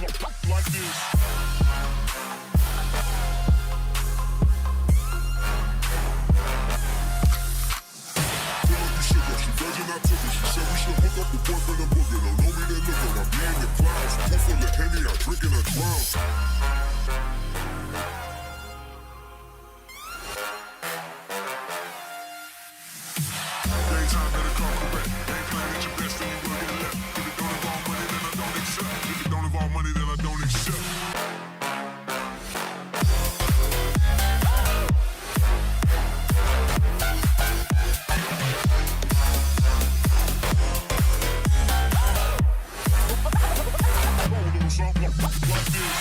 like this. I took it. She said we should hook up the boyfriend and booger. Don't know me, then look at my being the clouds. Pool full of Henny, I drink and I drown. Daytime better come correct. Ain't playing at your best, then you will get left. If it don't involve money, then I don't accept. If it don't involve money, then I don't accept. Like this.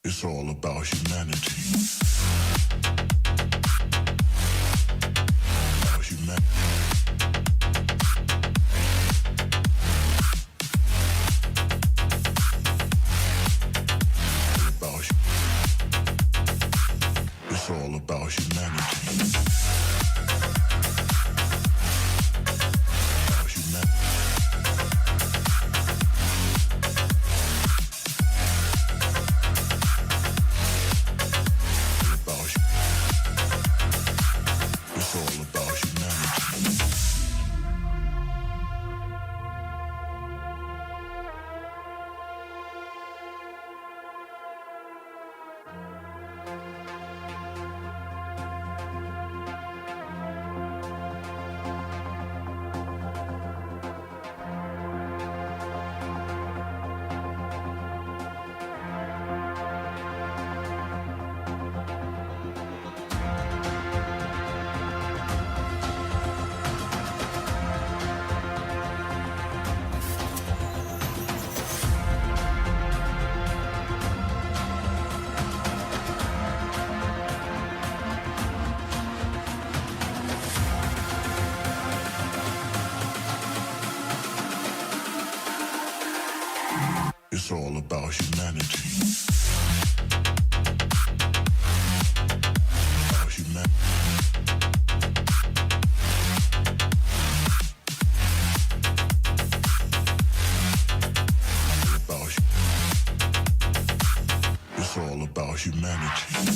It's all about humanity. About humanity. About it's It's all about humanity. It's all about humanity. About humanity. It's all about humanity.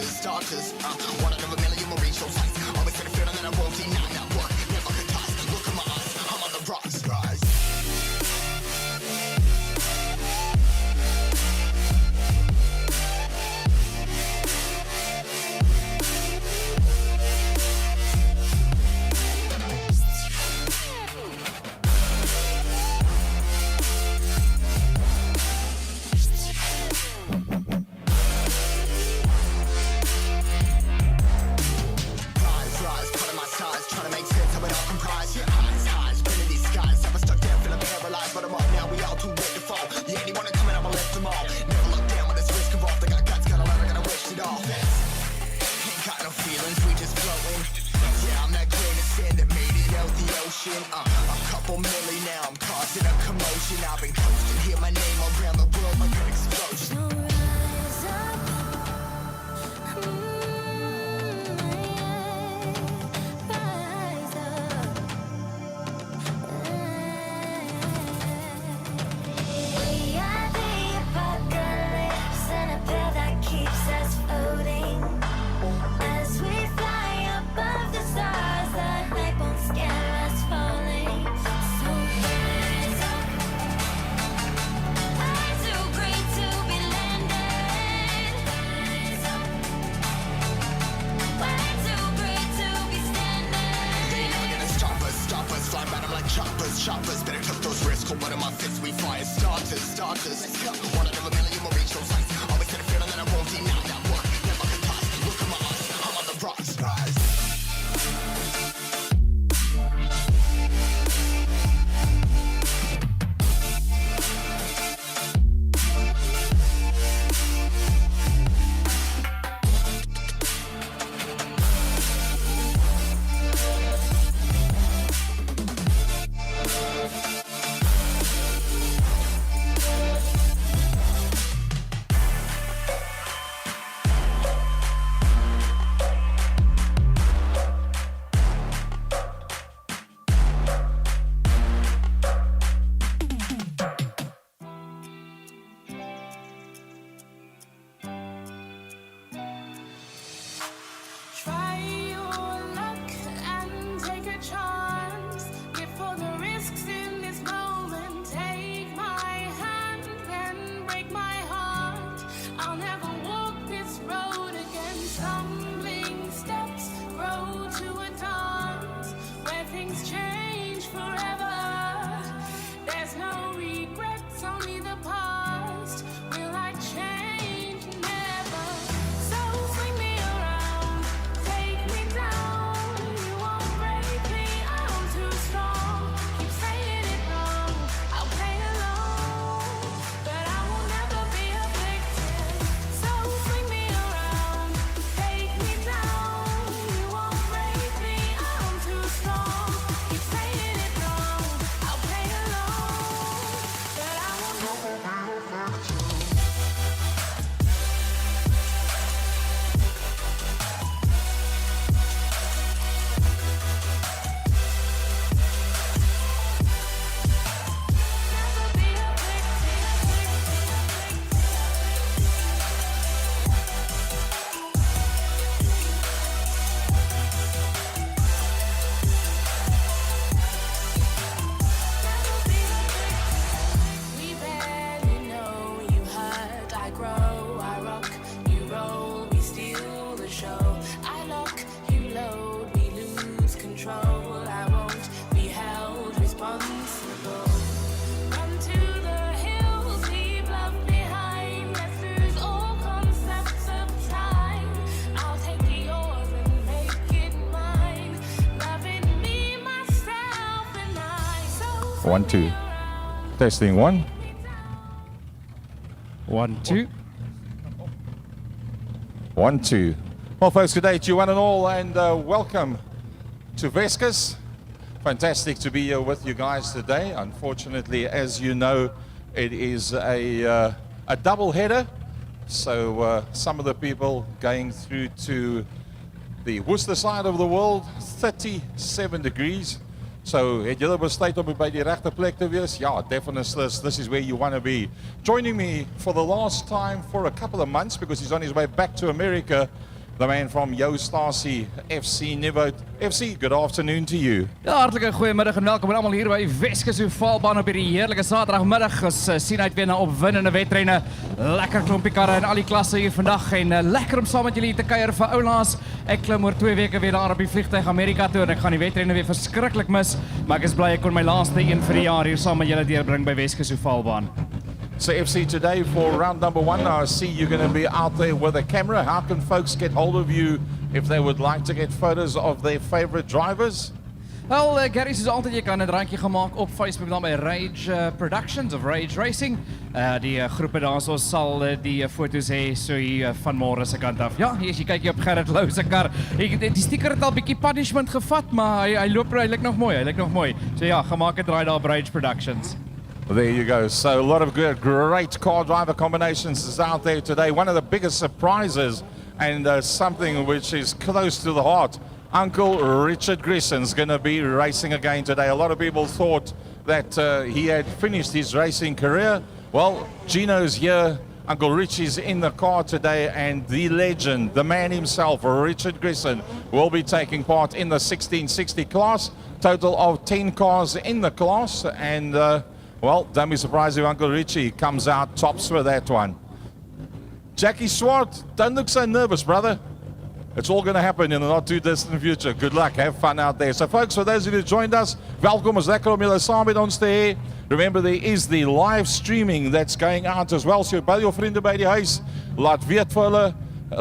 starters. One out of a million will reach those heights. Always had a feeling that I won't deny that work. Never could toss. Look at my eyes, I'm on the rocks. Rise. A couple milli now, I'm causing a commotion. I've been coasting, hear my name around the world like an explosion. Rise up, rise up. We are the apocalypse, and a pill that keeps us floating. As we fly above the stars, the hype won't scare us falling. So rise up. We're too great to be landed. Rise up. We're too great to be standing. They ain't never gonna stop us. Fly by them like choppers. Better took those risks. Hold one of my fists, we fire starters. Let's go. One out of a million will reach those heights. Always had a feeling that I won't deny that work. Never could toss. Look at my eyes, I'm on the rocks. Rise. Try your luck and take a chance. Give for the risks in this moment. Take my hand and break my heart. I'll never walk this road again. Stumbling steps grow to a dance where things change forever. There's no regrets, only the past. Will I change? Never. So swing me around, take me down. You won't break me, I'm too strong. Keep saying it wrong, I'll play along, but I will never be a victim. So swing me around, take me down. You won't break me, I'm too strong. Keep saying it wrong, I'll play along, but I will never be a victim. Never be a We barely know, you hurt, I grow, I rock, you roll, we steal the show. I lock, you load, we lose control. I won't be held responsible. Run to the hills, leave love behind. Let's lose all concepts of time. I'll take yours and make it mine. Loving me, myself, and I. So 1, 2. Testing 1. 1, 2. 1, 2. Well, folks, good day to you one and all, and welcome to Weskus. Fantastic to be here with you guys today. Unfortunately, as you know, it is a double header. So some of the people going through to the Worcester side of the world, 37 degrees. So het julle besluit om by die regte plek te wees? Ja, definitely this is where you want to be. Joining me for the last time for a couple of months, because he's on his way back to America, the man from Jostasie, FC Nieuwoud. FC, good afternoon to you. Ja, hartlike goeiemiddag en welkom allemaal hier by Weskus Ovaltrack op hierdie heerlike Saterdagmiddag. Ons sien uit weer na opwindende wedrenne. Lekker klompie karre in al die klasse hier vandag en lekker om saam met julle hier te kuier vir oulaas. Ek klim oor 2 weke weer daar op die vliegtuig Amerika toe en ek gaan die wedrenne weer verskriklik mis, maar ek is bly ek kon my laaste een vir die jaar hier saam met julle deurbring by Weskus Ovaltrack. So FC, today for round number 1, I see you're going to be out there with a camera. How can folks get hold of you if they would like to get photos of their favorite drivers? Wel, Gary, soos altyd, jy kan 'n draadjie gemaak op Facebook dan by Rage Productions of Rage Racing. Die groepe daarso sal die foto's hê so hier van môre se kant af. Ja, hier as jy kyk hier op Gerrit Lou se kar. Die sticker het al bietjie punishment gevat, maar hy loop hy lyk nog mooi. So ja, gemaak 'n draai daar op Rage Productions. There you go. So a lot of great car driver combinations is out there today. One of the biggest surprises and something which is close to the heart. Uncle Richard Grisson's going to be racing again today. A lot of people thought that he had finished his racing career. Well, Gino's here. Uncle Richie's in the car today, and the legend, the man himself, Richard Grisson, will be taking part in the 1660 class. Total of 10 cars in the class, and well, don't be surprised if Uncle Richie comes out tops for that one. Jackie Swart, don't look so nervous, brother. It's all going to happen in the not too distant future. Good luck, have fun out there. So folks, for those of you who joined us, welkom, is lekker om julle saam met ons te hê. Remember, there is the live streaming that's going out as well. So by jou vriende by die huis, laat weet vir hulle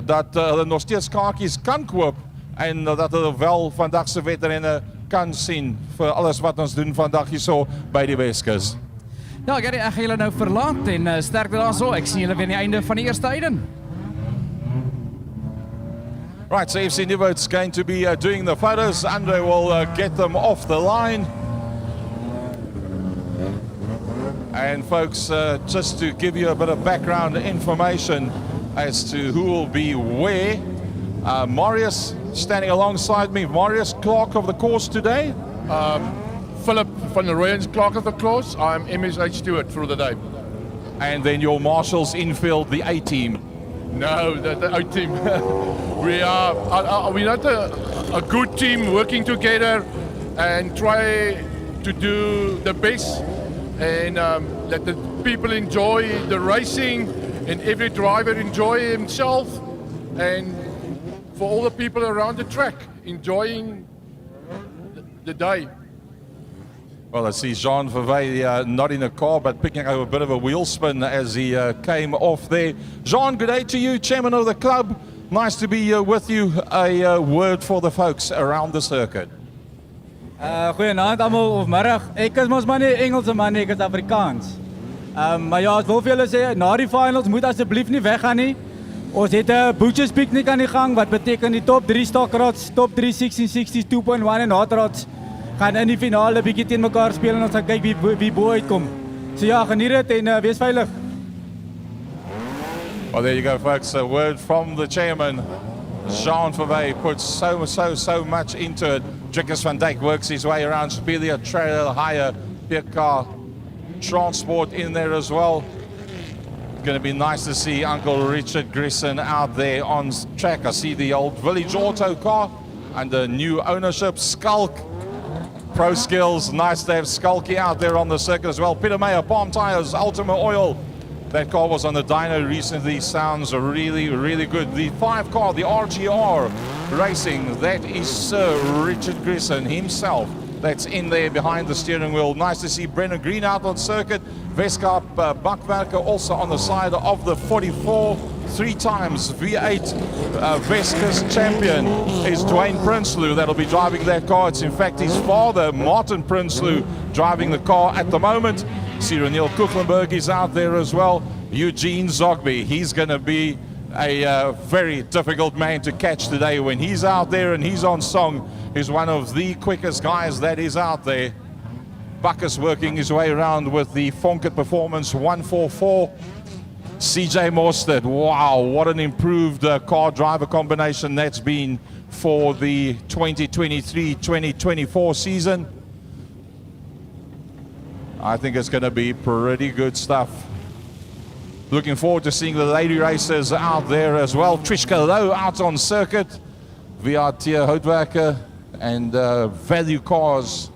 dat hulle nog steeds kaartjies kan koop en dat hulle wel vandag se wedrenne kan sien vir alles wat ons doen vandag hierso by die Weskus. Ja, Gary, ek gaan julle nou verlaat en sterkte daarso. Ek sien julle weer aan die einde van die eerste eiden. Right, so FC Nieuwoud's going to be doing the photos. Andre will get them off the line. And folks, just to give you a bit of background information as to who will be where, Marius standing alongside me. Marius, clerk of the course today. Philip van der Rooyen's clerk of the course. I'm MSH Stewart through the day. And then your marshals infield, the A-team. No, the O team. We're not a good team working together and try to do the best and let the people enjoy the racing and every driver enjoy himself and for all the people around the track enjoying the day. Well, I see Jean Verwey not in a car, but picking up a bit of a wheel spin as he came off there. Jean, good day to you, chairman of the club. Nice to be with you. A word for the folks around the circuit. Goeienaand almal of middag. Ek is mos maar nie Engelse man nie, ek is Afrikaans. Maar ja, ek wil vir julle sê, na die finals moet asseblief nie weggaan nie. Ons het 'n Butchers Picnic aan die gang wat beteken die top 3 stokrods, top 3 1660s 2.1 en hotrods gaan in die finale bietjie teen mekaar speel en ons gaan kyk wie bo uitkom. So ja, geniet dit en wees veilig. Well, there you go, folks. A word from the chairman. Jean Verwey puts so much into it. Drickers van Dijk works his way around. Spelia Trail Hire, car transport in there as well. Going to be nice to see Uncle Richard Grisson out there on track. I see the old Village Auto car under new ownership. Skulk, Pro Skills. Nice to have Skulky out there on the circuit as well. Peter Mayer, Palm Tires, Ultima Oil. That car was on the dyno recently. Sounds really good. The 5 car, the RGR Racing, that is Sir Richard Grisson himself. That's in there behind the steering wheel. Nice to see Brennan Green out on circuit. Weskus Bakwerker also on the side of the 44. 3 times V8 Weskus champion is Dwayne Prinsloo that'll be driving that car. It's in fact his father, Martin Prinsloo, driving the car at the moment. See Neil Kuchlenberg is out there as well. Eugene Zogby, he's going to be a very difficult man to catch today when he's out there and he's on song. He's one of the quickest guys that is out there. Bacchus working his way around with the Fonket Performance 144. CJ Morstead, wow, what an improved car driver combination that's been for the 2023-2024 season. I think it's going to be pretty good stuff. Looking forward to seeing the lady racers out there as well. Trishka Lowe out on circuit. VRT Houtwerker and Value Cars.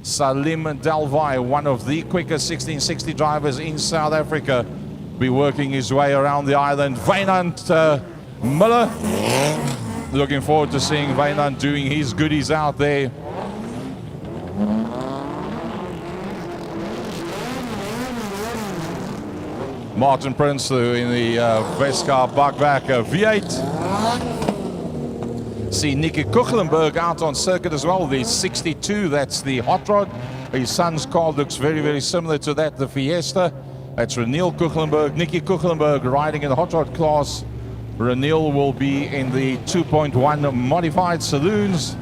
Salim Delvai, one of the quickest 1660 drivers in South Africa, be working his way around the island. Wynand Miller. Looking forward to seeing Wynand doing his goodies out there. Martin Prinsloo in the Vescar Bakback V8. See Nicky Kuchlenberg out on circuit as well, the 62, that's the hot rod. His son's car looks very, very similar to that, the Fiesta. That's Reniel Kuchlenberg, Nicky Kuchlenberg riding in the hot rod class. Reniel will be in the 2.1 modified saloons.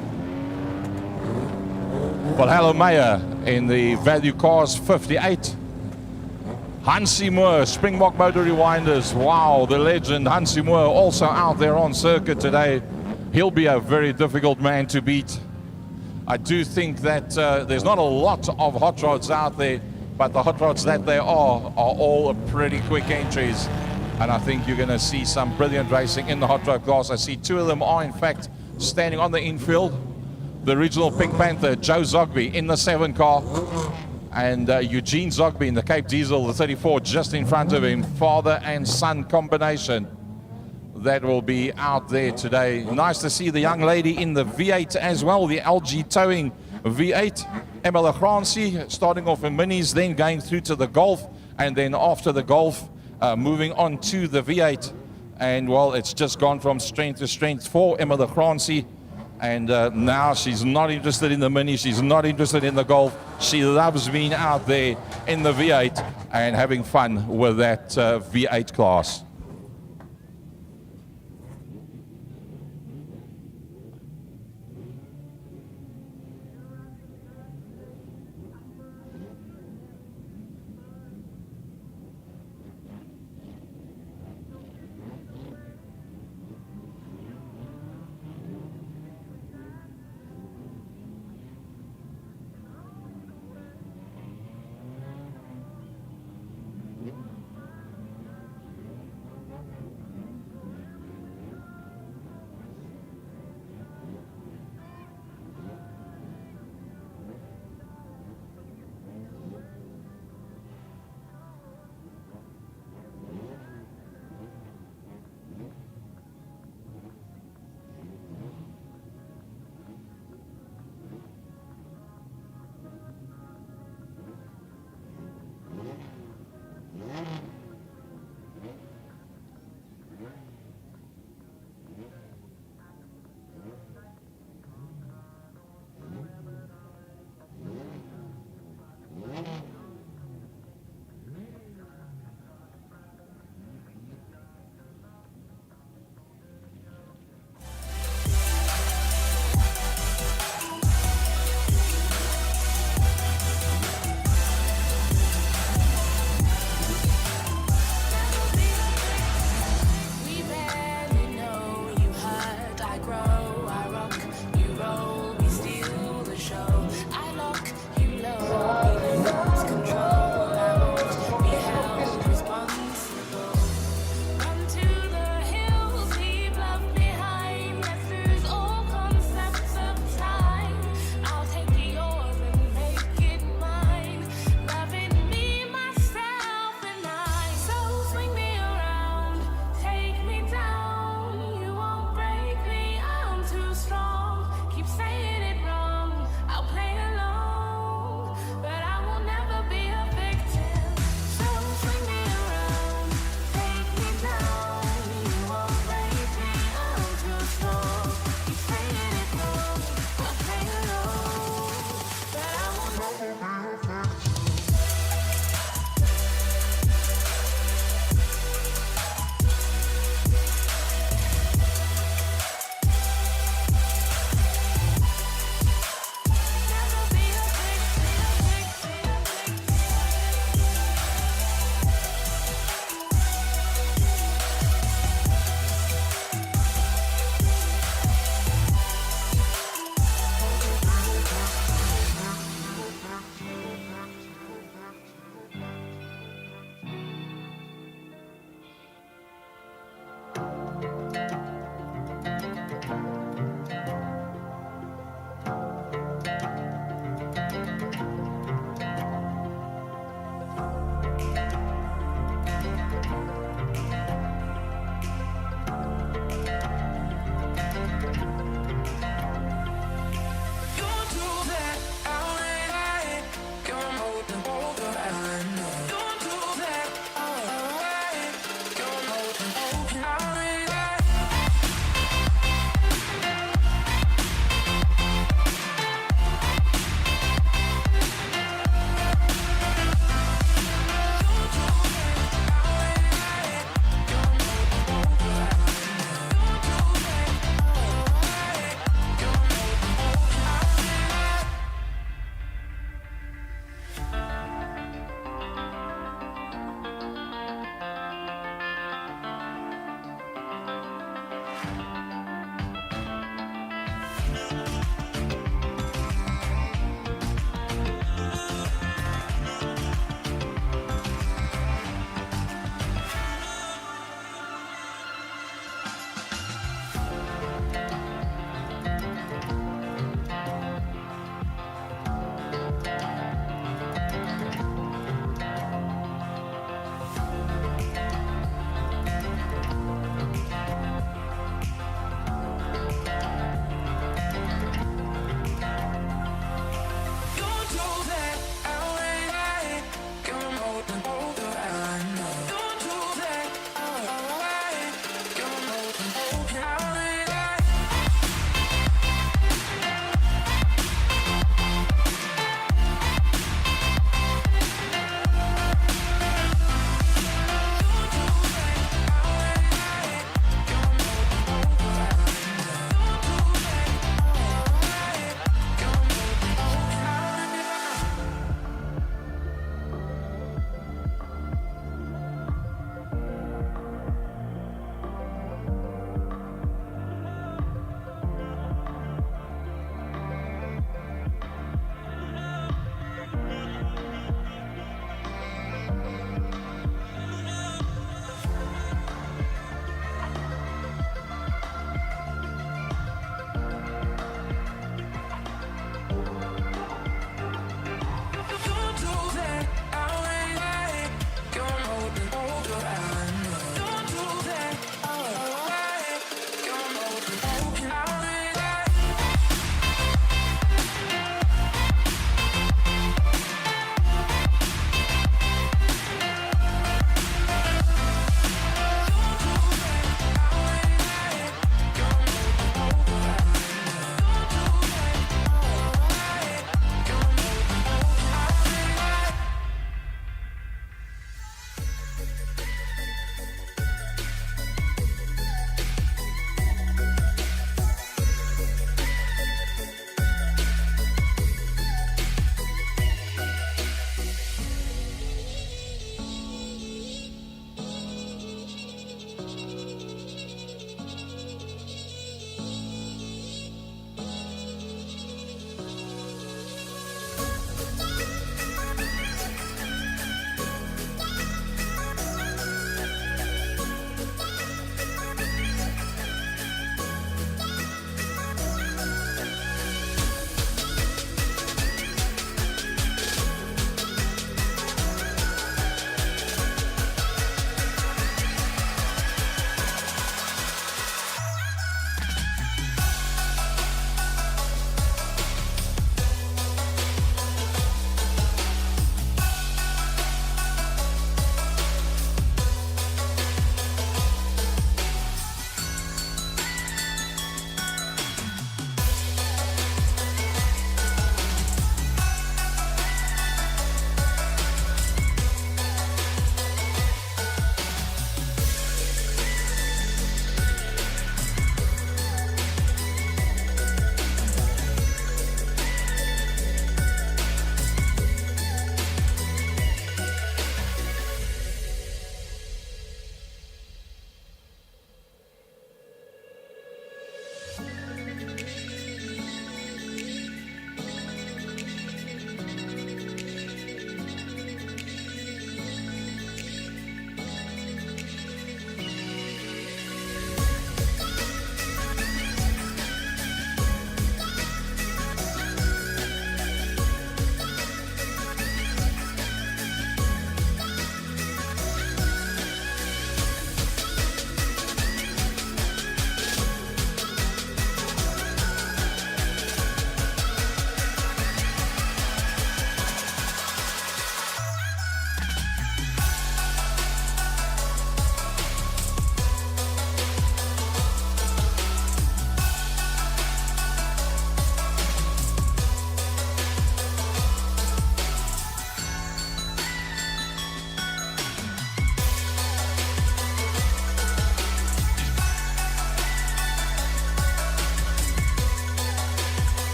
Valhalla Meyer in the Value Cars 58. Hansie Moore, Springbok Motor Rewinders. Wow, the legend Hansie Moore also out there on circuit today. He'll be a very difficult man to beat. I do think that there's not a lot of hot rods out there, but the hot rods that there are all pretty quick entries. And I think you're going to see some brilliant racing in the hot rod class. I see two of them are, in fact, standing on the infield. The original Pink Panther, Joe Zogby, in the 7 car. And Eugene Zogby in the Cape Diesel, the 34, just in front of him. Father and son combination that will be out there today. Nice to see the young lady in the V8 as well, the LG Towing V8. Emma Lagrancy starting off in minis, then going through to the Golf, and then after the Golf, moving on to the V8. And well, it's just gone from strength to strength for Emma Lagrancy. And now she's not interested in the Mini, she's not interested in the Golf. She loves being out there in the V8 and having fun with that V8 class.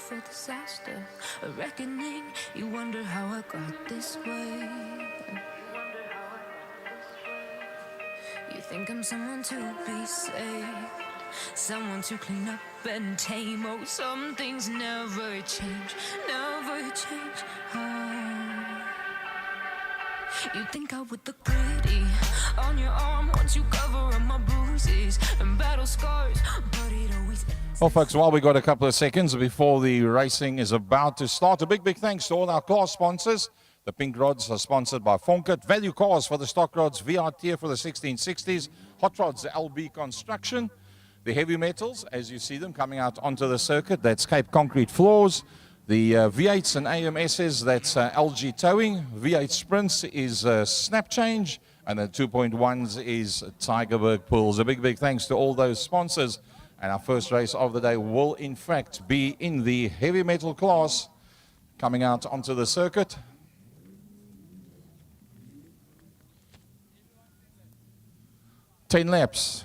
for disaster, a reckoning. You wonder how I got this way. You think I'm someone to be saved, someone to clean up and tame. Oh, some things never change, never change. Oh. You think I would look pretty on your arm once you cover up my bruises and battle scars, but it always ends. Well, folks, while we got a couple of seconds before the racing is about to start, a big thanks to all our car sponsors. The pink rods are sponsored by Fonkert. Value Cars for the stock rods, VRT for the 1660s, Hot Rods, LB Construction. The heavy metals, as you see them coming out onto the circuit, that's Cape Concrete Floors. The V8s and AMSs, that's LG Towing. V8 Sprints is Snap Change. And the 2.1s is Tigerberg Pools. A big thanks to all those sponsors. And our first race of the day will, in fact, be in the heavy metal class coming out onto the circuit. Ten laps,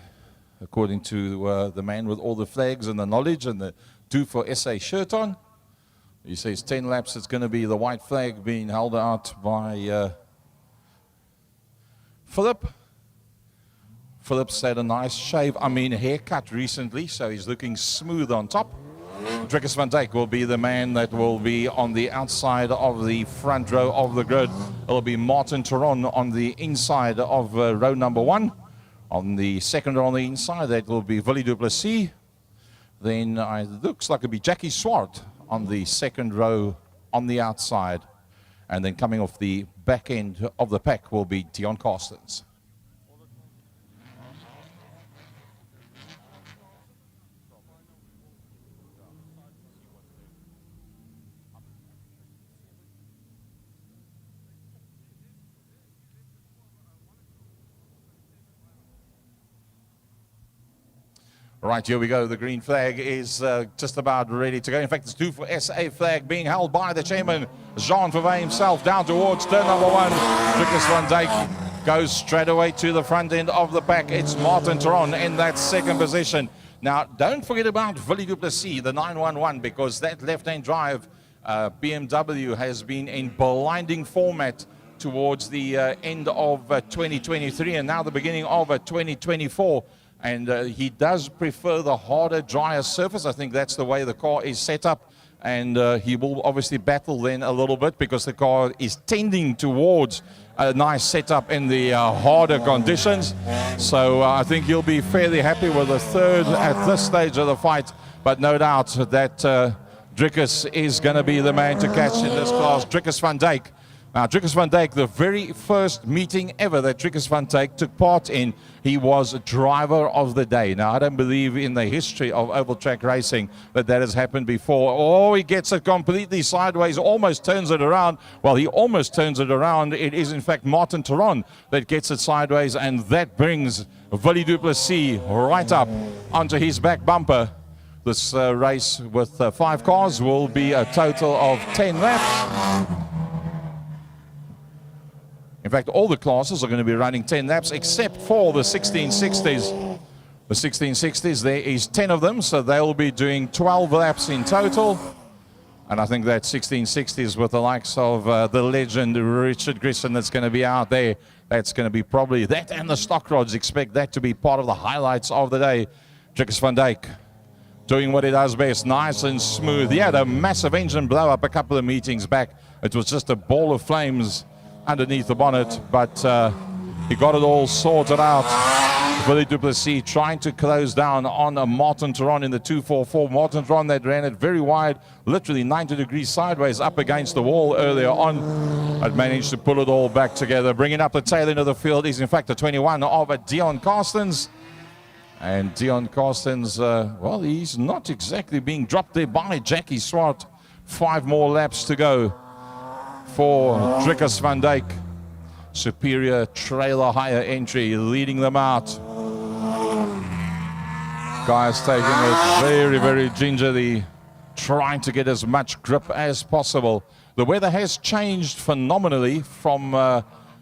according to the man with all the flags and the knowledge and the Do for SA shirt on. He says 10 laps, it's going to be the white flag being held out by Philip. Philip's had a nice shave, haircut recently, so he's looking smooth on top. Drickus van Dijk will be the man that will be on the outside of the front row of the grid. It'll be Martin Theron on the inside of row number 1. On the second row on the inside, that will be Willie du Plessis. Then it looks like it'll be Jackie Swart on the second row on the outside. And then coming off the back end of the pack will be Dion Carstens. Right, here we go. The green flag is just about ready to go. In fact, it's due for SA flag being held by the chairman, Jean Verwey himself, down towards turn number 1. Drickus van Dijk goes straight away to the front end of the pack. It's Martin Theron in that second position. Now, don't forget about Willie du Plessis, the 911, because that left-hand drive BMW has been in blinding format towards the end of 2023 and now the beginning of 2024. And he does prefer the harder, drier surface. I think that's the way the car is set up. And he will obviously battle then a little bit because the car is tending towards a nice setup in the harder conditions. So I think he'll be fairly happy with a third at this stage of the fight. But no doubt that Drickus is going to be the man to catch in this class. Drickus van Dijk. Now, Drickus van Dijk, the very first meeting ever that Drickus van Dijk took part in, he was driver of the day. Now, I don't believe in the history of oval track racing that has happened before. Oh, he gets it completely sideways, almost turns it around. Well, he almost turns it around. It is, in fact, Martin Theron that gets it sideways, and that brings Willie du Plessis right up onto his back bumper. This race with 5 cars will be a total of 10 laps. In fact, all the classes are going to be running 10 laps except for the 1660s. The 1660s, there is 10 of them, so they'll be doing 12 laps in total. And I think that 1660s with the likes of the legend Richard Grissom that's going to be out there, that's going to be probably that, and the stock rods, expect that to be part of the highlights of the day. Drickus van Dijk doing what he does best, nice and smooth. He had a massive engine blow up a couple of meetings back. It was just a ball of flames underneath the bonnet, but he got it all sorted out. Willie du Plessis trying to close down on a Martin Theron in the 244. Martin Theron that ran it very wide, literally 90 degrees sideways up against the wall earlier on. But managed to pull it all back together. Bringing up the tail end of the field is in fact the 21 of Dion Carstens. And Dion Carstens, well, he's not exactly being dropped there by Jackie Swart. 5 more laps to go for Drickus van Dijk. Superior trailer higher entry leading them out. Guys taking it very, very gingerly, trying to get as much grip as possible. The weather has changed phenomenally from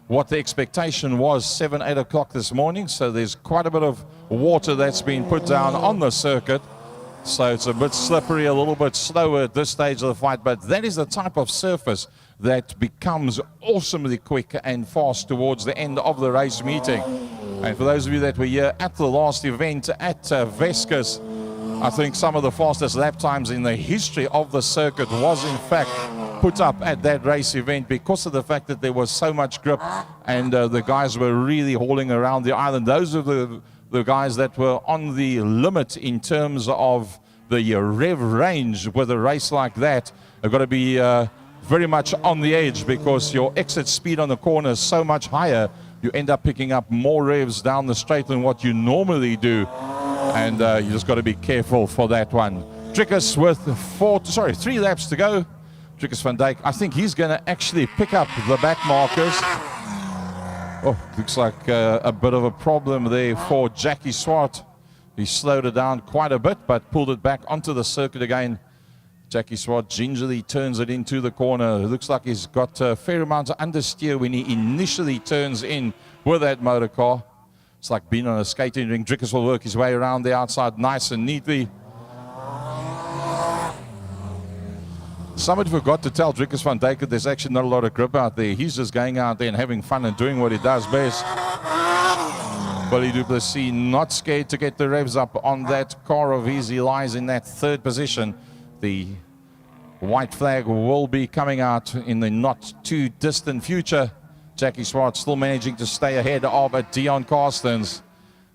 what the expectation was 7, 8 o'clock this morning. So there's quite a bit of water that's been put down on the circuit. So it's a bit slippery, a little bit slower at this stage of the fight, but that is the type of surface that becomes awesomely quick and fast towards the end of the race meeting. And for those of you that were here at the last event at Weskus, I think some of the fastest lap times in the history of the circuit was in fact put up at that race event because of the fact that there was so much grip and the guys were really hauling around the island. Those are the guys that were on the limit in terms of the rev range with a race like that. They've got to be very much on the edge because your exit speed on the corner is so much higher. You end up picking up more revs down the straight than what you normally do. And you just got to be careful for that one. Drickus with 3 laps to go. Drickus van Dijk, I think he's going to actually pick up the back markers. Oh, looks like a bit of a problem there for Jackie Swart. He slowed it down quite a bit, but pulled it back onto the circuit again. Jackie Swart gingerly turns it into the corner. It looks like he's got a fair amount of understeer when he initially turns in with that motor car. It's like being on a skating rink. Drickus will work his way around the outside nice and neatly. Somebody forgot to tell Drickus van Dijk that there's actually not a lot of grip out there. He's just going out there and having fun and doing what he does best. Billy du Plessis not scared to get the revs up on that car of his. He lies in that 3rd position. The white flag will be coming out in the not too distant future. Jackie Swart still managing to stay ahead of Dion Carstens.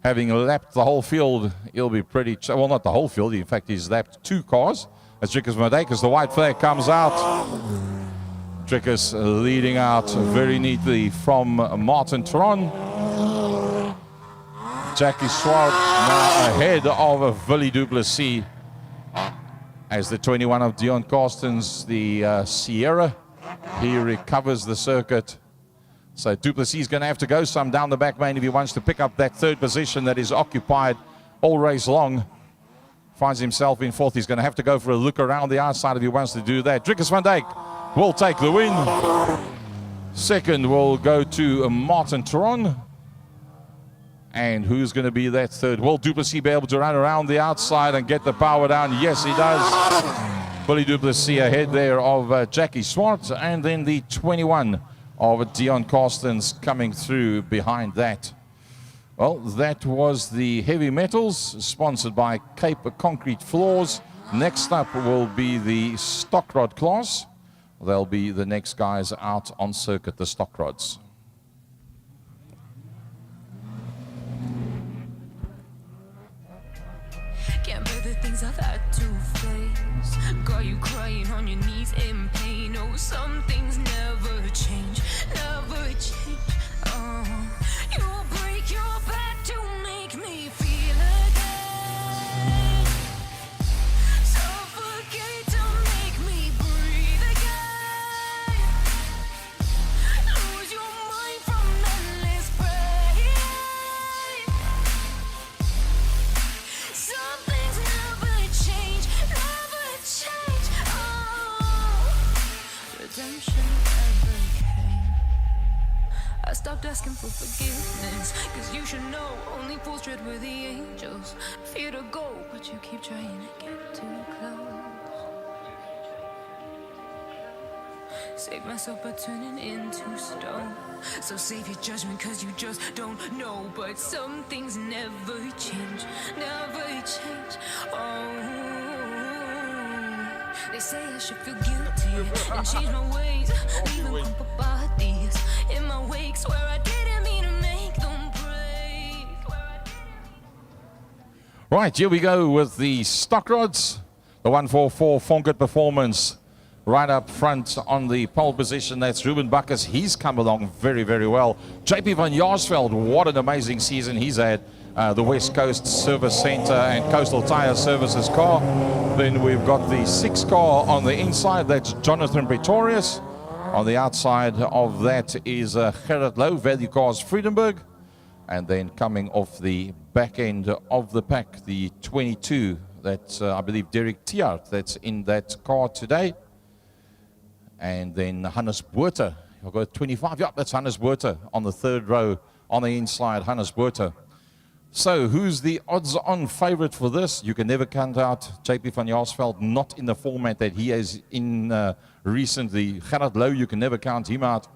Having lapped the whole field, he'll be pretty... Well, not the whole field. In fact, he's lapped 2 cars. As Drickus van Dijk, as the white flag comes out. Drickus leading out very neatly from Martin Tron. Jackie Swart now ahead of Willie du Plessis. As the 21 of Dion Carstens, the Sierra, he recovers the circuit. So du Plessis is going to have to go some down the back main if he wants to pick up that 3rd position that is occupied all race long. Finds himself in 4th. He's going to have to go for a look around the outside if he wants to do that. Drickus van Dijk will take the win. 2nd will go to Martin Tron. And who's going to be that 3rd? Will du Plessis be able to run around the outside and get the power down? Yes, he does. Billy du Plessis ahead there of Jackie Swart. And then the 21 of Dion Carstens coming through behind that. Well, that was the heavy metals, sponsored by Cape Concrete Floors. Next up will be the stock rod class. They'll be the next guys out on circuit, the stock rods. Can't bear the things I've had to face. Got you crying on your knees in pain. Oh, some things never change, never change. You'll break your back to make me feel again. Suffocate to make me breathe again. Lose your mind from endless pain. Some things never change, never change. Oh, redemption never came. I stopped asking for forgiveness, cause you should know only fools tread where the angels fear to go, but you keep trying to get too close. Save myself by turning into stone. So save your judgment cause you just don't know. But some things never change, never change. Oh, they say I should feel guilty and change my ways, leaving crumpled bodies in my wake. Swear I didn't mean to make them break. Right, here we go with the stock rods. The 144 Fonket Performance right up front on the pole position. That's Ruben Buckers. He's come along very, very well. JP van Jaarsveld, what an amazing season he's had. The West Coast Service Centre and Coastal Tire Services car. Then we've got the 6 car on the inside. That's Jonathan Pretorius. On the outside of that is Gerrit Low, Value Cars Friedenberg. And then coming off the back end of the pack, the 22. That's, I believe, Derek Tiart that's in that car today. And then Hannes Buerter. I've got 25. Yep, that's Hannes Buerter on the 3rd row on the inside. Hannes Buerter. So, who's the odds-on favorite for this? You can never count out JP van Jaarsveld, not in the format that he is in recently. Gerard Lowe, you can never count him out.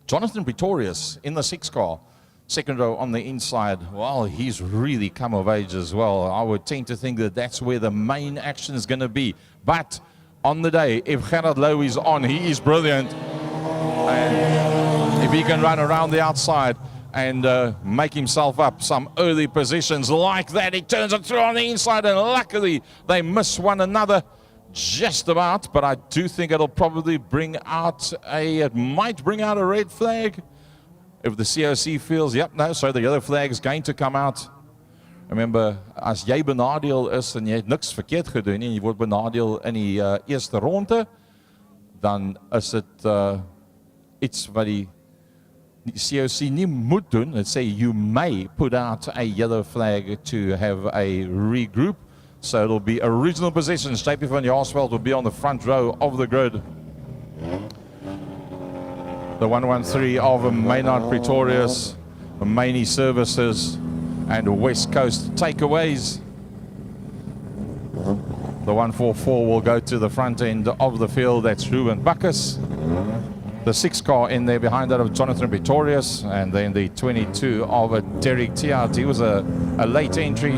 Jonathan Pretorius in the 6 car, second row on the inside. Well, he's really come of age as well. I would tend to think that that's where the main action is going to be. But on the day, if Gerard Lowe is on, he is brilliant. And if he can run around the outside and make himself up some early positions like that, he turns it through on the inside, and luckily they miss one another just about, but I do think it'll probably it might bring out a red flag if the COC feels, yep, no, so the yellow flag is going to come out. Remember, as jy benadeel is en jy het niks verkeerd gedoen en jy word benadeel in die eerste ronde, dan is dit iets wat die COC nie moet doen. It say you may put out a yellow flag to have a regroup. So it'll be original positions. JP van Jaarsveld will be on the front row of the grid. The 113 of Maynard Pretorius, Maney Services, and West Coast Takeaways. The 144 will go to the front end of the field. That's Ruben Bacchus. The 6 car in there behind that of Jonathan Pretorius, and then the 22 of Derek Tiart. He was a late entry,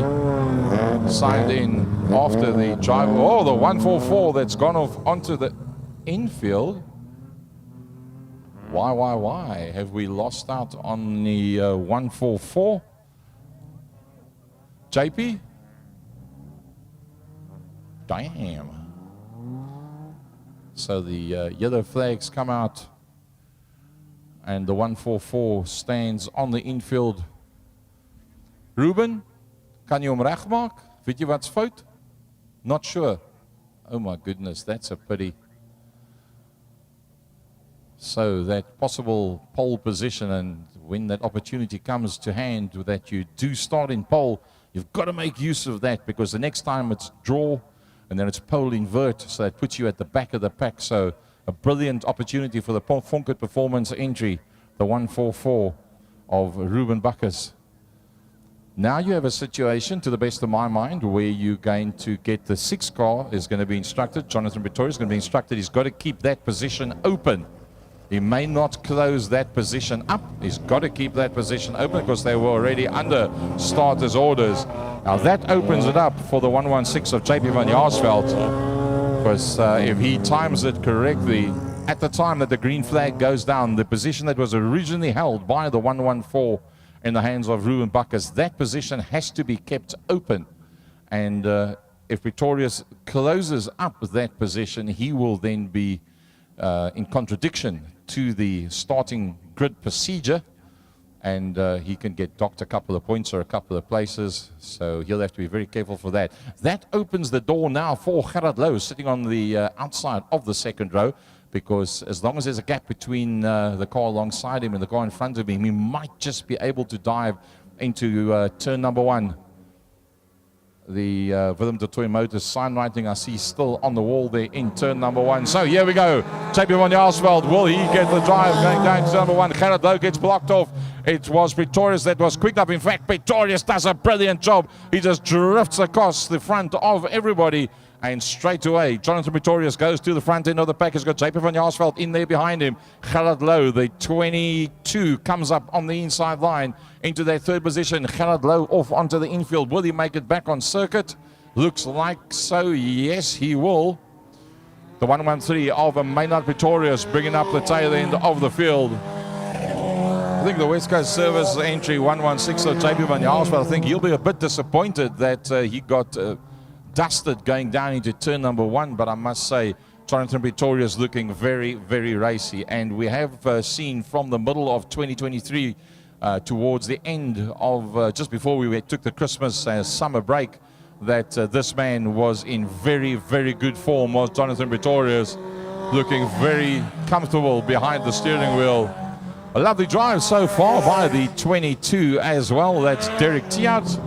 signed in after the drive. Oh, the 144 that's gone off onto the infield. Why have we lost out on the 144? JP? Damn. So the yellow flags come out, and the 144 stands on the infield. Ruben, kan jy hom regmaak? Weet jy wat's fout? Not sure. Oh my goodness, that's a pity. So that possible pole position, and when that opportunity comes to hand that you do start in pole, you've got to make use of that, because the next time it's draw and then it's pole invert, so that puts you at the back of the pack. So a brilliant opportunity for the Fonkert Performance entry, the 144 of Ruben Bacchus. Now you have a situation, to the best of my mind, where you're going to get the 6 car is going to be instructed. Jonathan Pretorius is going to be instructed. He's got to keep that position open. He may not close that position up. He's got to keep that position open, because they were already under starters' orders. Now that opens it up for the 116 of JP van Jaarsveld, because if he times it correctly, at the time that the green flag goes down, the position that was originally held by the 114 in the hands of Ruben Bacchus, that position has to be kept open. And if Pretorius closes up that position, he will then be in contradiction to the starting grid procedure, and he can get docked a couple of points or a couple of places, so he'll have to be very careful for that. That opens the door now for Gerard Lowe, sitting on the outside of the second row, because as long as there's a gap between the car alongside him and the car in front of him, he might just be able to dive into turn number 1. The Willem de Tooy Motors sign writing I see still on the wall there in turn number 1. So here we go. JP van Jaarsveld, will he get the drive going down to turn number 1? Gerard Lowe gets blocked off. It was Pretorius that was quick up. In fact, Pretorius does a brilliant job. He just drifts across the front of everybody. And straight away, Jonathan Pretorius goes to the front end of the pack. He's got JP van Jaarsveld in there behind him. Gerard Lowe, the 22, comes up on the inside line into that third position. Gerard Lowe off onto the infield. Will he make it back on circuit? Looks like so. Yes, he will. The 113 of Maynard Pretorius bringing up the tail end of the field. I think the West Coast Service entry 116 of JP van Jaarsveld, I think he'll be a bit disappointed that he got dusted going down into turn number 1, but I must say Jonathan Pretorius looking very, very racy, and we have seen from the middle of 2023 towards the end of just before we took the Christmas summer break that this man was in very, very good form, was Jonathan Pretorius, looking very comfortable behind the steering wheel. A lovely drive so far by the 22 as well. That's Derek Tiart.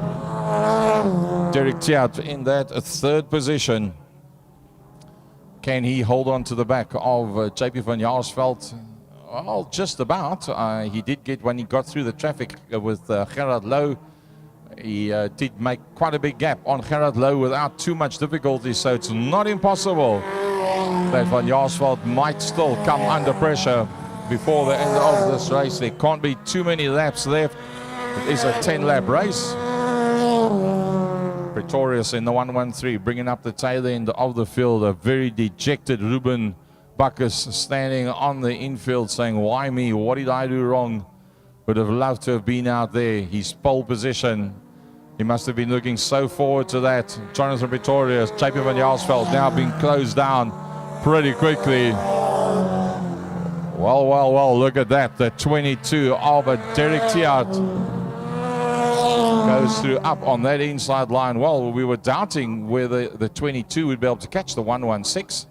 Derek Tiart in that third position. Can he hold on to the back of JP van Jaarsveld? Well, just about. He did get, when he got through the traffic with Gerard Lowe, He did make quite a big gap on Gerard Lowe without too much difficulty, so it's not impossible that Van Jaarsveld might still come under pressure before the end of this race. There can't be too many laps left. It is a 10-lap race. Pretorius in the 113, bringing up the tail end of the field. A very dejected Ruben Bacchus standing on the infield saying, why me? What did I do wrong? Would have loved to have been out there. His pole position. He must have been looking so forward to that. Jonathan Pretorius, JP Van Jaarsveld now being closed down pretty quickly. Well, look at that. The 22 of Derek Tiart goes through up on that inside line. Well, we were doubting whether the 22 would be able to catch the 116.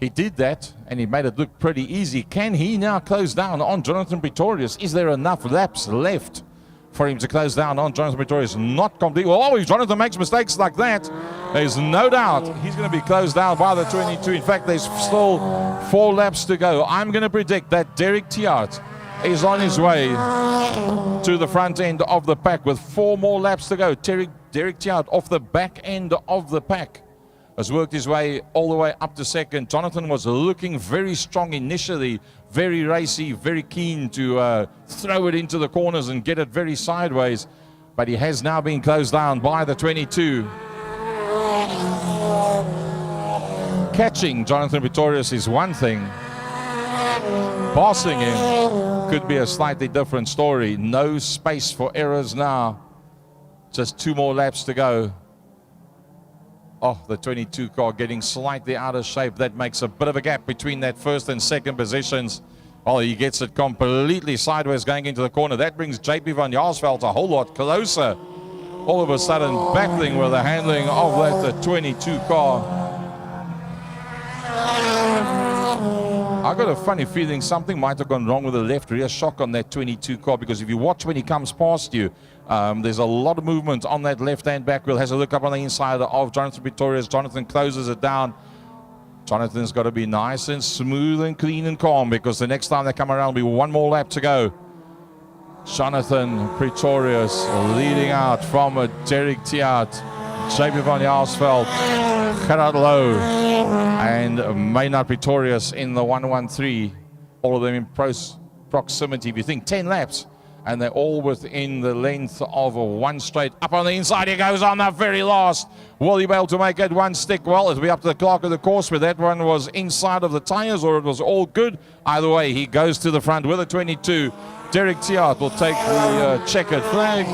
He did that, and he made it look pretty easy. Can he now close down on Jonathan Pretorius? Is there enough laps left for him to close down on Jonathan Pretorius? Not complete. Well, if Jonathan makes mistakes like that, there's no doubt he's going to be closed down by the 22. In fact, there's still 4 laps to go. I'm going to predict that Derek Tiart is on his way to the front end of the pack with 4 more laps to go. Derek Tiart off the back end of the pack has worked his way all the way up to second. Jonathan was looking very strong initially, very racy, very keen to throw it into the corners and get it very sideways. But he has now been closed down by the 22. Catching Jonathan Pretorius is one thing. Passing him could be a slightly different story. No space for errors now. Just 2 more laps to go. Oh, the 22 car getting slightly out of shape. That makes a bit of a gap between that first and second positions. Oh, he gets it completely sideways going into the corner. That brings JP Van Jaarsveld a whole lot closer. All of a sudden battling with the handling of the 22 car. I got a funny feeling something might have gone wrong with the left rear shock on that 22 car, because if you watch when he comes past you, there's a lot of movement on that left-hand back wheel. Has a look up on the inside of Jonathan Pretorius. Jonathan closes it down. Jonathan's got to be nice and smooth and clean and calm, because the next time they come around will be 1 more lap to go. Jonathan Pretorius leading out from Derek Tiart, JP Van Jaarsveld, Gerard Lowe, and Maynard Pretorius in the 113. All of them in proximity. If you think 10 laps, and they're all within the length of 1 straight. Up on the inside, he goes on the very last. Will he be able to make it 1 stick? Well, it'll be up to the clerk of the course whether that one was inside of the tires or it was all good. Either way, he goes to the front with a 22. Derek Tiart will take the checkered flag.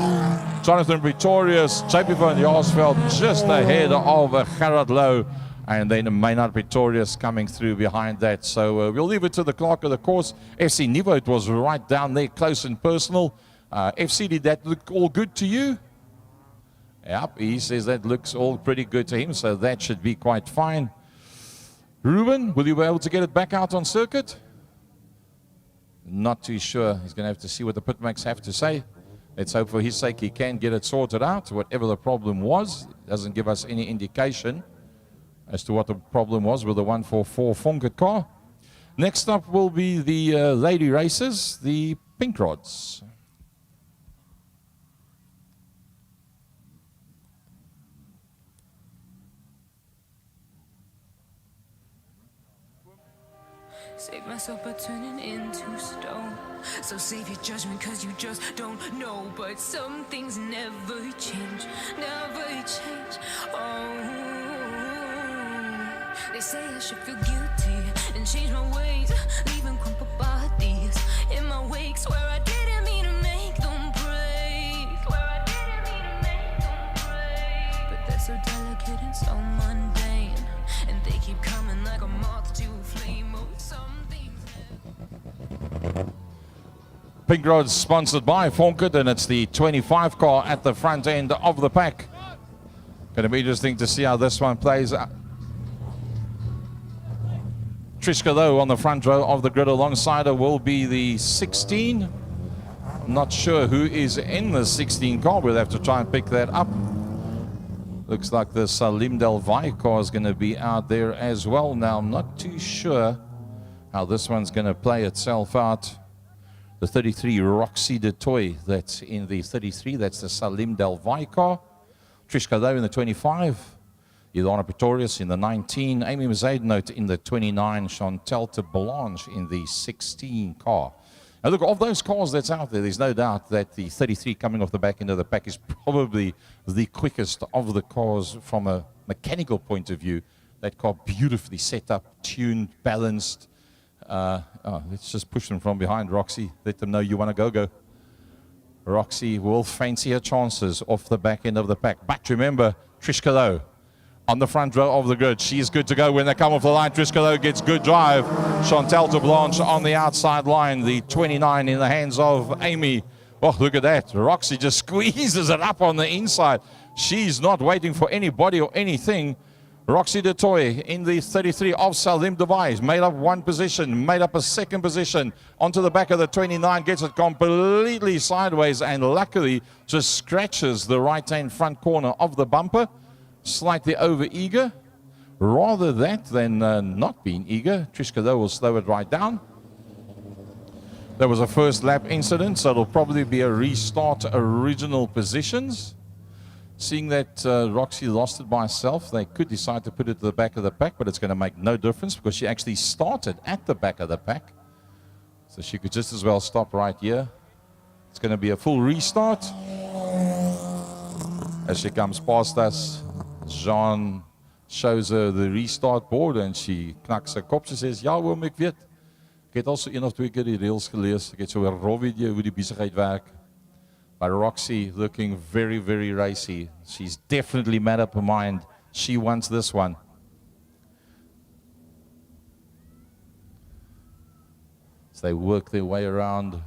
Jonathan Pretorius, JP Van Jaarsveld just ahead of Gerard Lowe. And then Maynard Pretorius coming through behind that. So we'll leave it to the clerk of the course. FC Nieuwoud was right down there, close and personal. FC, did that look all good to you? Yep, he says that looks all pretty good to him, so that should be quite fine. Ruben, will you be able to get it back out on circuit? Not too sure. He's going to have to see what the pitmax have to say. Let's hope for his sake he can get it sorted out. Whatever the problem was, doesn't give us any indication as to what the problem was with the 144 Fonket car. Next up will be the lady races, the pink rods. Save myself by turning into stone. So save your judgment, cause you just don't know. But some things never change, never change. Oh, they say I should feel guilty and change my ways, leaving crumpled bodies in my wake. Swear I didn't mean to make them break. Swear I didn't mean to make them break. But they're so delicate and so mundane, and they keep coming like a moth to a flame. Oh, some things. Pink Rods sponsored by Fonket, and it's the 25 car at the front end of the pack. Going to be interesting to see how this one plays out. Trishka Lowe on the front row of the grid alongside her will be the 16. I'm not sure who is in the 16 car. We'll have to try and pick that up. Looks like the Salim Del Valle car is going to be out there as well. Now, I'm not too sure how this one's going to play itself out. The 33, Roxy de Toy, that's in the 33. That's the Salim Del Valle car. Trishka Lowe in the 25. Ilana Pretorius in the 19. Amy Mazaidnote in the 29. Chantal de Blanche in the 16 car. Now look, of those cars that's out there, there's no doubt that the 33 coming off the back end of the pack is probably the quickest of the cars from a mechanical point of view. That car beautifully set up, tuned, balanced. Let's just push them from behind, Roxy. Let them know you want to go. Roxy will fancy her chances off the back end of the pack. But remember, Trishka Lowe on the front row of the grid. She's good to go when they come off the line. Trishka Lowe gets good drive. Chantal de Blanche on the outside line. The 29 in the hands of Amy. Oh, look at that. Roxy just squeezes it up on the inside. She's not waiting for anybody or anything. Roxy de Toy in the 33 of Salim Device, made up one position, made up a second position, onto the back of the 29, gets it completely sideways and luckily just scratches the right-hand front corner of the bumper, slightly over-eager. Rather that than not being eager, Trishka Lowe will slow it right down. There was a first lap incident, so it'll probably be a restart original positions. Seeing that Roxy lost it by herself, they could decide to put it to the back of the pack, but it's going to make no difference because she actually started at the back of the pack. So she could just as well stop right here. It's going to be a full restart. As she comes past us, Jean shows her the restart board and she knaks haar kop. She says, ja oom, ek weet. Ek het al so 1 of 2 keer die reels gelees. Ek het so 'n rof video hoe die besigheid werk. But Roxy looking very, very racy. She's definitely made up her mind. She wants this one. So they work their way around.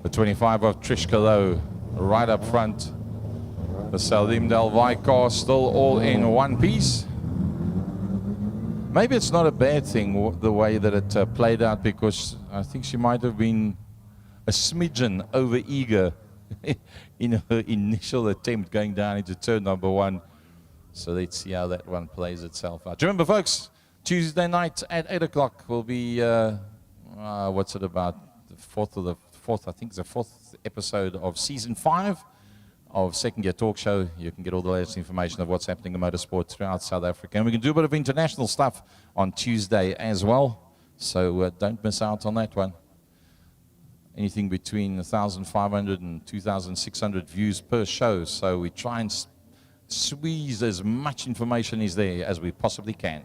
The 25 of Trishka Lowe right up front. The Salim Del Valle car still all in one piece. Maybe it's not a bad thing the way that it played out, because I think she might have been a smidgen over-eager in her initial attempt going down into turn number 1. So let's see how that one plays itself out. Do you remember, folks, Tuesday night at 8 o'clock will be, what's it about, the fourth, I think it's the 4th episode of season 5. Of Second Gear Talk Show. You can get all the latest information of what's happening in motorsport throughout South Africa. And we can do a bit of international stuff on Tuesday as well. So don't miss out on that one. Anything between 1,500 and 2,600 views per show. So we try and squeeze as much information as there as we possibly can.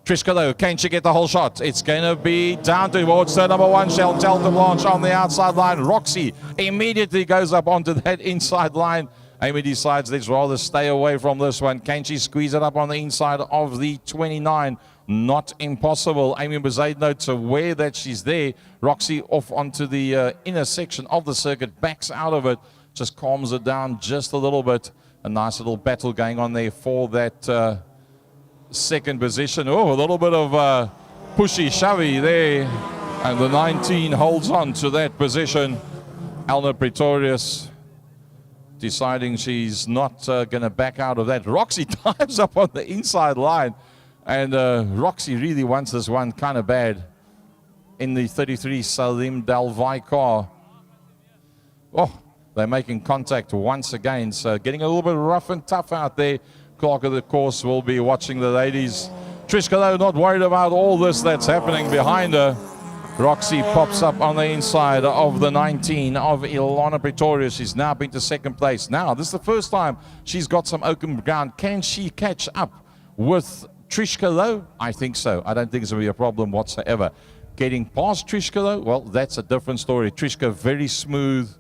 Trishka Lowe, can she get the whole shot? It's going to be down towards turn number 1. Chantal de Blanche on the outside line. Roxy immediately goes up onto that inside line. Amy decides let's rather stay away from this one. Can she squeeze it up on the inside of the 29? Not impossible. Amy Mazaidnote's aware that she's there. Roxy off onto the inner section of the circuit, backs out of it, just calms it down just a little bit. A nice little battle going on there for that second position. Oh, a little bit of pushy shovey there, and the 19 holds on to that position. Elna Pretorius deciding she's not going to back out of that. Roxy dives up on the inside line, and Roxy really wants this one kind of bad in the 33 Salim Del Valle car. Oh, they're making contact once again, so getting a little bit rough and tough out there. Clark of the course will be watching the ladies. Trishka Lowe not worried about all this that's happening behind her. Roxy pops up on the inside of the 19 of Ilana Pretorius. She's now been to second place. Now, this is the first time she's got some open ground. Can she catch up with Trishka Lowe? I think so. I don't think it's going to be a problem whatsoever. Getting past Trishka Lowe, well, that's a different story. Trishka very smooth.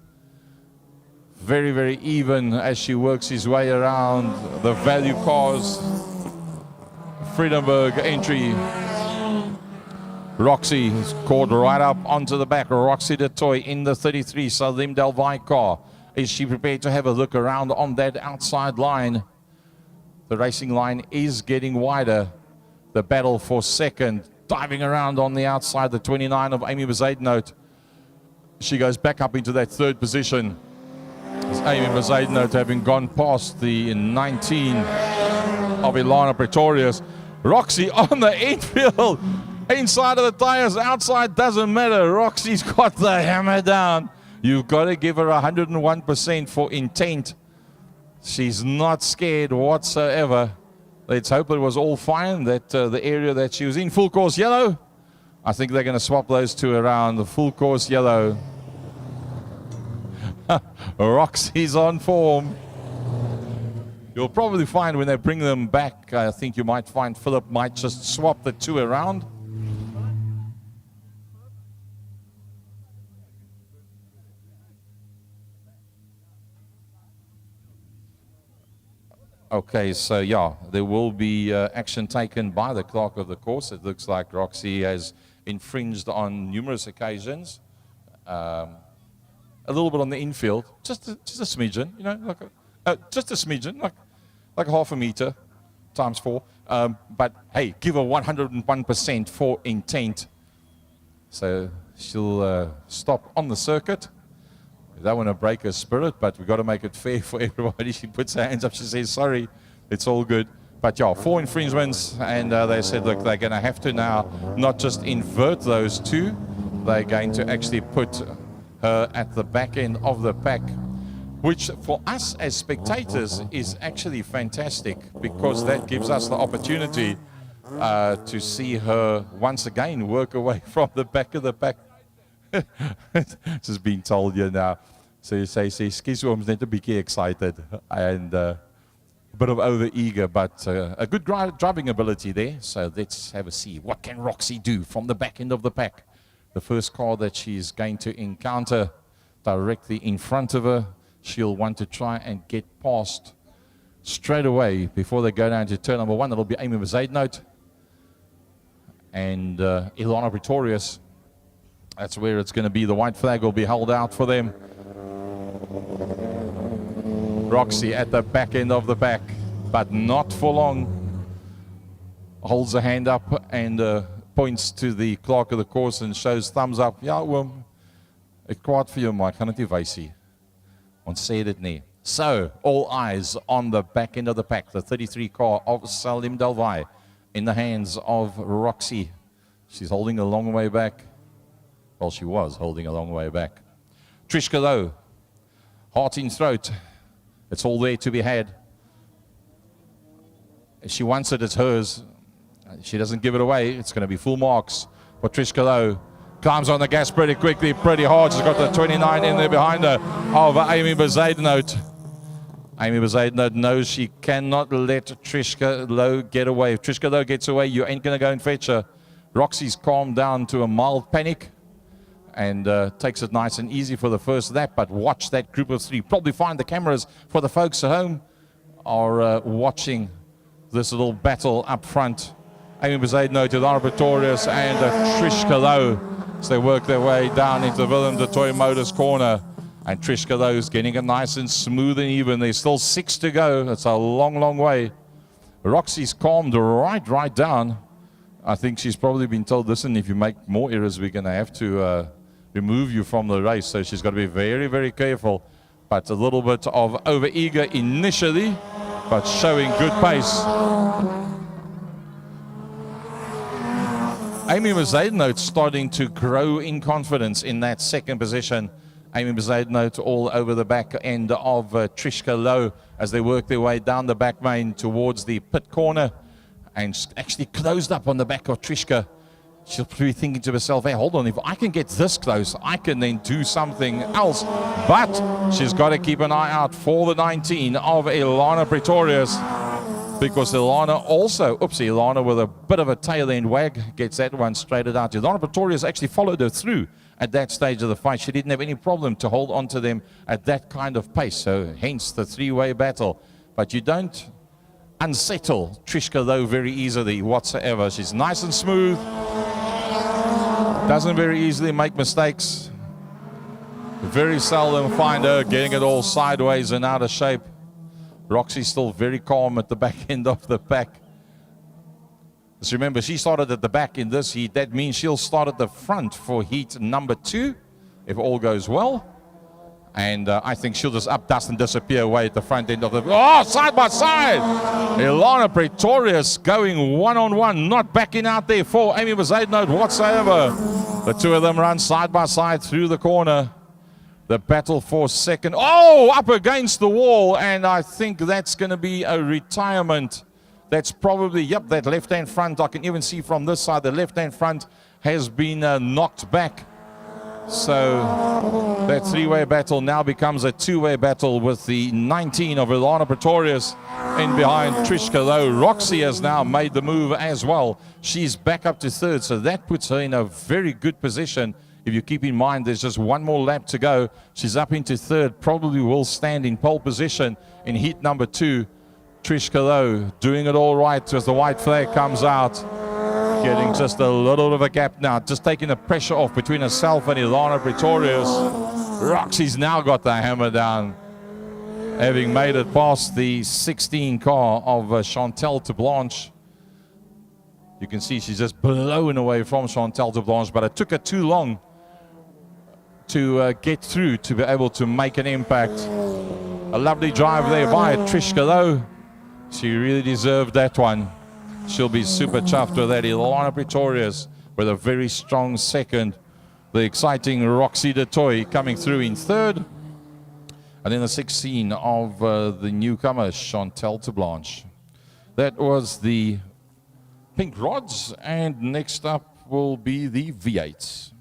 Very, very even as she works his way around the value cars. Friedenberg entry. Roxy is caught right up onto the back. Roxy de Toy in the 33 Salim Del Valle car. Is she prepared to have a look around on that outside line? The racing line is getting wider. The battle for second. Diving around on the outside, the 29 of Amy Mazaidnote. She goes back up into that third position. Amy Mercedes having gone past the 19 of Ilana Pretorius. Roxy on the infield, inside of the tires, outside doesn't matter. Roxy's got the hammer down. You've got to give her 101% for intent. She's not scared whatsoever. Let's hope it was all fine, that the area that she was in. Full course yellow. I think they're going to swap those two around. The full course yellow. Roxy's on form. You'll probably find when they bring them back, I think you might find Philip might just swap the two around. Okay, so yeah, there will be action taken by the clerk of the course. It looks like Roxy has infringed on numerous occasions. A little bit on the infield, just a smidgen, you know, like just a smidgen, like half a meter times 4. But hey, give her 101% for intent. So she'll stop on the circuit. We don't want to break her spirit, but we've got to make it fair for everybody. She puts her hands up, she says, sorry, it's all good. But yeah, 4 infringements, and they said, look, they're going to have to now not just invert those two, they're going to actually put her at the back end of the pack, which for us as spectators is actually fantastic, because that gives us the opportunity to see her once again work away from the back of the pack. This has been told you now. So you say, Skiesworm's net a bietjie excited and a bit of over-eager, but a good driving ability there. So let's have a see. What can Roxy do from the back end of the pack? The first car that she's going to encounter directly in front of her, she'll want to try and get past straight away before they go down to turn number 1. That'll be Amy Mercedes and Ilana Pretorius. That's where it's going to be. The white flag will be held out for them. Roxy at the back end of the pack, but not for long. Holds a hand up and points to the clerk of the course and shows thumbs up. Ja, oom, ek kwaad vir jou, maar ek gaan dit nie wys nie. Ons sê dit nie. So, all eyes on the back end of the pack. The 33 car of Salim Delvai in the hands of Roxy. She's holding a long way back. Well, she was holding a long way back. Trishka though, heart in throat. It's all there to be had. If she wants it, it's hers. She doesn't give it away. It's going to be full marks for Trishka though. Climbs on the gas pretty quickly, pretty hard. She's got the 29 in there behind her of Amy Mercedes. Amy Mercedes knows she cannot let Trishka Lowe get away. If Trishka Lowe gets away, you ain't going to go and fetch her. Roxy's calmed down to a mild panic and takes it nice and easy for the first lap, but watch that group of 3. Probably find the cameras for the folks at home are watching this little battle up front. Amy Mercedes to Ilana Pretorius and Trishka Lowe as they work their way down into Willem de Toy Motors corner. And Trishka Lowe's getting it nice and smooth and even. There's still 6 to go. It's a long, long way. Roxy's calmed right down. I think she's probably been told, listen, if you make more errors, we're going to have to remove you from the race. So she's got to be very, very careful. But a little bit of over-eager initially, but showing good pace. Amy Mercedes starting to grow in confidence in that second position. Amy Mercedes all over the back end of Trishka Lowe as they work their way down the back main towards the pit corner. And actually closed up on the back of Trishka. She'll be thinking to herself, hey, hold on, if I can get this close, I can then do something else. But she's got to keep an eye out for the 19 of Ilana Pretorius, because Ilana also, Ilana with a bit of a tail end wag, gets that one straightened out. Ilana Pretorius actually followed her through at that stage of the fight. She didn't have any problem to hold on to them at that kind of pace, so hence the 3-way battle. But you don't unsettle Trishka Lowe very easily whatsoever. She's nice and smooth, doesn't very easily make mistakes. Very seldom find her getting it all sideways and out of shape. Roxy's still very calm at the back end of the pack. Just remember, she started at the back in this heat. That means she'll start at the front for heat number 2, if all goes well. And I think she'll just up dust and disappear away at the front end of the... Oh, side by side! Ilana Pretorius going one-on-one, not backing out there for Amy Bezuidenhout whatsoever. The two of them run side by side through the corner. The battle for second. Oh, up against the wall, and I think that's going to be a retirement. That's probably, yep, that left-hand front. I can even see from this side, the left-hand front has been knocked back. So that three-way battle now becomes a two-way battle with the 19 of Ilana Pretorius in behind Trishka, though Roxy has now made the move as well. She's back up to third, so that puts her in a very good position. If you keep in mind there's just one more lap to go, she's up into third, probably will stand in pole position in heat number 2. Trishka, though, doing it all right as the white flag comes out. Getting just a little bit of a gap now, just taking the pressure off between herself and Ilana Pretorius. Roxy's now got the hammer down, having made it past the 16 car of Chantal de Blanche. You can see she's just blown away from Chantal de Blanche, but it took her too long to get through to be able to make an impact. A lovely drive there by Trishka, though. She really deserved that one. She'll be super chuffed with that. Ilana Pretorius with a very strong second. The exciting Roxy de Toy coming through in third. And then the 16 of the newcomer, Chantal de Blanche. That was the pink rods. And next up will be the V8s.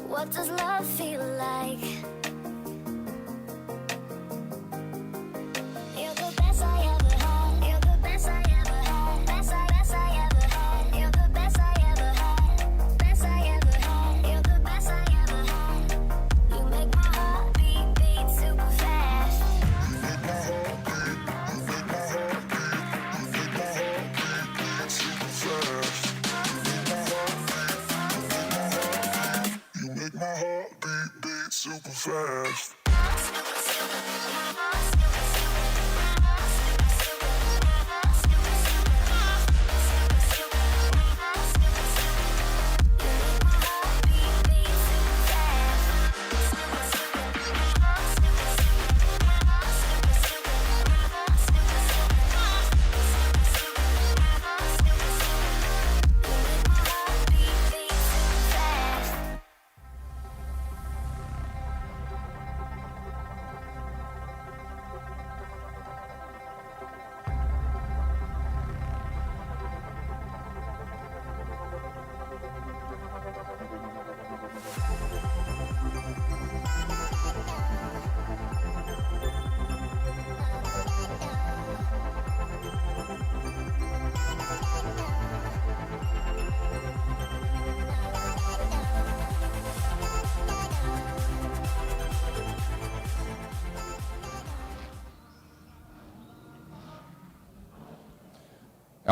What does love feel like? You're the best I ever had. You're the best I ever had. Best I ever had. You're the best I ever had. Best I ever had. You're the best I ever had. You make my heart beat super fast. You make my heart beat super fast. You make my heart beat super fast.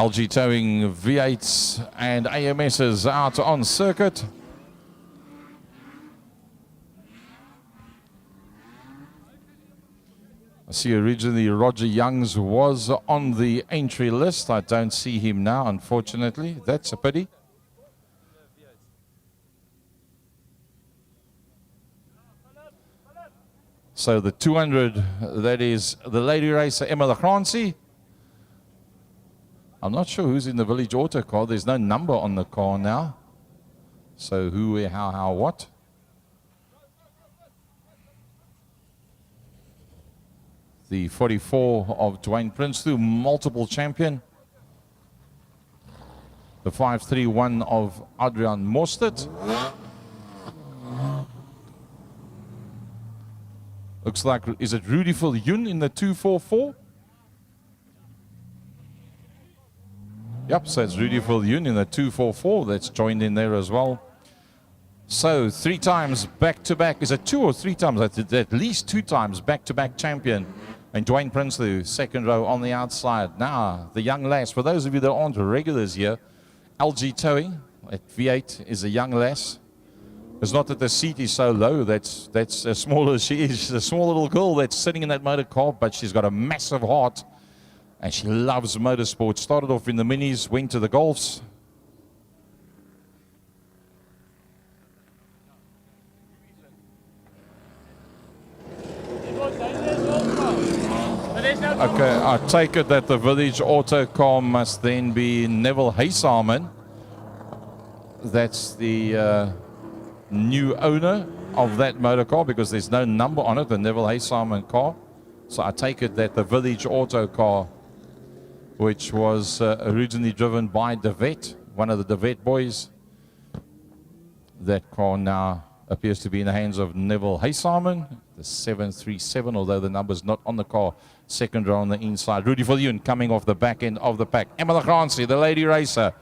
LG Towing V8s and AMSs out on circuit. I see originally Roger Youngs was on the entry list. I don't see him now, unfortunately. That's a pity. So the 200, that is the lady racer Emma Lachranci. I'm not sure who's in the Village Auto car. There's no number on the car now. So who, where, how, what. The 44 of Dwayne Prinsloo, multiple champion. The 531 of Adrian Mostert. Looks like, is it Rudy Viljoen in the 244? Yep, so it's Rudy Viljoen in the 244 that's joined in there as well. So 3 times back-to-back, is it 2 or 3 times? At least 2 times back-to-back champion. And Dwayne Prinsloo, second row on the outside. Now, the young lass, for those of you that aren't regulars here, LG Towing at V8 is a young lass. It's not that the seat is so low, that's as small as she is. She's a small little girl that's sitting in that motor car, but she's got a massive heart. And she loves motorsport. Started off in the minis, went to the Golfs. Okay, I take it that the Village Auto car must then be Neville Haysalman. That's the new owner of that motor car, because there's no number on it, the Neville Haysalman car. So I take it that the Village Auto car, which was originally driven by DeVette, one of the DeVette boys, that car now appears to be in the hands of Neville Haysalman, the 737, although the number's not on the car. Second row on the inside. Rudy Viljoen coming off the back end of the pack. Emma Lachranci, the lady racer.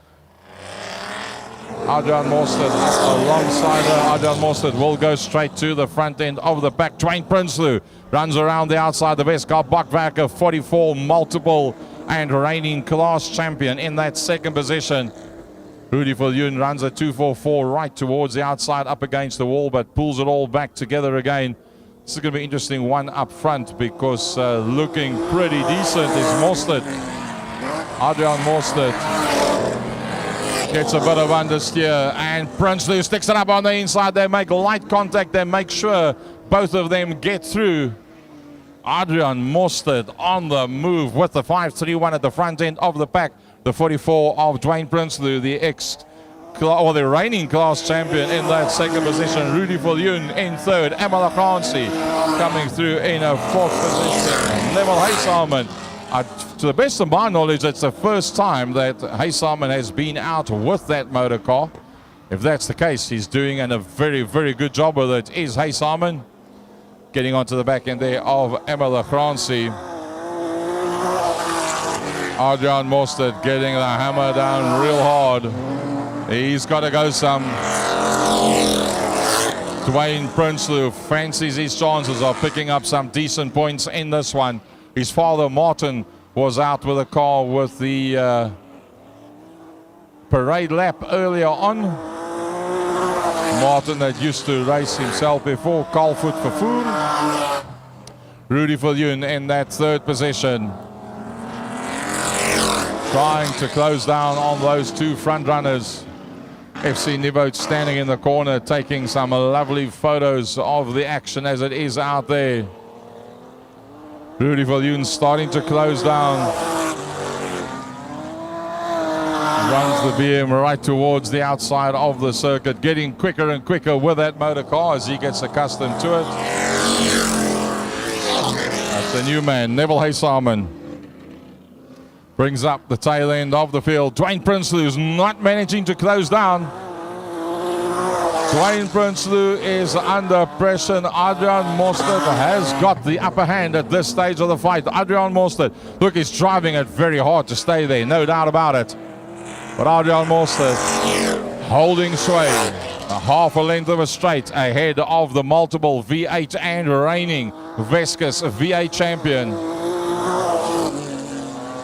Adrian Mostert alongside her. Adrian Mostert will go straight to the front end of the pack. Dwayne Prinsloo runs around the outside. The Weskus Ovaltrack, 44 multiple and reigning class champion in that second position. Rudy Viljoen runs a 244 right towards the outside, up against the wall, but pulls it all back together again. This is going to be interesting one up front, because looking pretty decent is Mostert. Adrian Mostert gets a bit of understeer, and Prinsloo sticks it up on the inside. They make light contact. They make sure both of them get through. Adrian Mostert on the move with the 531 at the front end of the pack. The 44 of Dwayne Prinsloo, the reigning class champion in that second position. Rudy Viljoen in third. Emma Lachranci coming through in a fourth position. Neville Haysalman. To the best of my knowledge, it's the first time that Haysalman has been out with that motor car. If that's the case, he's doing a very, very good job with it. Is Haysalman getting onto the back end there of Emma Lachranci. Adrian Mostert getting the hammer down real hard. He's got to go some. Dwayne Prinsloo fancies his chances of picking up some decent points in this one. His father, Martin, was out with a car with the parade lap earlier on. Martin that used to race himself before, Kalfoot Vervoer. Rudy Viljoen in that third position, trying to close down on those two front runners. FC Nivot standing in the corner, taking some lovely photos of the action as it is out there. Rudy Viljoen starting to close down. Runs the BM right towards the outside of the circuit, getting quicker and quicker with that motor car as he gets accustomed to it. That's the new man, Neville Haysalman. Brings up the tail end of the field. Dwayne Prinsloo is not managing to close down. Dwayne Prinsloo is under pressure. Adrian Mostert has got the upper hand at this stage of the fight. Adrian Mostert, look, he's driving it very hard to stay there, no doubt about it. But Adrian Mostert holding sway, a half a length of a straight ahead of the multiple V8 and reigning Weskus V8 champion.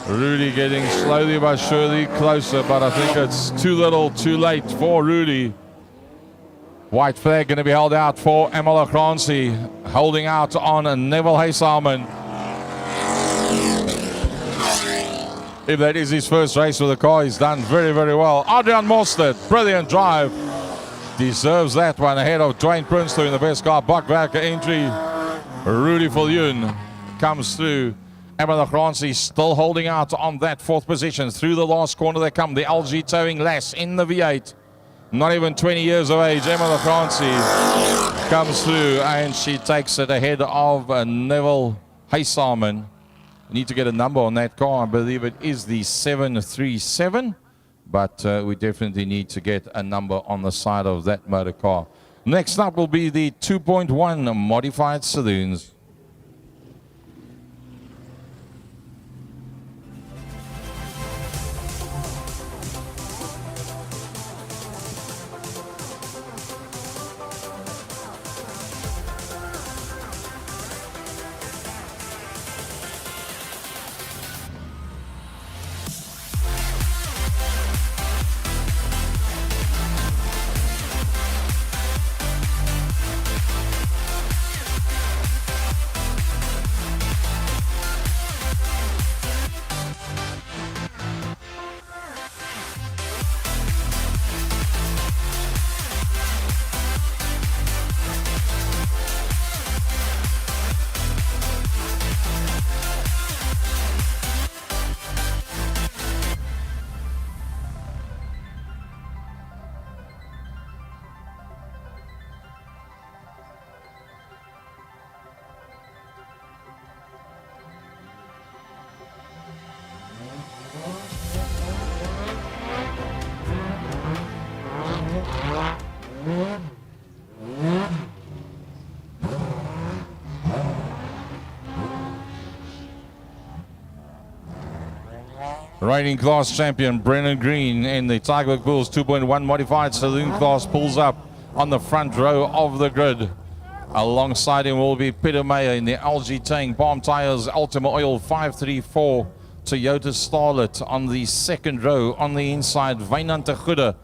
Rudy getting slowly but surely closer, but I think it's too little, too late for Rudy. White flag going to be held out for Emil Grancy, holding out on Neville Haysalman. If that is his first race with the car, he's done very, very well. Adrian Mostert, brilliant drive. Deserves that one ahead of Dwayne Prinsloo in the best car. Bakwerker entry. Rudy Viljoen comes through. Emil Grancy still holding out on that fourth position. Through the last corner they come. The LG towing Lass in the V8. Not even 20 years of age. Emil Grancy comes through and she takes it ahead of Neville Haysalman. Need to get a number on that car. I believe it is the 737, but we definitely need to get a number on the side of that motor car. Next up will be the 2.1 modified saloons. Reigning class champion Brennan Green in the Tigerberg Bulls 2.1 modified saloon class pulls up on the front row of the grid. Alongside him will be Peter Meyer in the LG Tang Palm Tires Ultima Oil 534 Toyota Starlet on the second row. On the inside, Wynand de Goede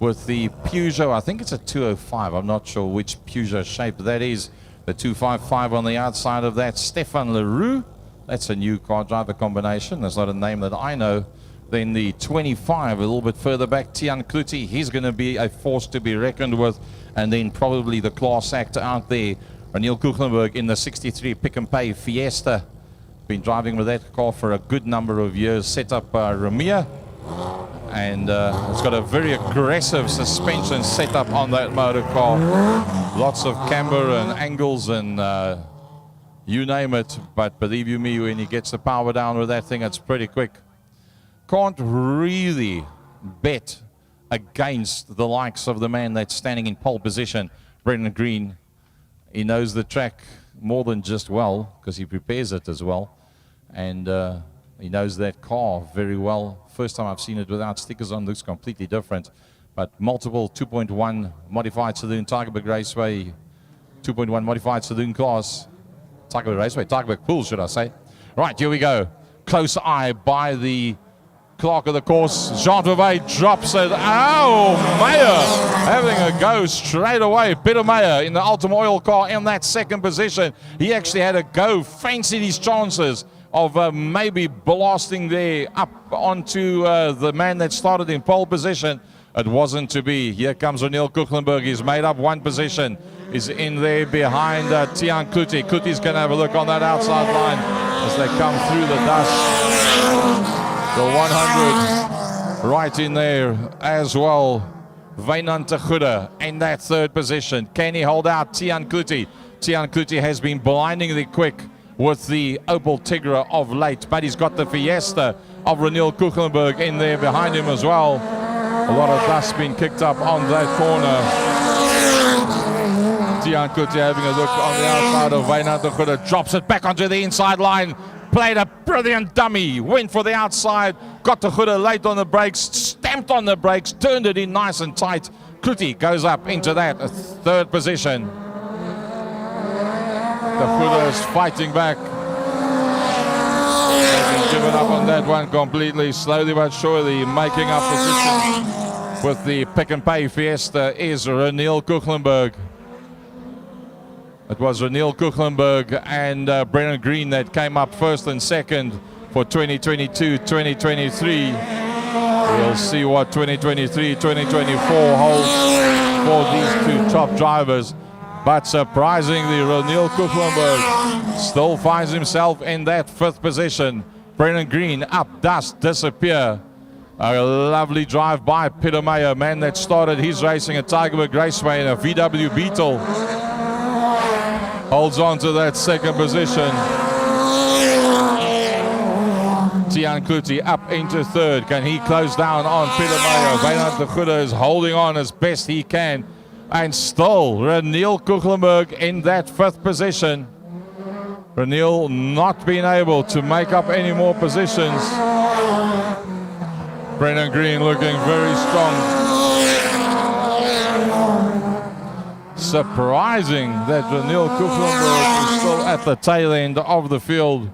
with the Peugeot. I think it's a 205. I'm not sure which Peugeot shape that is. The 255 on the outside of that. Stefan Leroux. That's a new car driver combination. That's not a name that I know. Then the 25, a little bit further back, Tian Kluti. He's going to be a force to be reckoned with. And then probably the class act out there, Raniel Kuchlenberg in the 63 Pick and Pay Fiesta. Been driving with that car for a good number of years. Set up by Ramia. And it's got a very aggressive suspension setup on that motor car. Lots of camber and angles and you name it. But believe you me, when he gets the power down with that thing, it's pretty quick. Can't really bet against the likes of the man that's standing in pole position, Brendan Green. He knows the track more than just well, because he prepares it as well. And he knows that car very well. First time I've seen it without stickers on, looks completely different. But multiple 2.1 modified saloon, Tigerberg Raceway, 2.1 modified saloon class. Tigerberg Raceway, Tigerberg Pool, should I say. Right, here we go. Close eye by the clerk of the course. Jean Verwey drops it. Oh, Meyer having a go straight away. Peter Meyer in the Ultima Oil car in that second position. He actually had a go, fancied his chances of maybe blasting there up onto the man that started in pole position. It wasn't to be. Here comes Raniel Kuchlenberg. He's made up one position. He's in there behind Tian Kluti. Kluti's going to have a look on that outside line as they come through the dust. The 100 right in there as well. Wynand de Goede in that third position. Can he hold out Tian Kluti? Tian Kluti has been blindingly quick with the Opel Tigra of late, but he's got the Fiesta of Raniel Kuchlenberg in there behind him as well. A lot of dust being kicked up on that corner. Tian Kluti having a look on the outside of Wynand de Goede, drops it back onto the inside line. Played a brilliant dummy, went for the outside, got de Goede late on the brakes, stamped on the brakes, turned it in nice and tight. Kluti goes up into that third position. De Goede is fighting back. hasn't given up on that one completely. Slowly but surely making up position with the Pick and Pay Fiesta is Reniel Kuchlenberg. It was Reniel Kuchlenberg and Brennan Green that came up first and second for 2022-2023. We'll see what 2023-2024 holds for these two top drivers. But surprisingly, Reniel Kuchlenberg still finds himself in that fifth position. Brennan Green up, dust, disappear. A lovely drive by Peter Meyer, man that started his racing at Tigerberg Raceway in a VW Beetle. Holds on to that second position. Tian Kluti up into third. Can he close down on Peter Meyer? Wynand de Goede is holding on as best he can. And still, Reniel Kuchlenberg in that fifth position. Reniel not being able to make up any more positions. Brennan Green looking very strong. Surprising that Reniel Kuchlenberg is still at the tail end of the field.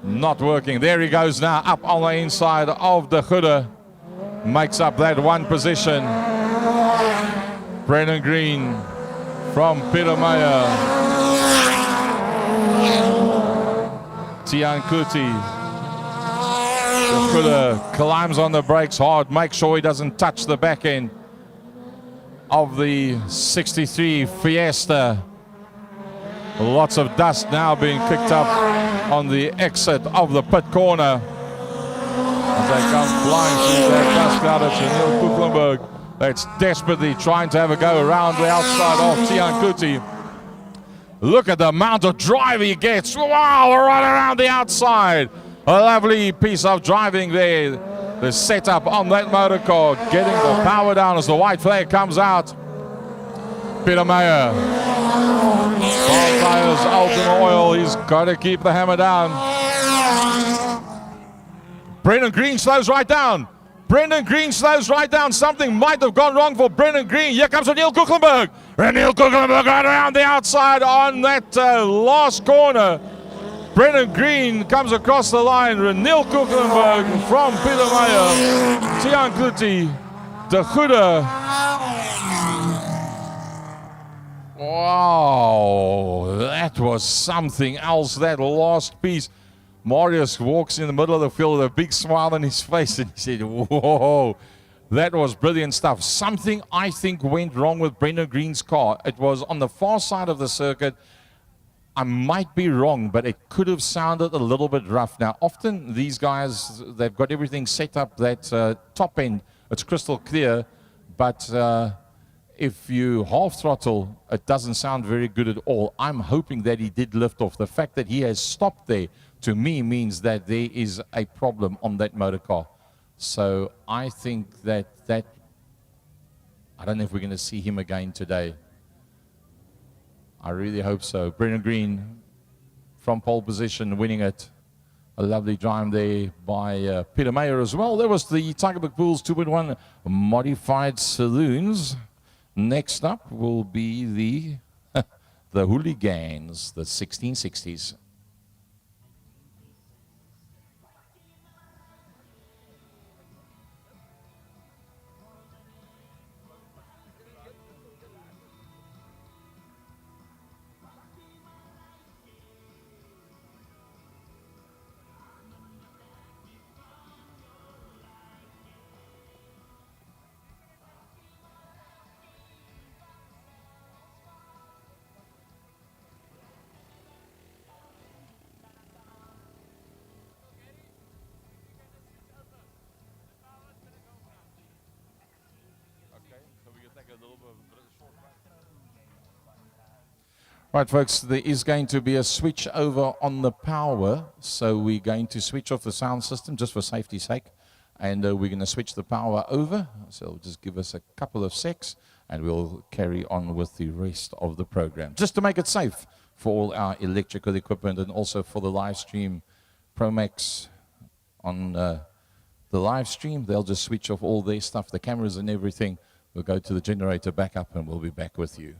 Not working. There he goes now, up on the inside of de Goede. Makes up that one position. Brennan Green from Peter Meyer. Tian Kluti. De Goede climbs on the brakes hard. Make sure he doesn't touch the back end of the 63 Fiesta. Lots of dust now being kicked up on the exit of the pit corner. As they come flying through that dust cloud, it's Reniel Kuchlenberg that's desperately trying to have a go around the outside of Tian Kluti. Look at the amount of drive he gets. Wow, right around the outside. A lovely piece of driving there. The setup on that motor car, getting the power down as the white flag comes out. Peter Meyer. Front tires, Ultima Oil. He's got to keep the hammer down. Brennan Green slows right down. Brennan Green slows right down. Something might have gone wrong for Brennan Green. Here comes Reniel Kuchlenberg. Reniel Kuchlenberg right around the outside on that last corner. Brennan Green comes across the line. Reniel Kuchlenberg from Peter Meyer. Tian Kluti, de Goede. Wow, that was something else, that last piece. Marius walks in the middle of the field with a big smile on his face and he said, whoa, that was brilliant stuff. Something I think went wrong with Brennan Green's car. It was on the far side of the circuit. I might be wrong, but it could have sounded a little bit rough. Now, often these guys, they've got everything set up that top end. It's crystal clear, but if you half throttle, it doesn't sound very good at all. I'm hoping that he did lift off. The fact that he has stopped there, to me, means that there is a problem on that motor car. So I think that I don't know if we're going to see him again today. I really hope so. Brennan Green from pole position, winning it. A lovely drive there by Peter Meyer as well. There was the Tigerberg Pools 2.1 modified saloons. Next up will be the Hooligans, the 1660s. Right, folks, there is going to be a switch over on the power. So we're going to switch off the sound system just for safety's sake. And we're going to switch the power over. So just give us a couple of secs and we'll carry on with the rest of the program. Just to make it safe for all our electrical equipment and also for the live stream Promax on the live stream. They'll just switch off all their stuff, the cameras and everything. We'll go to the generator backup and we'll be back with you.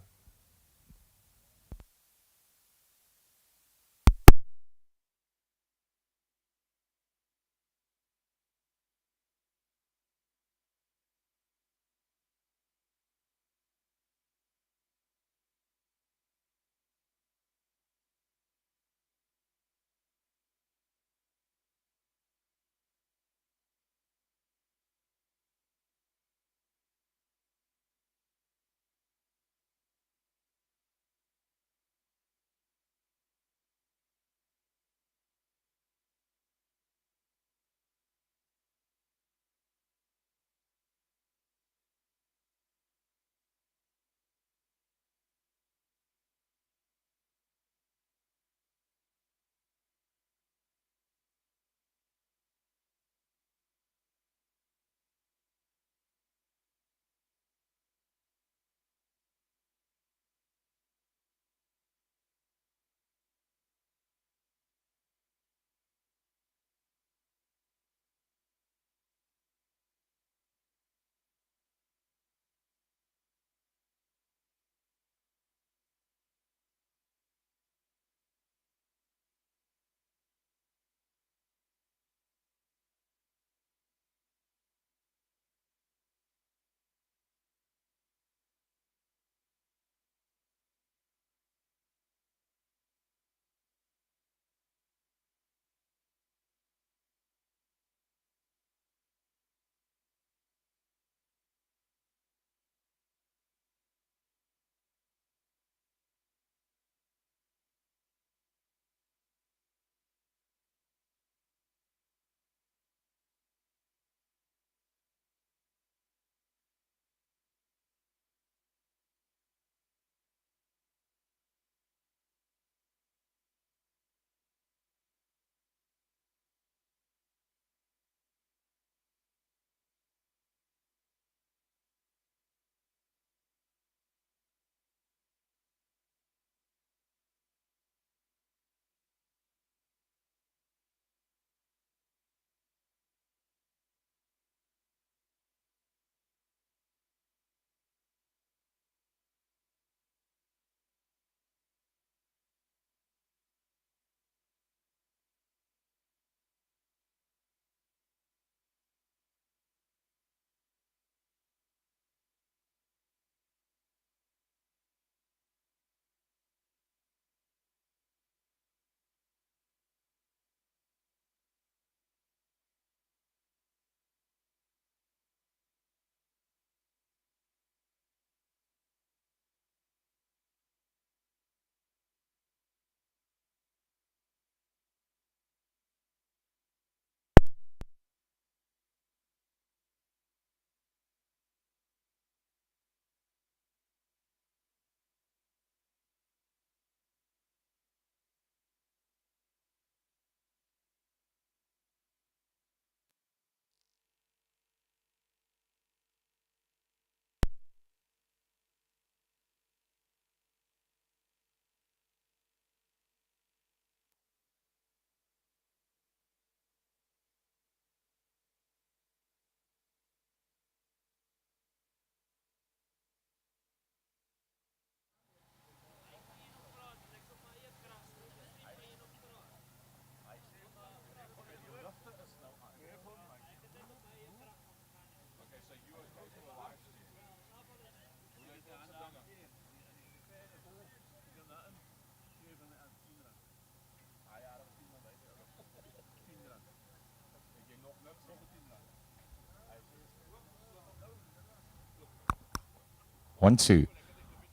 1, 2.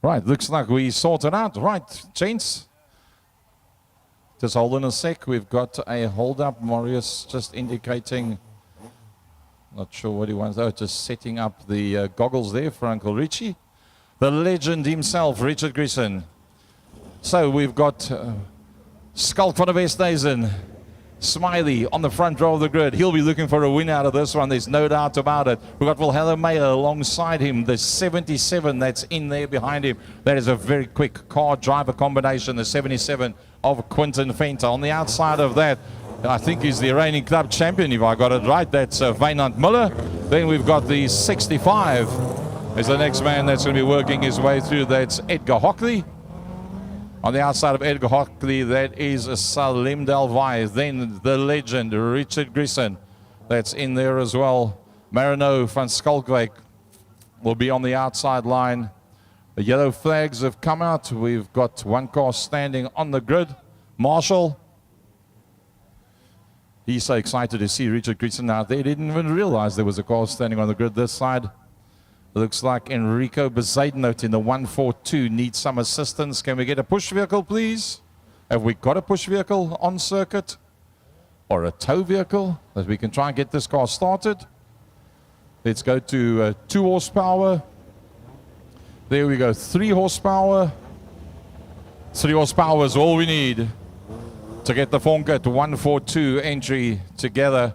Right, looks like we sorted out. Right, gents. Just hold on a sec. We've got a hold up. Marius just indicating, not sure what he wants. Oh, just setting up the goggles there for Uncle Richie. The legend himself, Richard Grisson. So we've got Skulk van der Westhuizen, Smiley on the front row of the grid. He'll be looking for a win out of this one. There's no doubt about it. We've got Wilhelm Meyer alongside him. The 77 that's in there behind him. That is a very quick car driver combination. The 77 of Quinton Venter. On the outside of that, I think he's the reigning club champion, if I got it right. That's Wynand Muller. Then we've got the 65. Is the next man that's going to be working his way through. That's Edgar Hockley. On the outside of Edgar Hockley, that is Salim Delvais. Then the legend, Richard Grisson, that's in there as well. Marino van Skalkwijk will be on the outside line. The yellow flags have come out. We've got one car standing on the grid. Marshall. He's so excited to see Richard Grisson out there. He didn't even realize there was a car standing on the grid this side. Looks like Enrico Bezuidenhout in the 142 needs some assistance. Can we get a push vehicle, please? Have we got a push vehicle on circuit? Or a tow vehicle that we can try and get this car started? Let's go to 2 horsepower. There we go, 3 horsepower. 3 horsepower is all we need to get the Fonket 142 entry together.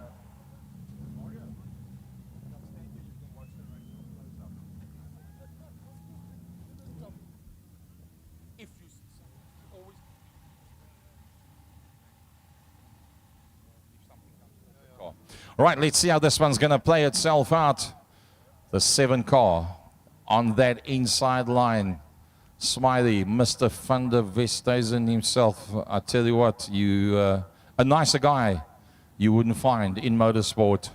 All right, let's see how this one's going to play itself out. The 7 car on that inside line. Smiley, Mr. van der Westhuizen himself. I tell you what, a nicer guy you wouldn't find in motorsport.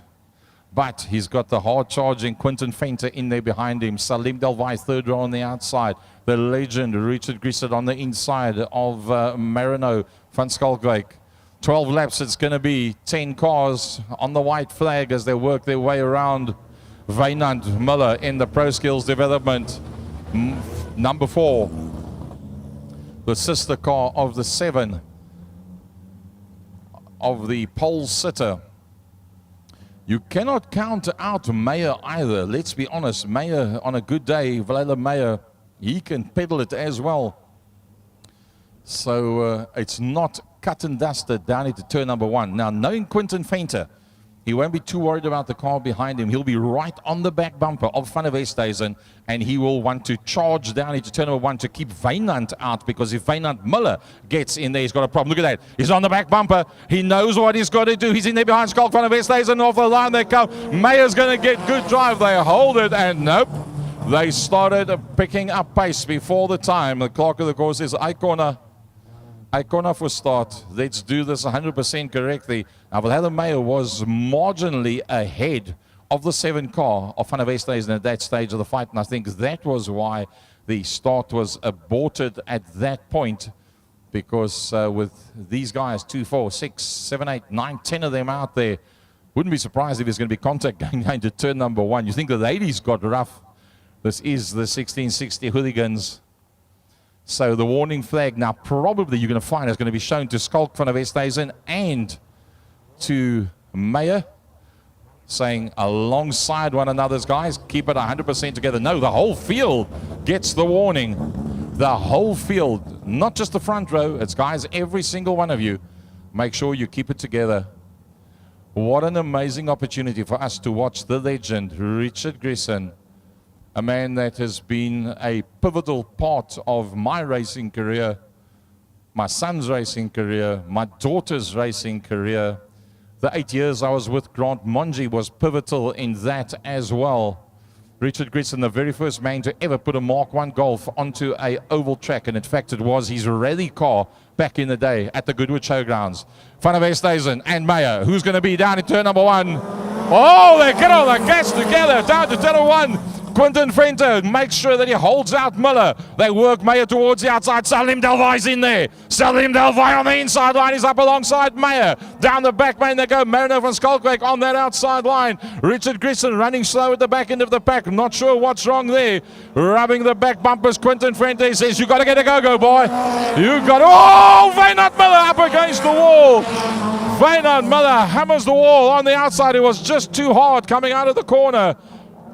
But he's got the hard-charging Quinton Venter in there behind him. Salim Delvais, 3rd row on the outside. The legend, Richard Grisson on the inside of Marino van Skalkwijk. 12 laps, it's going to be 10 cars on the white flag as they work their way around. Wynand Muller in the Pro Skills Development. Number 4, the sister car of the 7 of the pole sitter. You cannot count out Meyer either. Let's be honest, Meyer on a good day, Wilhelm Meyer, he can pedal it as well. So it's not cut and dusted down into turn number 1. Now, knowing Quinton Venter, he won't be too worried about the car behind him. He'll be right on the back bumper of Van der Westhuizen, and he will want to charge down into turn number 1 to keep Wynand out, because if Wynand Muller gets in there, he's got a problem. Look at that. He's on the back bumper. He knows what he's got to do. He's in there behind Skalk Van der Westhuizen. Off the line they come. Meyer's going to get good drive. They hold it, and nope. They started picking up pace before the time. The clock of the course is Icona for start. Let's do this 100% correctly. Now, Wilhelm Meyer was marginally ahead of the 7 car of Van der Westhuizen at that stage of the fight, and I think that was why the start was aborted at that point, because with these guys, 2, 4, 6, 7, 8, 9, 10 of them out there, wouldn't be surprised if there's going to be contact going into turn number 1. You think the ladies got rough. This is the 1660 hooligans. So the warning flag now probably you're going to find is going to be shown to Skalk van der Westhuizen and to Meyer, saying alongside one another's guys, keep it 100% together. No, the whole field gets the warning. The whole field, not just the front row. It's guys, every single one of you. Make sure you keep it together. What an amazing opportunity for us to watch the legend, Richard Grisson. A man that has been a pivotal part of my racing career, my son's racing career, my daughter's racing career. The 8 years I was with Grant Monji was pivotal in that as well. Richard Grisson, the very first man to ever put a Mark I Golf onto a oval track, and in fact it was his rally car back in the day at the Goodwood Showgrounds. Van der Westhuizen and Meyer, who's going to be down in turn number 1? Oh, they get all the gas together down to turn number 1. Quinton Venter makes sure that he holds out Miller. They work Meyer towards the outside. Salim Delvai's in there. Salim Delvai on the inside line. He's up alongside Meyer. Down the back main they go. Marino van Skalkwyk on that outside line. Richard Grisson running slow at the back end of the pack. Not sure what's wrong there. Rubbing the back bumpers. Quinton Venter says, you got to get a go-go, boy. You got to... Oh, Wynand Miller up against the wall. Wynand Miller hammers the wall on the outside. It was just too hard coming out of the corner.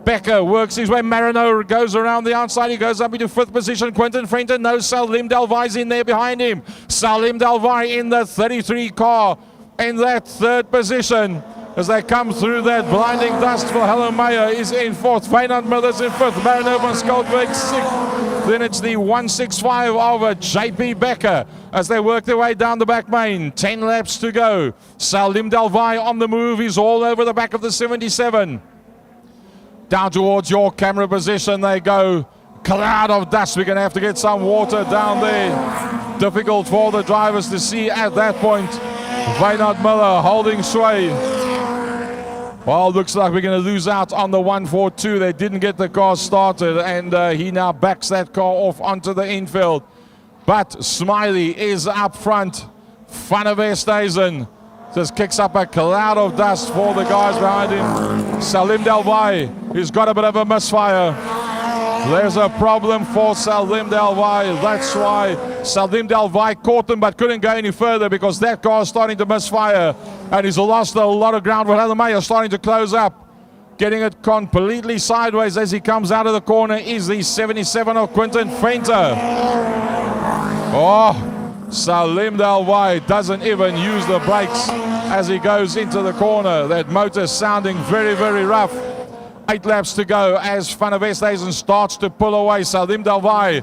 Becker works his way. Marino goes around the outside. He goes up into 5th position. Quinton Venter knows Salim Delvai's in there behind him. Salim Delvai in the 33 car in that 3rd position. As they come through that blinding dust, for Helen Meyer is in 4th. Wynand Miller's in 5th. Marino van Skalkwyk 6th. Then it's the 165 of JP Becker as they work their way down the back main. 10 laps to go. Salim Delvai on the move. He's all over the back of the 77. Down towards your camera position they go. Cloud of dust. We're going to have to get some water down there. Difficult for the drivers to see at that point. Wynand Miller holding sway. Well, looks like we're going to lose out on the 142. They didn't get the car started, and he now backs that car off onto the infield. But Smiley is up front. Van der Westhuizen just kicks up a cloud of dust for the guys behind him. Salim Delvai, he's got a bit of a misfire. There's a problem for Salim Delvai. That's why Salim Delvai caught him but couldn't go any further because that car is starting to misfire. And he's lost a lot of ground with Helen Meyer starting to close up. Getting it completely sideways as he comes out of the corner is the 77 of Quinton Venter. Oh, Salim Delvai doesn't even use the brakes as he goes into the corner. That motor sounding very, very rough. 8 laps to go as Van der Westhuizen starts to pull away. Salim Delvai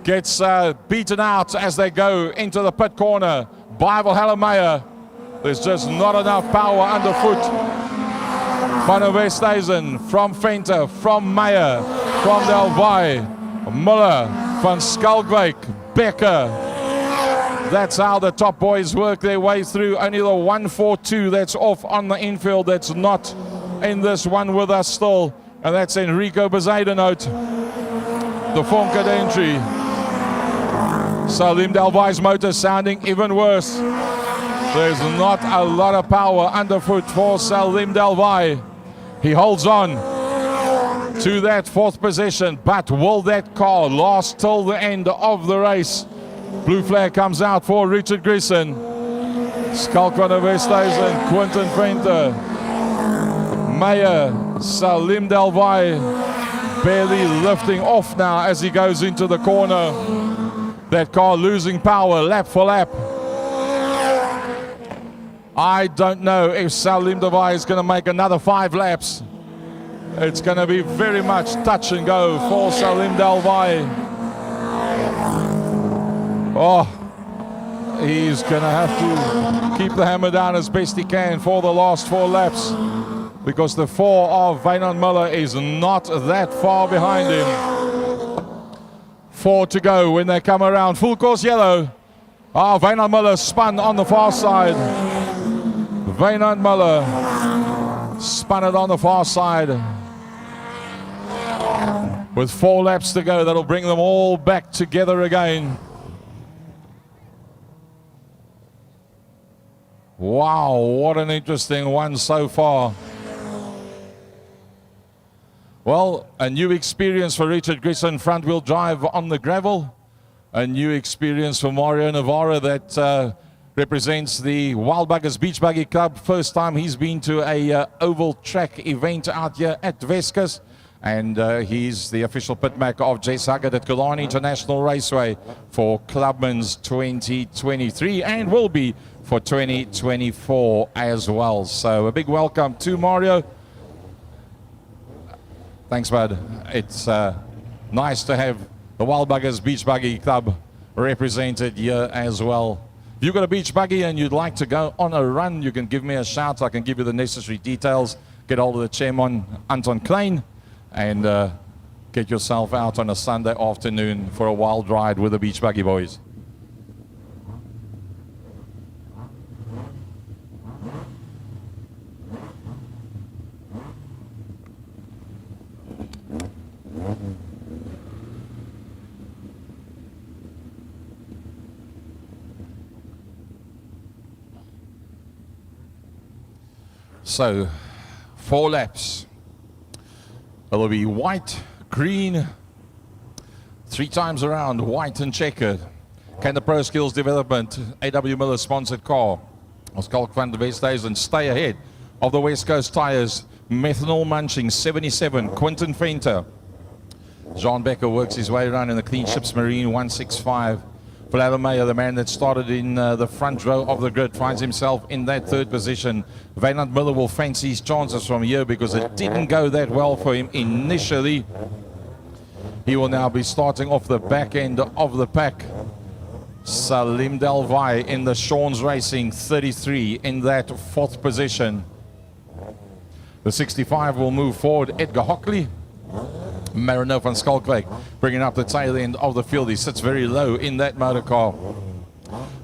gets beaten out as they go into the pit corner by Helen Meyer. There's just not enough power underfoot. Van der Westhuizen from Venter, from Meyer, from Delvai, Muller, Van Skalkwyk, Becker. That's how the top boys work their way through. Only the 142 that's off on the infield that's not in this one with us still. And that's Enrico Bezuidenhout, the Vonker entry. Salim Delvai's motor sounding even worse. There's not a lot of power underfoot for Salim Delvai. He holds on to that 4th position, but will that car last till the end of the race? Blue flag comes out for Richard Grisson. Skalk van der Westhuizen, Quinton Venter, Meyer, Salim Delvai barely lifting off now as he goes into the corner. That car losing power lap for lap. I don't know if Salim Delvai is going to make another 5 laps. It's going to be very much touch and go for Salim Delvai. Oh, he's going to have to keep the hammer down as best he can for the last 4 laps, because the 4 of Wynand Miller is not that far behind him. 4 to go when they come around. Full course yellow. Wynand Miller spun on the far side. Wynand Miller spun it on the far side. With 4 laps to go, that'll bring them all back together again. Wow, what an interesting one so far. Well, a new experience for Richard Grisson, front-wheel drive on the gravel. A new experience for Mario Navarro that represents the Wild Buggers Beach Buggy Club. First time he's been to a oval track event out here at Weskus. And he's the official pitmaker of Jess Huggett at Killarney International Raceway for Clubman's 2023 and will be for 2024 as well. So a big welcome to Mario. Thanks, bud. It's nice to have the Wild Buggers Beach Buggy Club represented here as well. If you've got a beach buggy and you'd like to go on a run, you can give me a shout. I can give you the necessary details. Get hold of the chairman, Anton Klein, and get yourself out on a Sunday afternoon for a wild ride with the beach buggy boys. So, 4 laps. It'll be white, green, 3 times around, white and checkered. Can the Pro Skills Development A.W. Miller sponsored car of Skalk van der Westhuizen stay ahead of the West Coast Tires? Methanol Munching 77, Quinton Venter. Jean Becker works his way around in the Clean Ships Marine 165. Vladimeyer, the man that started in the front row of the grid, finds himself in that 3rd position. Wynand Miller will fancy his chances from here because it didn't go that well for him initially. He will now be starting off the back end of the pack. Salim Delvai in the Sean's Racing 33 in that 4th position. The 65 will move forward. Edgar Hockley. Marino van Schalkwijk bringing up the tail end of the field. He sits very low in that motor car.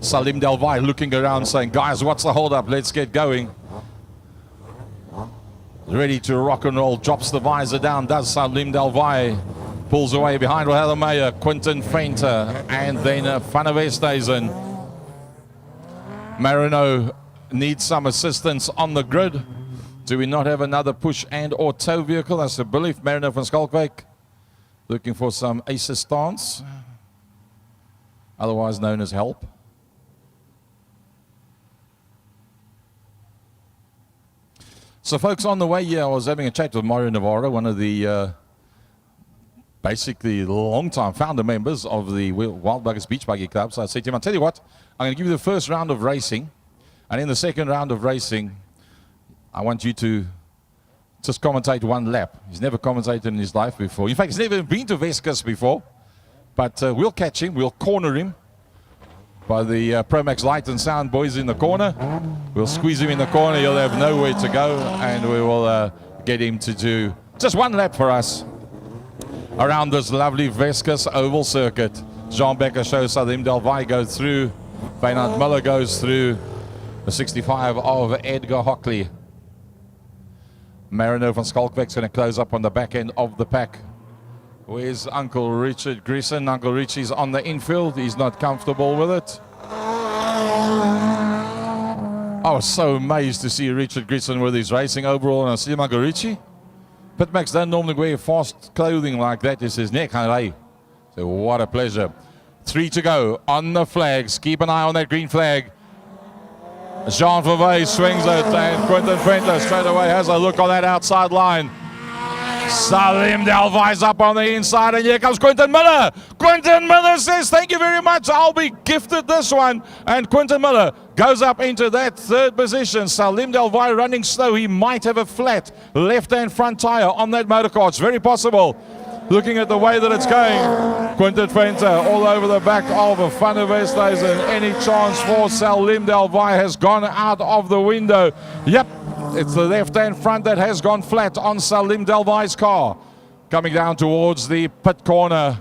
Salim Delvai looking around saying, guys, what's the hold up? Let's get going. Ready to rock and roll. Drops the visor down. Does Salim Delvai. Pulls away behind Rohella Meyer, Quinton Venter, and then Van der Westhuizen. Marino needs some assistance on the grid. Do we not have another push and or tow vehicle? That's a belief. Marino van Schalkwijk looking for some assistance, otherwise known as help. So folks, on the way here, I was having a chat with Mario Navarro, one of the basically long-time founder members of the Wild Buggers Beach Buggy Club. So I said to him, I'll tell you what, I'm going to give you the first round of racing, and in the second round of racing, I want you to just commentate 1 lap. He's never commentated in his life before. In fact, he's never been to Weskus before, but we'll catch him, we'll corner him by the Promax Light and Sound boys in the corner. We'll squeeze him in the corner, he'll have nowhere to go, and we will get him to do just 1 lap for us around this lovely Weskus Oval circuit. Jean Becker shows Salim Delvai go through. Wynand Miller goes through. The 65 of Edgar Hockley. Marino van Schalkwijk's going to close up on the back end of the pack. Where's Uncle Richard Grisson? Uncle Richie's on the infield. He's not comfortable with it. I was so amazed to see Richard Grisson with his racing overall, and I see Uncle Richie. Pitmax don't normally wear fast clothing like that. It's his neck, hey? So what a pleasure. 3 to go on the flags. Keep an eye on that green flag. Jean Vervey swings it, and Quinton Venter straight away has a look on that outside line. Salim Delvai's up on the inside, and here comes Quinton Miller. Quinton Miller says, thank you very much, I'll be gifted this one. And Quinton Miller goes up into that 3rd position. Salim Delvai running slow. He might have a flat left-hand front tire on that motor car. It's very possible. Looking at the way that it's going, Quinton Venter all over the back of Van der Westhuizen. Any chance for Salim Delvai has gone out of the window. Yep, it's the left-hand front that has gone flat on Salim Delvai's car. Coming down towards the pit corner.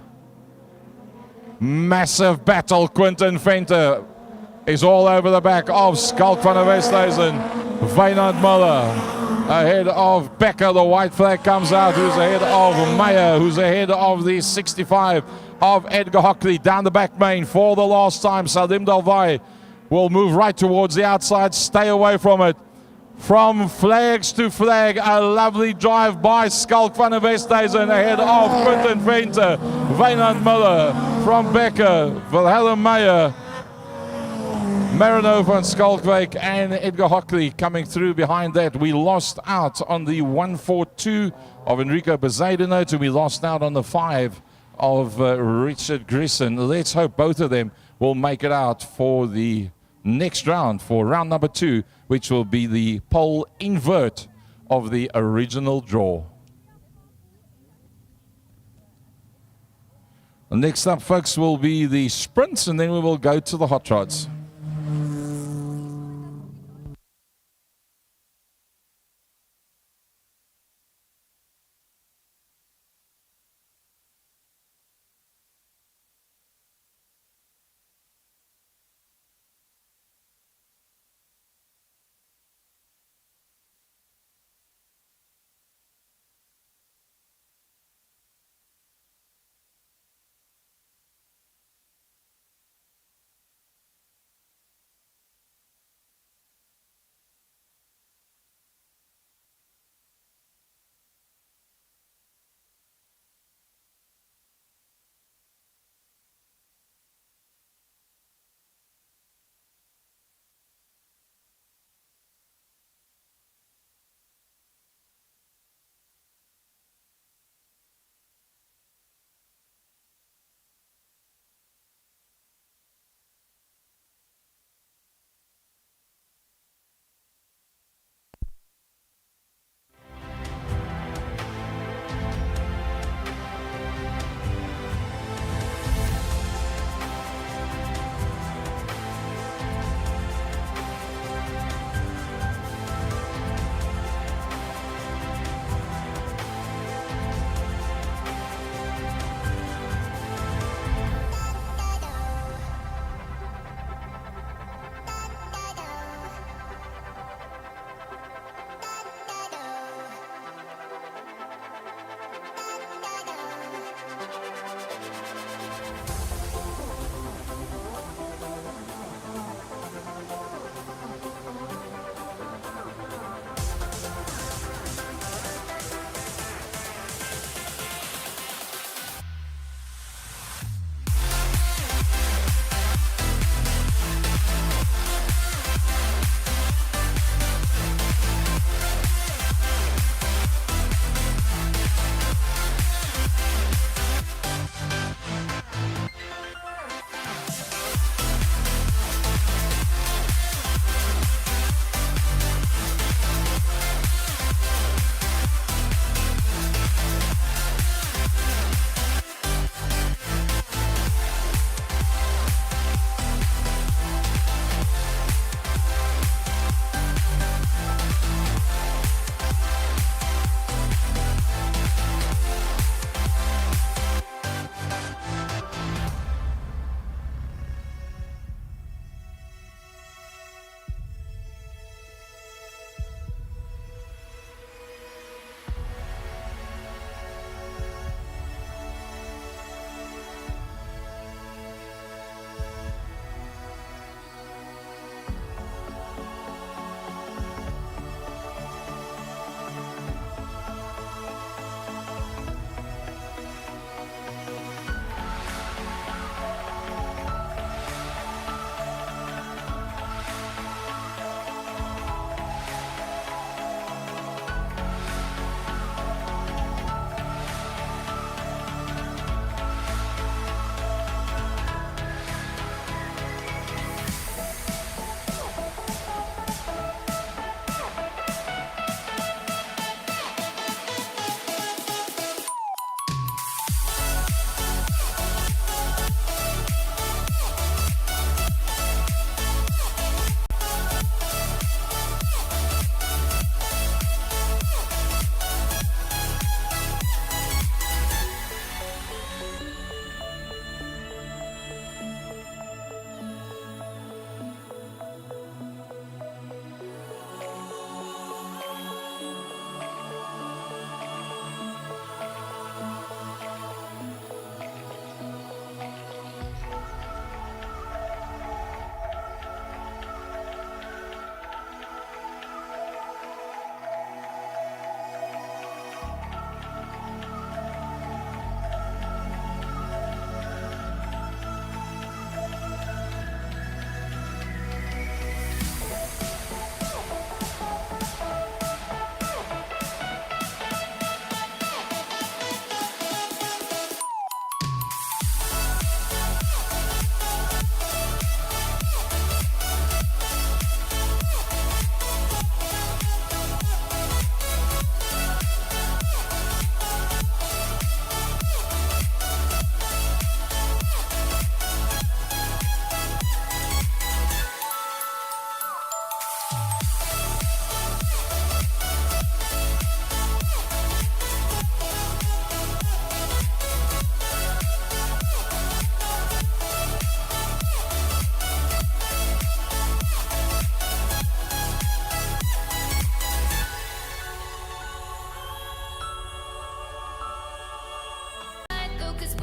Massive battle. Quinton Venter is all over the back of Skalk van der Westhuizen. Wynand Miller ahead of Becker. The white flag comes out, who's ahead of Meyer, who's ahead of the 65 of Edgar Hockley. Down the back main for the last time. Salim Delvai will move right towards the outside. Stay away from it. From flags to flag, a lovely drive by Skalk van der Westhuizen ahead of Quinton Venter. Wynand Miller from Becker, Wilhelm Meyer, Marino van Schalkwijk, and Edgar Hockley coming through behind that. We lost out on the 142 of Enrico Bezuidenhout, and we lost out on the 5 of Richard Grisson. Let's hope both of them will make it out for the next round, for round number 2, which will be the pole invert of the original draw. Next up, folks, will be the sprints, and then we will go to the hot rods.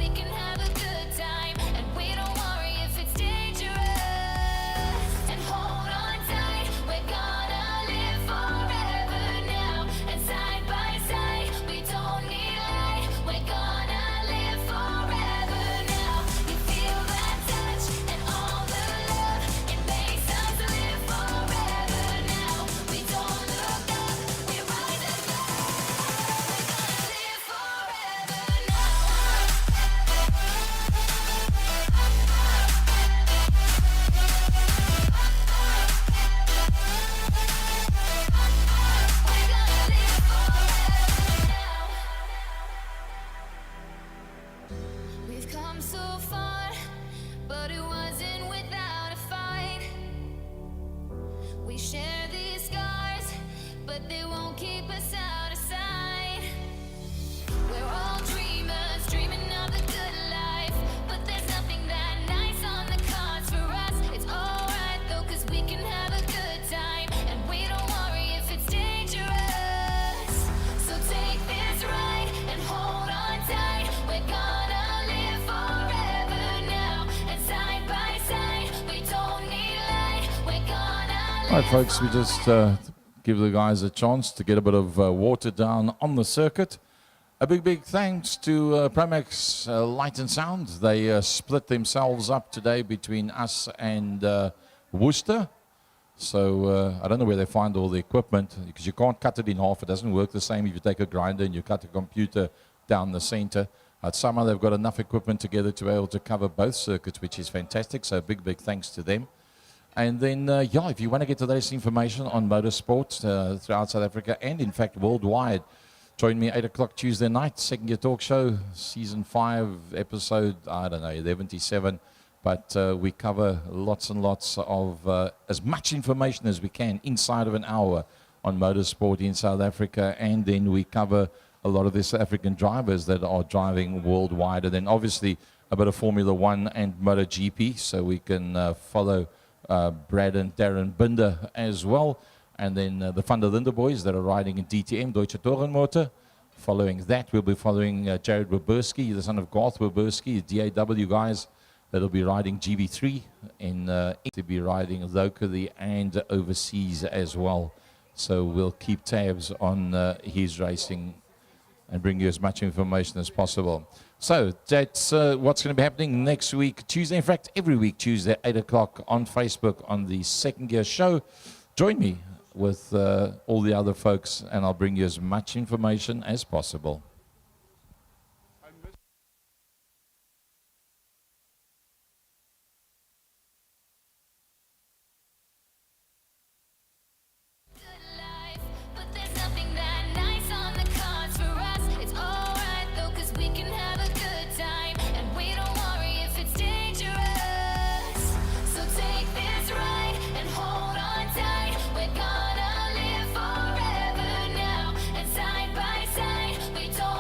we can have a good time. And we don't worry if it's dangerous. And hold on tight, we're gonna live forever now. And side by side, we don't need light. We're gonna live forever now. You feel that touch and all the love. It makes us live forever now. We don't look up, we rise above. We're gonna live forever We've come so far, but it wasn't without a fight. We share these scars, but they won't keep us out of sight. We're all dreamers, dreaming of the good life, but there's nothing that nice on the cards for us. It's alright though, 'cause we can have a good time, and we don't worry if it's dangerous. So take this ride and hold on tight. We're gonna live forever now, and side by side, we don't need light. We're gonna live. Right, folks, we just give the guys a chance to get a bit of water down on the circuit. A big thanks to Promax Light and Sound. They split themselves up today between us and Worcester. So I don't know where they find all the equipment, because you can't cut it in half. It doesn't work the same if you take a grinder and you cut a computer down the center. Somehow they've got enough equipment together to be able to cover both circuits, which is fantastic. So big thanks to them. And then, yeah, if you want to get the latest information on motorsport throughout South Africa and, in fact, worldwide, join me 8 o'clock Tuesday night, Second Gear Talk Show, Season 5, episode, I don't know, 77. But we cover lots and lots of as much information as we can inside of an hour on motorsport in South Africa. And then we cover a lot of the South African drivers that are driving worldwide. And then, obviously, a bit of Formula 1 and MotoGP, so we can follow Brad and Darren Binder as well. And then the Van der Linde boys that are riding in DTM, Deutsche Tourenmotor. Following that, we'll be following Jared Weberski, the son of Garth Weberski, DAW guys that'll be riding GV3 in to be riding locally and overseas as well. So we'll keep tabs on his racing and bring you as much information as possible. So that's what's going to be happening next week, Tuesday. In fact, every week, Tuesday, 8 o'clock on Facebook on the Second Gear Show. Join me with all the other folks, and I'll bring you as much information as possible. But there's nothing that nice on the cards for us. It's alright though, 'cause we can have a good time, and we don't worry if it's dangerous. So take this ride and hold on tight. We're gonna live forever now, and side by side, we don't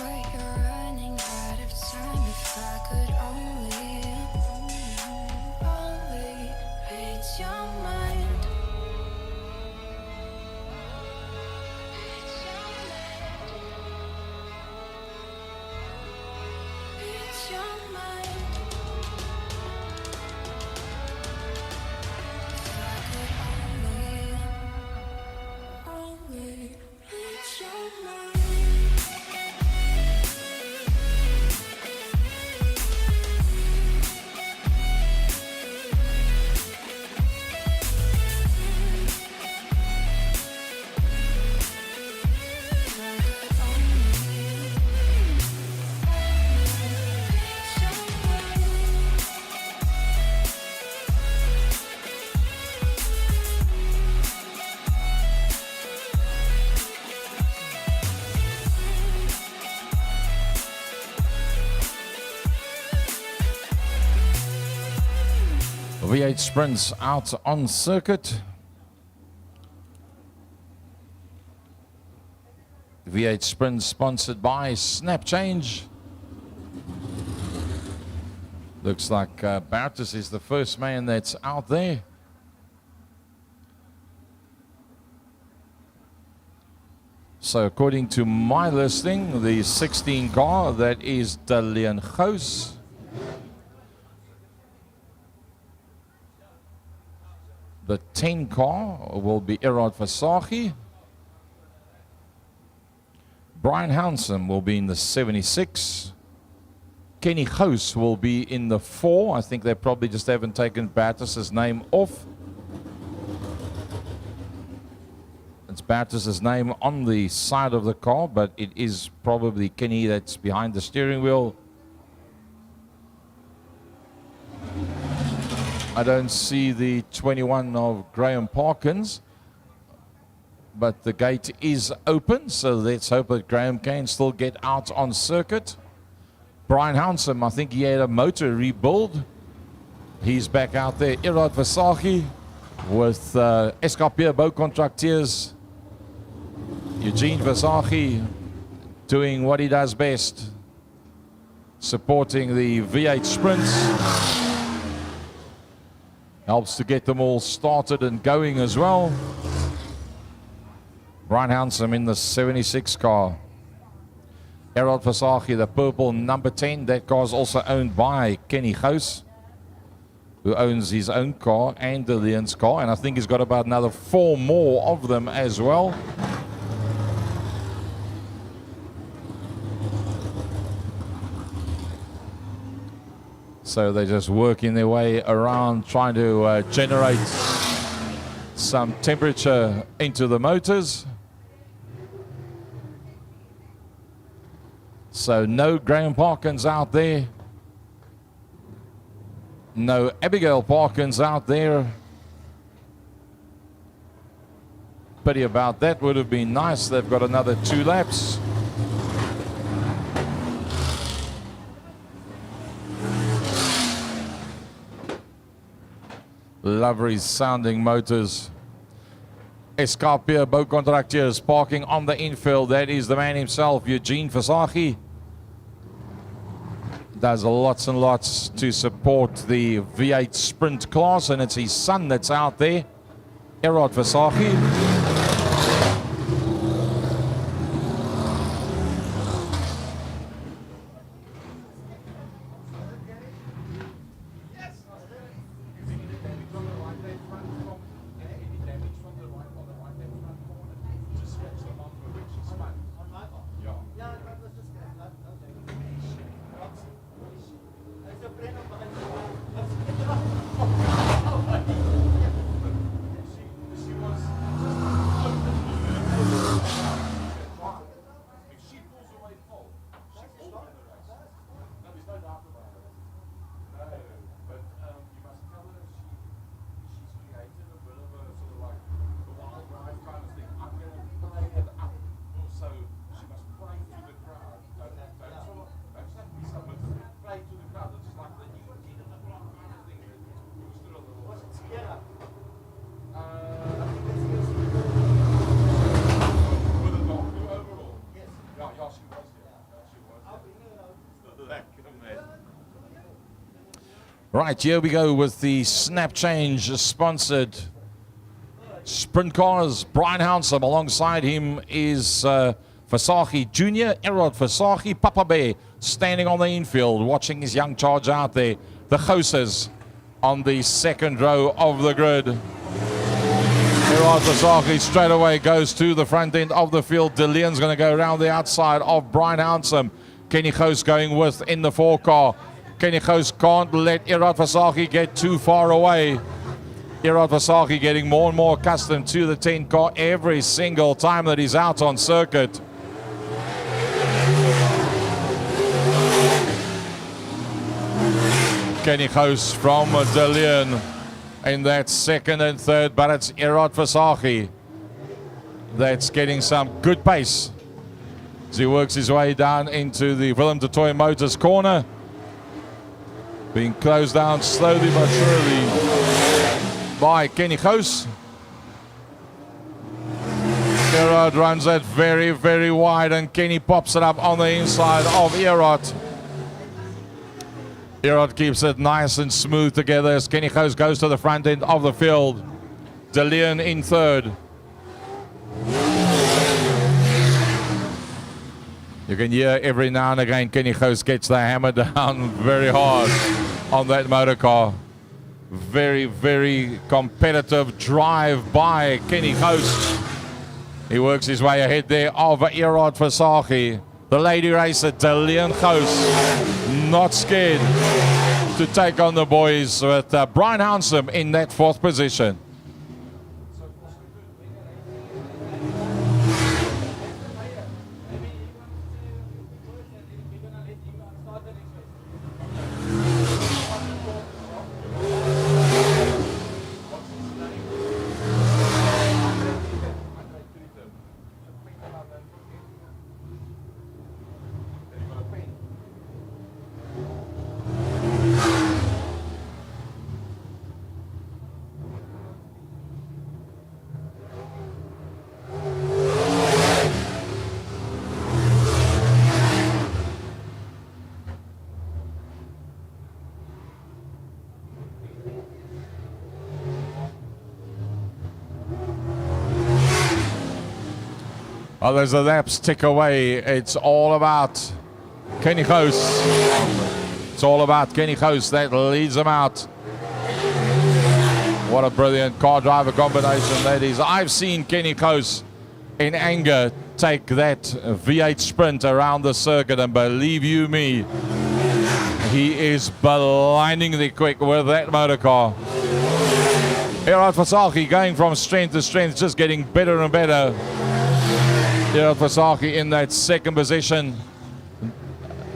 but you're running out of time. If I could only read your mind. Read your mind. If I could only read your mind. V8 Sprints out on circuit. V8 Sprints sponsored by Snap Change. Looks like Bartus is the first man that's out there. So according to my listing, the 16 car, that is De Leon Gous. The 10 car will be Errol Versace. Brian Hansen will be in the 76. Kenny Gous will be in the 4. I think they probably just haven't taken Bartus's name off. It's Bartus's name on the side of the car, but it is probably Kenny that's behind the steering wheel. I don't see the 21 of Graham Parkins, but the gate is open, so let's hope that Graham can still get out on circuit. Brian Hansen, I think he had a motor rebuild. He's back out there. Errol Versace with SKP Boucontracteurs. Eugene Versace doing what he does best, supporting the V8 Sprints. Helps to get them all started and going as well. Brian Hansen in the 76 car. Errol Versace, the purple number 10. That car is also owned by Kenny Gous, who owns his own car and De Leon's car. And I think he's got about another 4 more of them as well. So they're just working their way around, trying to generate some temperature into the motors. So no Graham Parkins out there. No Abigail Parkins out there. Pity about that, would have been nice. They've got another 2 laps. Lovely sounding motors. SKP Boucontracteurs parking on the infield. That is the man himself, Eugene Versace. Does lots and lots to support the V8 Sprint class, and it's his son that's out there, Errol Versace. Right, here we go with the snap change sponsored sprint cars. Brian Hounsome, alongside him is Versace Jr., Errol Versace, Papa Bear standing on the infield, watching his young charge out there. The Goses on the second row of the grid. Errol Versace straight away goes to the front end of the field. De Leon's going to go around the outside of Brian Hounsome. Kenny Gose going with in the 4 car. Kenny Gose can't let Errol Versace get too far away. Errol Versace getting more and more accustomed to the 10 car every single time that he's out on circuit. Kenny Gose from De Leon in that second and third, but it's Errol Versace that's getting some good pace as he works his way down into the Willem de Toy Motors corner. Being closed down slowly but surely by Kenny Gose. Errol runs that very, very wide, and Kenny pops it up on the inside of Errol. Errol keeps it nice and smooth together as Kenny Gose goes to the front end of the field. De Leon in third. You can hear every now and again Kenny Gose gets the hammer down very hard on that motor car. Very, very competitive drive by Kenny Gose. He works his way ahead there of Errol Versace. The lady racer De Leon Gose, not scared to take on the boys with Brian Hounsome in that 4th position. Oh, as the laps tick away, it's all about Kenny Gose. It's all about Kenny Gose that leads them out. What a brilliant car driver combination that is. I've seen Kenny Gose in anger take that V8 Sprint around the circuit, and believe you me, he is blindingly quick with that motor car. Errol Versace going from strength to strength, just getting better and better. Errol Versace in that 2nd position,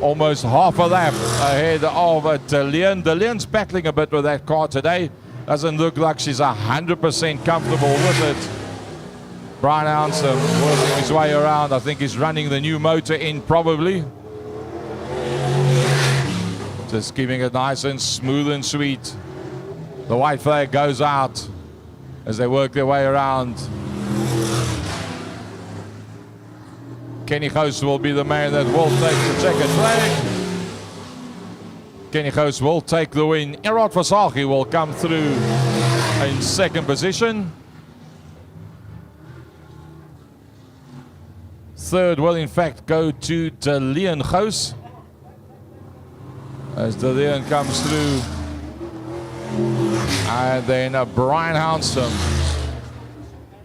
almost half a lap ahead of De Leon. De Leon's battling a bit with that car today. Doesn't look like she's 100% comfortable with it. Brian Hounsome working his way around. I think he's running the new motor in probably. Just keeping it nice and smooth and sweet. The white flag goes out as they work their way around. Kenny Gose will be the man that will take the checkered flag. Kenny Gose will take the win. Errol Versace will come through in 2nd position. 3rd will in fact go to De Leon Gose as De Leon comes through. And then Brian Hounsome.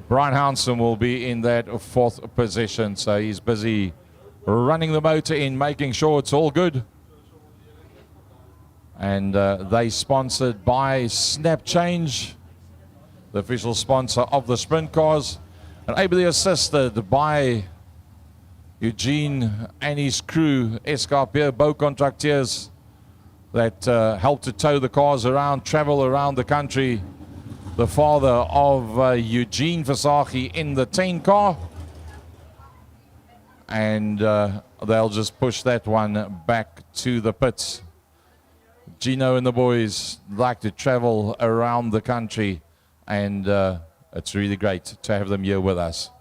Brian Hounsome will be in that 4th position, so he's busy running the motor in, making sure it's all good. And they sponsored by Snap Change, the official sponsor of the sprint cars, and ably assisted by Eugene and his crew, Escarpier Bow Contracteurs, that helped to tow the cars around, travel around the country. The father of Eugene Versace in the 10 car. And they'll just push that one back to the pits. Gino and the boys like to travel around the country, and it's really great to have them here with us.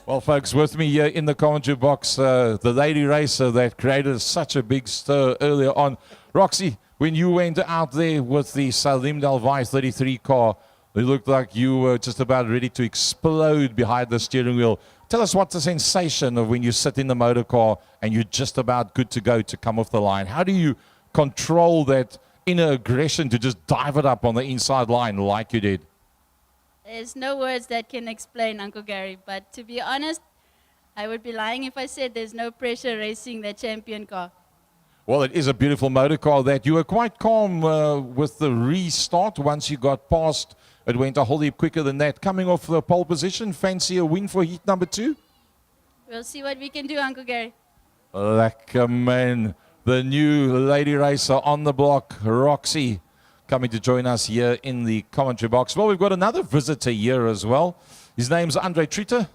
Well, folks, with me here in the commentary box, the lady racer that created such a big stir earlier on. Roxy, when you went out there with the Salim Delvai 33 car, it looked like you were just about ready to explode behind the steering wheel. Tell us what's the sensation of when you sit in the motor car and you're just about good to go to come off the line. How do you control that inner aggression to just dive it up on the inside line like you did? There's no words that can explain, Uncle Gary, but to be honest, I would be lying if I said there's no pressure racing the champion car. Well, it is a beautiful motor car that you were quite calm with the restart. Once you got past, it went a whole heap quicker than that. Coming off the pole position, fancy a win for heat number 2? We'll see what we can do, Uncle Gary. Lekker man, the new lady racer on the block, Roxy, coming to join us here in the commentary box. Well, we've got another visitor here as well. His name's Andre Tritter.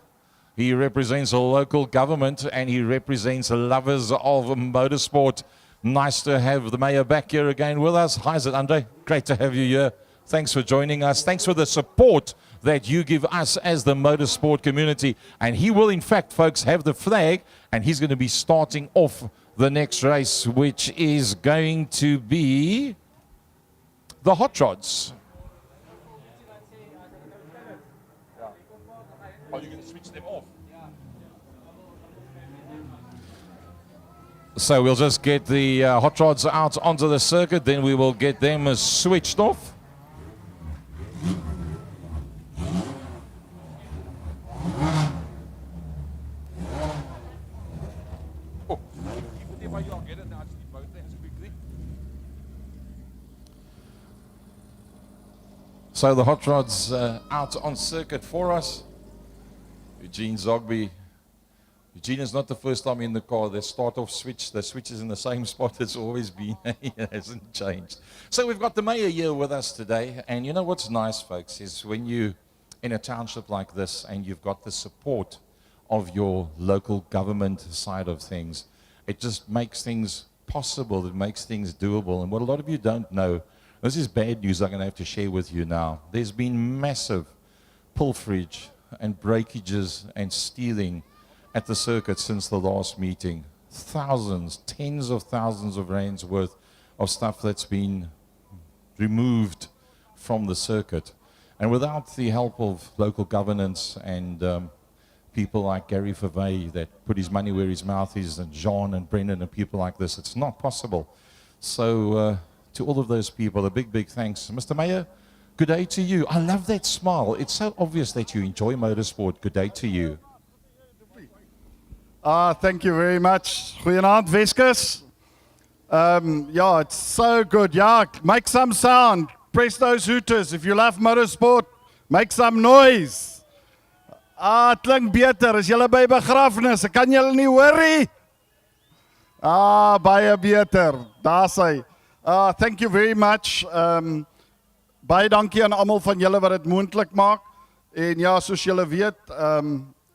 He represents a local government and he represents lovers of motorsport. Nice to have the mayor back here again with us. Hi, is it Andre? Great to have you here. Thanks for joining us. Thanks for the support that you give us as the motorsport community. And he will, in fact, folks, have the flag and he's going to be starting off the next race, which is going to be the Hot Rods. Are you going to switch them off? So we'll just get the Hot Rods out onto the circuit, then we will get them switched off. Oh, keep it there while you are getting now. Just keep both hands quickly. So the Hot Rods out on circuit for us. Eugene Zogby. Eugene is not the first time in the car. The start-off switch, the switch is in the same spot it's always been. It hasn't changed. So we've got the mayor here with us today. And you know what's nice, folks, is when you in a township like this and you've got the support of your local government side of things, it just makes things possible. It makes things doable. And what a lot of you don't know, this is bad news I'm going to have to share with you now. There's been massive pilferage and breakages and stealing at the circuit since the last meeting. Thousands, tens of thousands of rands worth of stuff that's been removed from the circuit. And without the help of local governance and people like Gary Favey that put his money where his mouth is, and Jean and Brendan and people like this, it's not possible. So to all of those people, a big, big thanks. Mr. Mayor, good day to you. I love that smile. It's so obvious that you enjoy motorsport. Good day to you. Thank you very much. Goeienaand, Weskus. Yeah, it's so good. Yeah, make some sound. Press those hooters. If you love motorsport, make some noise. Het klink beter. Is julle by begrafnis? Kan julle nie hoor nie? Baie beter. Daar's hy. Thank you very much. Baie dankie aan almal van julle wat dit moontlik maak. En ja, soos julle weet,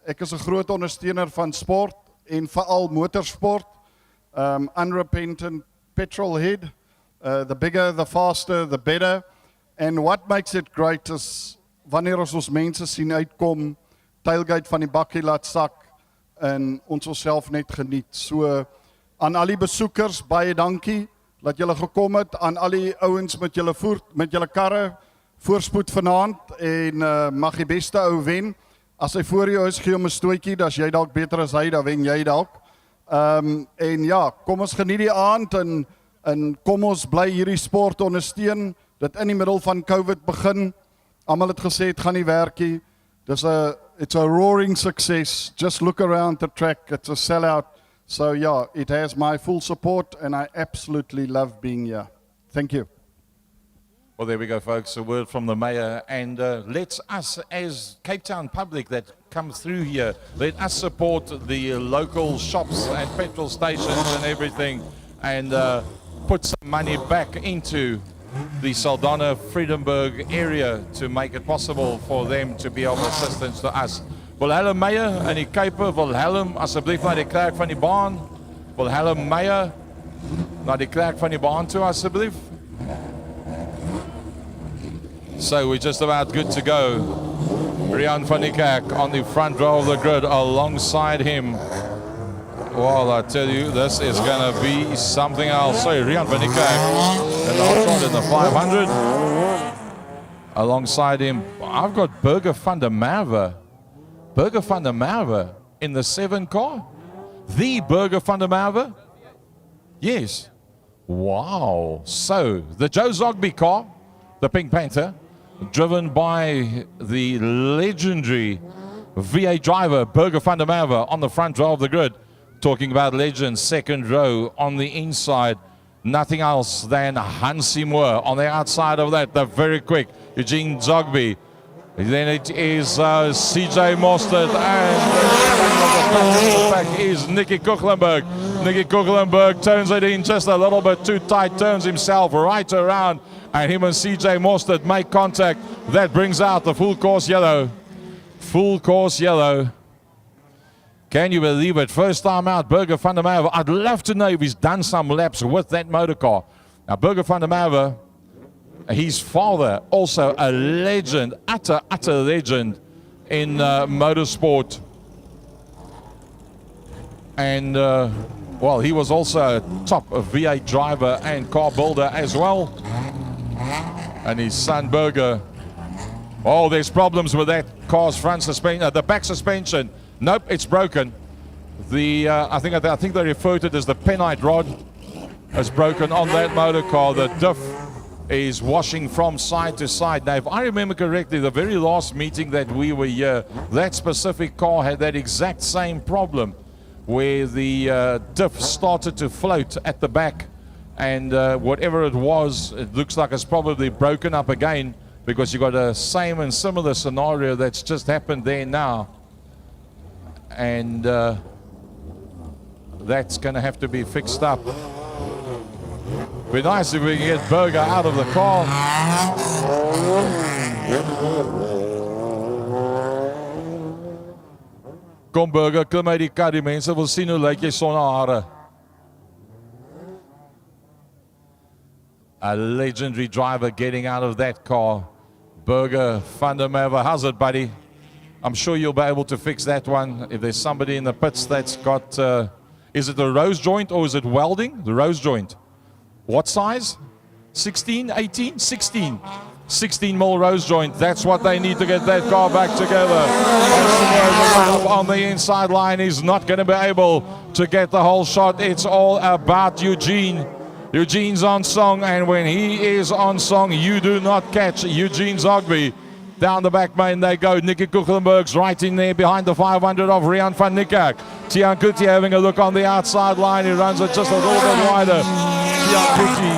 ek is 'n groot ondersteuner van sport en veral motorsport. Unrepentant petrol head. The bigger, the faster, the better. And what makes it great is wanneer ons mense sien uitkom, tailgate van die bakkie laat sak en ons onsself net geniet. So aan al die besoekers, baie dankie dat julle gekom het, aan al die ouens met julle karre, voorspoed vanaand en mag die beste ou wen. As hy voor jou is, gee hom 'n stootjie, dan jy dalk beter as hy, dan wen jy dalk. En ja, kom ons geniet die aand en kom ons bly hierdie sport ondersteun. Dit in die middel van COVID begin. Almal het gesê dit gaan nie werk nie. It's a roaring success. Just look around the track. It's a sellout. So yeah, it has my full support and I absolutely love being here. Thank you. Well, there we go, folks. A word from the mayor. And let's us, as Cape Town public that comes through here, let us support the local shops and petrol stations and everything and put some money back into the Saldanha Friedenberg area to make it possible for them to be of assistance to us. Wil hulle Meyer in die Kuiper, wil hulle asseblief na die klerk van die baan, wil hulle Meyer na die klerk van die baan toe asseblief. So we're just about good to go. Rian van Niekerk on the front row of the grid alongside him. Well, I tell you, this is going to be something else. Sorry, Rian van Niekerk in the hot rod in the 500. Alongside him, I've got Burger van der Merwe. Burger van der Merwe in the 7 car. The Burger van der Merwe? Yes. Wow. So, the Joe Zogby car, the Pink Panther, driven by the legendary V8 driver, Burger van der Merwe, on the front row of the grid. Talking about legends, second row on the inside. Nothing else than Hansi Moore on the outside of that, the very quick Eugene Zogby. Then it is CJ Mostert, and the back is Nicky Kuchlenberg. Nicky Kuchlenberg turns it in just a little bit too tight, turns himself right around, and him and CJ Mostert make contact. That brings out the full course yellow. Full course yellow. Can you believe it? First time out, Burger van der Merwe. I'd love to know if he's done some laps with that motor car. Now, Burger van der Merwe, his father, also a legend, utter legend in motorsport. And, well, he was also a top V8 driver and car builder as well. And his son, Burger, oh, there's problems with that car's front suspension, the back suspension. Nope, it's broken. The I think they refer to it as the penite rod. Is broken on that motor car. The diff is washing from side to side. Now, if I remember correctly, the very last meeting that we were here, that specific car had that exact same problem, where the diff started to float at the back, and whatever it was, it looks like it's probably broken up again, because you got a same and similar scenario that's just happened there now. And that's going to have to be fixed up. Be nice if we can get Burger out of the car. Kom Burger, klim uit die kar. Die mense wil sien hoe lyk jy sonder hare. A legendary driver getting out of that car. Burger van der Merwe. How's it, buddy? I'm sure you'll be able to fix that one. If there's somebody in the pits that's got, is it a rose joint or is it welding? The rose joint. What size? 16, 18, 16. 16 mil rose joint. That's what they need to get that car back together. On the inside line, he's not going to be able to get the whole shot. It's all about Eugene. Eugene's on song, and when he is on song, you do not catch Eugene Zogby. Down the back main they go. Nicky Kuchlenberg's right in there behind the 500 of Rian van Niekerk. Tian Kuti having a look on the outside line. He runs it just a little bit wider. Tian Kuti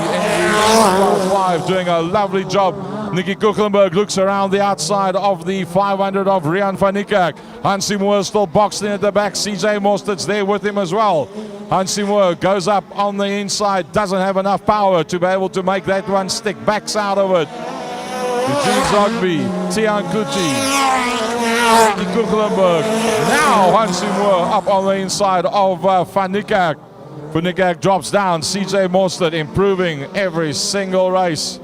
in 5 doing a lovely job. Nicky Kuchlenberg looks around the outside of the 500 of Rian van Niekerk. Hansi Moore still boxed in at the back. CJ Mostert's there with him as well. Hansi Moore goes up on the inside. Doesn't have enough power to be able to make that one stick. Backs out of it. Eugene Zogby, Tian Kuti, Nicky Kuchlenberg. Now Hansi Moore up on the inside of van Niekerk. Van Niekerk drops down. CJ Mostert improving every single race.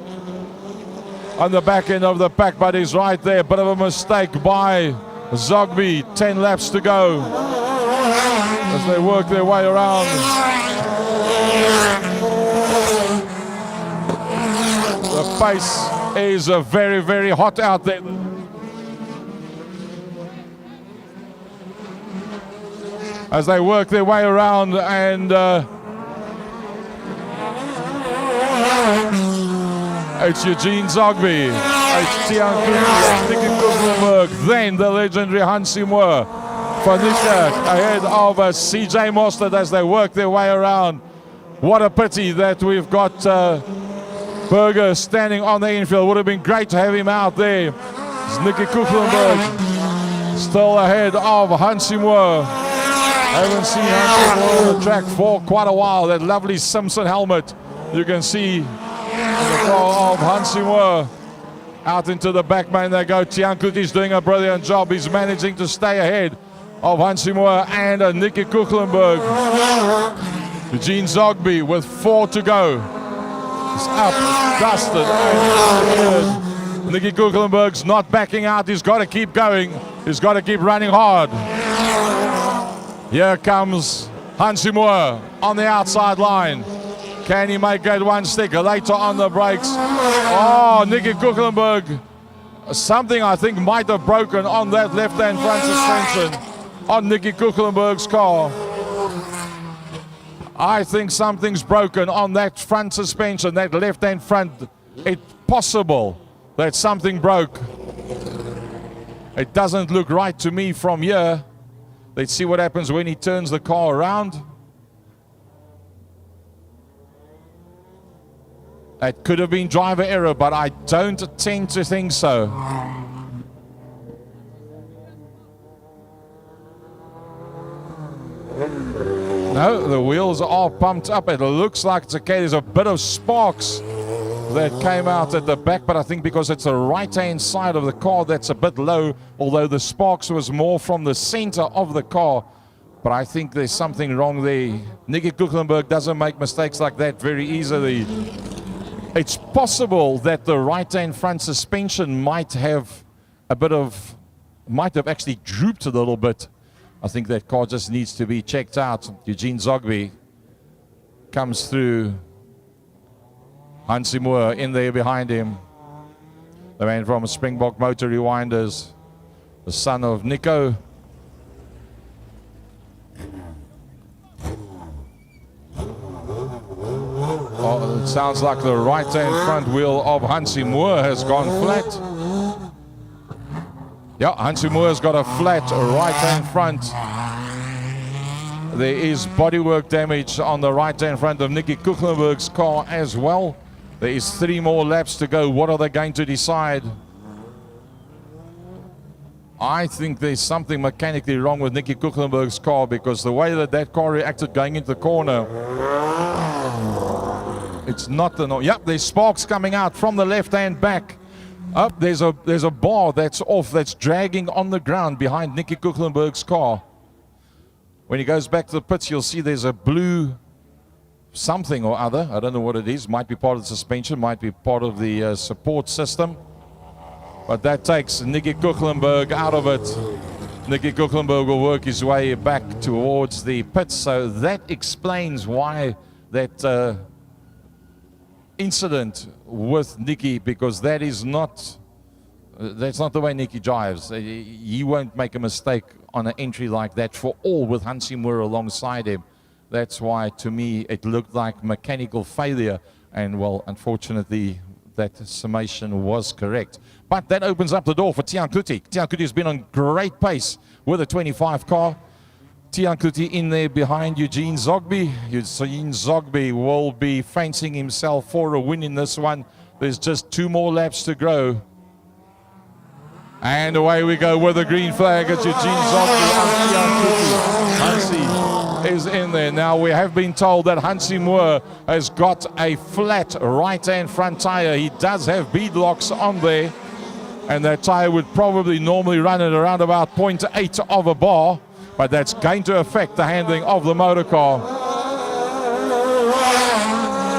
On the back end of the pack, but he's right there. Bit of a mistake by Zogby. 10 laps to go as they work their way around. The pace is very, very hot out there. As they work their way around, and it's Eugene Zogby, it's Tian Kuti, Nicky Kuchlenberg, then the legendary Hansi Moore. Van Niekerk ahead of CJ Mostert as they work their way around. What a pity that we've got Burger standing on the infield. Would have been great to have him out there. It's Nicky Kuchlenberg still ahead of Hansi Moore. Haven't seen Hansi Moore on the track for quite a while. That lovely Simpson helmet you can see in the car of Hansi Moore. Out into the back main they go. Tian Kuti's doing a brilliant job. He's managing to stay ahead of Hansi Moore and Nicky Kuchlenberg. Eugene Zogby with 4 to go. It's up, dusted, and Nicky Kukelenberg's not backing out. He's got to keep going. He's got to keep running hard. Here comes Hansi Moore on the outside line. Can he make that one sticker? Later on the brakes. Oh, Nicky Kukelenberg. Something I think might have broken on that left-hand front suspension on Nicky Kukelenberg's car. I think something's broken on that front suspension, that left-hand front. It's possible that something broke. It doesn't look right to me from here. Let's see what happens when he turns the car around. It could have been driver error, but I don't tend to think so. No, the wheels are pumped up. It looks like it's okay. There's a bit of sparks that came out at the back, but I think because it's the right-hand side of the car that's a bit low, although the sparks was more from the center of the car. But I think there's something wrong there. Nicky Kukelenberg doesn't make mistakes like that very easily. It's possible that the right-hand front suspension might have actually drooped a little bit. I think that car just needs to be checked out. Eugene Zogby comes through. Hansi Moore in there behind him. The man from Springbok Motor Rewinders, the son of Nico. Oh, it sounds like the right-hand front wheel of Hansi Moore has gone flat. Yeah, Hansi Moore has got a flat right-hand front. There is bodywork damage on the right-hand front of Nicky Kukelenberg's car as well. There is 3 more laps to go. What are they going to decide? I think there's something mechanically wrong with Nicky Kukelenberg's car, because the way that that car reacted going into the corner, it's not the... Yep, there's sparks coming out from the left-hand back. Up, there's a bar that's off, that's dragging on the ground behind Nicky Kukelenberg's car. When he goes back to the pits, you'll see there's a blue something or other. I don't know what it is. Might be part of the suspension, might be part of the support system. But that takes Nicky Kukelenberg out of it. Nicky Kukelenberg will work his way back towards the pits. So that explains why that incident with Nicky, because that's not the way Nicky drives. He won't make a mistake on an entry like that, for all with Hansi Moore alongside him. That's why, to me, it looked like mechanical failure. And, well, unfortunately, that summation was correct. But that opens up the door for Tiaan Kuti. Tiaan Kuti has been on great pace with a 25 car. Tiaan Kuti in there behind Eugene Zogby. Eugene Zogby will be fancying himself for a win in this one. There's just 2 more laps to go. And away we go with the green flag. It's Eugene Zogby and Tiaan Kuti. Hansi is in there. Now, we have been told that Hansi Moore has got a flat right-hand front tire. He does have bead locks on there. And that tire would probably normally run at around about 0.8 of a bar. But that's going to affect the handling of the motor car.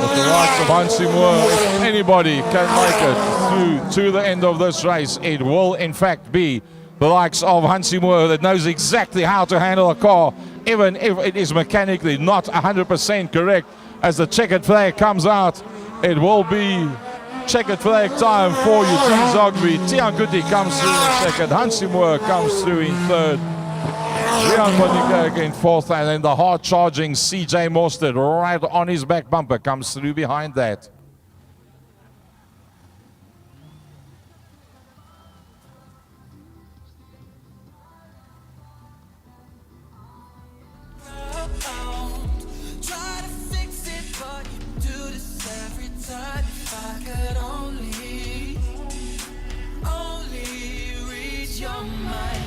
With the likes of Hansi Moore, if anybody can make it through to the end of this race, it will in fact be the likes of Hansi Moore, that knows exactly how to handle a car, even if it is mechanically not 100% correct. As the checkered flag comes out, it will be checkered flag time for Eugene Zogby. Tiaan Kuti comes through in second. Hansi Moore comes through in third. Rian Monika in fourth, and then the hard-charging CJ Mostert right on his back bumper comes through behind that. Try to fix it, but you do this every time. If I could only read your mind.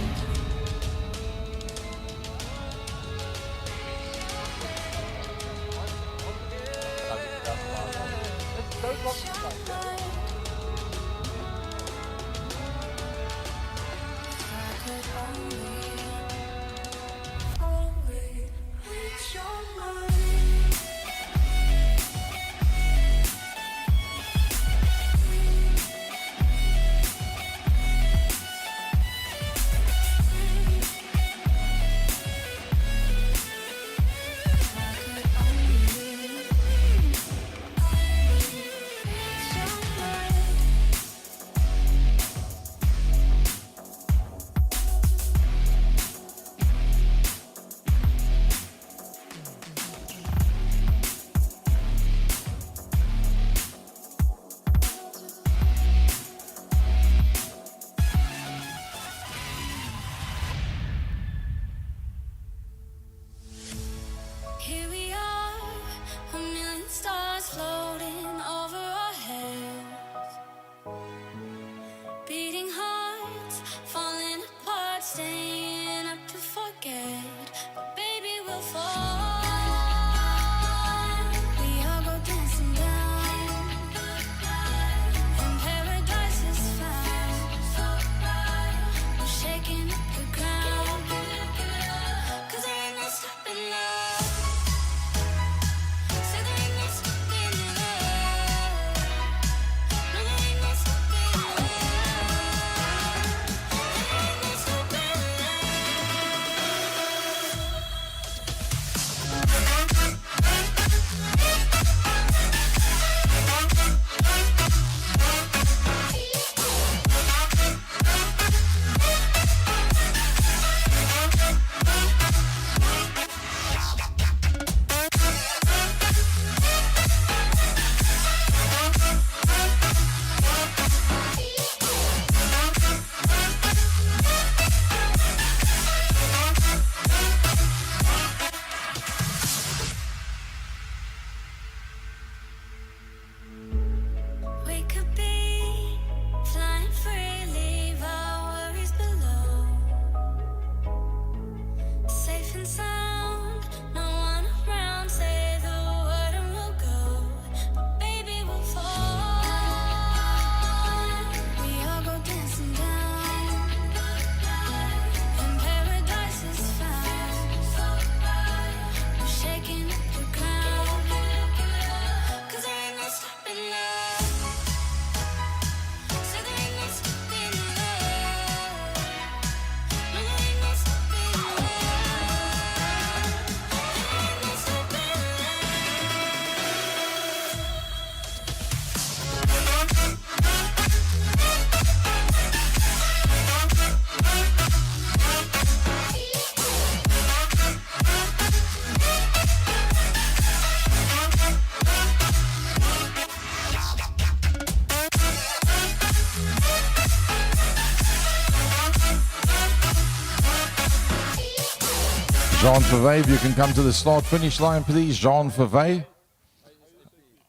Jean Verwey, you can come to the start-finish line, please. Jean Verwey.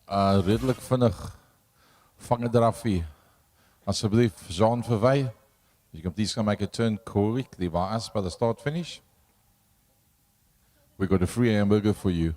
Redelijk vinnig. Vangen eraf hier. Alsjeblieft, Jean Verwey. You can please come make a turn correctly by us by the start-finish. We got a free hamburger for you.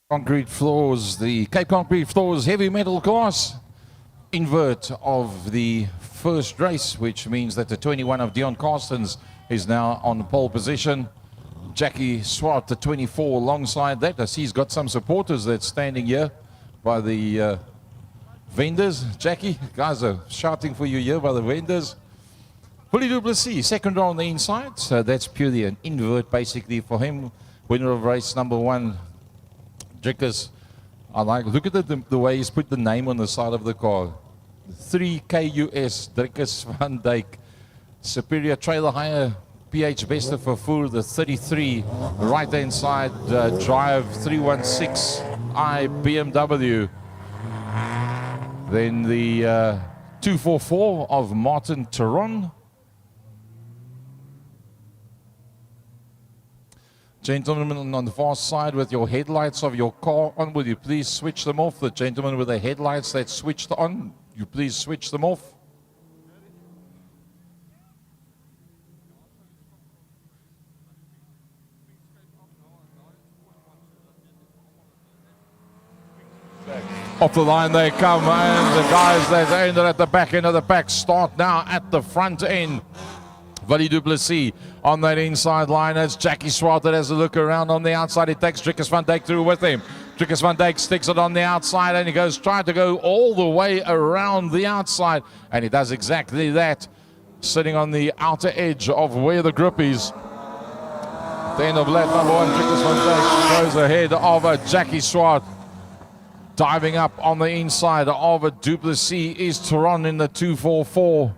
Concrete floors, the Cape Concrete Floors heavy metal class invert of the first race, which means that the 21 of Dion Carstens is now on pole position. Jackie Swart, the 24, alongside that. I see he's got some supporters that's standing here by the vendors. Jackie, guys are shouting for you here by the vendors. Willie Du Plessis, second row on the inside, so that's purely an invert basically for him. Winner of race number 1. Drickers, I like, look at the way he's put the name on the side of the car. 3KUS, Drickers van Dijk. Superior trailer hire, PH Bester for Voer, the 33. Right hand side, drive 316i BMW. Then the 244 of Martin Teron. Gentlemen on the far side with your headlights of your car on, will you please switch them off? The gentlemen with the headlights that's switched on, you please switch them off. Off the line they come, and the guys that ended at the back end of the pack start now at the front end. Willie Du Plessis on that inside line as Jackie Swart that has a look around on the outside. He takes Drickers van Dijk through with him. Drickers van Dijk sticks it on the outside and he goes trying to go all the way around the outside, and he does exactly that, sitting on the outer edge of where the grip is. The end of lap number 1, Drickers van Dijk goes ahead of Jackie Swart. Diving up on the inside of Du Plessis is Teron in the 244.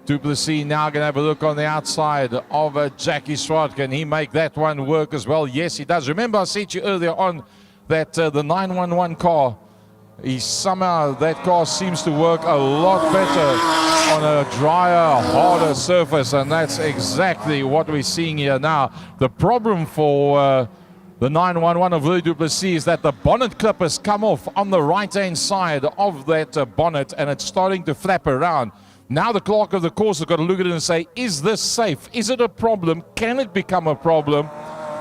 Du Plessis now going to have a look on the outside of Jackie Swart. Can he make that one work as well? Yes, he does. Remember, I said to you earlier on that the 911 car, that car seems to work a lot better on a drier, harder surface, and that's exactly what we're seeing here now. The problem for the 911 of Willie Du Plessis is that the bonnet clip has come off on the right-hand side of that bonnet, and it's starting to flap around. Now the clerk of the course has got to look at it and say, is this safe? Is it a problem? Can it become a problem?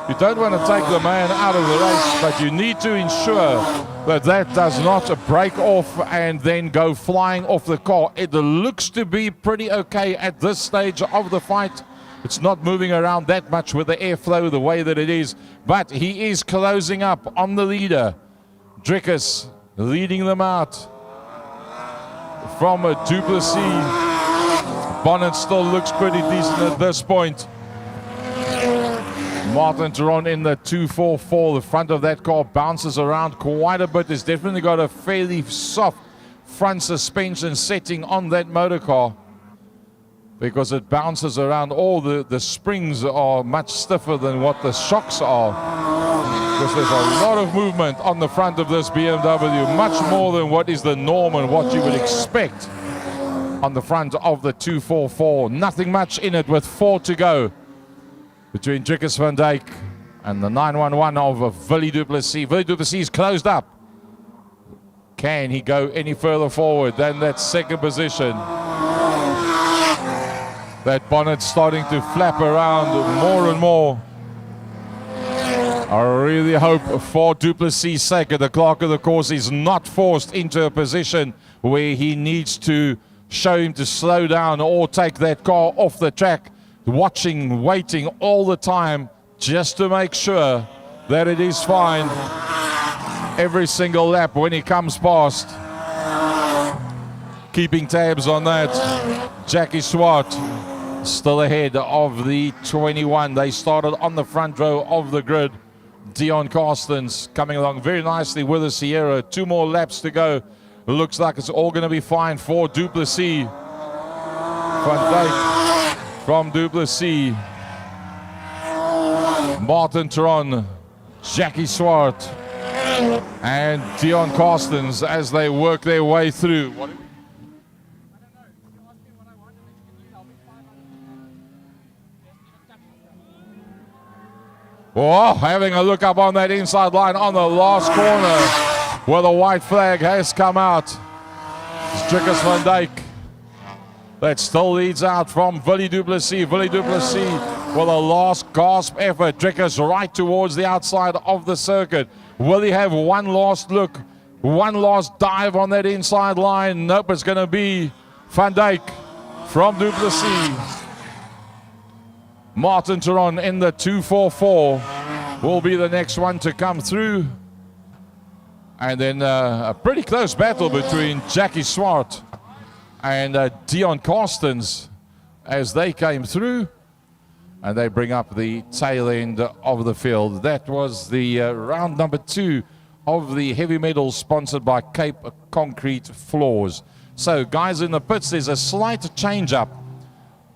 You don't want to take the man out of the race, but you need to ensure that that does not break off and then go flying off the car. It looks to be pretty okay at this stage of the fight. It's not moving around that much with the airflow the way that it is, but he is closing up on the leader. Drickers leading them out from a Du Plessis. Bonnet still looks pretty decent at this point. Martin Teron in the 244. The front of that car bounces around quite a bit. It's definitely got a fairly soft front suspension setting on that motor car, because it bounces around. All the springs are much stiffer than what the shocks are, because there's a lot of movement on the front of this BMW, much more than what is the norm and what you would expect on the front of the 244. Nothing much in it with 4 to go between Drickers van Dijk and the 911 of Willie Du Plessis. Willie Du Plessis is closed up. Can he go any further forward than that second position? That bonnet's starting to flap around more and more. I really hope for Du Plessis' sake the clerk of the course is not forced into a position where he needs to show him to slow down or take that car off the track, watching, waiting all the time just to make sure that it is fine every single lap when he comes past. Keeping tabs on that. Jackie Swart still ahead of the 21. They started on the front row of the grid. Dion Carstens coming along very nicely with the Sierra. 2 more laps to go. Looks like it's all going to be fine for Du Plessis. Van Dijk from Du Plessis. Martin Tron, Jackie Swart, and Dion Carstens as they work their way through. Oh, having a look up on that inside line on the last corner where the white flag has come out. It's Drickus van Dijk. That still leads out from Willie Du Plessis. Willie Du Plessis with a last gasp effort. Drickus right towards the outside of the circuit. Will he have one last look, one last dive on that inside line? Nope, it's going to be Van Dijk from Du Plessis. Martin Turon in the 244 will be the next one to come through. And then a pretty close battle between Jackie Swart and Dion Carstens as they came through. And they bring up the tail end of the field. That was the round number 2 of the heavy medals sponsored by Cape Concrete Floors. So guys in the pits, there's a slight change up.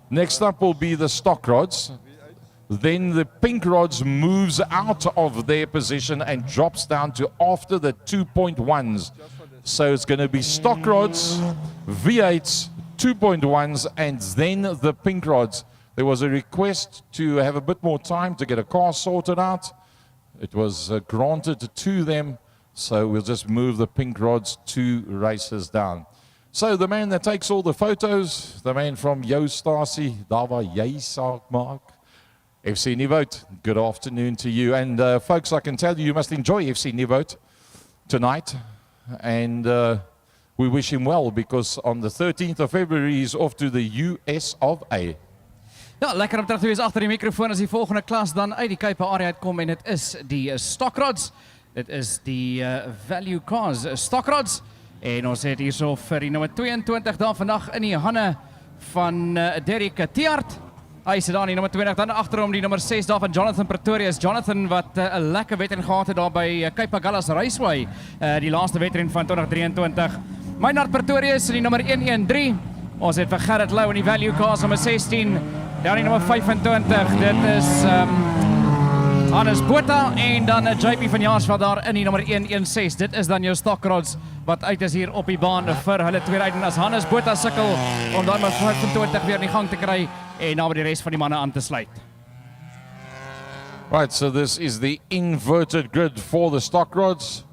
Next up will be the stock rods. Then the pink rods moves out of their position and drops down to after the 2.1s. So it's going to be stock rods, V8s, 2.1s, and then the pink rods. There was a request to have a bit more time to get a car sorted out. It was granted to them. So we'll just move the pink rods 2 races down. So the man that takes all the photos, the man from Jou Stasie, daar waar jy saak maak, FC Nieuwoud, good afternoon to you. And folks, I can tell you, you must enjoy FC Nieuwoud tonight. And we wish him well because on the 13th of February he's off to the US of A. Ja, lekker om terug te wees agter die mikrofoon as die volgende klas dan uit die Cape area uitkom en dit is die Stockrods. Dit is die Value Cars Stockrods. En ons het hierso vir die nommer 22 daar vandag in die hande van Derek Tiart. Hy sit daar in die nommer 20, dan agterom die nommer 6 daar van Jonathan Pretorius. Jonathan wat 'n lekker wedren gehad het daar by Cape Agulhas Raceway, die laaste wedren van 2023. Maynard Pretorius in die nommer 113. Ons het vir Gerrit Lou in die Value Cars nommer 16. Dan die nommer 25, dit is Hannes Botha en dan JP van Jaarsveld daar in die nommer 116. Dit is dan jou stockrods wat uit is hier op die baan vir hulle twee ryding. As Hannes Botha sukkel om dan maar 25 weer in die gang te kry en na by die res van die manne aan te sluit. Right, so this is the inverted grid for the stock rods,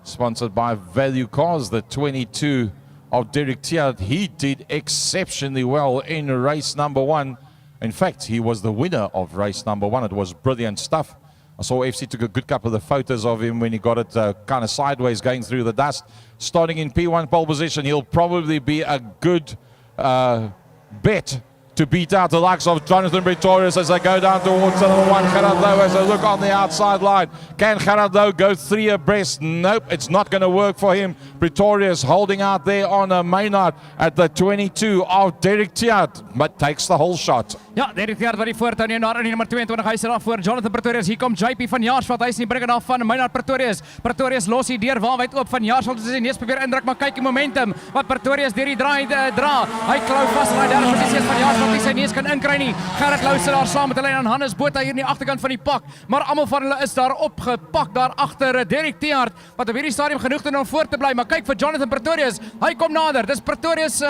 sponsored by Value Cars, the 22 of Derek Tiart. He did exceptionally well in race number 1. In fact, he was the winner of race number 1. It was brilliant stuff. I saw FC took a good couple of photos of him when he got it kind of sideways going through the dust. Starting in P1 pole position, he'll probably be a good bet to beat out the likes of Jonathan Pretorius as they go down towards the number 1. Gerard Lowe has a look on the outside line. Can Gerard Lowe go 3 abreast? Nope, it's not going to work for him. Pretorius holding out there on Maynard at the 22 of Derek Tiart, but takes the whole shot. Ja, Derek Tiart wat die voortou neem daar in die nommer 22. Hy sit daar voor Jonathan Pretorius. Hier kom JP van Jaarsveld. Hy is in die bringe af van Maynard Pretorius. Pretorius los die deur waarwyd oop van Jaarsveld. Dis neus probeer indruk, maar kyk die momentum wat Pretorius deur die draai dra. Hy klou vas in die derde posisie van Jaarsveld. Die sy neus kan inkry nie. Gerrit Lou sit daar saam met hulle en Hannes Botha hier in die agterkant van die pak. Maar almal van hulle is daar opgepak daar agter Derek Tiart wat op hierdie stadium genoeg doen om voor te bly. Maar kyk vir Jonathan Pretorius. Hy kom nader. Dis Pretorius,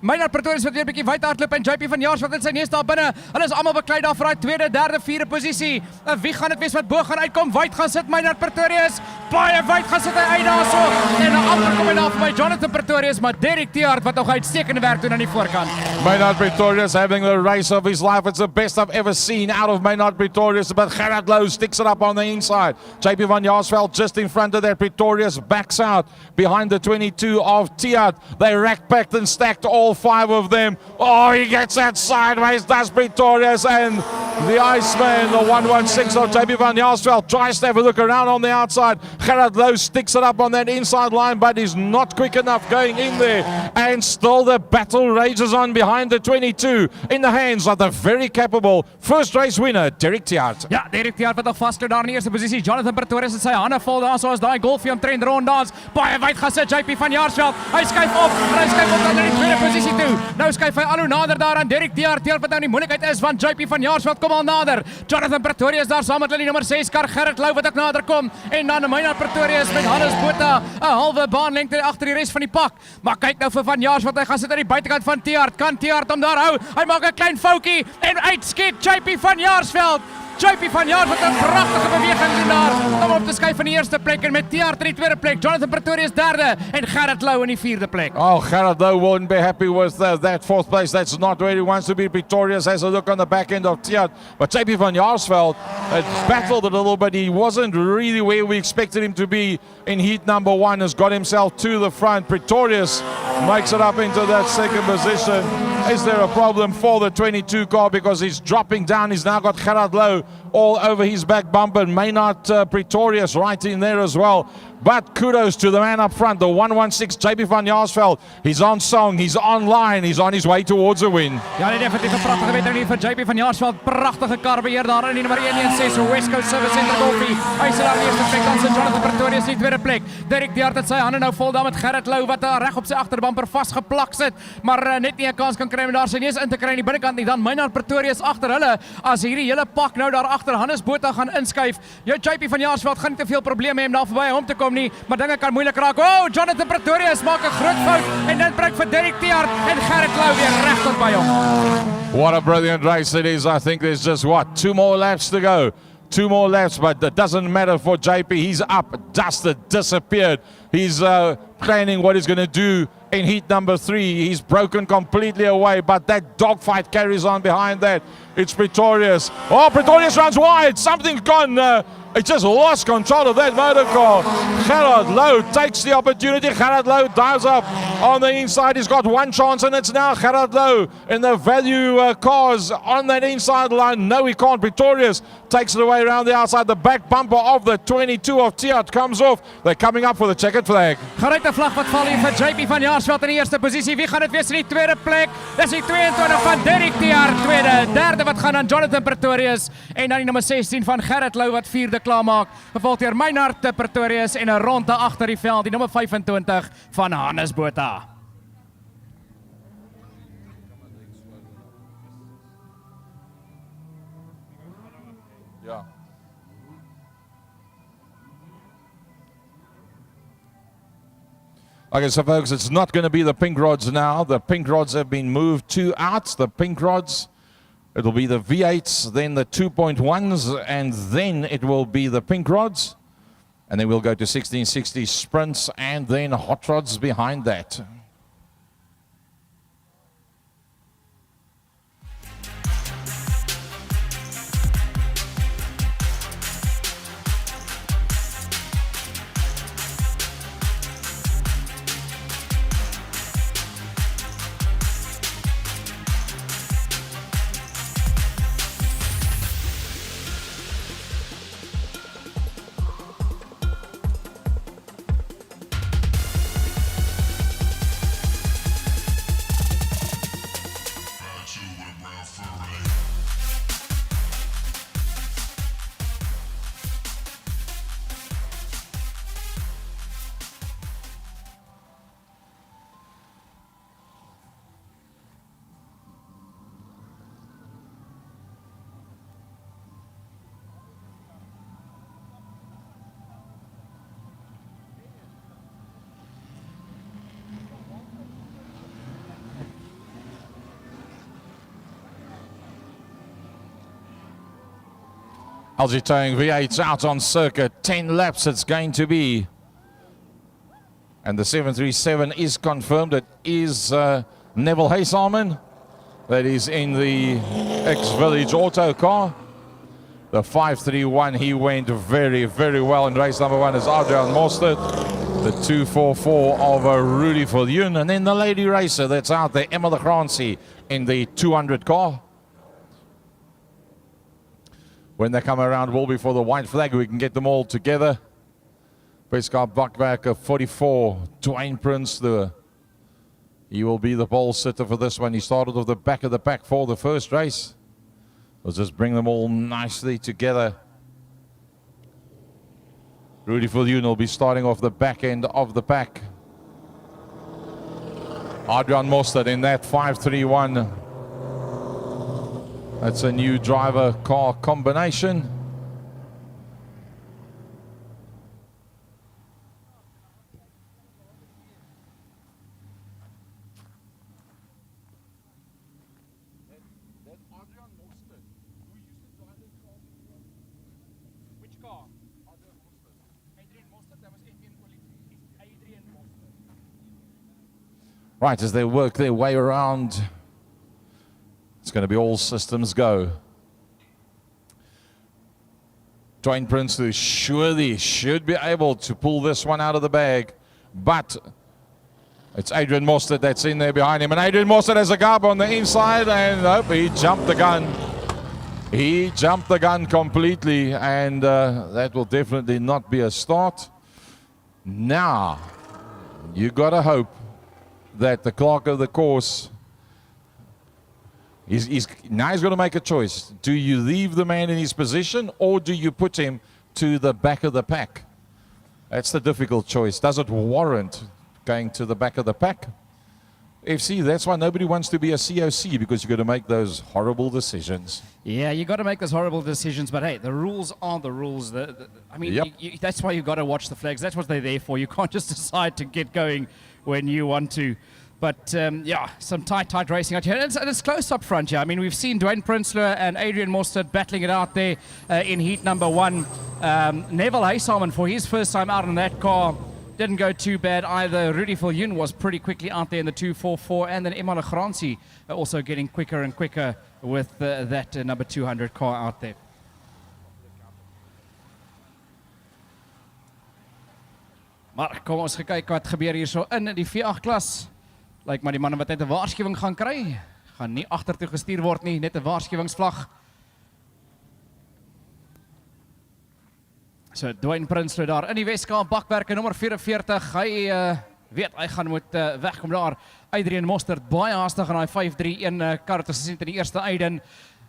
Maynard Pretorius wat weer 'n bietjie wyd hardloop en JP van Jaarsveld in sy neus daar binne. Hulle is almal beklei daar vir daai tweede, derde, vierde posisie. Wie gaan dit wees wat bo gaan uitkom? Wyd gaan sit Maynard Pretorius. baie wyd gaan sit hy uit daarso. En dan amper kom hy daar by Jonathan Pretorius, maar Derek Tiaart wat nog uitstekende werk doen aan die voorkant. Maynard Pretorius having the race of his life. It's the best I've ever seen out of Maynard Pretorius, but Gerard Lowe sticks it up on the inside. JP van Jaarsveld just in front of that. Pretorius backs out behind the 22 of Tiaart. They rack-packed and stacked all 5 of them. Oh, he gets that sideways, does Pretorius, and the Iceman, the 116 of JP van Jaarsveld, tries to have a look around on the outside. Gerard Lowe sticks it up on that inside line, but is not quick enough going in there. And still the battle rages on behind the 22 in the hands of the very capable first race winner, Derek Tiaart. Ja, Derek Tiaart wat nog vasloop daar in die eerste posisie. Jonathan Pretorius het sy hande vol daar soos daai golfie omtrent ronddans. Baie wyd gaan sit JP van Jaarsveld. Hy skuif op en hy skuif op na die tweede posisie toe. Nou skuif hy al hoe nader daar aan Derek Tiaart. Tiaart wat nou die moeilikheid is want JP van Jaarsveld kom al nader. Jonathan Pretorius daar saam met hulle nommer 6 kar Gerrit Lowe wat ook nader kom. En dan Maynard Pretorius met Hannes Botha 'n halwe baanlengte agter die res van die pak. Maar kyk nou vir van Jaarsveld, hy gaan sit aan die buitekant van Tiaart. Kan Tiaart hom daar hou? Hy maak 'n klein foutjie en uitskiet JP van Jaarsveld. JP van Jaarsveld wat 'n pragtige beweging doen daar om op te skuif van die eerste plek en met Tiaart in die tweede plek. Jonathan Pretorius derde en Gerrit Lowe in die vierde plek. Oh, Gerard Lowe won't be happy with that 4th place. That's not where he wants to be. Pretorius has a look on the back end of Tiaart. But JP van Jaarsveld had battled a little, but he wasn't really where we expected him to be in heat number 1. Has got himself to the front. Pretorius makes it up into that second position. Is there a problem for the 22 car because he's dropping down? He's now got Gerard Lowe all over his back bumper. Maynard Pretorius right in there as well. But kudos to the man up front, the 116 JP van Jaarsveld. He's on song, he's online, he's on his way towards a win. Ja, nee, definitief 'n pragtige wedren hier vir JP van Jaarsveld. Pragtige karbeheer daar in die nummer 116 Weskus Service Center Golfie. Hy sit daar in die eerste plek, dan sit Jonathan Pretorius in die tweede plek. Derek Tiaart het sy hande nou vol daar met Gerrit Lowe wat reg op sy agterbumper vasgeplak sit, maar net nie 'n kans kan kry om daar sy neus in te kry aan die binnekant nie. Dan Maynard Pretorius agter hulle as hierdie hele pak nou daar agter Hannes Botha gaan inskuif. Jou JP van Jaarsveld gaan nie te veel probleme hê om daar verby hom te kom nie, maar dinge kan moeilik raak. Oh, Jonathan Pretorius maak 'n groot fout en dit breek vir Derek Tiaart en Gerrit Lowe weer reg tot by hom. What a brilliant race it is. I think there's just, 2 more laps to go. 2 more laps, but it doesn't matter for JP. He's up, dusted, disappeared. He's planning what he's going to do in heat number 3. He's broken completely away, but that dogfight carries on behind that. It's Pretorius. Oh, Pretorius runs wide. Something's gone. He just lost control of that motor car. Gerard Lowe takes the opportunity. Gerard Lowe dives up on the inside. He's got one chance, and it's now Gerard Lowe in the value cars on that inside line. No, he can't. Pretorius takes it away around the outside. The back bumper of the 22 of Tiaart comes off. They're coming up for the checkered flag. Geruite vlag wat val hier vir JP van Jaarsveld in die eerste posisie. Wie gaan dit wees in die tweede plek? Dis die 22 van Derek Tiaart, tweede. Derde wat gaan aan Jonathan Pretorius en dan die nommer 16 van Gerrit Lowe wat vierde klaarmaak. Gevolg deur Maynard Pretorius en 'n ronde agter die veld, die nommer 25 van Hannes Botha. Yeah. Okay, so folks, it's not going to be the pink rods now. The pink rods have been moved 2 out. The pink rods, it'll be the V8s, then the 2.1s, and then it will be the pink rods. And then we'll go to 1660 sprints and then hot rods behind that. LG Towing V8's out on circuit. 10 laps it's going to be. And the 737 is confirmed. It is Neville Haysalman that is in the ex-Village Auto car. The 531, he went very, very well in race number 1 is Adrian Mostert. The 244 of Rudy Viljoen. And then the lady racer that's out there, Emma Legrandsie, in the 200 car. When they come around, will be for the white flag. We can get them all together. Best car Bakwerker 44, Dwayne Prinsloo. He will be the pole sitter for this one. He started off the back of the pack for the first race. We'll just bring them all nicely together. Rudy Viljoen will be starting off the back end of the pack. Adrian Mostert in that 531. That's a new driver car combination. Right, as they work their way around, it's going to be all systems go. Dwayne Prinsloo surely should be able to pull this one out of the bag, but it's Adrian Mostert that's in there behind him. And Adrian Mostert has a gub on the inside, and nope, he jumped the gun. He jumped the gun completely, and that will definitely not be a start. Now, you got to hope that the clerk of the course, now he's going to make a choice. Do you leave the man in his position, or do you put him to the back of the pack? That's the difficult choice. Does it warrant going to the back of the pack? FC, that's why nobody wants to be a COC, because you've got to make those horrible decisions. Yeah, you got to make those horrible decisions, but hey, the rules are the rules. I mean, Yep. That's why you've got to watch the flags. That's what they're there for. You can't just decide to get going when you want to. But yeah, some tight racing out here. And it's close up front here. I mean, we've seen Dwayne Prinsloo and Adrian Mostert battling it out there in heat number 1. Neville Haysalman, for his first time out in that car, didn't go too bad either. Rudy Viljoen was pretty quickly out there in the 244, and then Emma Legrandsie also getting quicker and quicker with that number 200 car out there. Maar kom ons kyk wat gebeur hierso in die V8 klas. Lyk maar die manne wat net 'n waarskuwing gaan kry, gaan nie agtertoe gestuur word nie, net 'n waarskuwingsvlag. So Dwayne Prinsloo daar in die Weskaap, bakwerker nommer 44. Hy weet hy gaan moet wegkom daar. Adrian Mostert baie haastig in daai 531 kar te sien in die eerste Aiden.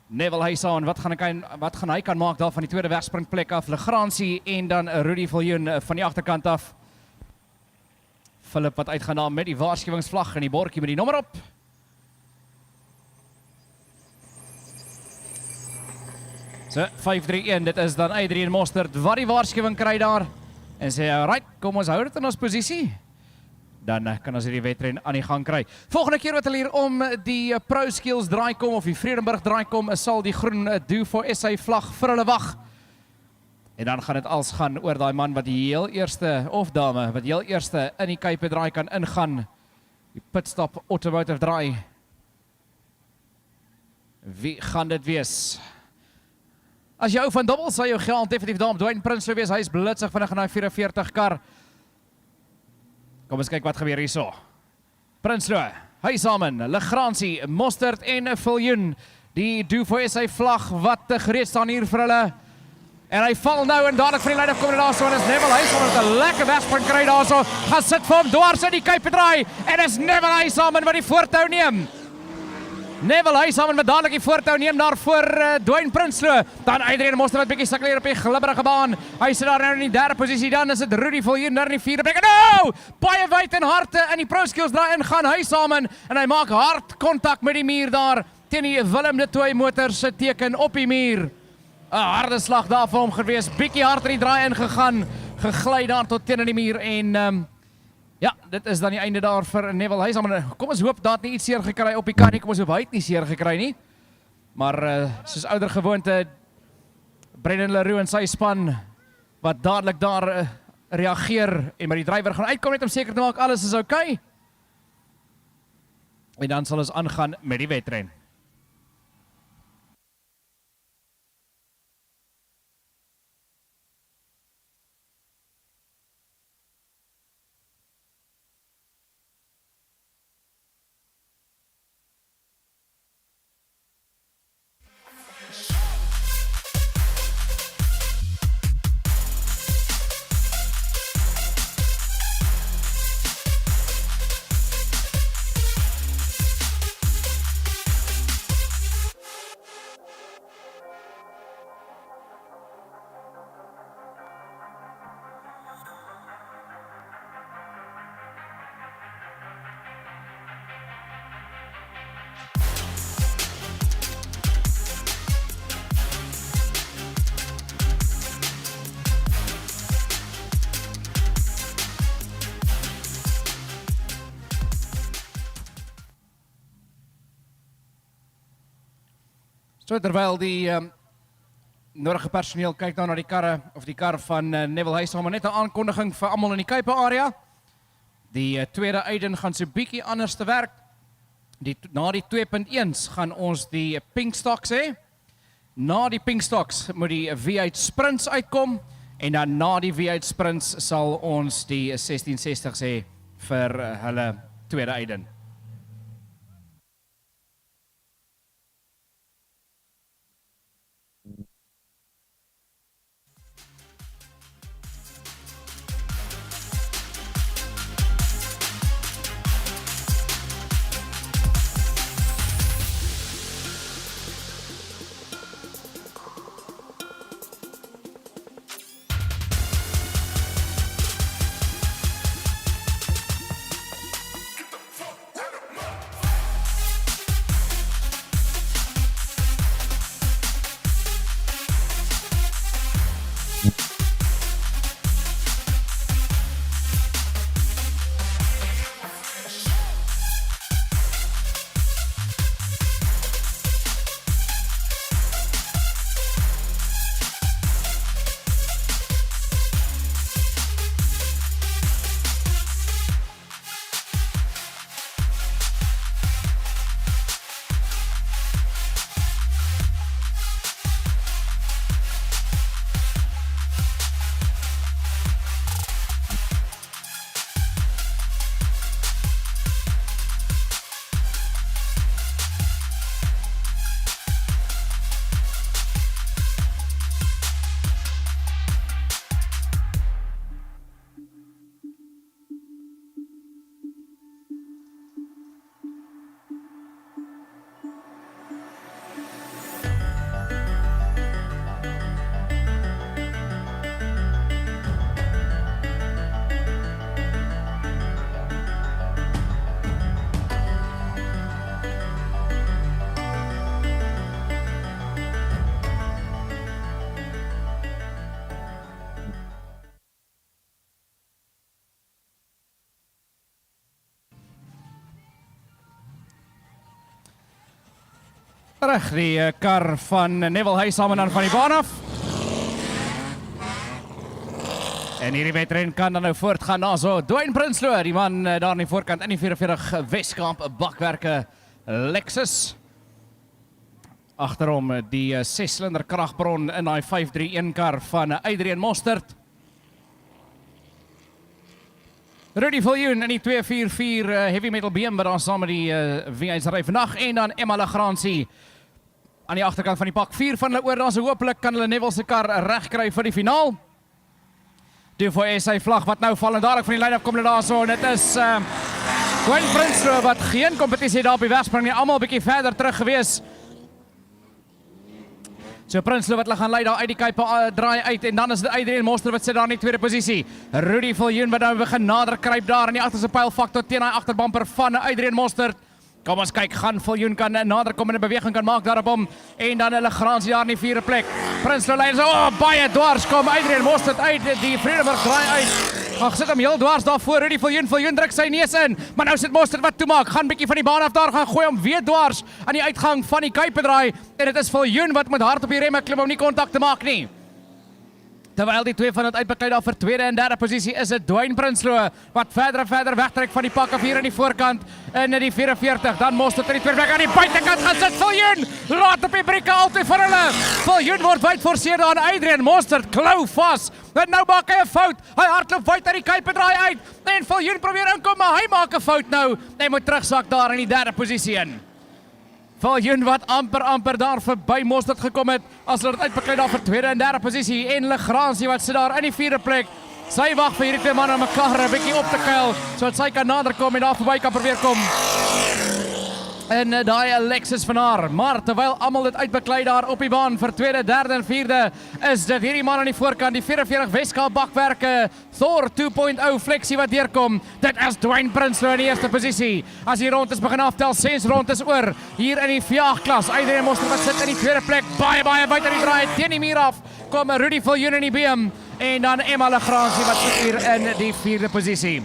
Neville Haysalman, wat gaan hy kan maak daar van die tweede wegspringplek af. Legrandsie en dan Rudy Viljoen van die agterkant af. Philip wat uitgaan daar met die waarskuwingsvlag en die bordjie met die nommer op. So, 531, dit is dan Adrian Mostert wat die waarskuwing kry daar. En sê, alright, kom ons hou dit in ons posisie. Dan kan ons hierdie wedren aan die gang kry. Volgende keer wat hulle hier om die Pro Skills draai kom, of die Vredenburg draai kom, sal die groen Do for SA vlag vir hulle wag. En dan gaan dit als gaan oor daai man wat die heel eerste, of dame, wat die heel eerste in die Kuipe draai kan ingaan. Die pitstop automotive draai. Wie gaan dit wees? As jy ou van dubbel, sal jou geld definitief daar op Dwayne Prinsloo wees. Hy is blitsig vinnig in die 44 kar. Kom ons kyk wat gebeur hierso. Prinsloo, Haysalman, Legrandsie, Mostert en Viljoen. Die Do for SA vlag wat gereed staan hier vir hulle. En hy val nou en dadelik vir die leider kom daar so, en is Neville Haysalman wat 'n lekker wegspring kry daar so. Gaan sit vir hom dwars in die Kuipe draai. En is Neville Haysalman wat die voortou neem. Neville Haysalman met dadelik die voortou neem daar voor Dwayne Prinsloo. Dan Adrian Mostert wat bietjie sukkel hier op die glibberige baan. Hy sit daar nou in die derde posisie. Dan is dit Rudy Viljoen daar in die vierde plek. Nou! Baie wyd en harte in die Pro Skills draai ingaan Haysalman en hy maak hard kontak met die muur daar teen die Willem de Tooy motor se teken op die muur. 'n Harde slag daar vir hom gewees. Bietjie hard in die draai ingegaan, gegly daar tot teen die muur en ja, dit is dan die einde daar vir Neville Haysalman. Kom ons hoop dat nie iets seer gekry op die kar nie. Kom ons hoop hy het nie seer gekry nie. Maar soos ouder gewoonte, Brendan Leroux en sy span wat dadelik daar reageer en met die drywer gaan uitkom net om seker te maak alles is oukei. En dan sal ons aangaan met die wedren. So terwyl die nodige personeel kyk nou na die karre of die kar van Neville Huysama, net 'n aankondiging vir almal in die Kuipe area. Die tweede Aiden gaan so bietjie anders te werk. Na die 2.1's gaan ons die Pink Stocks hê. Na die Pink Stocks moet die V8 Sprints uitkom en dan na die V8 Sprints sal ons die 1660's hê vir hulle tweede Aiden. Reg, die kar van Neville Huysama dan van die baan af. En hierdie wedren kan dan nou voortgaan na so Dwayne Prinsloo, die man daar aan die voorkant in die 44 Weskamp bakwerke Lexus. Agterom die 6-silinder kragbron in daai 531 kar van Adrian Mostert. Rudy Viljoen in die 244 Heavy Metal BM, daar saam met die V1's ry vandag, en dan Emma Lagransie aan die agterkant van die pak. 4 van hulle oor, dan so hopelik kan hulle Neville se kar regkry vir die finaal. Die voor SA vlag wat nou val en dadelik van die lyn af kom hulle daar so, en dit is Dwayne Prinsloo wat geen kompetisie daar op die wegspring nie, almal 'n bietjie verder terug gewees. So Prinsloo wat hulle gaan lei daar uit die Kuipe draai uit, en dan is dit Adrian Mostert wat sit daar in die tweede posisie. Rudy Viljoen wat nou begin nader kruip daar in die agterste pylfaktor teen daai agterbamper van Adrian Mostert. Kom ons kyk, gaan Viljoen kan nader kom en 'n beweging kan maak daarop hom, en dan hulle Lagransie daar in die vierde plek. Prinsloo lei so baie dwars, kom Adrian Mostert uit, die Vredenburg draai uit. Ag, sit hom heel dwars daar voor Rudy Viljoen druk sy neus in, maar nou sit Mostert wat toemaak, gaan bietjie van die baan af daar, gaan gooi hom weer dwars aan die uitgang van die Kuipedraai, en dit is Viljoen wat met hard op die remme klim om nie kontak te maak nie. Terwyl die twee van het uitbeklei daar vir tweede en derde posisie is dit Dwayne Prinsloo wat verder en verder wegtrek van die pak af hier aan die voorkant in die 44. Dan Mostert in die tweede plek aan die buitekant gaan sit. Viljoen laat op die brieke altyd vir hulle. Viljoen word wyd forceer aan Adrian Mostert klou vas. En nou maak hy 'n fout. Hy hardloop wyd uit die Kuipedraai uit. En Viljoen probeer inkom, maar hy maak 'n fout nou. Hy moet terugsak daar in die derde posisie in. Viljoen wat amper daar verby Mostert gekom het as hulle dit uitbeklei daar vir tweede en derde posisie en Legrandsie wat sit daar in die vierde plek. Sy wag vir hierdie twee manne om mekaar 'n bietjie op te kuil sodat sy kan nader kom en daar verby kan probeer kom. En daai Alexis van haar, maar terwyl almal dit uitbeklei daar op die baan vir tweede, derde en vierde, is dit hierdie man aan die voorkant, die 44 Weskaap bakwerke Thor 2.0 flexie wat deurkom. Dit is Dwayne Prinsloo in die eerste posisie. As die rondes begin aftel, 6 rondes oor hier in die verjaagklas. Adrian Mostert wat sit in die tweede plek, baie buite die draai teen die muur af. Kom Rudy Viljoen in die BM en dan Emma Legrandsie wat sit hier in die vierde posisie.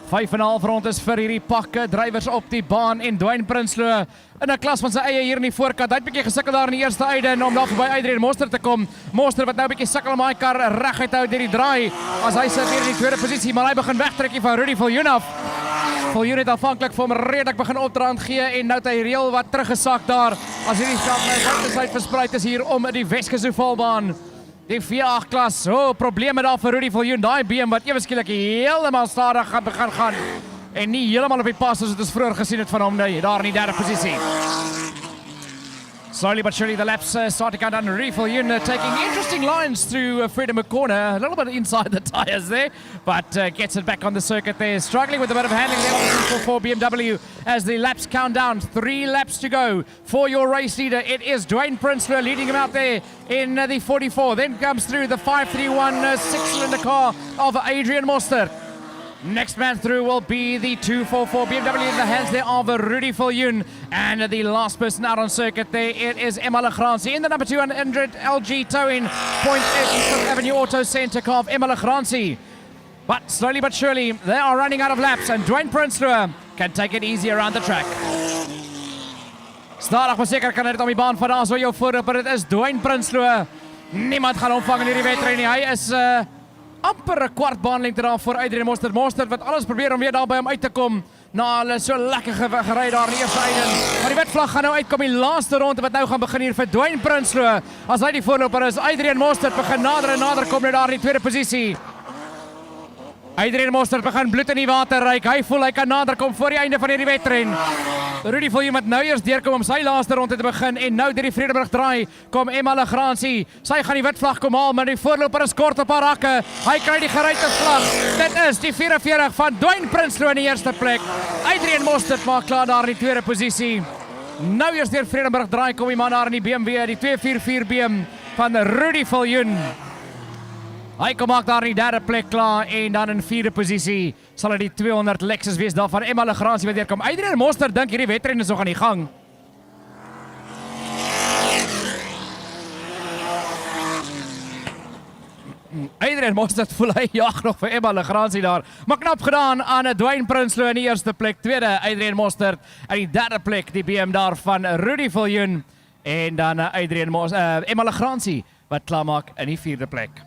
5,5 rondes vir hierdie pakke drywers op die baan en Dwayne Prinsloo in 'n klas van sy eie hier in die voorkant. Hy het bietjie gesukkel daar in die eerste einde om daar verby Adrian Mostert te kom. Mostert wat nou bietjie sukkel om hy kar reguit hou deur die draai as hy sit hier in die tweede posisie, maar hy begin wegtrekkie van Rudy Viljoen af. Viljoen het aanvanklik vir hom redelik begin opdraand gee en nou het hy reël wat teruggesak daar as hierdie stap wat hy versprei is hier om die Weskus Ovalbaan. Die 4-8 klas, probleme daar vir Rudy Viljoen, daai BM wat ewe skielik heeltemal stadig gaan en nie heeltemal op die pas soos dit ons vroeër gesien het van hom nie, daar in die derde posisie. Slowly but surely the laps start to count down. Rudy Viljoen taking interesting lines through Freedom Corner, a little bit inside the tyres there, but gets it back on the circuit there, struggling with a bit of handling there obviously for BMW as the laps count down. 3 laps to go for your race leader. It is Dwayne Prinsloo leading him out there in the 44. Then comes through the 531 6-cylinder car of Adrian Mostert. Next man through will be the 244 BMW in the hands there of Rudy Viljoen. And the last person out on circuit there, it is Emma Legrandsie in the number 200 LG towing point Fifth Avenue Auto Centre car of Emma Legrandsie. But slowly but surely, they are running out of laps and Dwayne Prinsloo can take it easy around the track. Stadig maar seker kan hy dit om die baan van daar so jou voorop, maar dit is Dwayne Prinsloo. Niemand gaan omvang in hierdie wedren nie. Hy is amper 'n kwart baanlengte daar voor Adrian Mostert. Mostert wat alles probeer om weer daar by hom uit te kom na hulle so lekker gery daar in die eerste einde. Maar die wit vlag gaan nou uitkom die laaste ronde wat nou gaan begin hier vir Dwayne Prinsloo. As hy die voorloper is, Adrian Mostert begin nader en nader kom nou daar in die tweede posisie. Adrian Mostert begin bloed in die water ryk. Hy voel hy kan nader kom voor die einde van hierdie wedren. Rudy Viljoen wat nou eers deurkom om sy laaste ronde te begin en nou deur die Vredenburg draai kom Emma Legrandsie. Sy gaan die wit vlag kom haal, maar die voorloper is kort op haar hakke. Hy kry die geruite vlag. Dit is die 44 van Dwayne Prinsloo in die eerste plek. Adrian Mostert maak klaar daar in die tweede posisie. Nou eers deur Vredenburg draai kom die man daar in die BMW, die 244 BM van Rudy Viljoen. Hy kom maak daar in die derde plek klaar en dan in vierde posisie sal dit die 200 Lexus wees daar van Emma Legrandsie wat deurkom. Adrian Mostert dink hierdie wedren is nog aan die gang. Adrian Mostert voel hy jag nog vir Emma Legrandsie daar. Maar knap gedaan aan Dwayne Prinsloo in die eerste plek. Tweede Adrian Mostert in die derde plek die BM daar van Rudy Viljoen en dan Emma Legrandsie wat klaar maak in die vierde plek.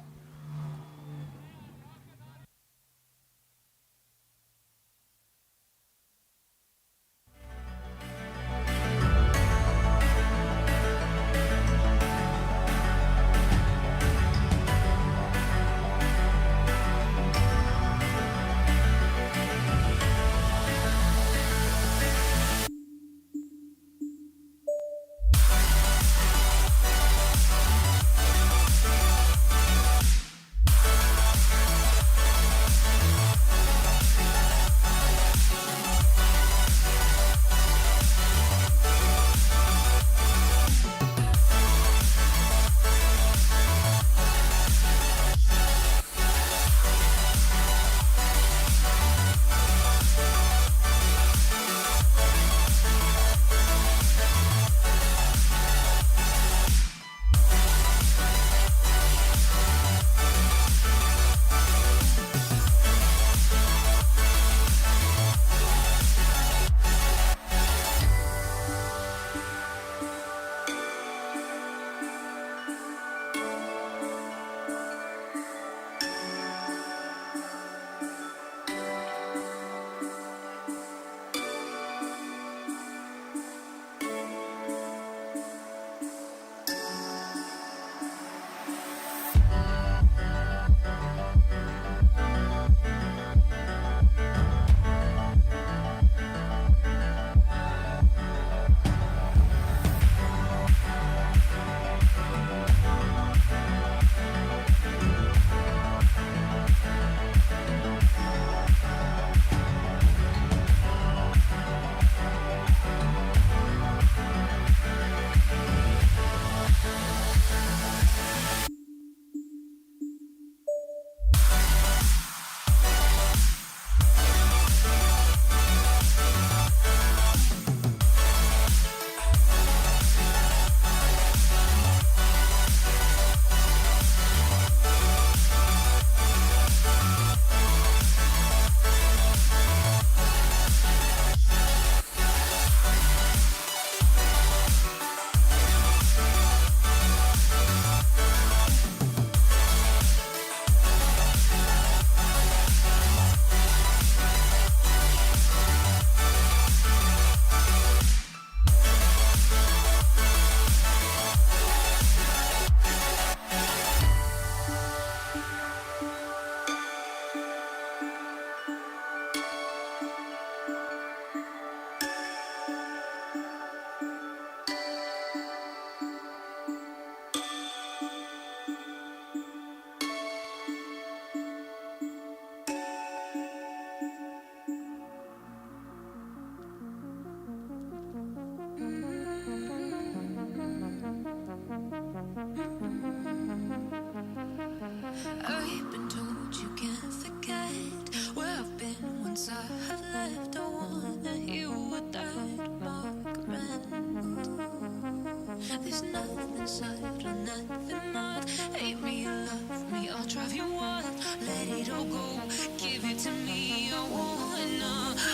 inside or nothing more. Hate me or love me, I'll drive you wild. Let it all go, give it to me. I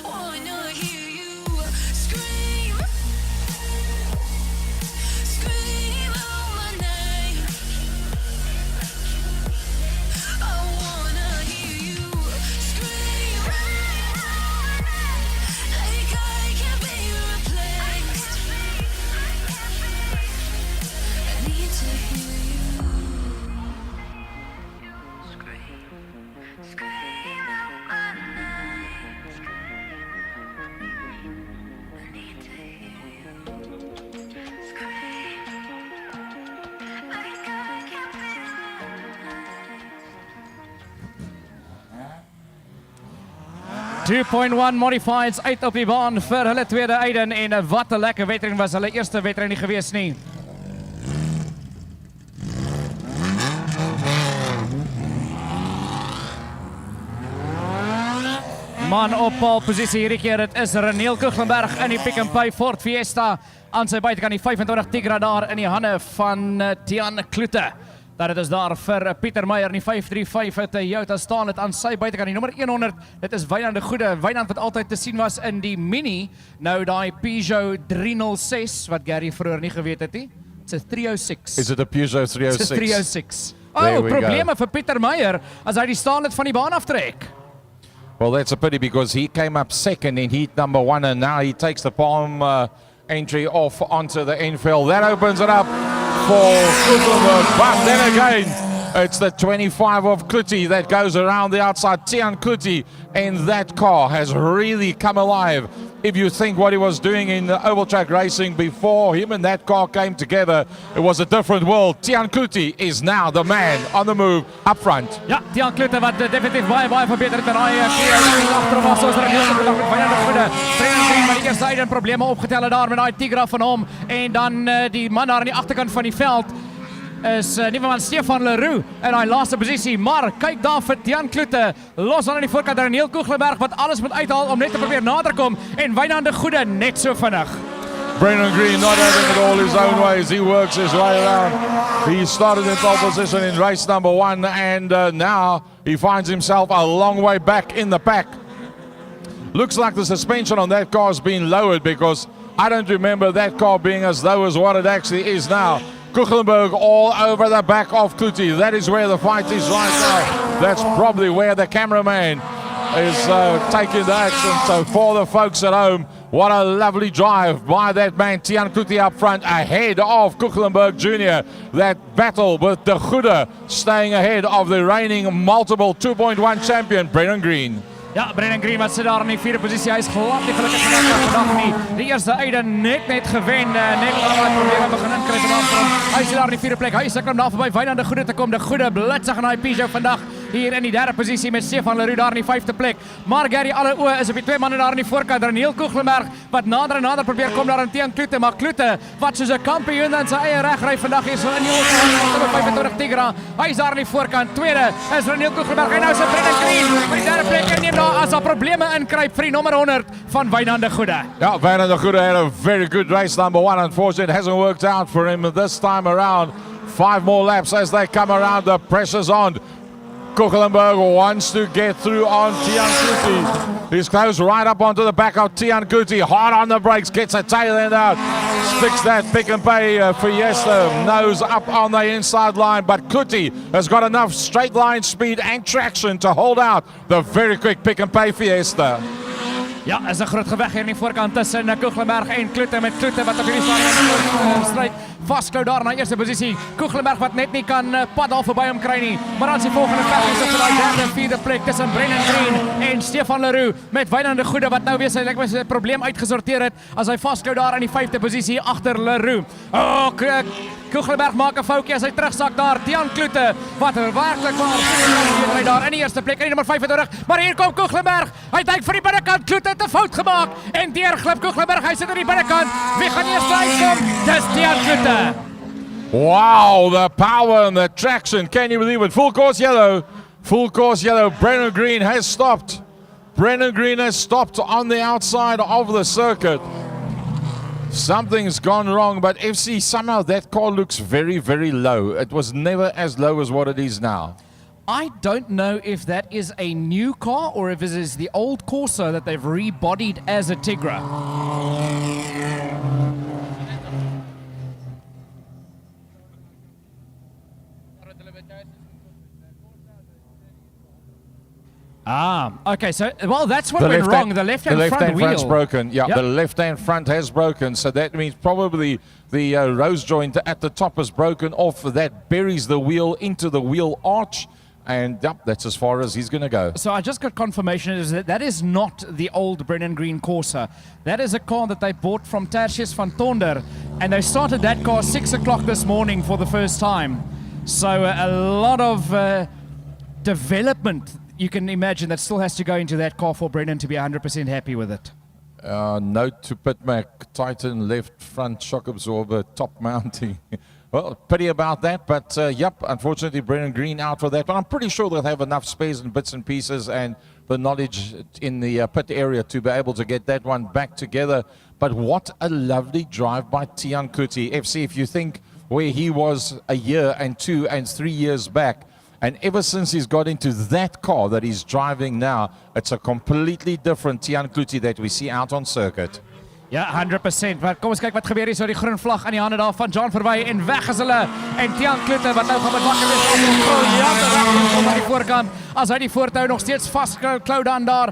wanna hear you scream, scream out my name. I wanna hear you scream, like I can't be replaced. I need to hear you scream, scream out my name. I need to hear you scream, like I can't be replaced. 2.1 modifieds uit op die baan vir hulle tweede Aiden en wat 'n lekker wedren was hulle eerste wedren nie gewees nie. Man op pole posisie hierdie keer, dit is Reniel Kuchlenberg in die Pick n Pay Ford Fiesta aan sy buitekant die 25 Tigra daar in die hande van Tiaan Kloete. Dat het is daar vir Pieter Meyer in die 535 het Toyota staan het aan sy buitekant die nommer 100. Dit is Wynand de Goede, Wynand wat altyd te sien was in die Mini, nou daai Peugeot 306 wat Gary vroeër nie geweet het nie. It's a 306. Is it a Peugeot 306? It's a 306. There Oh, we probleme go. vir Pieter Meyer as hy die staanlid van die baan aftrek. Well, that's a pity because he came up second in heat number 1 and now he takes the palm entry off onto the infield. That opens it up for Kuchlenberg, but then again, it's the 25 of Kluti that goes around the outside. Tiaan Kluti in that car has really come alive. If you think what he was doing in the Ovaltrack racing before him and that car came together, it was a different world. Tiaan Kluti is now the man on the move up front. Ja, Tiaan Kloete wat definitief baie verbeter het in daai agter was soos Reniel Kuchlenberg met Wynand de Goede. Training maar die eerste Aiden probleme opgetel het daar met daai Tigra van hom en dan die man daar aan die agterkant van die veld is niemand Stefan Leroux in daai laaste posisie, maar kyk daar vir Tiaan Kloete, los aan die voorkant Reniel Kuchlenberg wat alles moet uithaal om net te probeer nader kom en Wynand de Goede net so vinnig. Brendan Green not having it all his own ways. He works his way around. He started in pole position in race number 1 and now he finds himself a long way back in the pack. Looks like the suspension on that car has been lowered because I don't remember that car being as low as what it actually is now. Kuchlenberg all over the back of Kluti. That is where the fight is right now. That's probably where the cameraman is taking the action. So for the folks at home, what a lovely drive by that man, Tiaan Kluti up front, ahead of Kuchlenberg Jr. That battle with de Goede staying ahead of the reigning multiple 2.1 champion, Brendan Green. Ja, Brendan Green wat sit daar in die vierde posisie. Hy is glad nie gelukkig vandag nie. Die eerste Aiden net gewen, net al die probleme begin inkry vanaf hom. Hy sit daar in die vierde plek. Hy sukkel om daar verby Wynand de Goede te kom. De Goede blitsig in daai Peugeot vandag hier in die derde posisie met Stefan Leroux daar in die vyfde plek. Maar Gary alle oë is op die twee manne daar in die voorkant. Reniel Kuchlenberg wat nader en nader probeer kom daar aan Tiaan Kloete, maar Kloete wat soos 'n kampioen in sy eie reg ry vandag hier so in die 25 Tigra. Hy is daar in die voorkant. Tweede is Reniel Kuchlenberg en nou is Brendan Green vir die derde plek en neem daar as daar probleme inkryp vir die nommer 100 van Wynand de Goede. Yeah, Wynand de Goede had a very good race number 1. Unfortunately, it hasn't worked out for him this time around. 5 more laps as they come around. The pressure's on. Kuchlenberg wants to get through on Tiaan Kluti. He's close right up onto the back of Tiaan Kluti. Hard on the brakes, gets a tail end out. Sticks that Pick n Pay Fiesta nose up on the inside line. But Kluti has got enough straight line speed and traction to hold out the very quick Pick n Pay Fiesta. Ja, is 'n groot geveg hier in die voorkant tussen Kuchlenberg en Kloete met Kloete wat op hierdie stryd vasklou daar na eerste posisie. Kuchlenberg wat net nie kan pad daar verby hom kry nie. Maar dan is die volgende veg is vir daai derde en vierde plek tussen Brendan Green en Stefan Leroux met Wynand de Goede wat nou weer sy probleem uitgesorteer het as hy vasklou daar in die vyfde posisie agter Leroux. Oh, Kuchlenberg maak 'n foutjie as hy terugsak daar. Tiaan Kloete wat werklik waar daar in die eerste plek in die nommer 25. Maar hier kom Kuchlenberg. Hy duik vir die binnekant. Kloete het 'n fout gemaak en deurglip Kuchlenberg. Hy sit aan die binnekant. Wie gaan eers uitkom? Dis Tiaan Kloete. Wow, the power and the traction. Can you believe it? Full course yellow. Full course yellow. Brendan Green has stopped. Brendan Green has stopped on the outside of the circuit. Something's gone wrong, but FC, somehow that car looks very, very low. It was never as low as what it is now. I don't know if that is a new car or if it is the old Corsa that they've rebodied as a Tigra. Okay, so, well, that's what went wrong. The left-hand front front's wheel. broken. Yeah, Yep. the left-hand front has broken, so that means probably the rose joint at the top is broken off. That buries the wheel into the wheel arch, and yep, that's as far as he's going to go. So I just got confirmation is that is not the old Brennan Green Corsa. That is a car that they bought from Tertius van Tonder, and they started that car 6 o'clock this morning for the first time. So a lot of development, you can imagine, that still has to go into that car for Brennan to be 100% happy with it. Note to Pitmac, Titan left front shock absorber, top mounting. Well, pity about that, but yep, unfortunately Brennan Green out for that. But I'm pretty sure they'll have enough space and bits and pieces and the knowledge in the pit area to be able to get that one back together. But what a lovely drive by Tian Kuti. FC, if you think where he was a year and 2 and 3 years back, and ever since he's got into that car that he's driving now, it's a completely different Tian Kuti that we see out on circuit. Ja, 100%. Maar kom eens kyk wat gebeur hier. So die groen vlag aan die hande daar van John verby en weg is hulle. En Tian Klute wat nou gaan met wakker wees op die briljante regting kom aan die voorkant. As hy die voortou nog steeds vasklou dan daar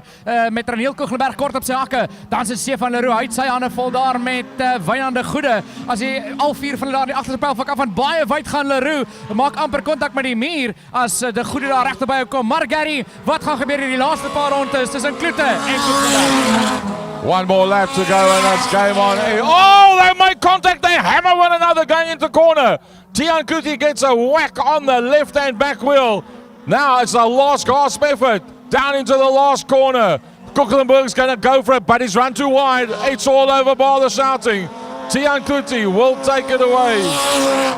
met Raniel Kugelberg kort op sy hakke. Dan is Stefan Leroux, hy het sy hande vol daar met Wynande Goede. As hy al 4 van hulle daar die agterste pylvak af van baie wyd gaan Leroux. Maak amper kontak met die muur as de Goede daar regte by hom kom. Maar Gary, wat gaan gebeur in die laaste paar rondes tussen Klute en Kugelberg? One more lap to go and that's game on. Oh, they make contact. They hammer one another going into corner. Tian Kuti gets a whack on the left-hand back wheel. Now it's a last gasp effort. Down into the last corner. Kukelenburg's going to go for it, but he's run too wide. It's all over by the shouting. Tian Kuti will take it away.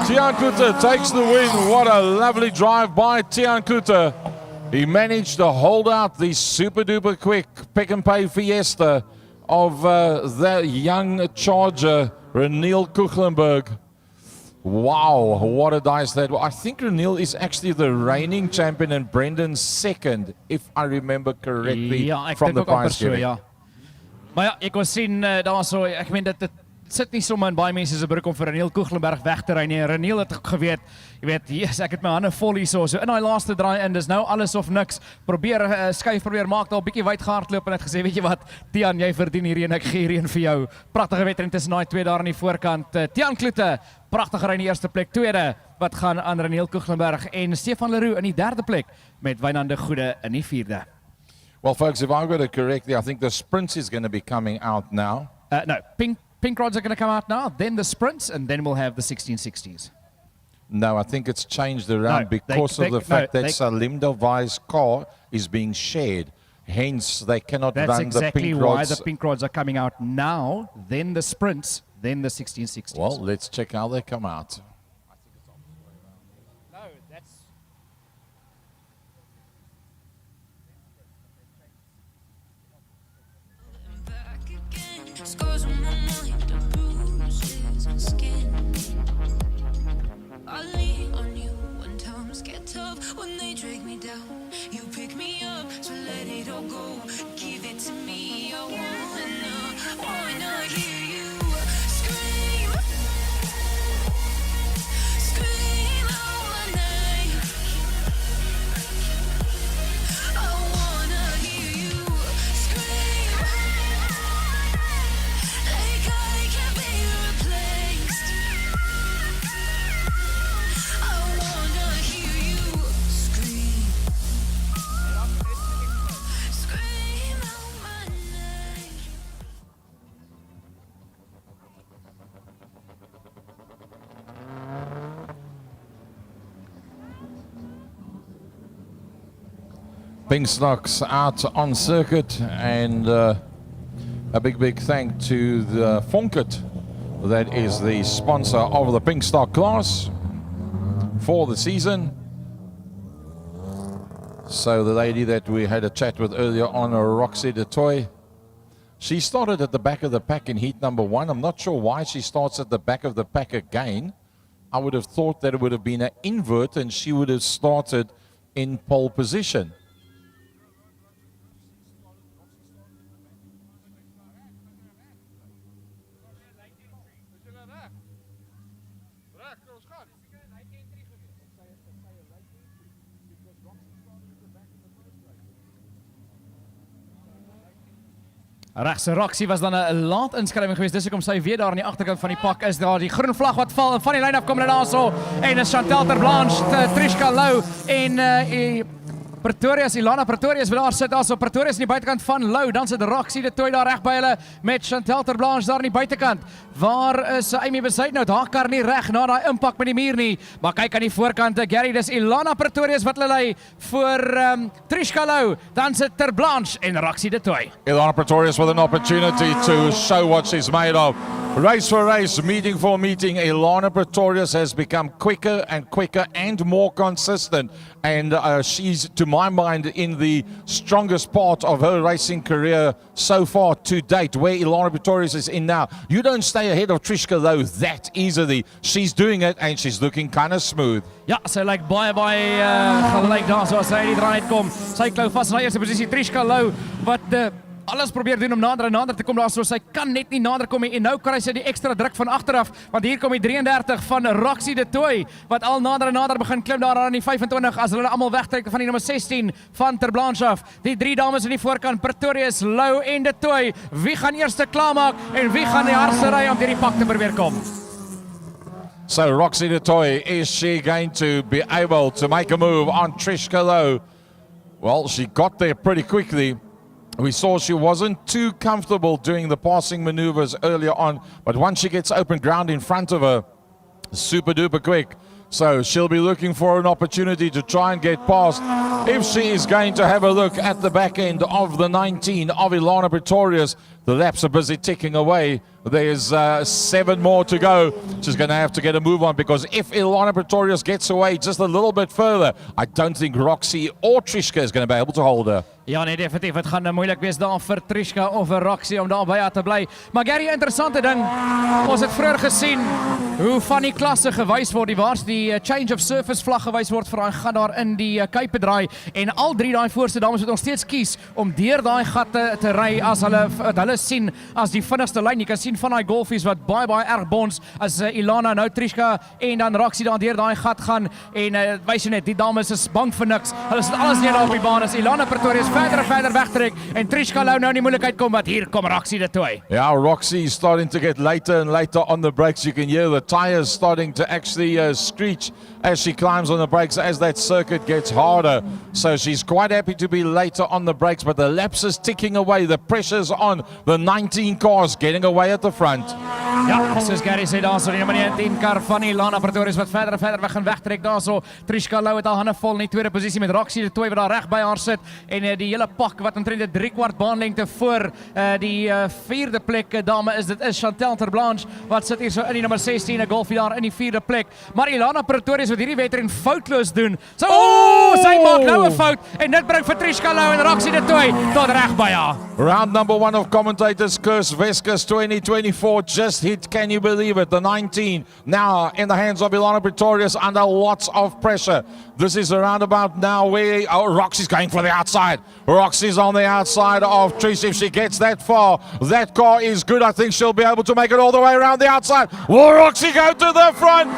Tian Kuti takes the win. What a lovely drive by Tian Kuti. He managed to hold out the super-duper quick pick-and-pay Fiesta of the young charger, Raniel Kuchlenberg. Wow, what a dice that was. I think Raniel is actually the reigning champion and Brendan's second, if I remember correctly, from the prize giving. Ja. Maar ja, ek was sien daar so, ek meen dit sit nie sommer in baie mense se broek om vir Raniel Kuchlenberg weg te ry nie. Raniel het geweet, jy weet, yes, ek het my hande vol hier so in daai laaste draai in, dis nou alles of niks. Probeer skuif, probeer maak daar 'n bietjie wyd gehardloop en het gesê, weet jy wat, Tian, jy verdien hierdie en ek gee hierdie een vir jou. Pragtige wedren tussen daai twee daar aan die voorkant. Tian Klute, pragtige ry in die eerste plek. Tweede, wat gaan aan Raniel Kuchlenberg en Stefan Leroux in die derde plek met Wynande Goede in die vierde. Well, folks, if I got it correctly, I think the sprint is going to be coming out now. No, Pink rods are going to come out now, then the sprints, and then we'll have the 1660s. No, I think it's changed around No, because of the fact that they- Salim Delvai's car is being shared. Hence, they cannot That's run exactly the pink why rods. the pink rods are coming out now, then the sprints, then the 1660s. Well, let's check how they come out. No, that's... Back again, scars on my mind, the bruises and skin. I lean on you when times get tough, when they drag me down. You pick me up, so let it all go. Give it to me, I wanna hear you scream, scream out my name. I wanna hear you scream, like I can't be replaced. I wanna hear you scream, scream out my name. Pinkstocks out on circuit, and a big thank to the Fonkit, that is the sponsor of the Pinkstock class for the season. So the lady that we had a chat with earlier on, Roxy de Toy, She started at the back of the pack in heat number 1. I'm not sure why she starts at the back of the pack again. I would have thought that it would have been an invert and she would have started in pole position. Regse Roxy was dan 'n laat inskrywing geweest. Dis hoekom sy weer daar aan die agterkant van die pak is. Daar die groen vlag wat val en van die lyn af kom hulle daarso. En is Chantal Terblanche, Trishka Lou en Pretorius, Ilana Pretorius wil daar sit. Daarso Pretorius aan die buitekant van Lou. Dan sit Roxy de Tooi daar reg by hulle met Chantal Terblanche daar aan die buitekant. Waar is Amy Bezuidenhout? Haar kar nie reg na daai impak met die muur nie. Maar kyk aan die voorkant, Gary, dis Ilana Pretorius wat hulle lei voor Trishka Lou. Dan sit Terblanche en Roxy de Tooi. Ilana Pretorius with an opportunity to show what she's made of. Race for race, meeting for meeting, Ilana Pretorius has become quicker and more consistent. And she's, to my mind, in the strongest part of her racing career so far to date, where Ilana Pretorius is in now. You don't stay ahead of Trishka though that easily. She's doing it and she's looking kind of smooth. Ja, sy lyk baie gelyk daar so as sy die draai uitkom. Sy klou vas na eerste posisie. Trishka Lou wat alles probeer doen om nader en nader te kom daar so. Sy kan net nie nader kom nie en nou kry sy die ekstra druk van agteraf want hier kom die 33 van Roxy de Tooi wat al nader en nader begin klim daar aan die 25 as hulle almal wegtrek van die nommer 16 van Terblanche af. Die drie dames in die voorkant, Pretorius, Lou en de Tooi. Wie gaan eerste klaarmaak en wie gaan die hardste ry om deur die pak te probeer kom? So Roxy de Tooi, is she going to be able to make a move on Trishka Lou? Well, she got there pretty quickly. We saw she wasn't too comfortable doing the passing maneuvers earlier on, but once she gets open ground in front of her, super duper quick. So she'll be looking for an opportunity to try and get past. If she is going to have a look at the back end of the 19 of Ilana Pretorius, the laps are busy ticking away. There's 7 more to go. She's going to have to get a move on because if Ilana Pretorius gets away just a little bit further, I don't think Roxy or Trishka is going to be able to hold her. Ja nee, definitief, het gaan moeilik wees daar vir Trishka of vir Roxy om daar by te bly. Maar Gary, interessante ding, ons het vroeër gesien hoe van die klasse gewys word, die change of surface vlag gewys word vir daai gat daar in die kuipe draai en al drie daai voorste dames moet ons steeds kies om deur daai gat te ry as hulle sien as die vinnigste lyn. Jy kan sien van daai golfies wat baie erg bons as Ilana, nou Trishka en dan Roxy daar deur daai gat gaan en wys jy net, die dames is bang vir niks. Hulle sit alles neer daar op die baan as Ilana Pretorius verder wegtrek en Trishka Lou nou in die moeilikheid kom, wat hier kom Roxy de Tooi. Yeah, Roxy is starting to get later and later on the brakes. You can hear the tires starting to actually screech as she climbs on the brakes as that circuit gets harder. So she's quite happy to be later on the brakes, but the laps is ticking away. The pressure's on. The 19 cars getting away at the front. Ja, soos Gary sê daar so die nommer 19 kar van Ilana Pretorius wat verder weg gaan wegtrek daar so. Trishka Lou het al hande vol in die tweede posisie met Roxy de Tooi wat daar reg by haar sit en die hele pak wat omtrent 'n 3/4 baanlengte voor die vierde plek dame is. Dit is Chantal Terblanche wat sit hier so in die nommer 16, 'n golfie daar in die vierde plek. Maar Ilana Pretorius wat hierdie wedren foutloos doen. So sy maak nou 'n fout en dit bring vir Trishka Lou en Roxy de Tooi tot reg by haar. Round number 1 of commentators curse Weskus 2024 just hit, can you believe it? The 19 now in the hands of Ilana Pretorius under lots of pressure. This is a roundabout now where Roxy's going for the outside. Roxy's on the outside of Trish. If she gets that far, that car is good. I think she'll be able to make it all the way around the outside. Will Roxy go to the front?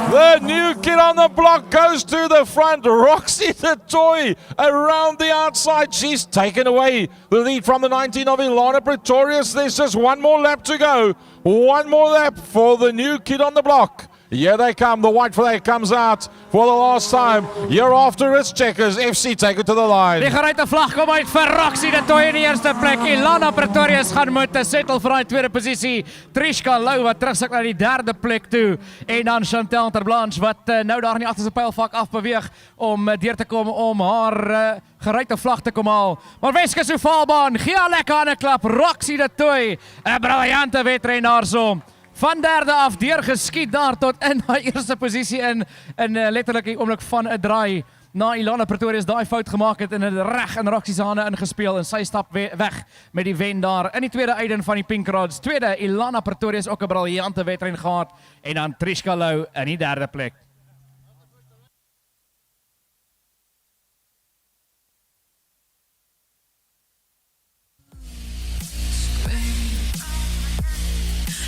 The new kid on the block goes to the front. Roxy the Toy around the outside. She's taken away the lead from the 19 of Ilana Pretorius. There's just one more lap to go. One more lap for the new kid on the block. Here they come. The white flag comes out for the last time. Here after its checkers, FC take it to the line. Die geruite vlag kom uit vir Roxy de Tooi in die eerste plek. Ilana Pretorius gaan moet settle vir die tweede posisie. Trishka Lou wat terugsak na die derde plek toe. En dan Chantal Terblanche wat nou daar in die agterste pylvak afbeweeg om deur te kom om haar geruite vlag te kom haal. Maar Weskus Ovalbaan, gee haar lekker aan 'n klap. Roxy de Tooi, 'n briljante wedren daarso. Van derde af deurgeskiet daar tot in die eerste posisie in letterlik die oomblik van 'n draai. na Ilana Pretorius daai fout gemaak het en het reg in Roxy se hande ingespeel en sy stap weg met die wen daar in die tweede eiden van die Pink Rods. Tweede, Ilana Pretorius ook 'n briljante wedren gehad en dan Trishka Lou in die derde plek.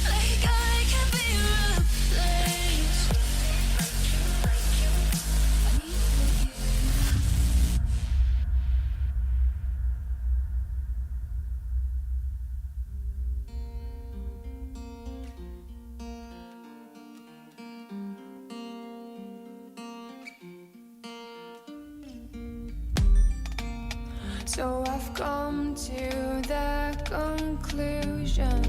Like I can be replaced. So I've come to the conclusion,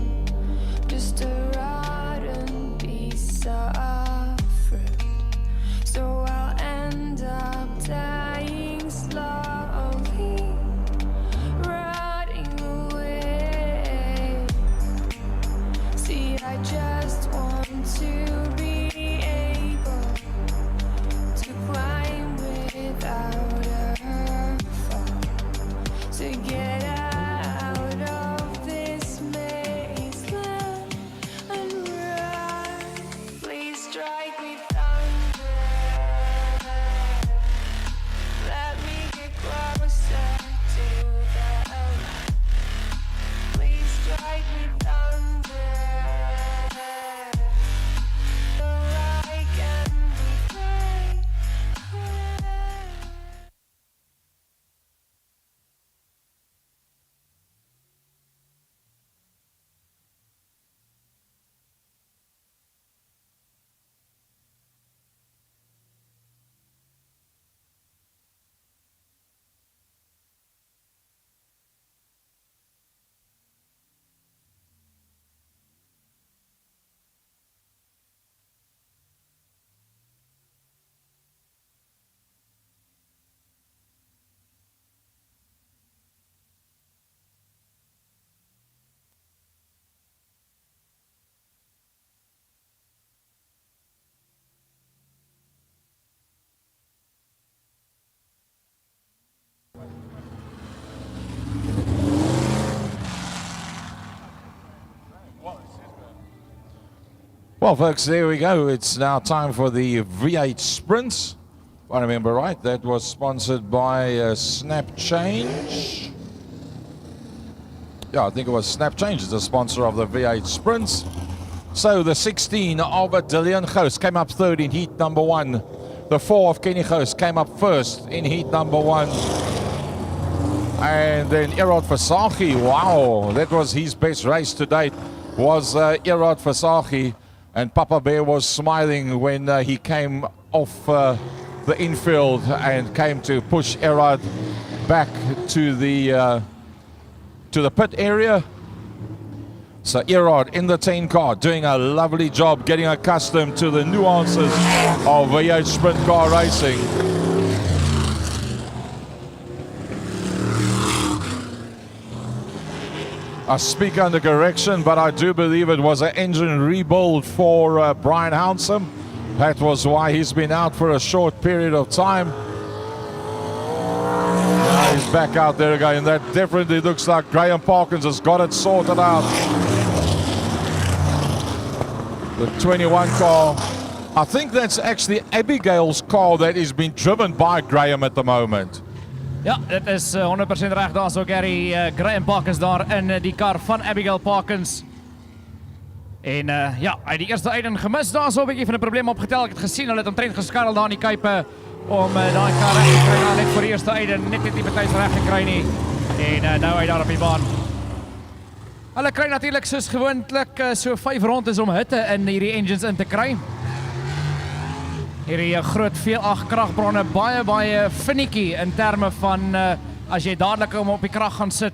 just a rotten piece of fruit. So I'll end up dying slowly, rotting away. See, I just want to be able to climb without a fall, to get out of this maze and run. Please strike me thunder. Let me get closer to the light. Please strike me thunder, so I can be free. Well, folks, there we go. It's now time for the V8 Sprints. If I remember right, that was sponsored by Snap Change. Yeah, I think it was Snap Change is the sponsor of the V8 Sprints. So the 16 of Dillian Ghost came up third in heat number 1. The 4 of Kenny Ghost came up first in heat number 1. And then Erod Versace, wow, that was his best race to date, was Erod Versace. And Papa Bear was smiling when he came off the infield and came to push Erod back to the pit area. So Erod in the 10 car doing a lovely job getting accustomed to the nuances of V8 sprint car racing. I speak under correction, but I do believe it was an engine rebuild for Brian Hounsome. That was why he's been out for a short period of time. Now he's back out there again. That definitely looks like Graham Parkins has got it sorted out. The 21 car. I think that's actually Abigail's car that is being driven by Graham at the moment. Ja, dit is 100% reg daar so Gary Graham Parkins daar in die kar van Abigail Parkins. En ja, hy het die eerste eiden gemis daar so 'n bietjie van 'n probleem opgetel. Ek het gesien hulle het omtrent geskarrel daar in die kuipe om daai kar reg te kry net vir die eerste eiden, net nie betuis reg gekry nie. En nou hy daar op die baan. Hulle kry natuurlik soos gewoonlik so 5 rondes om hitte in hierdie engines in te kry. Hierdie groot V8 kragbronne baie finicky in terme van as jy dadelik om op die krag gaan sit,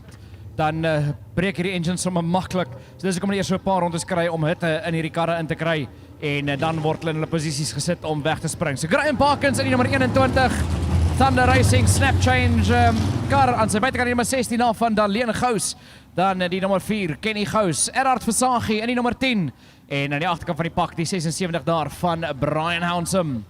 dan breek hierdie engines sommer maklik. So dis hoekom hulle eers so 'n paar rondes kry om hitte in hierdie karre in te kry en dan word hulle in hulle posisies gesit om weg te spring. So Graham Parkins in die nommer 21, Thunder Racing Snap Change kar aan sy buitekant die nommer 16 af van Dillian Ghost. Dan die nommer 4, Kenny Ghost, Erhard Versace in die nommer 10. En aan die agterkant van die pak, die 76 daar van Brian Hounsome.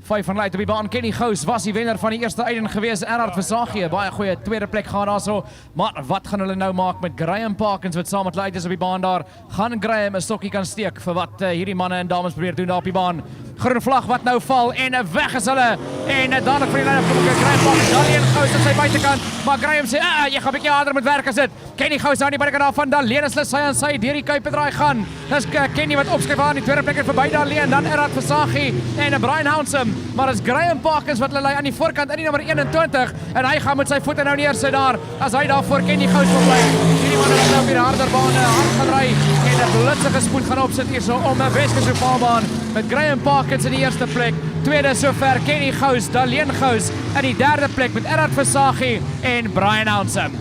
5 van Luit op die baan. Kenny Gous was die wenner van die eerste einding gewees. Erhard Versagie, baie goeie tweede plek gaan daarso. Maar wat gaan hulle nou maak met Graham Parkins wat saam met Luit is op die baan daar? Gaan Graham 'n stokkie kan steek vir wat hierdie manne en dames probeer doen daar op die baan? Groen vlag wat nou val en weg is hulle. En dadelik vir die lyn kom Graham Parkins Daleen Gous aan sy buitekant. Maar Graham sê, jy gaan 'n bietjie harder met werk as dit. Kenny Gous aan die buitekant daarvan. Daleen is hulle sy aan sy deur die kuipedraai gaan. Dis Kenny wat opskuif aan die tweede plek en verby Daleen. Dan Erhard Versagie en Brian Hounsem. Maar is Graham Parkins wat hulle lei aan die voorkant in die nommer 21 en hy gaan met sy voete nou neersit daar as hy daar voor Kenny Gous wil bly. Hierdie manne wat nou op die harder bane hard gaan ry en 'n blitsige spoed gaan opsit hierso om 'n Weskus Ovalbaan met Graham Parkins in die eerste plek. Tweede sover Kenny Gous, Daleen Gous in die derde plek met Erhard Versagie en Brian Hounsem.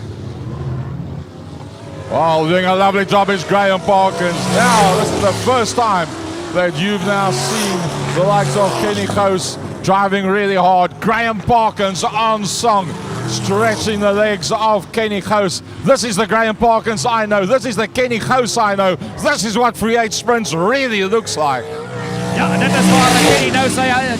Well, doing a lovely job is Graham Parkins. Now, this is the first time that you've now seen the likes of Kenny Gous driving really hard. Graham Parkins on song, stretching the legs of Kenny Gous. This is the Graham Parkins I know. This is the Kenny Gous I know. This is what Free 8 Sprints really looks like. Ja, dit is waar Kenny nou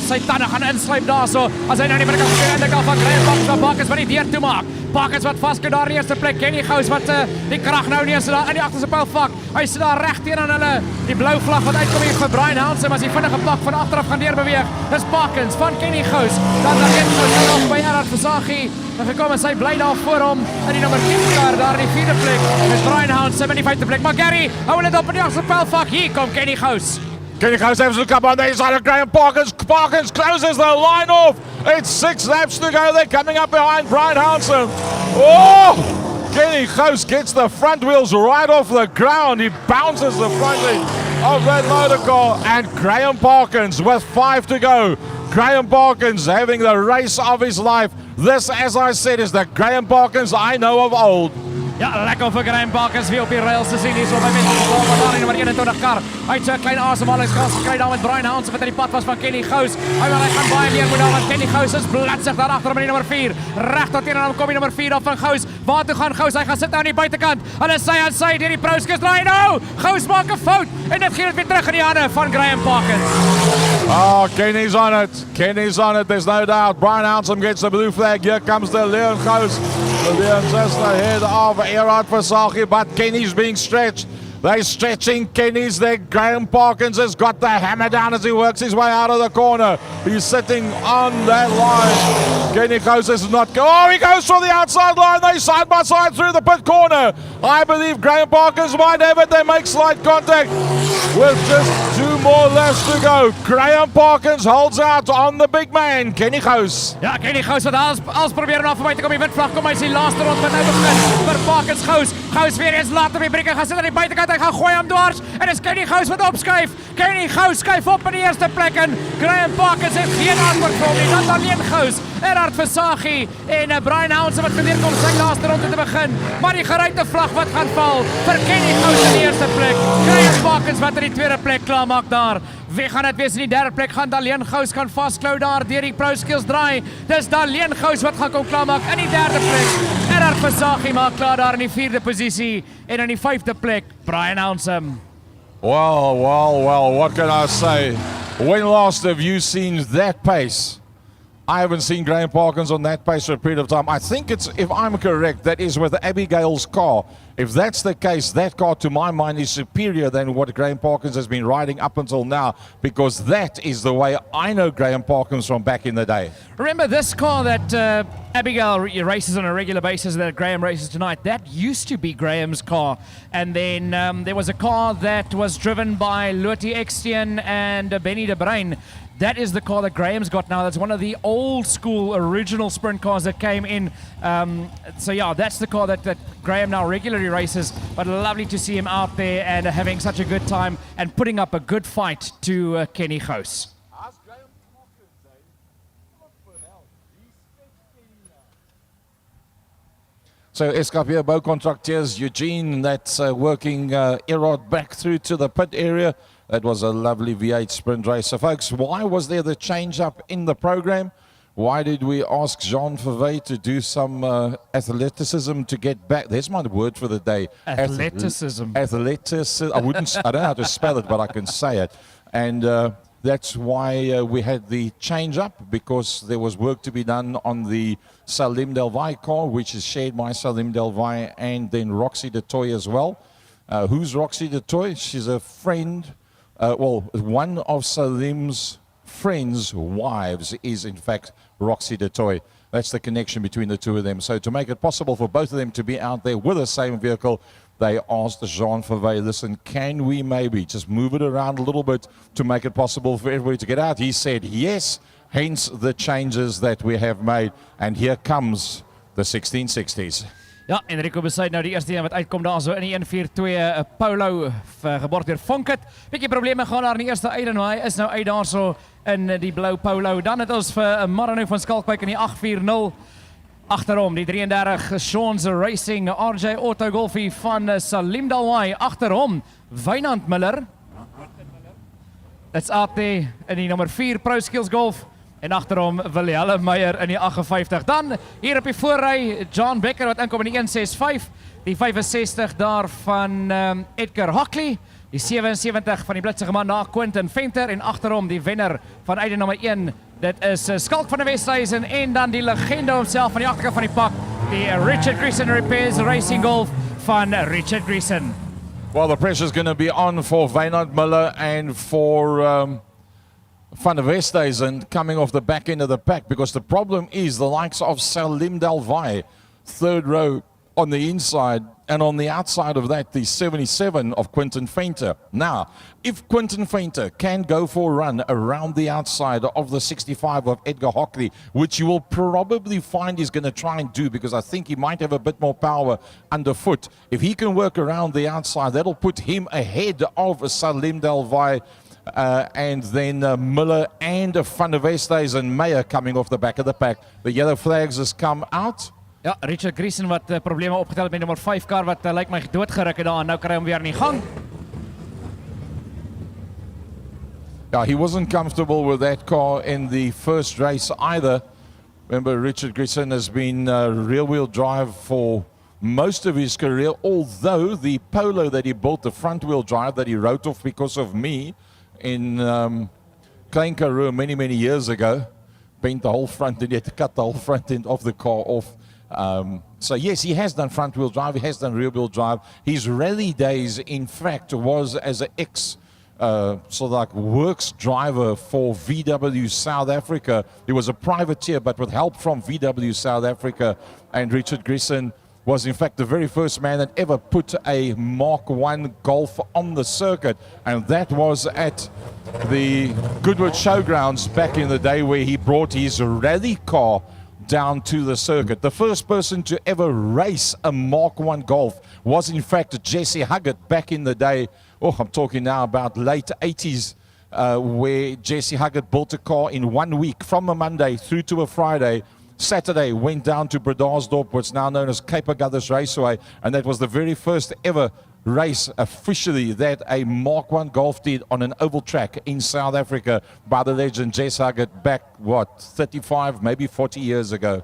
sy tande gaan insluip daarso. As hy nou nie meer kan speel en dan van Graham Parkins wat die deur toe maak. Parkins wat vaskou daar in die eerste plek. Kenny Gous wat die krag nou neersit daar in die agterste pylvak. Hy sit daar reg teen aan hulle. Die blou vlag wat uitkom hier vir Brian Hounsem as hy vinnige pak van agteraf gaan deurbeweeg. Dis Parkins van Kenny Gous. Dan Daleen Gous nog by Erhard Versagie. Dan gekom en sy bly daar voor hom in die nommer 10 kar daar in die vierde plek. Met Brian Hounsem in die vyfde plek. Maar Gary, hou hulle op in die agterste pylvak. Hier kom Kenny Gous. Kenny Gous has to come on the inside of Graham Parkins. Parkins closes the line off. It's 6 laps to go. They're coming up behind Brian Hounsem. Oh! Kenny Gous gets the front wheels right off the ground. He bounces the front end of that motor car. And Graham Parkins with 5 to go. Graham Parkins having the race of his life. This, as I said, is the Graham Parkins I know of old. Ja, lekker vir Graham Parkins weer op die rails te sien hier so by Weskus daar in nommer 21 kar. Hy het so 'n klein asemhalingsgas gekry daar met Brian Hounsem wat aan die pad was van Kenny Gous. Hy gaan baie meer moet daar want Kenny Gous is bladsig daar agter hom in die nommer 4. Reg tot teen aan hom kom die nommer 4 af van Gous. Waar toe gaan Gous? Hy gaan sit aan die buitekant. Hulle sy aan sy deur die Proskis draai nou. Gous maak 'n fout en dit gee dit weer terug in die hande van Graham Parkins. Oh, Kenny's on it. Kenny's on it. There's no doubt. Brian Hounsem gets the blue flag. Here comes the Leon Gous. The Leon just ahead of Erhard Versagie, but Kenny's being stretched. They're stretching Kenny's leg. Graham Parkins has got the hammer down as he works his way out of the corner. He's sitting on that line. Kenny Gous is not go. Oh, he goes for the outside line. They side by side through the pit corner. I believe Graham Parkins might have it. They make slight contact with just 2 more laps to go. Graham Parkins holds out on the big man, Kenny Gous. Ja, Kenny Gous wat als probeer om af verby te kom. Die windvlag kom. Hy is die laaste rond wat nou begin vir Parkins. Gous weer eens laat op die breek. Gaan sit aan die buitekant. Hy gaan gooi hom dwars en dis Kenny Gous wat opskuif. Kenny Gous skuif op in die eerste plek en Graham Parkins het geen antwoord vir hom nie. Dan Daleen Gous, Erhard Versagie en Brian Hounsem wat probeer kom sy laaste ronde te begin. Maar die geruite vlag wat gaan val vir Kenny Gous in die eerste plek. Graham Parkins wat in die tweede plek klaar maak daar. Wie gaan dit wees in die derde plek? Gaan Daleen Gous kan vasklou daar deur die Proskills draai. Dis Daleen Gous wat gaan kom klaar maak in die derde plek. Erhard Versagie maak klaar daar in die vierde posisie en in die vyfde plek Brian Hounsem. Well, what can I say? When last have you seen that pace? I haven't seen Graham Parkins on that pace for a period of time. I think it's, if I'm correct, that is with Abigail's car. If that's the case, that car to my mind is superior than what Graham Parkins has been riding up until now, because that is the way I know Graham Parkins from back in the day. Remember this car that Abigail races on a regular basis that Graham races tonight, that used to be Graham's car. And then there was a car that was driven by Lotie Extian and Benny de Bruin. That is the car that Graham's got now. That's one of the old school original sprint cars that came in. So yeah, that's the car that Graham now regularly races. But lovely to see him out there and having such a good time and putting up a good fight to Kenny Gous. So SKP Bow Contractors, Eugene, that's working Erhard back through to the pit area. That was a lovely V8 sprint race. So folks, why was there the change up in the program? Why did we ask Jean Favre to do some athleticism to get back? There's my word for the day. Athleticism. Athleticism. I don't know how to spell it, but I can say it. And That's why we had the change up, because there was work to be done on the Salim Delvay car, which is shared by Salim Delvay and then Roxy de Toy as well. Who's Roxy de Toy? She's a friend, one of Salim's friends' wives is in fact Roxy de Toy. That's the connection between the two of them. So to make it possible for both of them to be out there with the same vehicle, they asked Jean Verwey, listen, can we maybe just move it around a little bit to make it possible for everybody to get out? He said yes, hence the changes that we have made. And here comes the 1660s. Ja, Enrico Besuit nou die eerste een wat uitkom daar so in die 142 Polo geborg deur Vonket. Bietjie probleme gaan daar in die eerste uit en hy is nou uit daar so in die blou Polo. Dan het ons vir Marino van Skalkwyk in die 840. Achterom die 33 Sean's Racing RJ Auto Golfie van Salim Delvay. Achterom Wynand Miller. It's out there in die nummer 4 Pro Skills Golf. En achterom Willem Meyer in die 58. Dan hier op die voorry John Becker wat inkom in die 165. Die 65 daar van Edgar Hockley. Die 77 van die blitsige man na Quentin Venter. En achterom die wenner van einde nummer 1. Dit is Skalk van die Westhuizen en dan die legende homself van die agterkant van die pak. Die Richard Greason Repairs Racing Golf van Richard Greason. Well, the pressure's going to be on for Wynand Miller and for Van der Westhuizen coming off the back end of the pack, because the problem is the likes of Salim Delvay, third row on the inside, and on the outside of that, the 77 of Quentin Venter. Now, if Quentin Venter can go for a run around the outside of the 65 of Edgar Hockley, which you will probably find he's going to try and do, because I think he might have a bit more power underfoot. If he can work around the outside, that'll put him ahead of Salim Delvay, and then Miller and Van der Westhuizen Meyer coming off the back of the pack. The yellow flags has come out. Ja, Richard Greason wat probleme opgetel het met nummer 5 kar wat lyk my doodgeruk het daar en nou kry hom weer in die gang. Yeah, he wasn't comfortable with that car in the first race either. Remember, Richard Greason has been rear-wheel drive for most of his career, although the Polo that he built, the front-wheel drive that he wrote off because of me in Klein Karoo many years ago, bent the whole front end, he had to cut the whole front end of the car off. So yes, he has done front-wheel drive, he has done rear-wheel drive. His rally days, in fact, was as an sort of like works driver for VW South Africa. He was a privateer, but with help from VW South Africa. And Richard Greason was in fact the very first man that ever put a Mark I Golf on the circuit. And that was at the Goodwood Showgrounds back in the day, where he brought his rally car down to the circuit. The first person to ever race a Mark I Golf was in fact Jesse Huggett back in the day. Oh, I'm talking now about late 80s, where Jesse Huggett built a car in 1 week from a Monday through to a Friday. Saturday went down to Bredasdorp, what's now known as Cape Agudas Raceway, and that was the very first ever race officially that a Mark I Golf did on an oval track in South Africa by the legend Jess Huggett back, 35, maybe 40 years ago.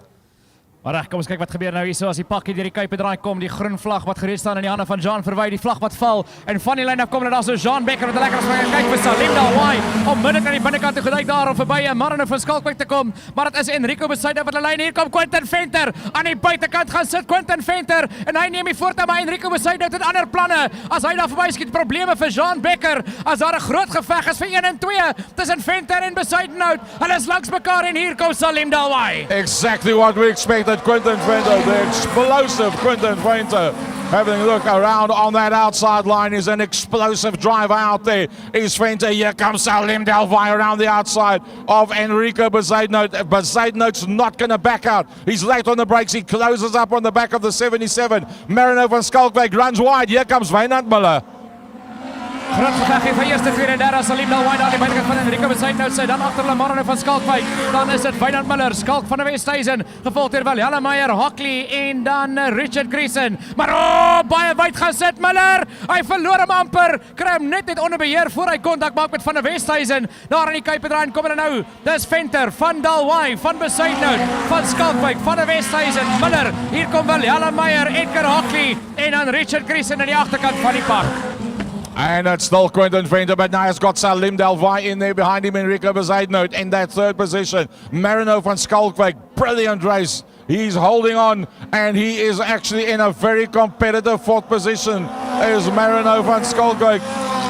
Maar kom ons kyk wat gebeur nou hier so as die pakkie deur die Kuipe draai kom, die groen vlag wat gereed staan in die hande van Jean Verwey, die vlag wat val en van die lyn af kom daar so Jean Becker met 'n lekker spring. Kyk vir Salim Delvay om middag aan die binnekant te geduik daar om verby 'n Marino van Skalkwyk te kom, maar dit is Enrico Besuit wat hulle lyn. Hier kom Quentin Venter aan die buitekant gaan sit Quentin Venter en hy neem die voortou, maar Enrico Besuit het ander planne. As hy daar verby skiet, probleme vir Jean Becker as daar 'n groot geveg is vir 1 en 2 tussen Venter en Besuit nou. Hulle is langs mekaar en hier kom Salim Delvay. Exactly what we expected. Quentin Venter, the explosive Quentin Venter, having a look around on that outside line, is an explosive driver out there. Is Venter, here comes Salim Delvay around the outside of Enrico Bezuidenhout. Bezuidenhout's not going to back out. He's late on the brakes. He closes up on the back of the 77. Marino van Skalkwyk runs wide. Here comes Wynand Miller. Groot geveg hier van eerste, tweede en derde. Salim Delvay daar aan die buitekant van Enrico Bezuidenhout sy. Dan agter hulle Marino van Skalkwyk. Dan is dit Wynand Miller, Skalk van der Westhuizen, gevolg deur Willem Meyer, Hockley en dan Richard Greason. Maar baie wyd gaan sit Miller. Hy verloor hom amper. Kry hom net onder beheer voor hy kontak maak met van der Westhuizen. Daar in die Kuipe draai en kom hulle nou. Dis Venter, van Delvay, van Bezuidenhout, van Skalkwyk, van der Westhuizen, Miller. Hier kom Willem Meyer, Edgar Hockley en dan Richard Greason aan die agterkant van die pak. And it's still Quentin Venter, but now he's got Salim Delvay in there behind him, Enrico Bezuidenhout in that third position. Marino van Schalkwyk, brilliant race. He's holding on, and he is actually in a very competitive fourth position. Is Marino van Schalkwyk.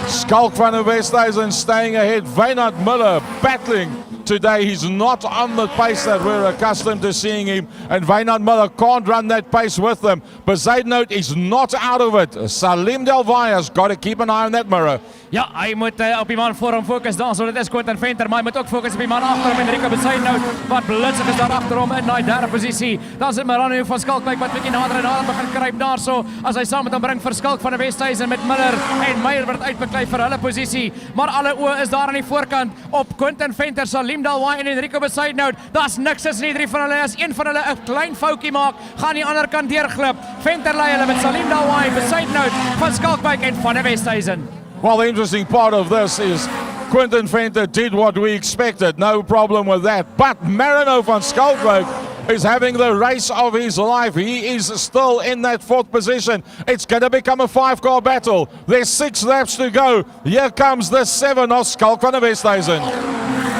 Schalk van der Westhuizen staying ahead. Wynand Miller battling. Today he's not on the pace that we're accustomed to seeing him, and Wynand Miller can't run that pace with them. Bezuidenhout is not out of it. Salim Delvay has got to keep an eye on that mirror. Ja, hy moet op die man voor hom fokus daar, so dit is Quentin Venter, maar hy moet ook fokus op die man agter hom, Enrico Bezuidenhout, wat blitsig is daar agter hom in daai derde posisie. Dan sit Marino van Schalkwyk wat bietjie nader en nader begin kruip daarso, as hy saam met hom bring vir Schalk van der Westhuizen met Miller en Meyer word uitbeklei vir hulle posisie, maar alle oë is daar aan die voorkant op Quentin Venter, Salim Delvay en Enrico Bezuidenhout. Daar's niks tussen die drie van hulle, as een van hulle 'n klein foutjie maak, gaan die ander kant deurglip. Venter lei hulle met Salim Delvay, Bezuidenhout, van Schalkwyk en van der Westhuizen. Well, the interesting part of this is Quentin Venter did what we expected, no problem with that. But Marino van Schalkwyk is having the race of his life. He is still in that fourth position. It's going to become a 5-car battle. There's 6 laps to go. Here comes the 7 of Schalk van der Westhuizen.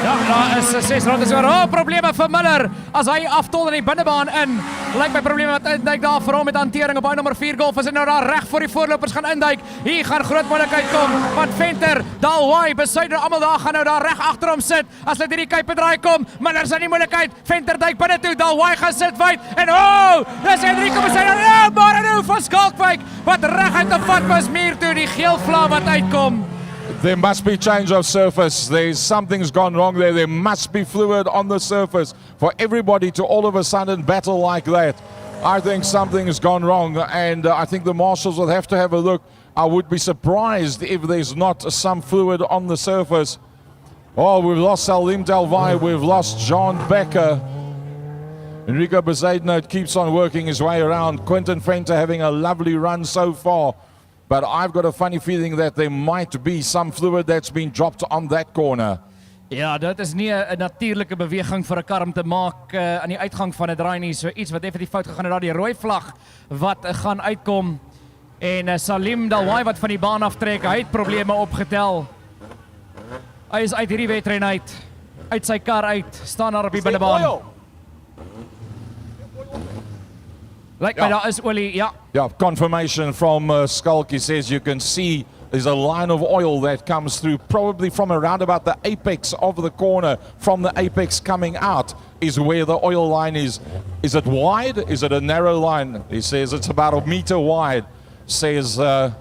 Ja, daar is 6 rondes oor. Probleme vir Miller as hy aftol in die binnebaan in. Lyk my probleme wat induik daar vir hom met hantering op hy nommer 4 golf. Is hy nou daar reg voor die voorlopers gaan induik. Hier gaan groot moontlikheid kom, want Venter, Delvay, Bezuidenhout, almal daar gaan nou daar reg agter hom sit. As hulle hierdie kuipe draai kom, Miller is in die moontlikheid. Venter duik binne toe, Delvay gaan sit wyd en dis Enrico Bezuidenhout, Marino van Schalkwyk wat reguit op pad was muur toe, die geel vlam wat uitkom. There must be change of surface. Something's gone wrong there. There must be fluid on the surface for everybody to all of a sudden battle like that. I think something has gone wrong, and I think the marshals will have to have a look. I would be surprised if there's not some fluid on the surface. Oh, we've lost Salim Delvay. We've lost John Becker. Enrico Bezuidenhout keeps on working his way around. Quentin Venter having a lovely run so far. But I've got a funny feeling that there might be some fluid that's been dropped on that corner. Ja, dit is nie 'n natuurlike beweging vir 'n kar om te maak aan die uitgang van 'n draai nie. So iets wat definitief fout gegaan het, daar die rooi vlag wat gaan uitkom. En Salim Delvay wat van die baan aftrek, hy het probleme opgetel. Hy is uit hierdie wedren uit sy kar uit, staan daar op die binnebaan. Like my daar is olie, ja. Yeah, confirmation from Schalk. He says you can see there's a line of oil that comes through, probably from around about the apex of the corner. From the apex coming out is where the oil line is. Is it wide? Is it a narrow line? He says it's about a meter wide, says the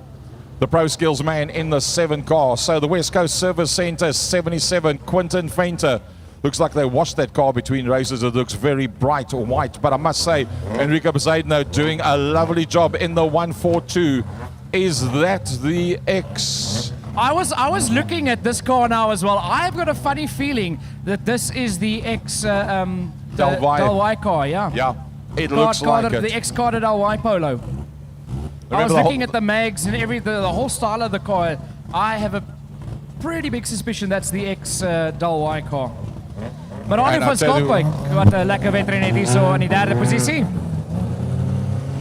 Pro Skills man in the 7 car. So the West Coast Service Centre 77, Quentin Venter. Looks like they washed that car between races. It looks very bright white. But I must say, Enrico Bezuidenhout doing a lovely job in the 142. Is that the X? I was looking at this car now as well. I've got a funny feeling that this is the X Delvay car, yeah. Yeah, it looks like it. The X car Delvay Polo. I was looking at the mags and the whole style of the car. I have a pretty big suspicion that's the X Delvay car. Marino van Schalkwyk, wat 'n lekker wedren het hier so in die derde posisie.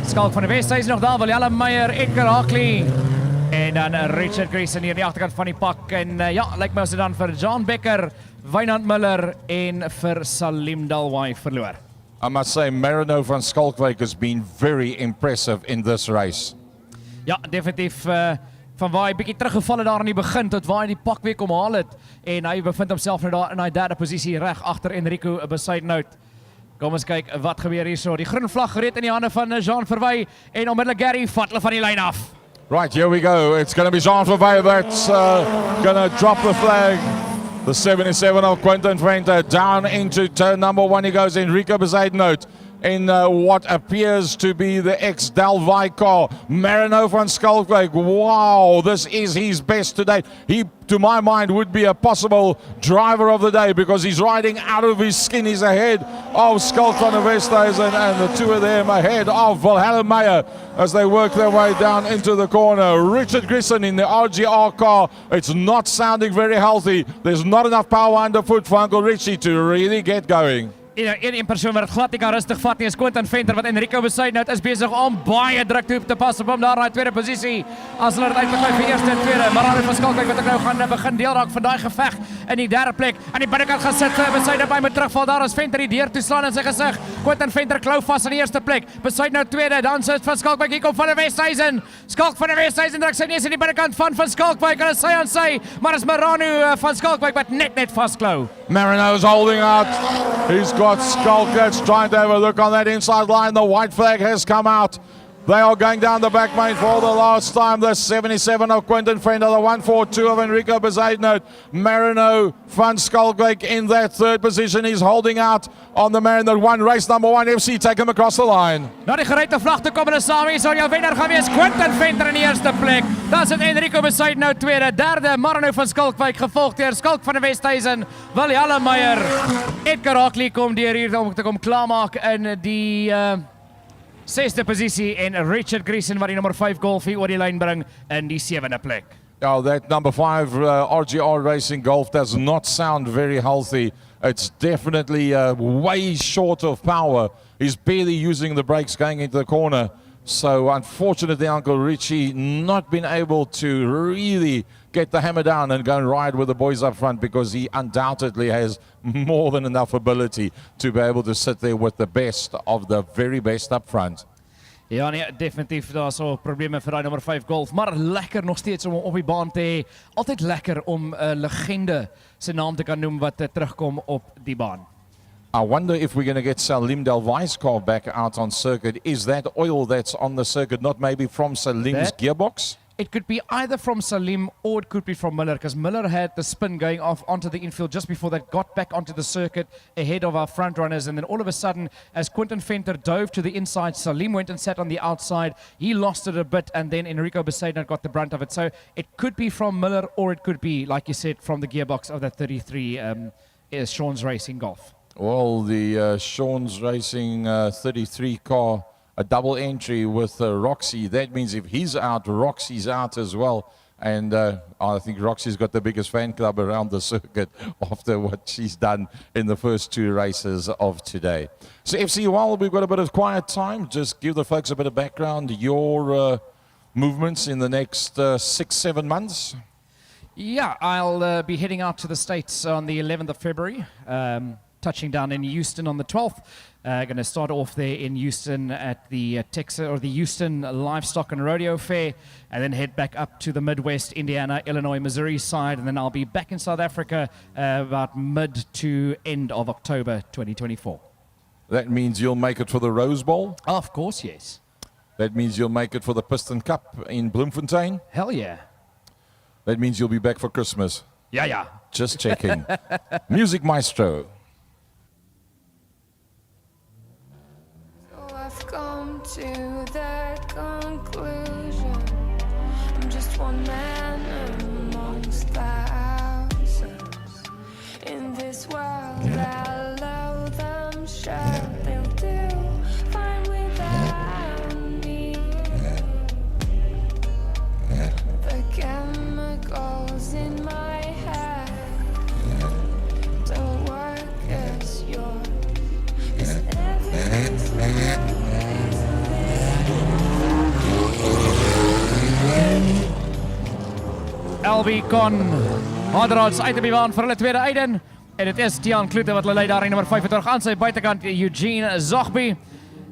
Schalk van der Westhuizen nog daar, Willem Meyer, Edgar Hockley. En dan Richard Grayson hier aan die agterkant van die pak. En ja, lyk my as dit dan vir John Becker, Wynand Miller en vir Salim Delvay verloor. I must say, Marino van Schalkwyk has been very impressive in this race. Ja, definitief van waar hy bietjie teruggeval het daar aan die begin tot waar hy die pak weer kom haal het. En hy bevind homself nou daar in daai derde posisie reg agter Enrico Bezuidenhout. Kom ons kyk wat gebeur hierso. Die groen vlag gereed in die hande van Jean Verwy en onmiddellik Gary vat hulle van die lyn af. Right, here we go. It's going to be Jean Verwy that's going to drop the flag. The 77 of Quentin Venter down into turn number 1. He goes Enrico Bezuidenhout in what appears to be the ex-Delvay car. Marino van Schalkwyk, wow, this is his best to date. He, to my mind, would be a possible driver of the day because he's riding out of his skin. He's ahead of Schalk van der Westhuizen and the two of them ahead of Willem Meyer as they work their way down into the corner. Richard Grayson in the RGR car. It's not sounding very healthy. There's not enough power underfoot for Uncle Richie to really get going. een persoon wat glad nie kan rustig vat nie is Quentin Venter wat Enrico Besuidenhout is besig om baie druk te pas op hom daar in die tweede posisie. As hulle dit uitbeklei vir eerste en tweede, maar Marano van Skalkwyk wat ek nou gaan begin deel raak van daai geveg in die derde plek. Aan die binnekant gaan sit Besuidenhout by met terugval daar as Venter die deur toe slaan in sy gesig. Quentin Venter klou vas aan die eerste plek. Besuidenhout tweede, dan sit van Skalkwyk hier kom van der Westhuizen. Skalk van der Westhuizen druk sy neus in die binnekant van Skalkwyk en sy aan sy, maar is Marano van Skalkwyk wat net vasklou. Marino's holding out. He's got Skulkets trying to have a look on that inside line. The white flag has come out. They are going down the back main for the last time. The 77 of Quentin Venter, the 142 of Enrico Bezuidenhout. Marino van Skalkwyk in that third position. He's holding out on the man that won race number 1. FC take him across the line. Na die gereide vlag te kom en saam hier sal jou wenner gaan wees Quentin Venter in die eerste plek. Dan is dit Enrico Bezuidenhout tweede, derde Marino van Skalkwyk gevolg deur Skalk van der Westhuizen, Willie Hallemeyer. Edgar Hockley kom deur hier om te kom klaarmaak in die sesde posisie en Richard Greason wat die nummer 5 golf hier oor die lyn bring in die sewende plek. Yeah, that number 5 RGR Racing Golf does not sound very healthy. It's definitely way short of power. He's barely using the brakes going into the corner. So unfortunately, Uncle Richie not been able to really get the hammer down and go and ride with the boys up front because he undoubtedly has more than enough ability to be able to sit there with the best of the very best up front. Ja nee, definitief daar so probleme vir daai nummer 5 golf, maar lekker nog steeds om op die baan te hê. Altyd lekker om 'n legende se naam te kan noem wat terugkom op die baan. I wonder if we're going to get Salim Delvai's car back out on circuit. Is that oil that's on the circuit not maybe from Salim's gearbox? It could be either from Salim or it could be from Miller, because Miller had the spin going off onto the infield just before that, got back onto the circuit ahead of our front runners, and then all of a sudden, as Quentin Venter dove to the inside, Salim went and sat on the outside. He lost it a bit, and then Enrico Bezuidenhout got the brunt of it. So it could be from Miller, or it could be, like you said, from the gearbox of that 33 Sean's Racing Golf. Well, the Sean's Racing 33 car, a double entry with Roxy. That means if he's out, Roxy's out as well. And I think Roxy's got the biggest fan club around the circuit after what she's done in the first two races of today. So FC, while we've got a bit of quiet time, just give the folks a bit of background, your movements in the next 6-7 months. Yeah, I'll be heading out to the States on the 11th of February. Touching down in Houston on the 12th. Going to start off there in Houston at the the Houston Livestock and Rodeo Fair, and then head back up to the Midwest, Indiana, Illinois, Missouri side, and then I'll be back in South Africa about mid to end of October 2024. That means you'll make it for the Rose Bowl? Of course, yes. That means you'll make it for the Piston Cup in Bloemfontein? Hell yeah. That means you'll be back for Christmas? Yeah. Just checking. Music Maestro. I've come to that conclusion. I'm just one man amongst thousands. In this world, I love them, sure they'll do fine without me. The chemicals in my head don't work as yours. LB Con Hadrads uit op die baan vir hulle tweede eiden. En dit is Tiaan Kloete wat hulle lei daar in nummer 25 aan sy buitekant Eugene Zogby.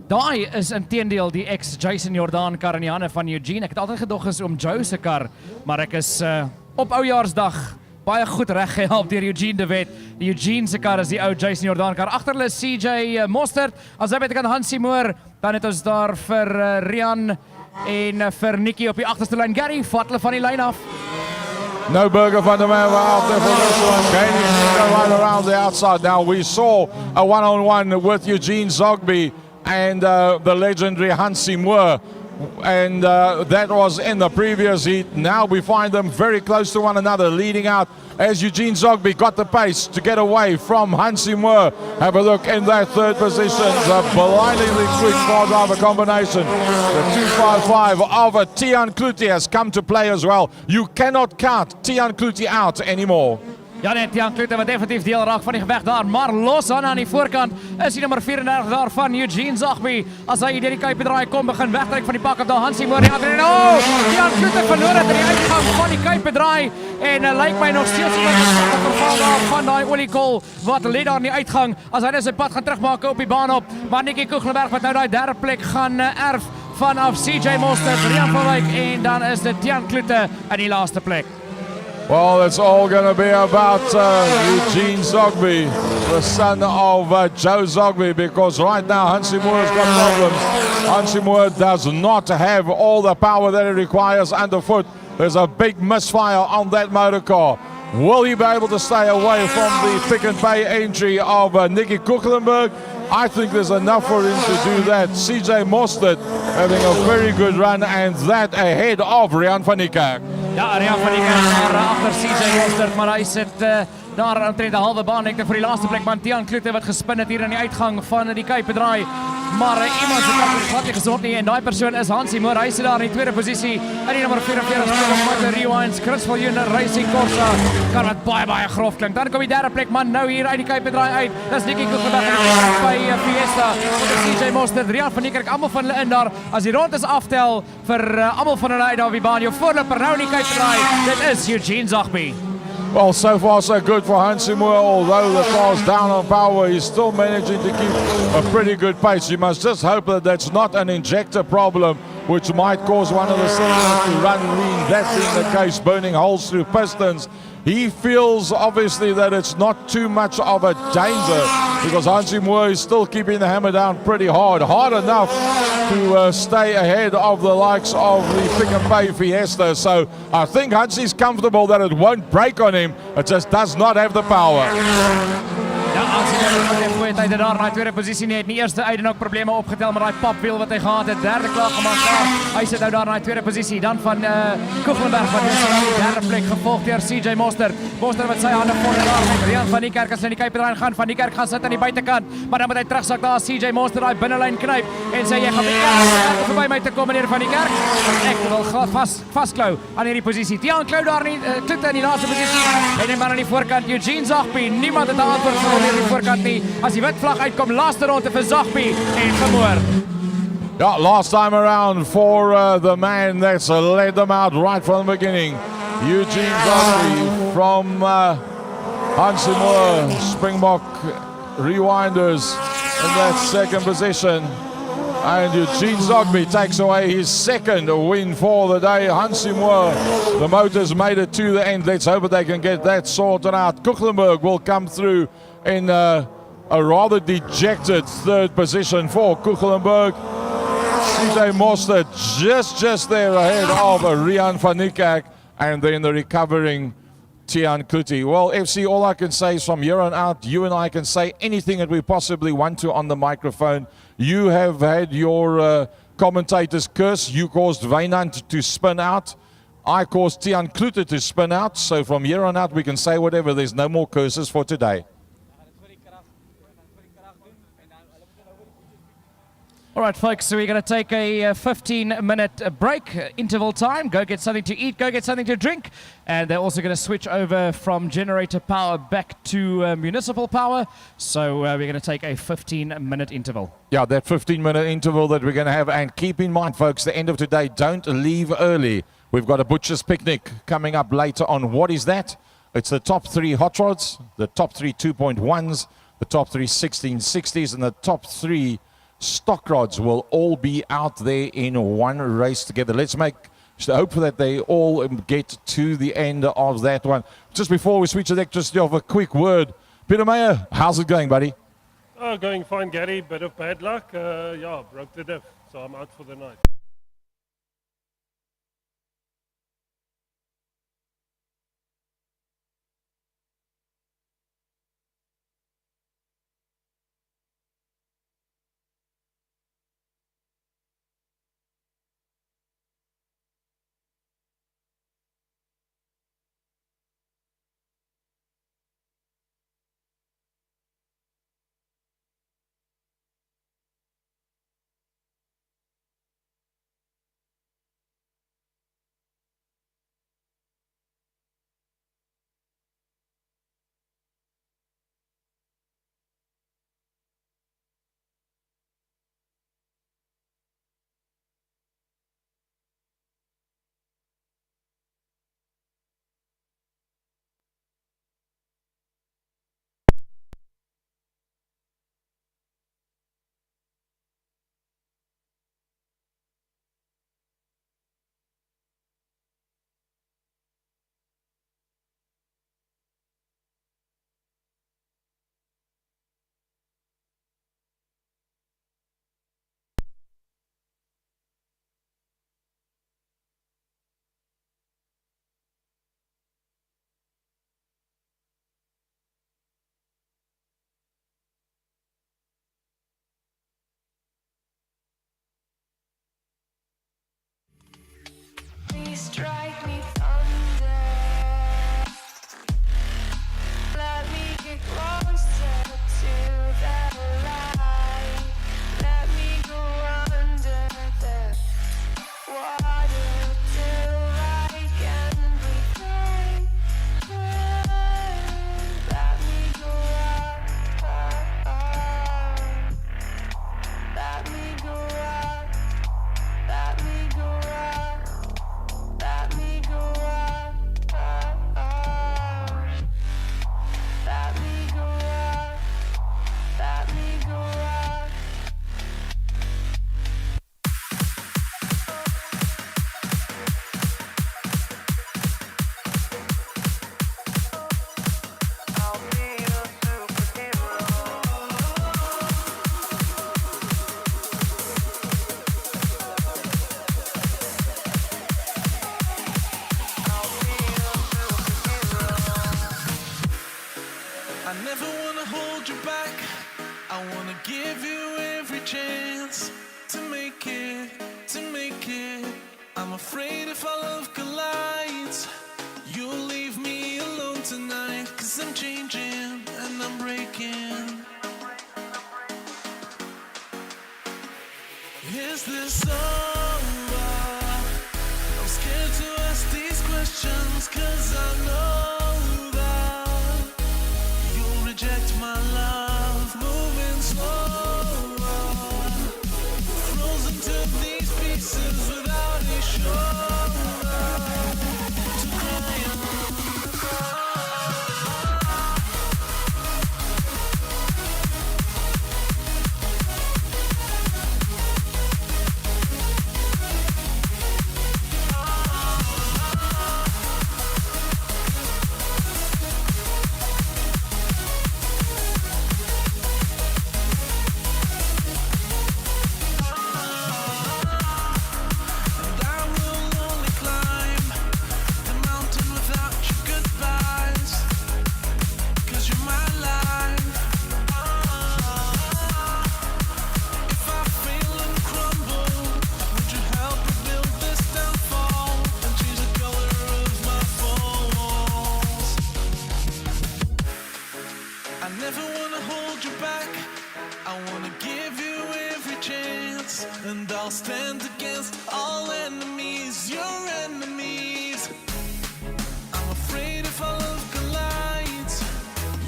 Daai is inteendeel die ex-Jason Jordan kar in die hande van Eugene. Ek het altyd gedog is om Joe se kar, maar ek is op Oujaarsdag baie goed reggehelp deur Eugene de Wet. Eugene se kar is die ou Jason Jordan kar. Agter hulle CJ Mostert, as hy buitekant Hansie Moore, dan het ons daar vir Rian en vir Nikki op die agterste lyn. Gary, vat hulle van die lyn af. No Burger van der Man out there for this one. Gaining right around the outside. Now we saw a one-on-one with Eugene Zogby and the legendary Hansie Moore. And that was in the previous heat. Now we find them very close to one another, leading out as Eugene Zogby got the pace to get away from Hansie Moore. Have a look in that third position. The blindingly quick car driver combination. The 255 of Tiaan Kloete has come to play as well. You cannot count Tiaan Kloete out anymore. Ja net, Tiaan Klute wat definitief deel raak van die geveg daar, maar los aan die voorkant is die nummer 34 daar van Eugene Zogby. As hy deur die kuip draai kom, begin wegtrek van die pak op daar Hansie Moore die ander en Tiaan Klute verloor het in die uitgang van die kuip draai en lyk my nog steeds een verval daar van daai oliekol wat lê daar in die uitgang as hy net sy pad gaan terugmaak op die baan op, maar Nicky Koeglenberg wat nou daai derde plek gaan erf vanaf CJ Mostert, Rian van Wyk en dan is dit Tiaan Klute in die laaste plek. Well, it's all going to be about Eugene Zogby, the son of Joe Zogby, because right now Hansie Moore's got problems. Hansie Moore does not have all the power that it requires underfoot. There's a big misfire on that motor car. Will he be able to stay away from the Pick and Pay entry of Nicky Koeglenberg? I think there's enough for him to do that. CJ Mostert having a very good run and that ahead of Rian van Niekerk. Ja, Rian van Niekerk daar agter CJ Mostert, maar hy sit daar omtrent 'n halwe baan net vir die laaste plek, maar Tiaan Klute wat gespin het hier in die uitgang van die kuipdraai. Maar iemand se kap is glad nie gesond nie en daai persoon is Hansie Moore. Hy sit daar in die tweede posisie in die nummer 44 Motor Rewinds Chris Viljoen Racing Corsa. Kan wat baie grof klink. Dan kom die derde plek man nou hier uit die kuipdraai uit. Dis Nicky Koeglenberg by Fiesta. CJ Mostert, Rian van Niekerk, almal van hulle in daar. As die rond is aftel vir almal van hulle uit daar op die baan. Jou voorloper nou in die kuipdraai. Dit is Eugene Zogby. Well, so far so good for Hansie Moore. Although the car's down on power, he's still managing to keep a pretty good pace. You must just hope that that's not an injector problem, which might cause one of the cylinders to run lean. That being the case, burning holes through pistons. He feels obviously that it's not too much of a danger because Hansie Moore is still keeping the hammer down pretty hard enough to stay ahead of the likes of the Pick and Pay Fiesta. So I think Hansie's comfortable that it won't break on him. It just does not have the power. Ja, Hansie Moore het hy daar in die tweede posisie nie. Het nie eerste uit en ook probleme opgetel met daai papwiel wat hy gehad het. Derde klaar gemaak daar. Hy sit nou daar in die tweede posisie. Dan van Koeglenberg wat is in die derde plek gevolg deur CJ Mostert. Mostert met sy hande voor daar met Rian van Niekerk as hy in die kuipdraai gaan. Van Niekerk gaan sit aan die buitekant, maar dan moet hy terugsak daar CJ Mostert daai binnelyn knyp en sê jy gaan verby my te kom meneer van Niekerk. Ek wil vasklou aan hierdie posisie. Tiaan Klute daar nie Klute in die laaste posisie. En dan aan die voorkant Eugene Zogby. Niemand het 'n antwoord vir hierdie voorkant nie. As die wit vlag uitkom, laaste ronde vir Zogby en Moore. Yeah, last time around for the man that's led them out right from the beginning. Eugene Zogby from Hansie Moore, Springbok Rewinders in that second position. And Eugene Zogby takes away his second win for the day. Hansie Moore, the motors made it to the end. Let's hope that they can get that sorted out. Koeglenberg will come through in a rather dejected third position for Koeglenberg. CJ Mostert just there ahead of Rian van Niekerk and then the recovering Tiaan Klute. Well, FC, all I can say is from here on out, you and I can say anything that we possibly want to on the microphone. You have had your commentators curse. You caused Wynand to spin out. I caused Tiaan Klute to spin out. So from here on out, we can say whatever. There's no more curses for today. All right, folks, so we're going to take a 15-minute break, interval time. Go get something to eat, go get something to drink. And they're also going to switch over from generator power back to municipal power. So we're going to take a 15-minute interval. Yeah, that 15-minute interval that we're going to have. And keep in mind, folks, the end of today, don't leave early. We've got a butcher's picnic coming up later on. What is that? It's the top 3 hot rods, the top 3 2.1s, the top 3 1660s, and the top 3 stock rods will all be out there in one race together. Let's hope that they all get to the end of that one. Just before we switch electricity off, a quick word. Peter Meyer, how's it going, buddy? Oh, going fine, Gary. Bit of bad luck. Yeah, broke the diff, so I'm out for the night. to make it, to make it. I'm afraid if our love collides, you'll leave me alone tonight. 'Cause I'm changing and I'm breaking. Is this over? I'm scared to ask these questions, 'cause I know that you'll reject my love. Moving slower, frozen to these pieces without a shoulder to cry on. I never wanna hold you back. I wanna give you every chance, and I'll stand against all enemies, your enemies. I'm afraid if our love collides,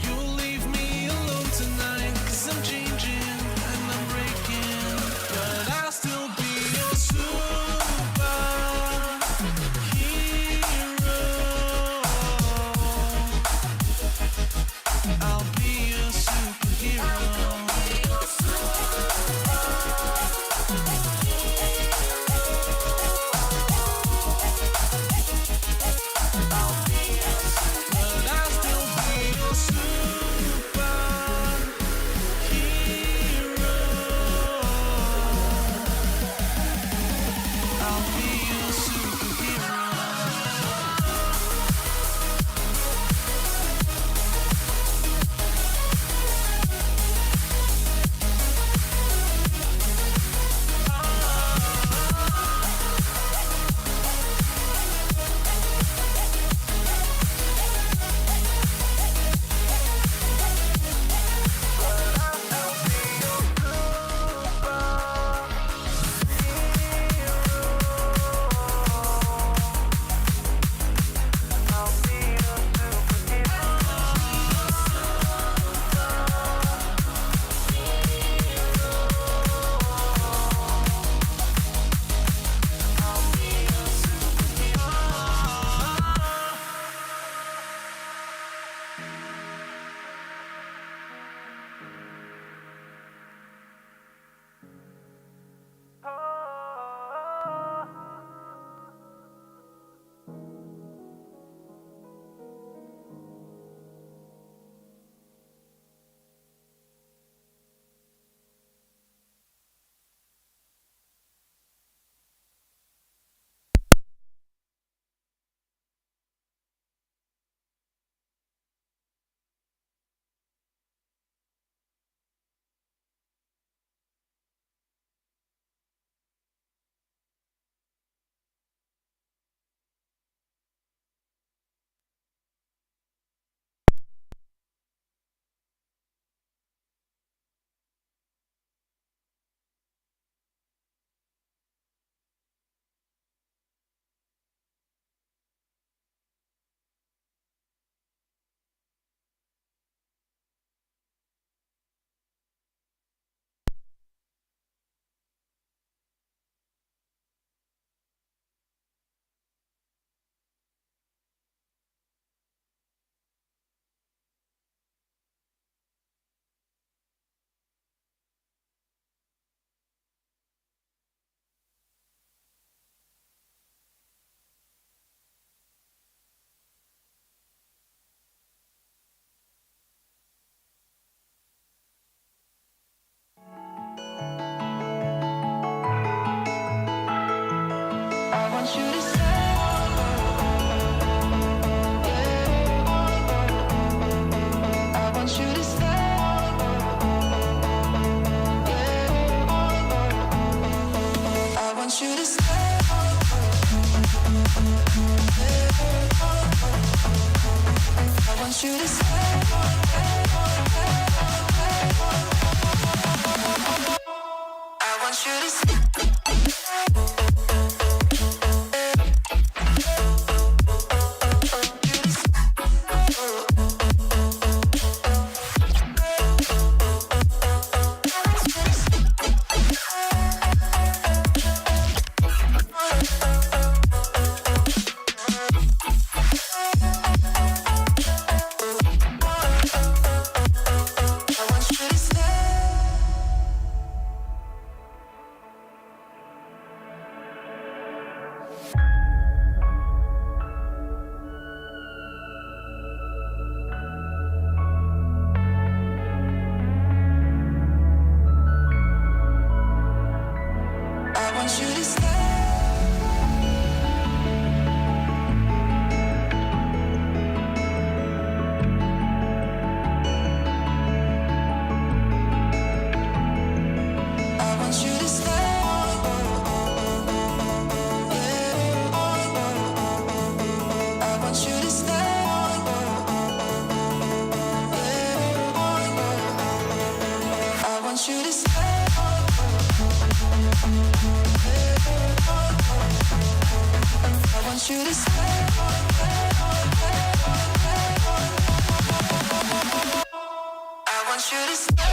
you'll leave me alone tonight. 'Cause I'm changing and I'm breaking, but I'll still be your superhero. I'll be a superhero. But I'll still be a superhero. I'll be a superhero. want you to stay. I want you to stay. I want you to stay. I want you to stay. I want you to stay. I want you to stay. I want you to stay. I want you to stay. I want you to stay.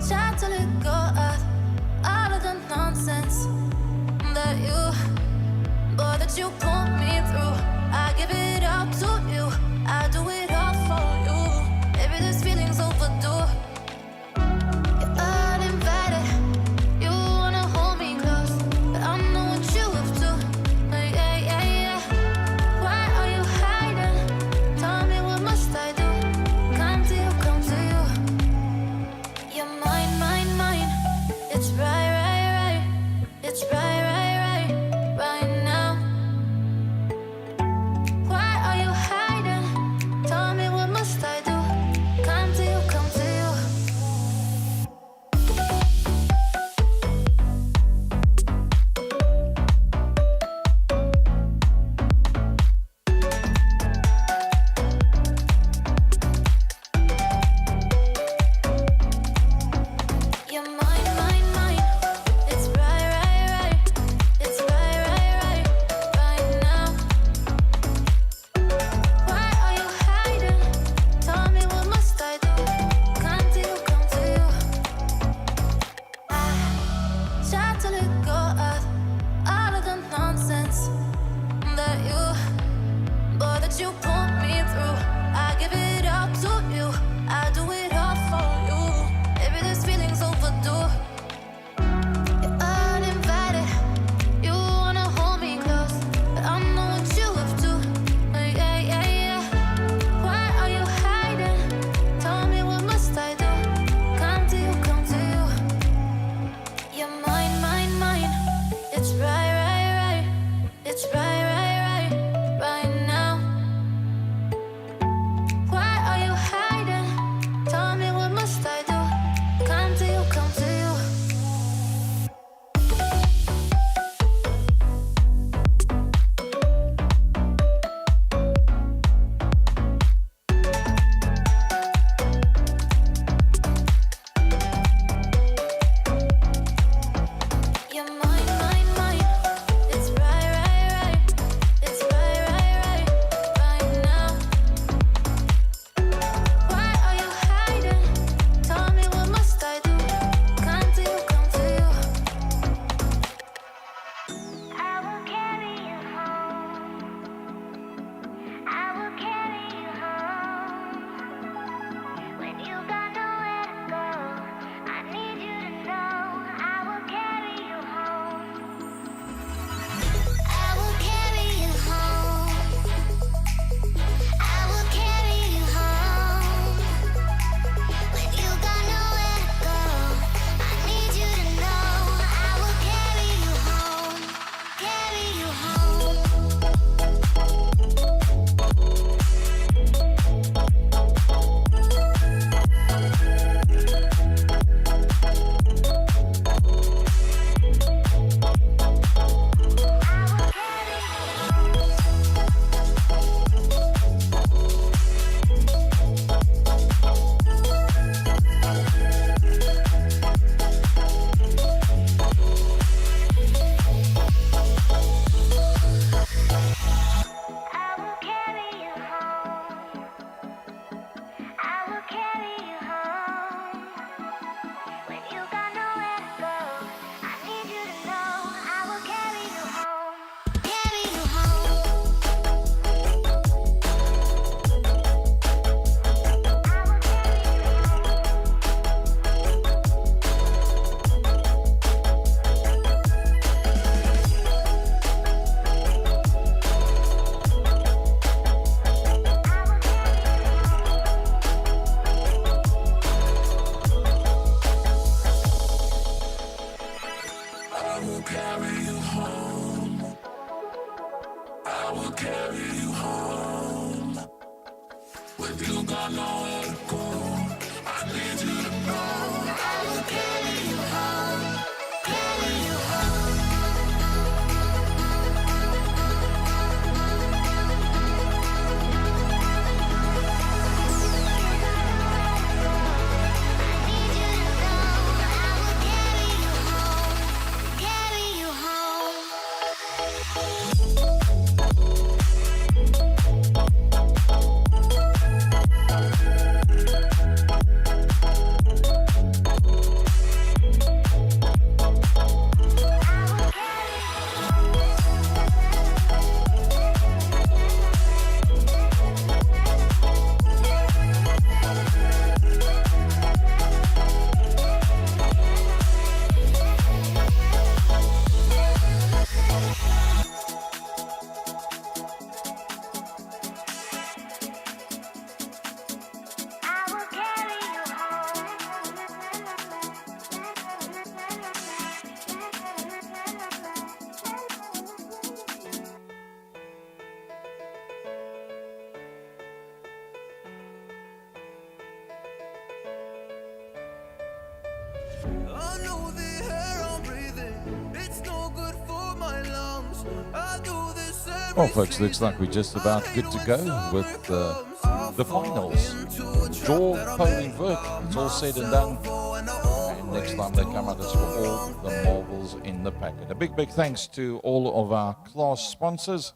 Try to let go of all of the nonsense that you put me through. I give it all to you. I do it all for you. Maybe this feeling's overdue. You're uninvited. You wanna hold me close, but I know what you up to. Yeah, yeah, yeah. Why are you hiding? Tell me, what must I do? Come to you, come to you. You're mine, mine, mine. It's right, right, right. It's right, right, right, right now. Why are you hiding? Tell me, what must I do? Come to I know the air I'm breathing, it's no good for my lungs. I do this every Well, folks, looks like we're just about good to go with the finals. Draw, polling, vote. It's all said and done. And next time they come out, it's for all the marbles in the packet. A big, big thanks to all of our class sponsors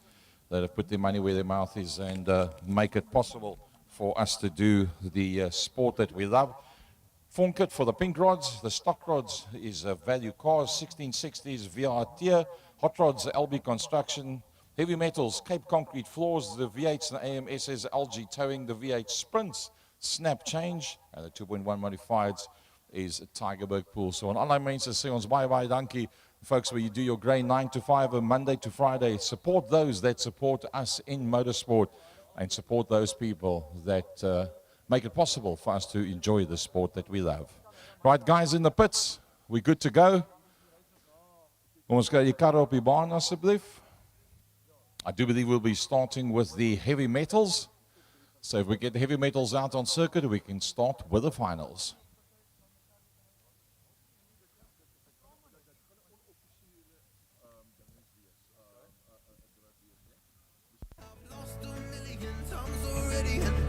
that have put their money where their mouth is and make it possible for us to do the sport that we love. Funkit for the pink rods, the stock rods is Value Cars, 1660s VRT, hot rods LB Construction, heavy metals, Cape Concrete Floors, the V8s and AMSs, LG Towing, the V8 Sprints, Snap Change, and the 2.1 modifieds is Tigerberg Pool. So on online mense sê ons baie dankie folks where you do your grey 9 to 5 and Monday to Friday. Support those that support us in motorsport and support those people that make it possible for us to enjoy the sport that we love. Right, guys in the pits, we're good to go. Ons kry die karre op die baan asseblief. I do believe we'll be starting with the heavy metals. So if we get the heavy metals out on circuit, we can start with the finals.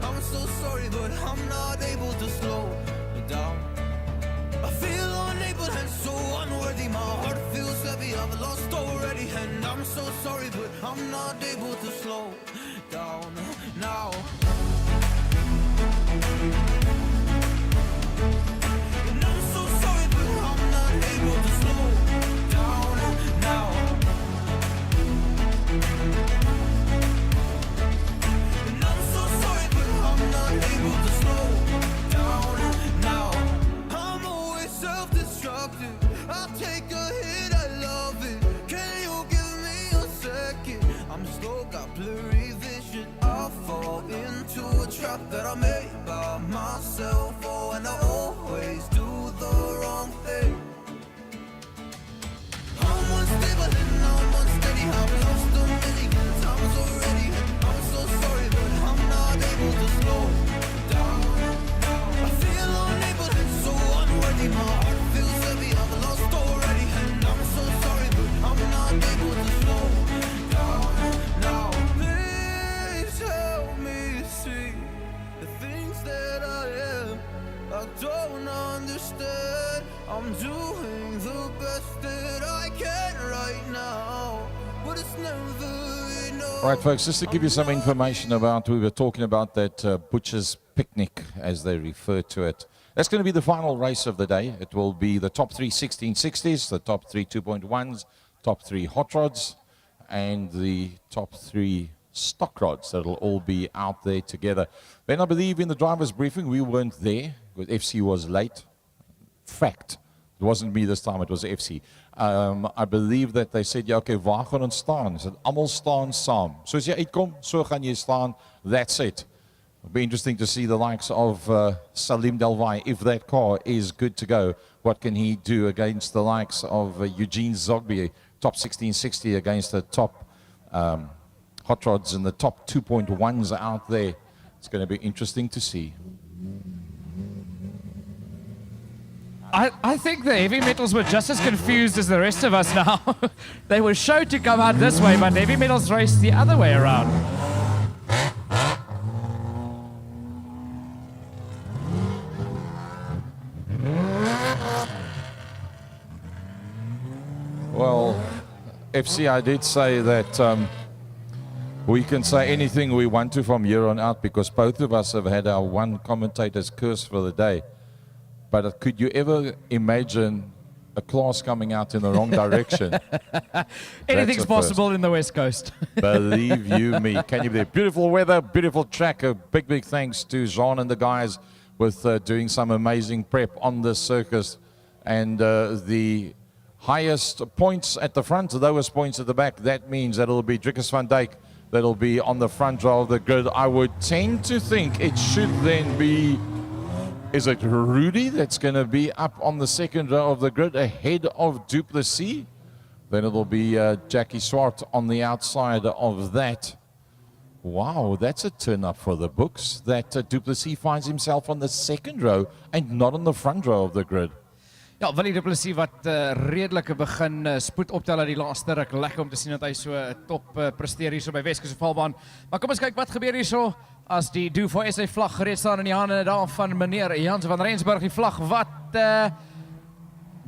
I'm so sorry, but I'm not able to slow down. I feel unable and so unworthy. My heart feels heavy, I've lost already. And I'm so sorry, but I'm not able to slow down now. And I'm so sorry, but I'm not able to slow down now. And I'm so sorry, but I'm not able to slow down now. I'm always self-destructive. I take a hit, I love it. Can you give me a second? I'm slow, got blurry vision. I fall into a trap that I made by myself. Oh, and I always do the wrong thing. I'm unstable and I'm unsteady. I've lost a million times already. I'm so sorry, but I'm not able to slow down. I feel unable and so unworthy. My heart feels heavy, I've lost already. And I'm so sorry, but I'm not able to slow down now. Please help me see the things that I am. I don't understand. I'm doing the best that I can right now, but it's never enough. Right, folks, just to give you some information about, we were talking about that Butcher's Picnic, as they refer to it. That's going to be the final race of the day. It will be the top 3 1660s, the top 3 2.1s, top 3 hot rods, and the top 3 stock rods. That'll all be out there together. Then I believe in the driver's briefing, we weren't there because FC was late. Fact. It wasn't me this time, it was FC. I believe that they said, yeah, okay, waar gaan ons staan? They said, almal staan saam. So as jy uitkom, so gaan jy staan. That's it. It'll be interesting to see the likes of Salim Delvay. If that car is good to go, what can he do against the likes of Eugene Zogby, top 1660 against the top hot rods and the top 2.1s out there. It's going to be interesting to see. I think the heavy metals were just as confused as the rest of us now. They were showed to come out this way, but heavy metals raced the other way around. Well, FC, I did say that we can say anything we want to from here on out because both of us have had our one commentator's curse for the day. But could you ever imagine a class coming out in the wrong direction? Anything's possible in the West Coast. Believe you me. Can you believe? Beautiful weather, beautiful track. A big, big thanks to Jean and the guys with doing some amazing prep on this circus. And the highest points at the front, the lowest points at the back, that means that it'll be Drickus van Dijk that'll be on the front row of the grid. I would tend to think it should then be... Is it Rudy that's going to be up on the second row of the grid ahead of Duplessis? Then it'll be Jackie Swart on the outside of that. Wow, that's a turn up for the books that Duplessis finds himself on the second row and not on the front row of the grid. Ja, Willie Du Plessis wat redelike begin spoed optel uit die laaste ruk. Lekker om te sien dat hy so top presteer hier so by Weskus Ovalbaan. Maar kom ons kyk wat gebeur hier so as die Do for SA vlag gereed staan in die hande daar van meneer Jans van Rensburg, die vlag wat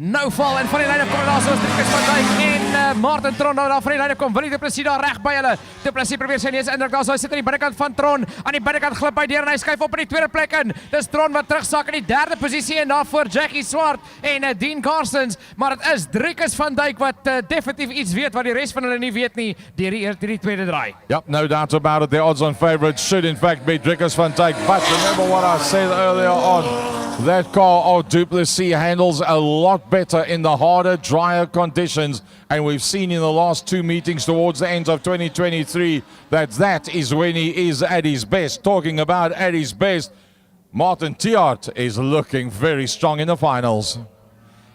nou val en van die lyn kom daar so Driekus van Dijk en Martin Tron nou daar van die lyn kom. Willie Du Plessis daar reg by hulle. Du Plessis probeer sy neus indruk daar so hy sit aan die binnekant van Tron. Aan die binnekant glip hy deur en hy skuif op in die tweede plek in. Dis Tron wat terugsak in die derde posisie en daarvoor Jackie Swart en Dean Carstens, maar dit is Driekus van Dijk wat definitief iets weet wat die res van hulle nie weet nie deur die tweede draai. Yep, no doubt about it. The odds-on favourite should in fact be Driekus van Dijk. But remember what I said earlier on. That car of Du Plessis handles a lot better in the harder, drier conditions. And we've seen in the last two meetings towards the end of 2023 that is when he is at his best. Talking about at his best, Martin Tiart is looking very strong in the finals.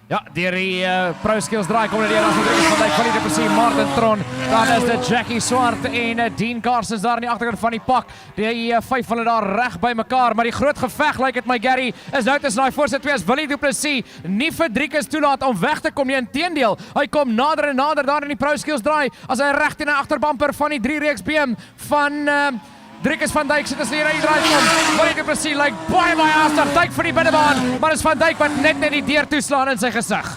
Ja, deur die Pro Skills draai kom hulle deur as Driekus van Dijk, Willie Du Plessis, Martin Tron, dan is dit Jackie Swart en Dean Carstens daar aan die agterkant van die pak. Die vyf van hulle daar reg by mekaar, maar die groot geveg lyk dit my Gary is nou tussen daai voorste twee as Willie Du Plessis nie vir Driekus toelaat om weg te kom nie. Inteendeel, hy kom nader en nader daar in die Pro Skills draai as hy reg teen die agterbumper van die 3 reeks BM van Driekus van Dijk sit as die draai kom. Willie Du Plessis lyk baie haastig, Dijk vir die binnebaan, maar is van Dijk wat net die deur toeslaan in sy gesig.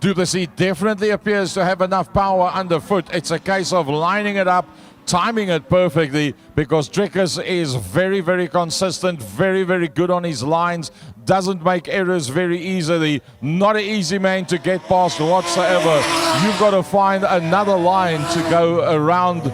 Du Plessis definitely appears to have enough power underfoot. It's a case of lining it up, timing it perfectly, because Driekus is very, very consistent, very, very good on his lines, doesn't make errors very easily, not an easy man to get past whatsoever. You've got to find another line to go around,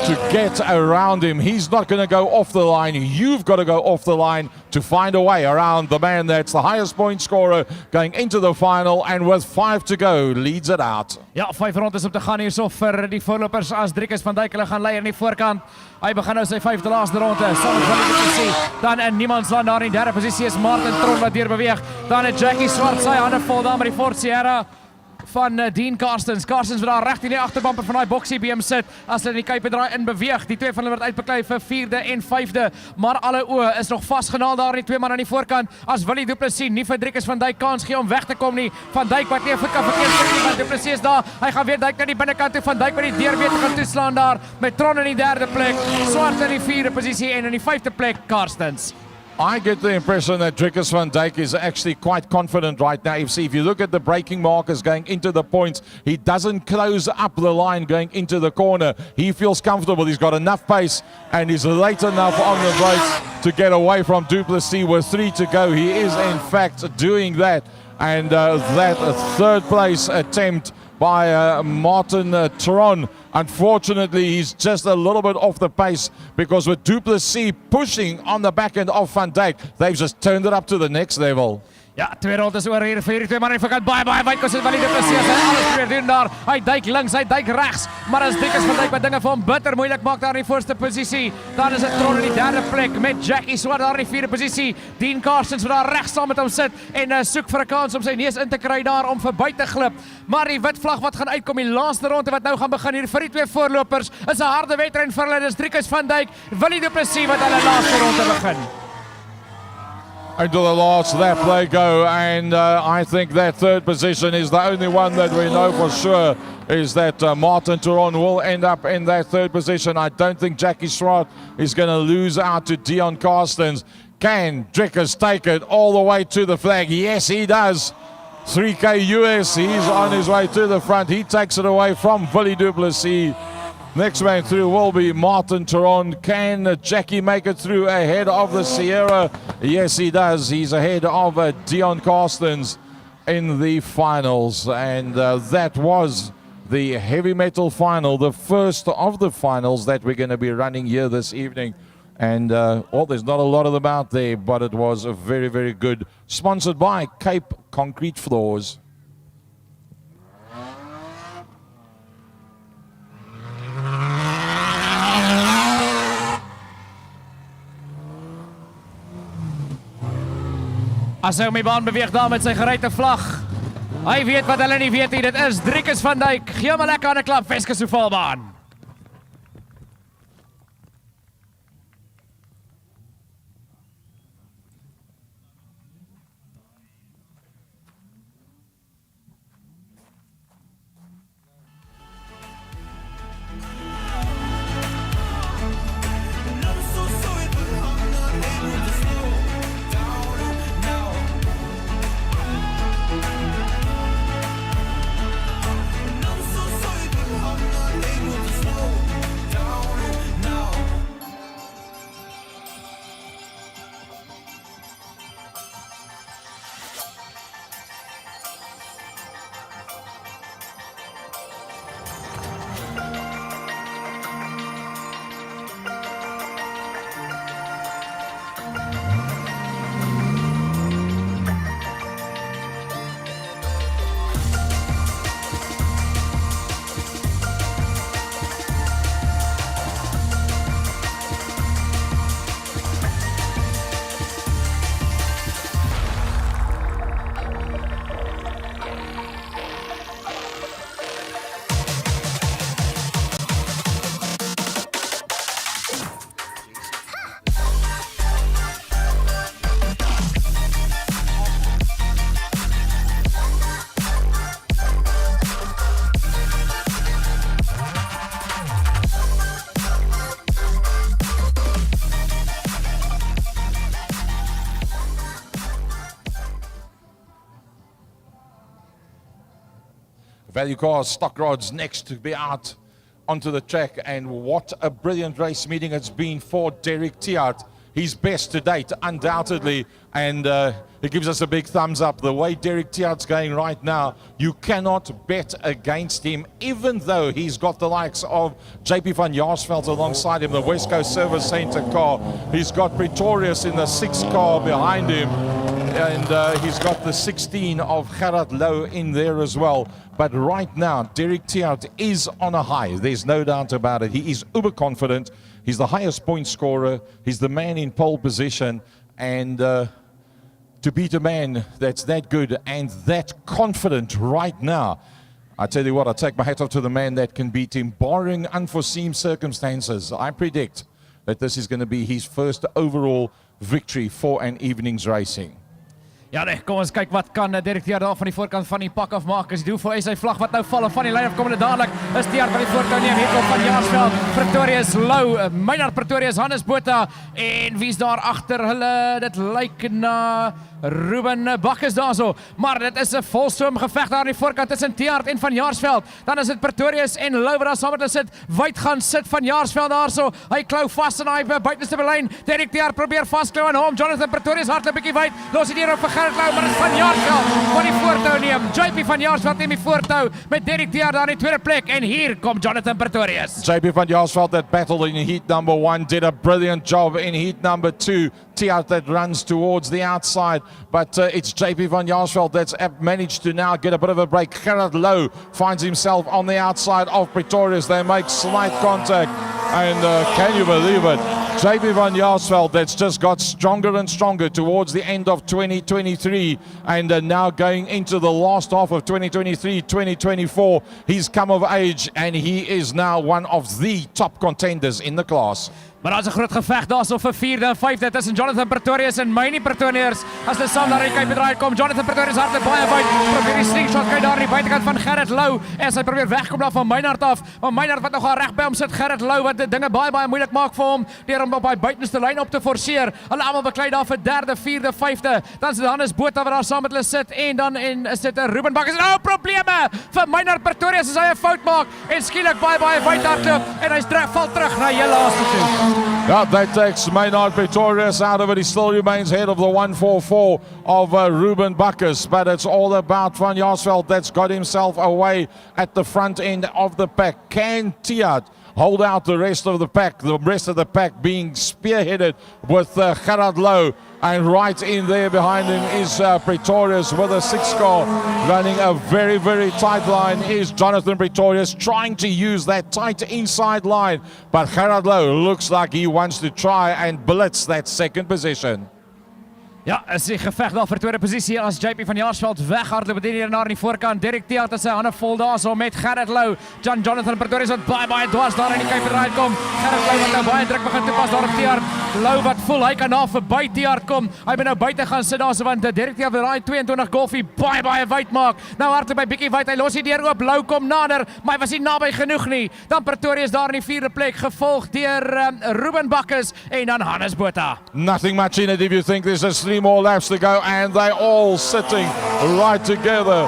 to get around him. He's not going to go off the line. You've got to go off the line to find a way around the man that's the highest point scorer going into the final, and with 5 to go, leads it out. Ja, 5 rondes om te gaan hierso vir die voorlopers as Driekus van Dijk hulle gaan lei aan die voorkant. Hy begin nou sy 5de laaste ronde saam met Willie Du Plessis. Dan in niemandsland daar in die derde posisie is Martin Tron wat deur beweeg. Dan het Jackie Swart sy hande vol daar met die Ford Sierra van Dean Carstens. Carstens wat daar reg in die agterbumper van daai boksie BM sit as hulle in die kuipe draai in beweeg. Die twee van hulle word uitbeklei vir 4de en 5de, maar alle oë is nog vasgenaal daar in die twee man aan die voorkant as Willie Du Plessis nie vir Driekus van Dijk kans gee om weg te kom nie. Van Dijk wat nie 'n voet kan verkeerd sit nie, want Du Plessis is daar. Hy gaan weer Dijk na die binnekant toe, van Dijk by die deur weer te gaan toeslaan daar met Tron in die derde plek, Swart in die 4de posisie en in die 5de plek Carstens. I get the impression that Driekus van Dijk is actually quite confident right now. If you look at the braking markers going into the points, he doesn't close up the line going into the corner. He feels comfortable. He's got enough pace and he's late enough on the brakes to get away from Du Plessis with 3 to go. He is in fact doing that, and that third place attempt by Martin Tron. Unfortunately, he's just a little bit off the pace because with Du Plessis pushing on the back end of Van Dijk, they've just turned it up to the next level. Ja, 2 rondes oor hier vir hierdie twee manne in die voorkant. Baie wyd kom sit Willie Du Plessis. Hy alles probeer doen daar. Hy duik links, hy duik regs, maar as Driekus van Dijk wat dinge vir hom bitter moeilik maak daar in die voorste posisie. Dan is dit Tron in die derde plek met Jackie Swart daar in die 4de posisie. Dean Carstens wat daar regs saam met hom sit en soek vir 'n kans om sy neus in te kry daar om verby te glip. Maar die wit vlag wat gaan uitkom, die laaste ronde wat nou gaan begin hier vir die twee voorlopers, is 'n harde wedren vir hulle. Dis Driekus van Dijk, Willie Du Plessis wat hulle laaste ronde begin. Into the last lap they go, and I think that third position is the only one that we know for sure is that Martin Tron will end up in that third position. I don't think Jackie Swart is going to lose out to Dean Carstens. Can Driekus take it all the way to the flag? Yes, he does. 3K US, he's on his way to the front. He takes it away from Willie Du Plessis. Next man through will be Martin Tron. Can Jackie make it through ahead of the Sierra? Yes, he does. He's ahead of Dean Carstens in the finals. And that was the heavy metal final, the first of the finals that we're going to be running here this evening. And, well, there's not a lot of them out there, but it was a very, very good. Sponsored by Cape Concrete Floors. As hy om die baan beweeg daar met sy gereite vlag. Hy weet wat hulle nie weet nie, dit is Driekus van Dijk. Gee hom 'n lekker aan 'n klap, Weskus Ovalbaan. value cars, stock rods next to be out onto the track. And what a brilliant race meeting it's been for Derek Tiart. His best to date, undoubtedly, and it gives us a big thumbs up. The way Derek Tiart's going right now, you cannot bet against him, even though he's got the likes of JP van Jaarsveld alongside him, the West Coast Service Centre car. He's got Pretorius in the 6th car behind him, and he's got the 16 of Gerard Louw in there as well. But right now, Derek Tiart is on a high. There's no doubt about it. He is uber confident. He's the highest point scorer. He's the man in pole position. And to beat a man that's that good and that confident right now, I tell you what, I take my hat off to the man that can beat him, barring unforeseen circumstances. I predict that this is going to be his first overall victory for an evening's racing. Ja nee, kom ons kyk wat kan Derek Tiart daar van die voorkant van die pak afmaak. As die hoeveel is sy vlag wat nou val en van die lyn af kom en dadelik is Tiart van die voorkant neem. Hier kom van Jaarsveld, Pretorius Louw, Meinhard Pretorius, Hannes Botha en wie's daar agter hulle? Dit lyk na Ruben Bakkes daarso. Maar dit is 'n volstroom geveg daar aan die voorkant tussen Tiart en van Jaarsveld. Dan is dit Pretorius en Louw wat daar saam met hulle sit. Wyd gaan sit van Jaarsveld daarso. Hy klou vas in daai buitenste lyn. Derek Tiart probeer vasklou aan hom. Jonathan Pretorius hardloop 'n bietjie wyd. Los dit hier op vir Gerard Louw, maar dit is van Jaarsveld wat die voortou neem. JP van Jaarsveld neem die voortou met Derek Tiart daar in die tweede plek. En hier kom Jonathan Pretorius. JP van Jaarsveld that battled in heat number 1 did a brilliant job in heat number 2. Tiart that runs towards the outside, but it's JP van Jaarsveld that's managed to now get a bit of a break. Gerard Louw finds himself on the outside of Pretorius. They make slight contact, and can you believe it? JP van Jaarsveld that's just got stronger and stronger towards the end of 2023 and now going into the last half of 2023-2024. He's come of age and he is now one of the top contenders in the class. Maar daar's 'n groot geveg daarso vir 4de en 5de tussen Jonathan Pretorius en Mynie Pretorius. As hulle saam daar in die Cape draai kom, Jonathan Pretorius hardloop baie wyd. Probeer die slingshot kyk daar aan die buitekant van Gerard Louw en hy probeer wegkom daar van Meinhard af. Maar Meinhard wat nog al reg by hom sit, Gerard Louw wat die dinge baie moeilik maak vir hom deur hom op hy buitenste lyn op te forceer. Hulle almal beklei daar vir 3de, 4de, 5de. Dan is dit Hannes Botha wat daar saam met hulle sit en is dit 'n Ruben Bakkes. Nou probleme vir Meinhard Pretorius as hy 'n fout maak en skielik baie wyd hardloop en hy val terug na heel laaste toe. Yeah, that takes Meinhard Pretorius out of it. He still remains head of the 144 of Ruben Bakkes, but it's all about Van Jaarsveld that's got himself away at the front end of the pack. Can Tiart hold out the rest of the pack being spearheaded with Gerard Louw, and right in there behind him is Pretorius with a 6 car running a very tight line is Jonathan Pretorius trying to use that tight inside line, but Gerard Louw looks like he wants to try and blitz that second position. Ja, is die geveg daar vir tweede posisie as JP van Jaarsveld weghardloop hier na aan die voorkant. Derek Tiart het sy hande vol daarso met Gerard Louw. Jonathan Pretorius wat baie dwars daar in die Cape draai kom. Gerard Louw wat nou baie druk begin toepas daar op Tiart. Louw wat voel hy kan daar verby Tiart kom. Hy moet nou buite gaan sit daarso want Derek Tiart wil daai 22 golfie baie wyd maak. Nou hardloop hy bietjie wyd. Hy los die deur oop. Louw kom nader, maar hy was nie naby genoeg nie. Dan Pretorius daar in die 4de plek gevolg deur Ruben Bakkes en dan Hannes Botha. Nothing much in it if you think there's just 3 more laps to go, and they're all sitting right together.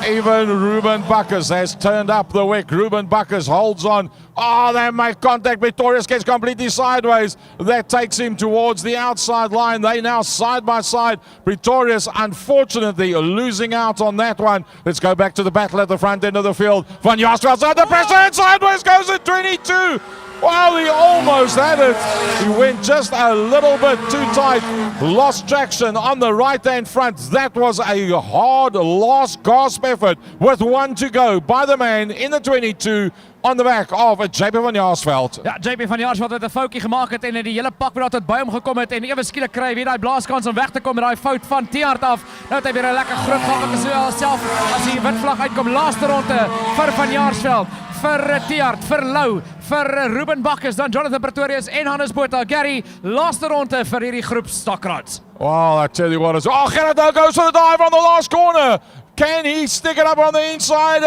Even Ruben Bakkes has turned up the wick. Ruben Bakkes holds on. Oh, they make contact. Pretorius gets completely sideways. That takes him towards the outside line. They now side by side. Pretorius, unfortunately, losing out on that one. Let's go back to the battle at the front end of the field. Van Jaarsveld's under pressure and sideways goes at 22. Well, he almost had it. He went just a little bit too tight. Lost traction on the right-hand front. That was a hard last gasp effort with 1 to go by the man in the 22 on the back of JP van Jaarsveld. Ja, JP van Jaarsveld het 'n foutjie gemaak het en die hele pak wat tot by hom gekom het en ewe skielik kry hy weer daai blaaskans om weg te kom met daai fout van Tiart af. Nou het hy weer 'n lekker groot gat self as die wit vlag uitkom. Laaste ronde vir van Jaarsveld, vir Tiart, vir Louw, vir Ruben Bakkes, dan Jonathan Pretorius en Hannes Botha. Gary, laaste ronde vir hierdie groep stokrods. Well, I tell you what, Gerard Louw goes for the dive on the last corner. Can he stick it up on the inside?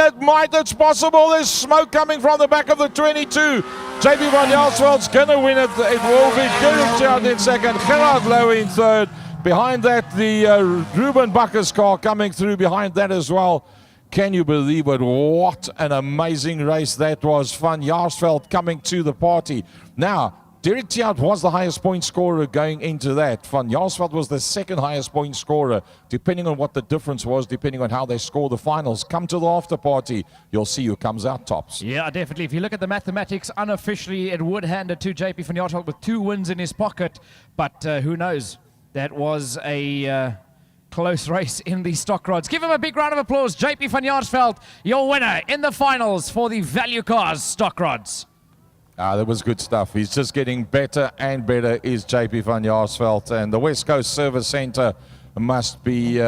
It's possible. There's smoke coming from the back of the 22. JP van Jaarsveld's going to win it. It will be Derek Tiart in second, Gerard Louw in third. Behind that, the Ruben Bakkes car coming through behind that as well. Can you believe it? What an amazing race that was. Van Jaarsveld coming to the party. Now, Derek Tjaart was the highest point scorer going into that. Van Jaarsveld was the second highest point scorer, depending on what the difference was, depending on how they score the finals. Come to the after party, you'll see who comes out tops. Yeah, definitely. If you look at the mathematics, unofficially it would hand it to JP van Jaarsveld with 2 wins in his pocket, but who knows? That was a close race in the stock rods. Give him a big round of applause. JP van Jaarsveld, your winner in the finals for the Value Cars stock rods. That was good stuff. He's just getting better and better, is JP van Jaarsveld. And the West Coast Service Centre must be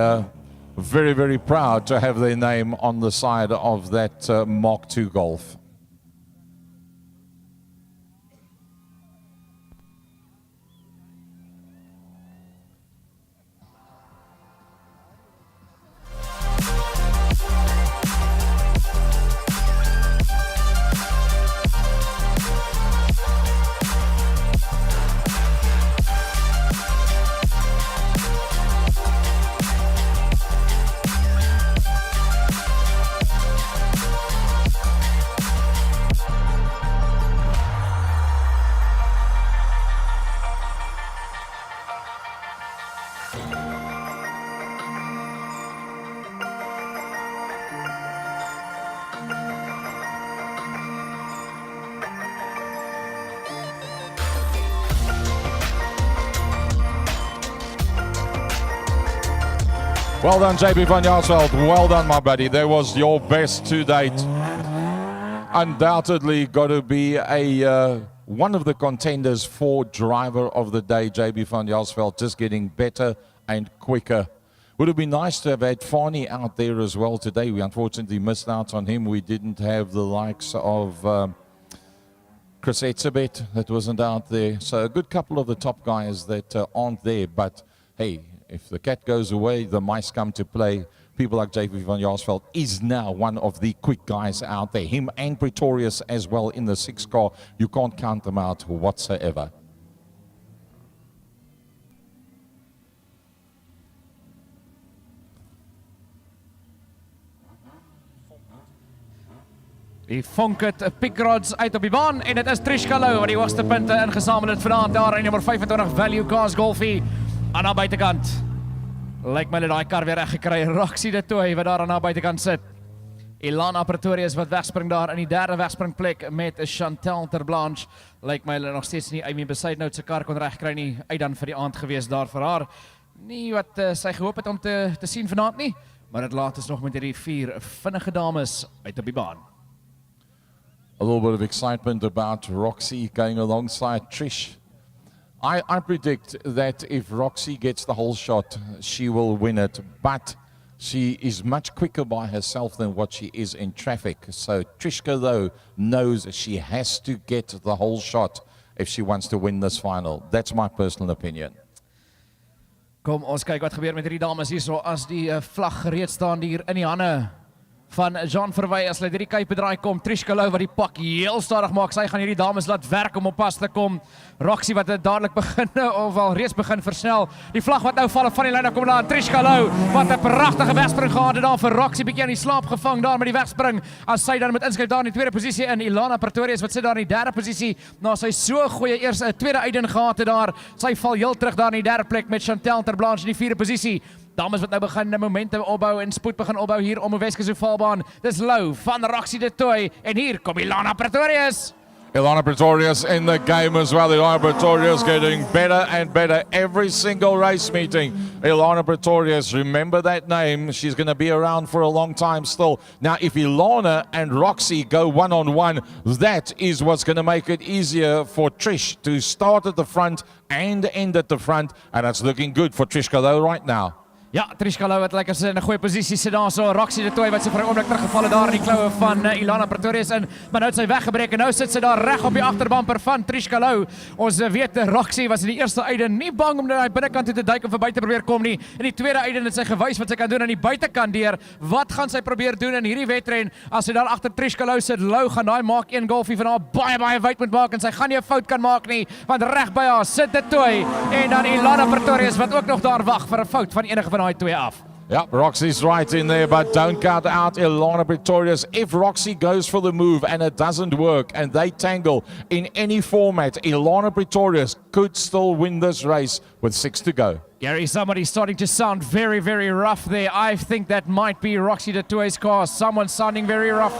very, very proud to have their name on the side of that Mark II Golf. Well done, JP van Jaarsveld. Well done, my buddy. That was your best to date. Undoubtedly got to be one of the contenders for driver of the day, JP van Jaarsveld, just getting better and quicker. Would have been nice to have had Fani out there as well today. We unfortunately missed out on him. We didn't have the likes of Chris Etzebeth that wasn't out there. So a good couple of the top guys that aren't there. But hey, if the cat goes away, the mice come to play. People like JP van Jaarsveld is now one of the quick guys out there. Him and Pretorius as well in the 6 car. You can't count them out whatsoever. Die vonk het pickrods uit op die baan en dit is Trishka Lou wat die hoogste punte ingesamel het vanaand daar in nummer 25 Value Cars Golfie aan haar buitekant. Lyk my dat daai kar weer reg gekry. Roxy de Tooi wat daar aan haar buitekant sit. Ilana Pretorius wat wegspring daar in die derde wegspringplek met Chantal Terblanche. Lyk my nog steeds nie Amy Besuidnout se kar kon regkry nie. Uit dan vir die aand gewees daar vir haar. Nie wat sy gehoop het om te sien vanaand nie, maar dit laat ons nog met hierdie 4 vinnige dames uit op die baan. A little bit of excitement about Roxy going alongside Trish. I predict that if Roxy gets the whole shot, she will win it. But she is much quicker by herself than what she is in traffic. So Trishka, though, knows she has to get the whole shot if she wants to win this final. That's my personal opinion. Kom, ons kyk wat gebeur met hierdie dames hierso as die vlag gereed staan hier in die hande van Jean Verwy as hulle hierdie kuipe draai kom. Trishka Lou wat die pak heel stadig maak. Sy gaan hierdie dames laat werk om op pas te kom. Roxy wat dadelik begin of al reeds begin versnel. Die vlag wat nou val van die lyn kom daar. Trishka Lou wat 'n pragtige wegspring gehad het daar vir Roxy bietjie aan die slaap gevang daar met die wegspring. As sy dan moet inskryf daar in die tweede posisie in. Ilana Pretorius wat sit daar in die derde posisie. Na sy so goeie eerste tweede uitdaging gehad het daar. Sy val heel terug daar in die derde plek met Chantal Terblanche in die vierde posisie. Dames wat nou begin momentum opbou en spoed begin opbou hier om 'n Weskus Ovalbaan. Dis Lou van Roxy de Tooi en hier kom Ilana Pretorius. Ilana Pretorius in the game as well. Ilana Pretorius getting better and better every single race meeting. Ilana Pretorius, remember that name. She's going to be around for a long time still. Now, if Ilana and Roxy go one-on-one, that is what's going to make it easier for Trish to start at the front and end at the front. And it's looking good for Trishka though right now. Ja, Trishka Lou wat lekker in 'n goeie posisie sit daar so. Roxy de Tooi wat sy vir 'n oomblik teruggeval het daar in die kloue van Ilana Pretorius in, maar nou het sy weggebreek en nou sit sy daar reg op die agterbamper van Trishka Lou. Ons weet Roxy was in die eerste einde nie bang om na die binnekant toe te duik en verby te probeer kom nie. In die tweede einde het sy gewys wat sy kan doen aan die buitekant deur. Wat gaan sy probeer doen in hierdie wedren as sy daar agter Trishka Lou sit? Lou gaan daai maak een golfie van haar baie wyd moet maak en sy gaan nie 'n fout kan maak nie, want reg by haar sit de Tooi en dan Ilana Pretorius wat ook nog daar wag vir 'n fout van enige van daai twee af. Yep, Roxy's right in there, but don't count out Ilana Pretorius. If Roxy goes for the move and it doesn't work and they tangle in any format, Ilana Pretorius could still win this race with 6 to go. Gary, somebody's starting to sound very, very rough there. I think that might be Roxy de Toey's car. Someone's sounding very rough.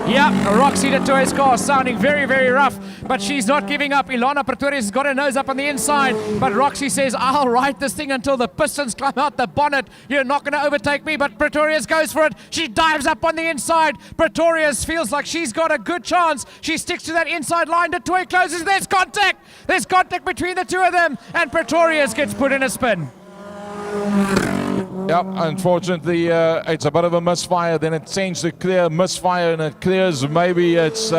Yeah, Roxy de Toey's car sounding very, very rough, but she's not giving up. Ilana Pretorius has got her nose up on the inside, but Roxy says, I'll ride this thing until the pistons climb out the bonnet. You're not going to overtake me, but Pretorius goes for it. She dives up on the inside. Pretorius feels like she's got a good chance. She sticks to that inside line. De Toey closes. There's contact. There's contact between the two of them, and Pretorius gets put in a spin. Yep, unfortunately, it's a bit of a misfire. Then it tends to clear, misfire, and it clears. Maybe it's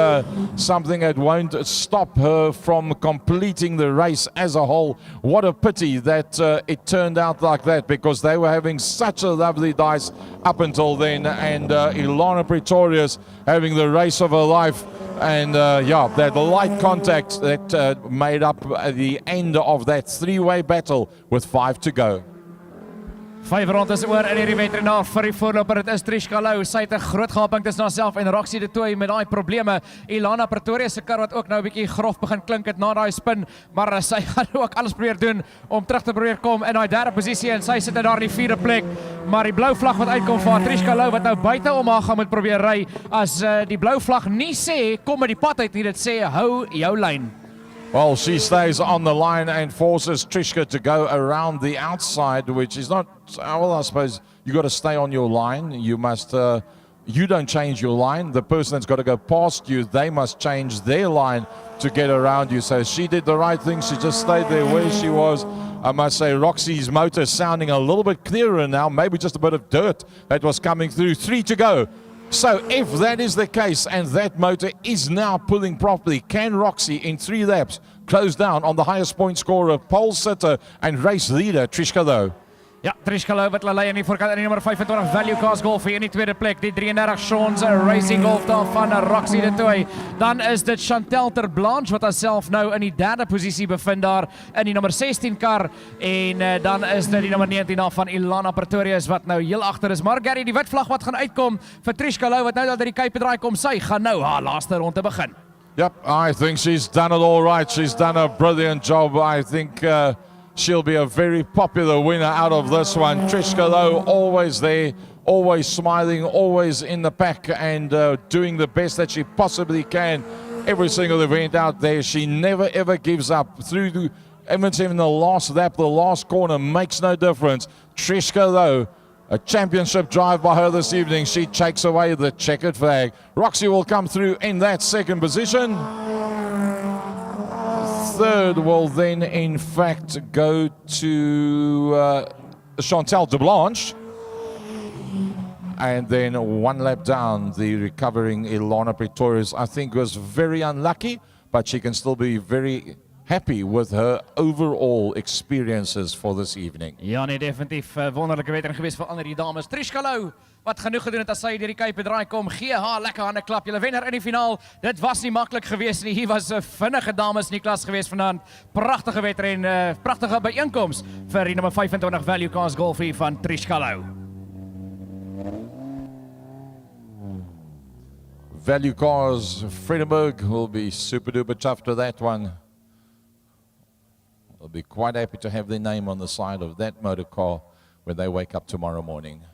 something that won't stop her from completing the race as a whole. What a pity that it turned out like that, because they were having such a lovely dice up until then. And Ilana Pretorius having the race of her life. And yeah, that light contact that made up the end of that three-way battle with 5 to go. 5 rondes oor in hierdie wedrenaar vir die voorloper. Dit is Trishka Lou. Sy het 'n groot gaping tussen haarself en Roxy de Toey met daai probleme. Ilana Pretorius se kar wat ook nou 'n bietjie grof begin klink het na daai spin, maar sy gaan ook alles probeer doen om terug te probeer kom in daai derde posisie, en sy sit nou daar in die vierde plek. Maar die blou vlag wat uitkom vir Trishka Lou wat nou buite om haar gaan moet probeer ry, as die blou vlag nie sê kom met die pad uit nie, dit sê hou jou lyn. Well, she stays on the line and forces Trishka to go around the outside, which is not, well, I suppose you got to stay on your line. You must, you don't change your line. The person that's got to go past you, they must change their line to get around you. So she did the right thing. She just stayed there where she was. I must say, Roxy's motor sounding a little bit clearer now, maybe just a bit of dirt that was coming through. 3 to go. So if that is the case and that motor is now pulling properly, can Roxy in 3 laps close down on the highest point scorer, pole sitter and race leader Trishka Lou? Ja, Trishka Lou wat lei in die voorkant in die nummer 25 Value Cars Golf in die tweede plek. Die 33 Sean's Racing Golf daar van Roxy de Toey. Dan is dit Chantel ter Blanche wat haarself nou in die derde posisie bevind daar in die nummer 16 kar, en dan is dit die nummer 19 daar van Ilana Pretorius wat nou heel agter is. Maar Gary, die wit vlag wat gaan uitkom vir Trishka Lou wat nou dat die Cape draai kom, sy gaan nou haar laaste ronde begin. Yep, I think she's done it all right. She's done a brilliant job. I think she'll be a very popular winner out of this one. Trishka Lou always there, always smiling, always in the pack, and doing the best that she possibly can. Every single event out there, she never ever gives up. Through the, even the last lap, the last corner makes no difference. Trishka Lou, a championship drive by her this evening. She takes away the checkered flag. Roxy will come through in that second position. Third will then in fact go to Chantal de Blanche. And then 1 lap down, the recovering Ilana Pretorius, I think, was very unlucky, but she can still be very happy with her overall experiences for this evening. Ja, nee, definitief wonderlike wedren geweest vir al die dames. Trishka Lou wat genoeg gedoen het as sy deur die Cape draai kom. Gee haar lekker hande klap. Julle wenner in die finaal. Dit was nie maklik geweest nie. Hier was 'n vinnige dames in die klas geweest vanaand. Pragtige wedren, pragtige byeenkoms vir die nummer 25 Value Cars Golf hier van Trishka Lou. Value Cars Vredenburg will be super duper tough to that one. They'll be quite happy to have their name on the side of that motor car when they wake up tomorrow morning.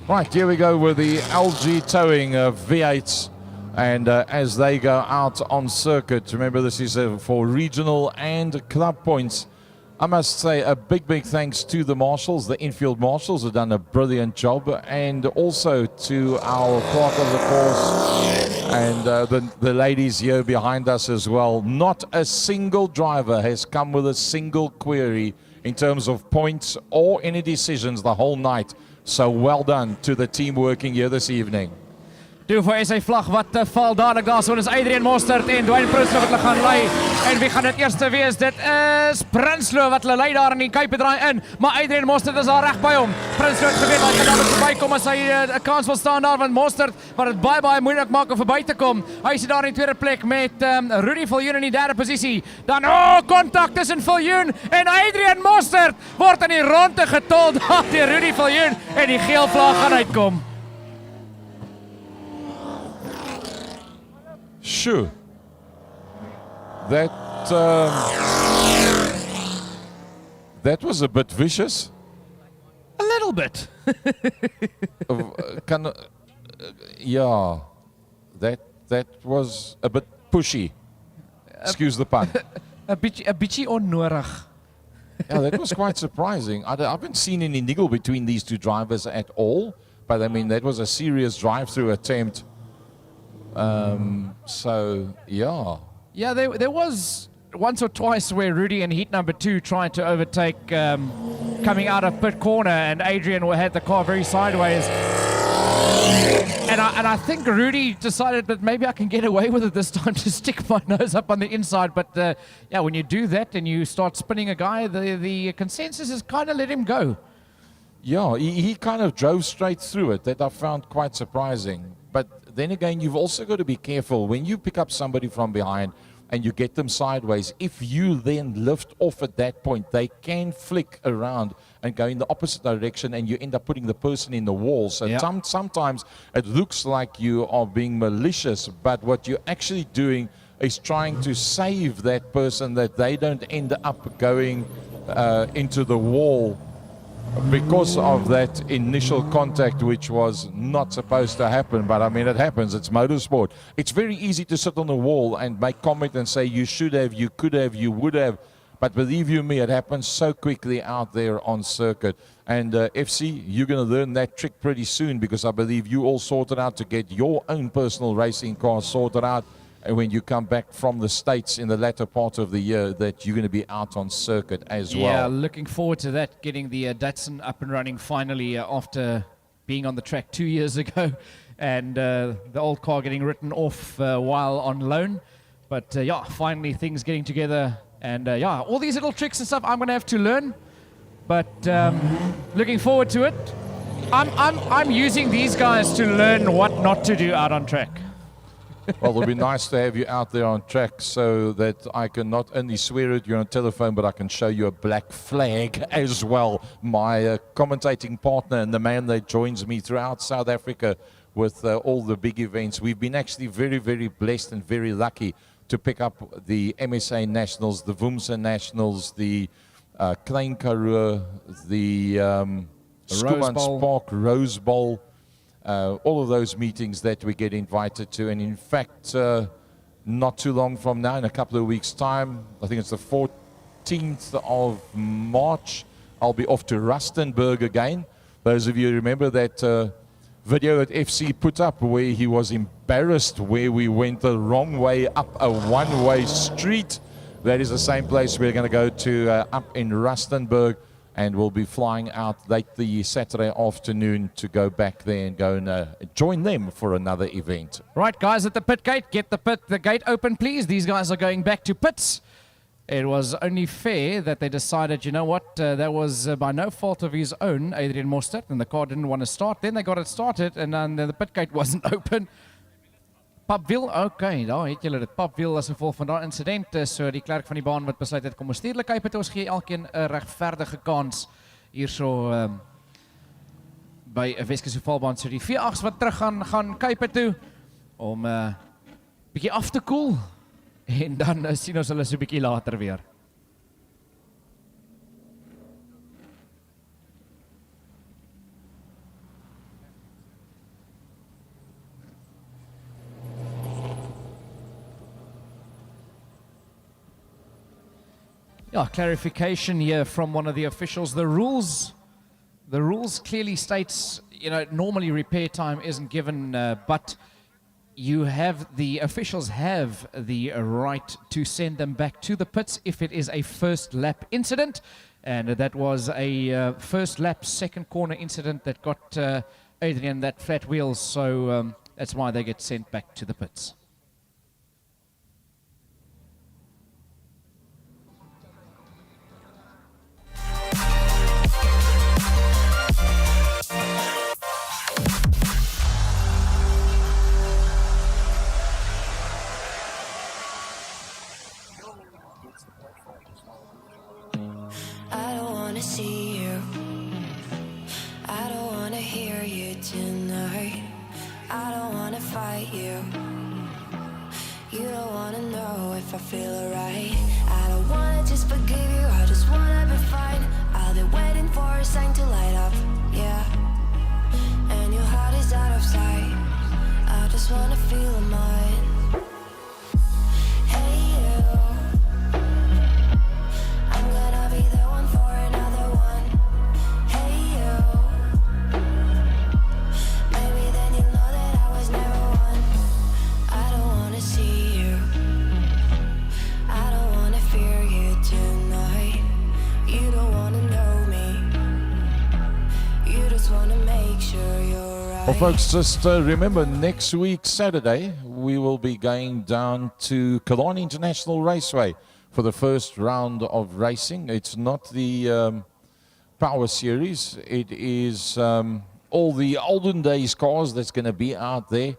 Right, here we go with the LG Towing V8s. And as they go out on circuit, remember this is for regional and club points. I must say a big thanks to the marshals, the infield marshals have done a brilliant job, and also to our clerk of the course and the ladies here behind us as well. Not a single driver has come with a single query in terms of points or any decisions the whole night. So well done to the team working here this evening. Toe vir sy vlag wat val dadelik daar, so is Adrian Mostert en Dwayne Prinsloo wat hulle gaan lei. En wie gaan dit eerste wees? Dit is Prinsloo wat hulle lei daar in die Kuipe draai in, maar Adrian Mostert is daar reg by hom. Prinsloo het geweet hy kan daar verbykom as hy 'n kans wil staan daar, want Mostert wat dit baie moeilik maak om verby te kom. Hy sit daar in die tweede plek met Rudy Viljoen in die derde posisie. Dan kontak tussen Viljoen en Adrian Mostert word in die ronde getol daar deur Rudy Viljoen en die geel vlag gaan uitkom. Sure. That was a bit vicious. A little bit. Yeah, that was a bit pushy. Excuse the pun. A bietjie onnodig. Yeah, that was quite surprising. I haven't seen any niggle between these two drivers at all, but I mean that was a serious drive-through attempt. So yeah. Yeah, there was once or twice where Rudy in heat number 2 tried to overtake coming out of pit corner, and Adrian had the car very sideways. And I think Rudy decided that maybe I can get away with it this time to stick my nose up on the inside. But yeah, when you do that and you start spinning a guy, the consensus is kind of let him go. Yeah, he kind of drove straight through it. That I found quite surprising. But then again, you've also got to be careful when you pick up somebody from behind and you get them sideways. If you then lift off at that point, they can flick around and go in the opposite direction, and you end up putting the person in the wall. So sometimes it looks like you are being malicious, but what you're actually doing is trying to save that person, that they don't end up going into the wall because of that initial contact, which was not supposed to happen. But I mean, it happens. It's motorsport. It's very easy to sit on the wall and make comment and say you should have, you could have, you would have. But believe you me, it happens so quickly out there on circuit. And FC, you're going to learn that trick pretty soon, because I believe you all sorted out to get your own personal racing car sorted out. And when you come back from the States in the latter part of the year, that you're going to be out on circuit as well. Yeah, looking forward to that, getting the Datsun up and running finally after being on the track 2 years ago, and the old car getting written off while on loan. But yeah, finally things getting together, and yeah, all these little tricks and stuff I'm going to have to learn, but looking forward to it. I'm using these guys to learn what not to do out on track. Well, it'll be nice to have you out there on track so that I can not only swear at you on telephone, but I can show you a black flag as well. My commentating partner and the man that joins me throughout South Africa with all the big events. We've been actually very blessed and very lucky to pick up the MSA Nationals, the Woomsa Nationals, the Klein Karoo, the Schoemans Park Rose Bowl. All of those meetings that we get invited to, and in fact, not too long from now, in a couple of weeks' time, I think it's the 14th of March, I'll be off to Rustenburg again. Those of you who remember that video that FC put up where he was embarrassed where we went the wrong way up a one-way street, that is the same place we're going to go to up in Rustenburg. And we'll be flying out late the Saturday afternoon to go back there and go and join them for another event. Right, guys at the pit gate, get the gate open, please. These guys are going back to pits. It was only fair that they decided, you know what, that was by no fault of his own, Adrian Mostert, and the car didn't want to start. Then they got it started, and then the pit gate wasn't open. Papwiel, okay, daar het julle dit. Papwiel as gevolg van daardie insident, so die klerk van die baan wat besluit het kom ons stuurlik uit, het ons gee elkeen 'n regverdige kans hierso by 'n Weskus Ovalbaan. So die V8s wat terug gaan Kuipe toe om bietjie af te koel, en dan sien ons hulle so bietjie later weer. Yeah, clarification here from one of the officials. The rules clearly states, normally repair time isn't given, but the officials have the right to send them back to the pits if it is a first lap incident. And that was a first lap, second corner incident that got Adrian that flat wheels. So that's why they get sent back to the pits. I don't wanna see you. I don't wanna hear you tonight. I don't wanna fight you. You don't wanna know if I feel alright. I don't wanna just forgive you. I just wanna be fine. I'll be waiting for a sign to light up. Yeah. And your heart is out of sight. I just wanna feel mine. Hey you. I'm gonna be the one for another one. Hey you. Maybe then you'll know that I was never one. I don't wanna see you. I don't wanna fear you tonight. You don't wanna know me. You just wanna make sure you're right. Well, folks, just remember, next week, Saturday, we will be going down to Killarney International Raceway for the first round of racing. It's not the Power Series. It is all the olden days cars that's going to be out there.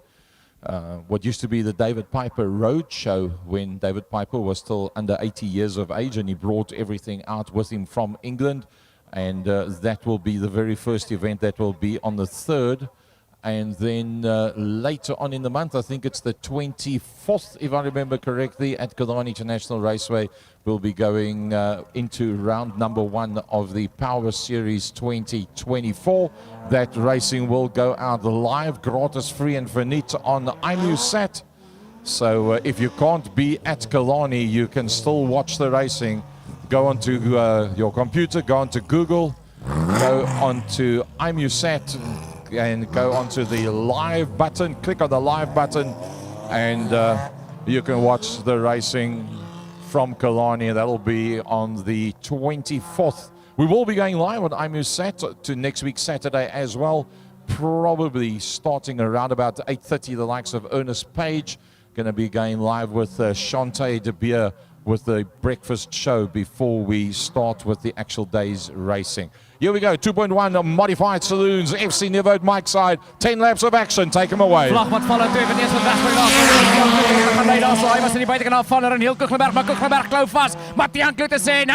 What used to be the David Piper Road Show, when David Piper was still under 80 years of age, and he brought everything out with him from England. And that will be the very first event. That will be on the 3rd. And then later on in the month, I think it's the 24th, if I remember correctly, at Killarney International Raceway, we'll be going into round number 1 of the Power Series 2024. That racing will go out live, gratis, free and finite on IMUSAT. So if you can't be at Killarney, you can still watch the racing. Go onto your computer, go onto Google, go onto IMUSAT, and go onto the live button, click on the live button, and you can watch the racing from Killarney. That'll be on the 24th. We will be going live on IMUSAT to next week Saturday as well, probably starting around about 8:30. The likes of Ernest Page going to be going live with Shantae De Beer with the breakfast show before we start with the actual day's racing. Here we go, 2.1 Modified Saloons, FC Nevote Mike side, 10 laps of action, take them away. Vlag wat vallen toe, van eerst wat wegspring af. Gaan daar so, hy was aan die buitekant van en heel Kuchlenberg, maar Kuchlenberg klou vas. Maar Tiaan Kloete sê,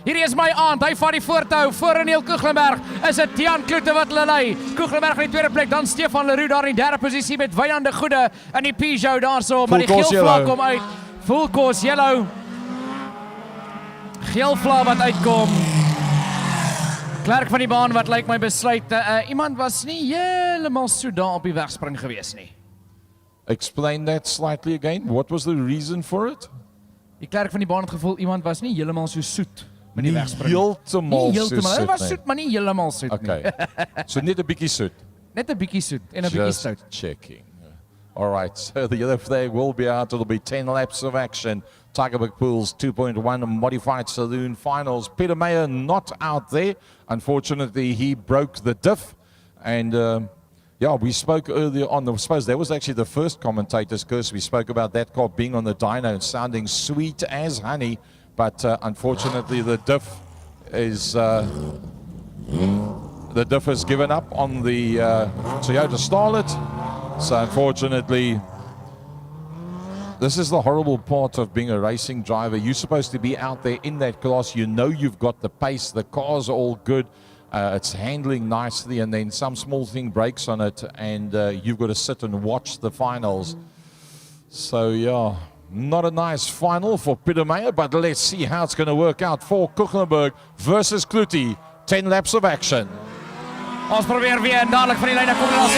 hierdie is my aand. Hy vat die voortou voor en heel Kuchlenberg. Is dit Tiaan Kloete wat hulle lei. Kuchlenberg in die tweede plek, dan Stefan Leroux daar in die derde posisie met Wynand de Goede in die Peugeot daarso, maar die geel vlak kom uit. Full course yellow. Geel vlak wat uitkom. Klerk van die baan wat lyk my besluit, iemand was nie helemaal so daar op die wegspring gewees nie. Explain that slightly again. What was the reason for it? Die klerk van die baan het gevoel, iemand was nie helemaal so soet met die wegspring. Heeltemal so soet. Hy was soet, maar nie helemaal soet nie. So net 'n bietjie soet. Net 'n bietjie soet en 'n bietjie stout. Just checking. All right, so the other flag will be out. It'll be 10 laps of action. Tigerberg Pools 2.1 Modified Saloon Finals. Peter Meyer not out there. Unfortunately, he broke the diff. And we spoke earlier on. I suppose that was actually the first commentator's curse. We spoke about that car being on the dyno and sounding sweet as honey. But unfortunately, the diff has given up on the Toyota Starlet. So unfortunately, this is the horrible part of being a racing driver. You're supposed to be out there in that class. You know you've got the pace. The car's all good. It's handling nicely, and then some small thing breaks on it, and you've got to sit and watch the finals. So, yeah, not a nice final for Peter Meyer, but let's see how it's going to work out for Kuchlenberg versus Kloete. 10 laps of action. Ons probeer weer en dadelijk van die lijn kom daar is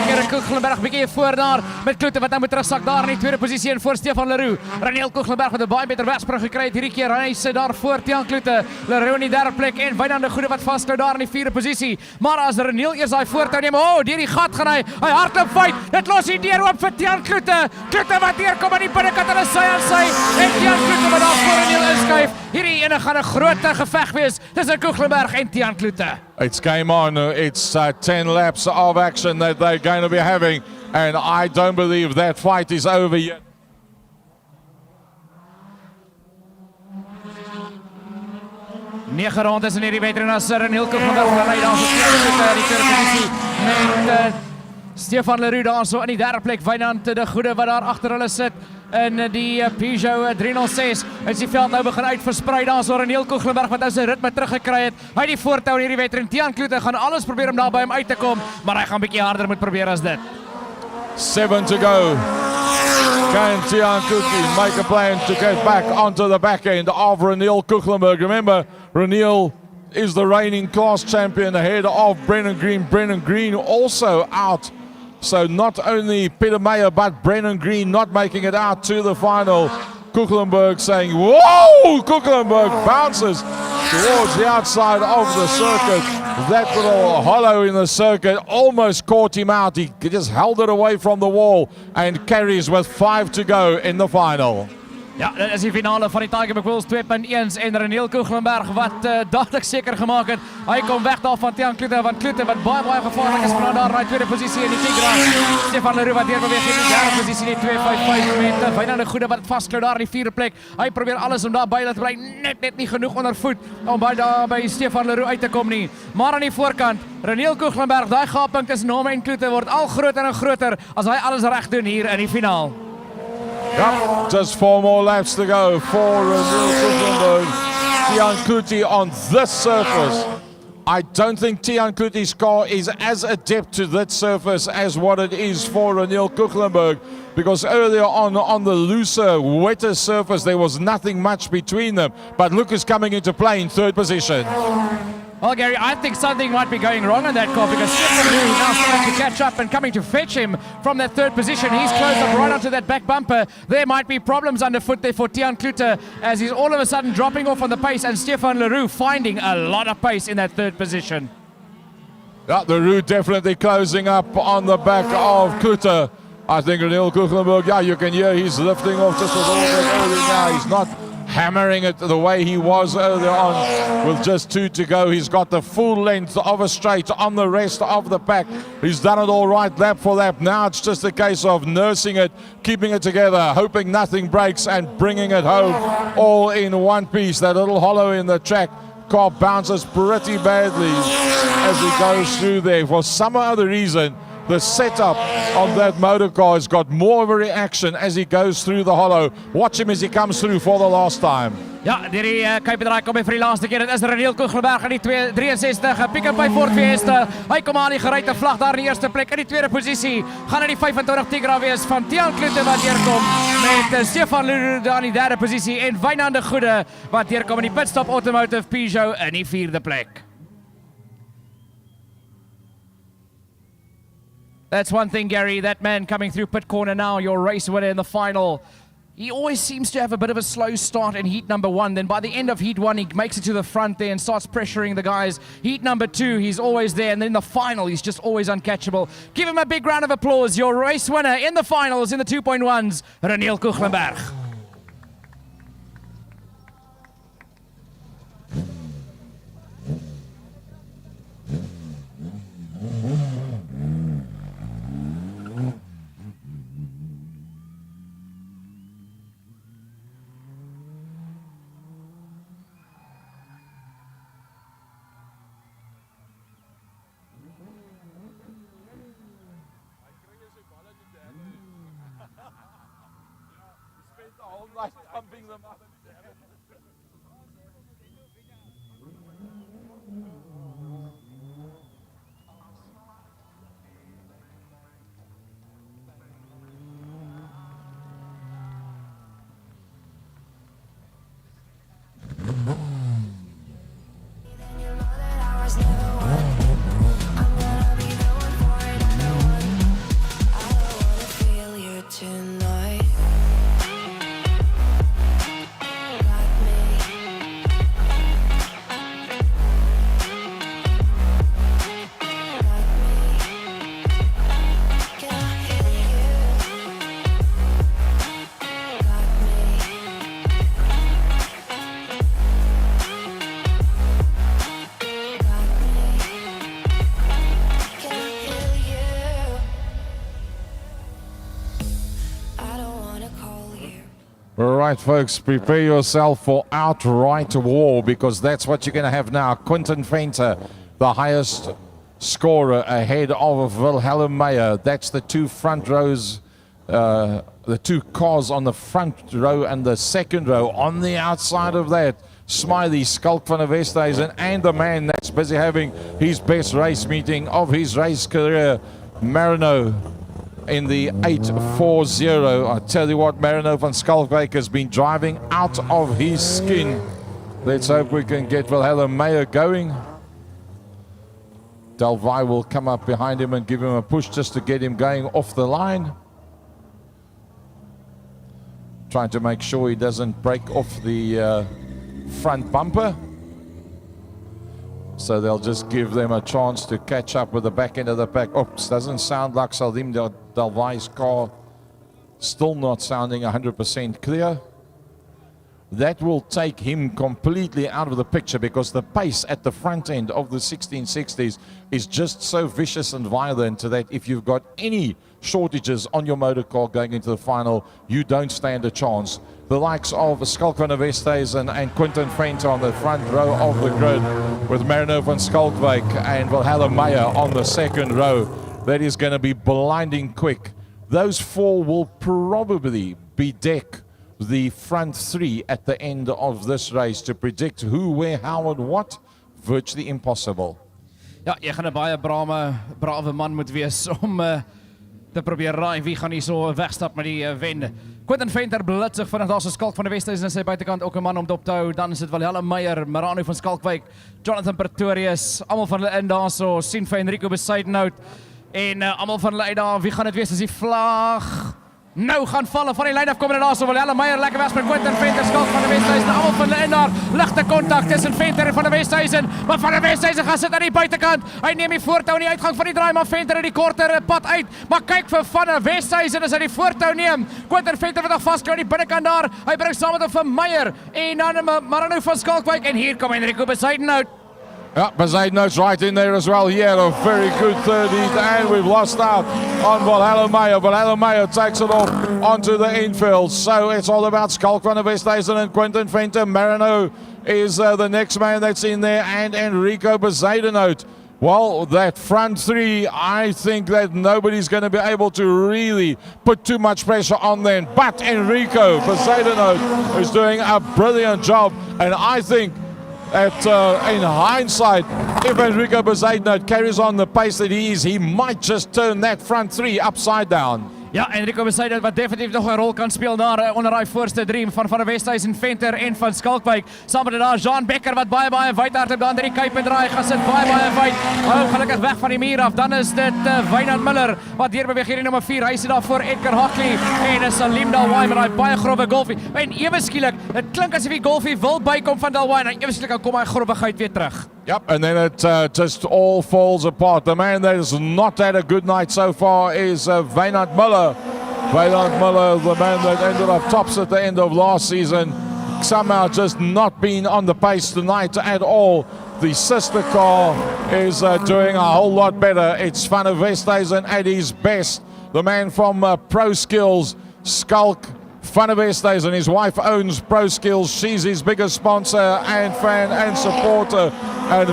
keer Kuchlenberg bietjie voor daar met Kloete wat nou moet terugsak daar in die tweede posisie en voor Stefan Leroux. Raniel Kuchlenberg met 'n baie beter wegspring gekry het hierdie keer. Hy sit daar voor Tiaan Kloete. Leroux in die derde plek en Wynand de Goede wat vasklou daar in die vierde posisie. Maar as Raniel eers daai voortou neem, deur die gat gaan hy hardloop fight. Dit los die deur oop vir Tiaan Kloete. Kloete wat hier kom aan die binnekant en sy aan sy en Tiaan Kloete wat daar voor Raniel inskuif. Hierdie ene gaan 'n groot geveg wees tussen Kuchlenberg en Tiaan Kloete. It's game on. It's 10 laps of action that they're going to be having. And I don't believe that fight is over yet. Negen rondes in hierdie wedren as Raniel Kuchlenberg ry daar so die tweede posisie met Stefan Leroux daar so in die derde plek. Wynand de Goede wat daar agter hulle sit in die Peugeot 306. Is die veld nou begin uitversprei daar so Raniel Kuchlenberg wat nou sy ritme teruggekry het. Hy die voortou in hierdie wedren. Tiaan Kloete gaan alles probeer om daar by hom uit te kom, maar hy gaan bietjie harder moet probeer as dit. 7 to go. Can Tiaan Kloete make a plan to get back onto the back end of Raniel Kuchlenberg? Remember, Raniel is the reigning class champion ahead of Brennan Green. Brennan Green also out. So not only Peter Meyer, but Brennan Green not making it out to the final. Kuchlenberg saying, whoa! Kuchlenberg bounces towards the outside of the circuit. That little hollow in the circuit almost caught him out. He just held it away from the wall and carries with 5 to go in the final. Ja, dit is die finale van die Tiger McWills 2.1 en Raniel Kuchlenberg wat dadelik seker gemaak het. Hy kom weg daar van Tiaan Kloete, want Kloete wat baie gevaarlik is vanaf daar in die tweede posisie in die Tigra. Stefan Leroux wat deurbeweeg in die derde posisie in die 2.55 met Wynand de Goede wat vasklou daar in die vierde plek. Hy probeer alles om daar by te bly, net nie genoeg onder voet om daar by Stefan Leroux uit te kom nie. Maar aan die voorkant, Raniel Kuchlenberg, daai gaping tussen hom en Kloete word al groter en groter as hy alles reg doen hier in die finaal. Yep, just 4 more laps to go for Raniel Kuchlenberg. Tiaan Kloete on this surface. I don't think Tiaan Kloete's car is as adept to that surface as what it is for Raniel Kuchlenberg, because earlier on the looser, wetter surface, there was nothing much between them. But look who's coming into play in third position. Well, Gary, I think something might be going wrong in that car because Stefan Leroux is now starting to catch up and coming to fetch him from that third position. He's closed up right onto that back bumper. There might be problems underfoot there for Tiaan Kloete as he's all of a sudden dropping off on the pace and Stefan Leroux finding a lot of pace in that third position. Yeah, Leroux definitely closing up on the back of Kloete. I think Raniel Kuchlenberg, yeah, you can hear he's lifting off just a little bit early now. He's not hammering it the way he was earlier on with just 2 to go. He's got the full length of a straight on the rest of the pack. He's done it all right lap for lap. Now it's just a case of nursing it, keeping it together, hoping nothing breaks and bringing it home all in one piece. That little hollow in the track, car bounces pretty badly as he goes through there. For some other reason, the setup of that motor car has got more of a reaction as he goes through the hollow. Watch him as he comes through for the last time. Ja, die kuipendraai kom hy vir die laaste keer. Dit is Raniel Kuchlenberg in die 63. Pick-up by Ford Fiesta. Hy kom aan die geruite vlag daar in die eerste plek. In die tweede posisie gaan hy die 25 Tigra wees van Tiaan Kloete wat deurkom met Stefan Leroux daar in die derde posisie en Wynand de Goede wat deurkom in die Pitstop Automotive Peugeot in die vierde plek. That's one thing, Gary, that man coming through pit corner now, your race winner in the final. He always seems to have a bit of a slow start in heat number 1. Then by the end of heat 1, he makes it to the front there and starts pressuring the guys. Heat number 2, he's always there. And then the final, he's just always uncatchable. Give him a big round of applause. Your race winner in the finals in the 2.1s, Raniel Kuchlenberg. Pumping them up. All right, folks, prepare yourself for outright war, because that's what you're going to have now. Quinton Venter, the highest scorer, ahead of Wilhelm Meyer. That's the two front rows, the two cars on the front row and the second row. On the outside of that, Smiley, Skalk van der Westhuizen, and the man that's busy having his best race meeting of his race career, Marino, in the 840. I tell you what, Marino van Skalkwyk has been driving out of his skin. Let's hope we can get Wilhelm Meyer going. Delvaux will come up behind him and give him a push just to get him going off the line. Trying to make sure he doesn't break off the front bumper. So they'll just give them a chance to catch up with the back end of the pack. Oops, doesn't sound like Salim Delvaux's car. Still not sounding 100% clear. That will take him completely out of the picture, because the pace at the front end of the 1660s is just so vicious and violent that if you've got any shortages on your motor car going into the final, you don't stand a chance. The likes of Skalk van der Westhuizen and Quinton Venter on the front row of the grid, with Marino van Skalkwyk and Wilhelm Meyer on the second row. That is going to be blinding quick. Those four will probably bedeck the front three at the end of this race. To predict who, where, how and what, virtually impossible. Ja, jy gaan 'n baie brawe man moet wees om te probeer raai wie gaan hier so wegstap met die wen. Quinton Venter blitsig vinnig daar so Skalk van der Westhuizen aan sy buitekant, ook 'n man om dop te hou. Dan is dit Wilhelm Meyer, Marino van Skalkwyk, Jonathan Pretorius, almal van hulle in daar so, sien vir Enrico Bezuidenhout en almal van hulle uit daar. Wie gaan dit wees as die vlag nou gaan vallen van die lyn af? Kom daar so Wilhelm Meyer lekker weg met Quinton Venter, Skalk van der Westhuizen, almal van hulle in daar. Ligte kontak tussen Venter en van der Westhuizen, maar van der Westhuizen gaan sit aan die buitekant. Hy neem die voortou in die uitgang van die draai, maar Venter het die korter pad uit. Maar kyk vir van der Westhuizen as hy die voortou neem. Quinton Venter wat nog vaskou aan die binnekant daar. Hy bring saam met hom vir Meyer en dan Marino van Skalkwyk, en hier kom Enrico Bezuidenhout. Yeah, Bezuidenhout's right in there as well. He had a very good third heat, and we've lost out on Wilhelm Meyer. Wilhelm Meyer takes it off onto the infield. So it's all about Skalk van der Westhuizen and Quinton Venter. Marino is the next man that's in there, and Enrico Bezuidenhout. Well, that front three, I think that nobody's going to be able to really put too much pressure on them. But Enrico Bezuidenhout is doing a brilliant job, and I think that in hindsight, if Enrico Bezuidenhout carries on the pace that he is, he might just turn that front three upside down. Ja, Enrico Bezuidenhout wat definitief nog 'n rol kan speel daar onder daai voorste drie van der Westhuizen, Venter en van Skalkwyk. Saam met daar Jean Becker wat baie wyd hardloop daar deur die kuip en draai, gaan sit baie wyd. Hou gelukkig weg van die muur af. Dan is dit Wynand Miller wat deur beweeg hier in nommer 4. Hy sit daar voor Edgar Hockley en Salim Delvaux met daai baie grove golfie. En ewe skielik, dit klink asof die golfie wil bykom van Delvaux en ewe skielik kom hy growwigheid weer terug. Yep, and then it just all falls apart. The man that has not had a good night so far is Wynand Miller. Wynand Miller, the man that ended up tops at the end of last season, somehow just not been on the pace tonight at all. The sister car is doing a whole lot better. It's Van der Westhuizen at his best. The man from Pro Skills, Skalk Van der Westhuizen. His wife owns Pro Skills. She's his biggest sponsor and fan and supporter. And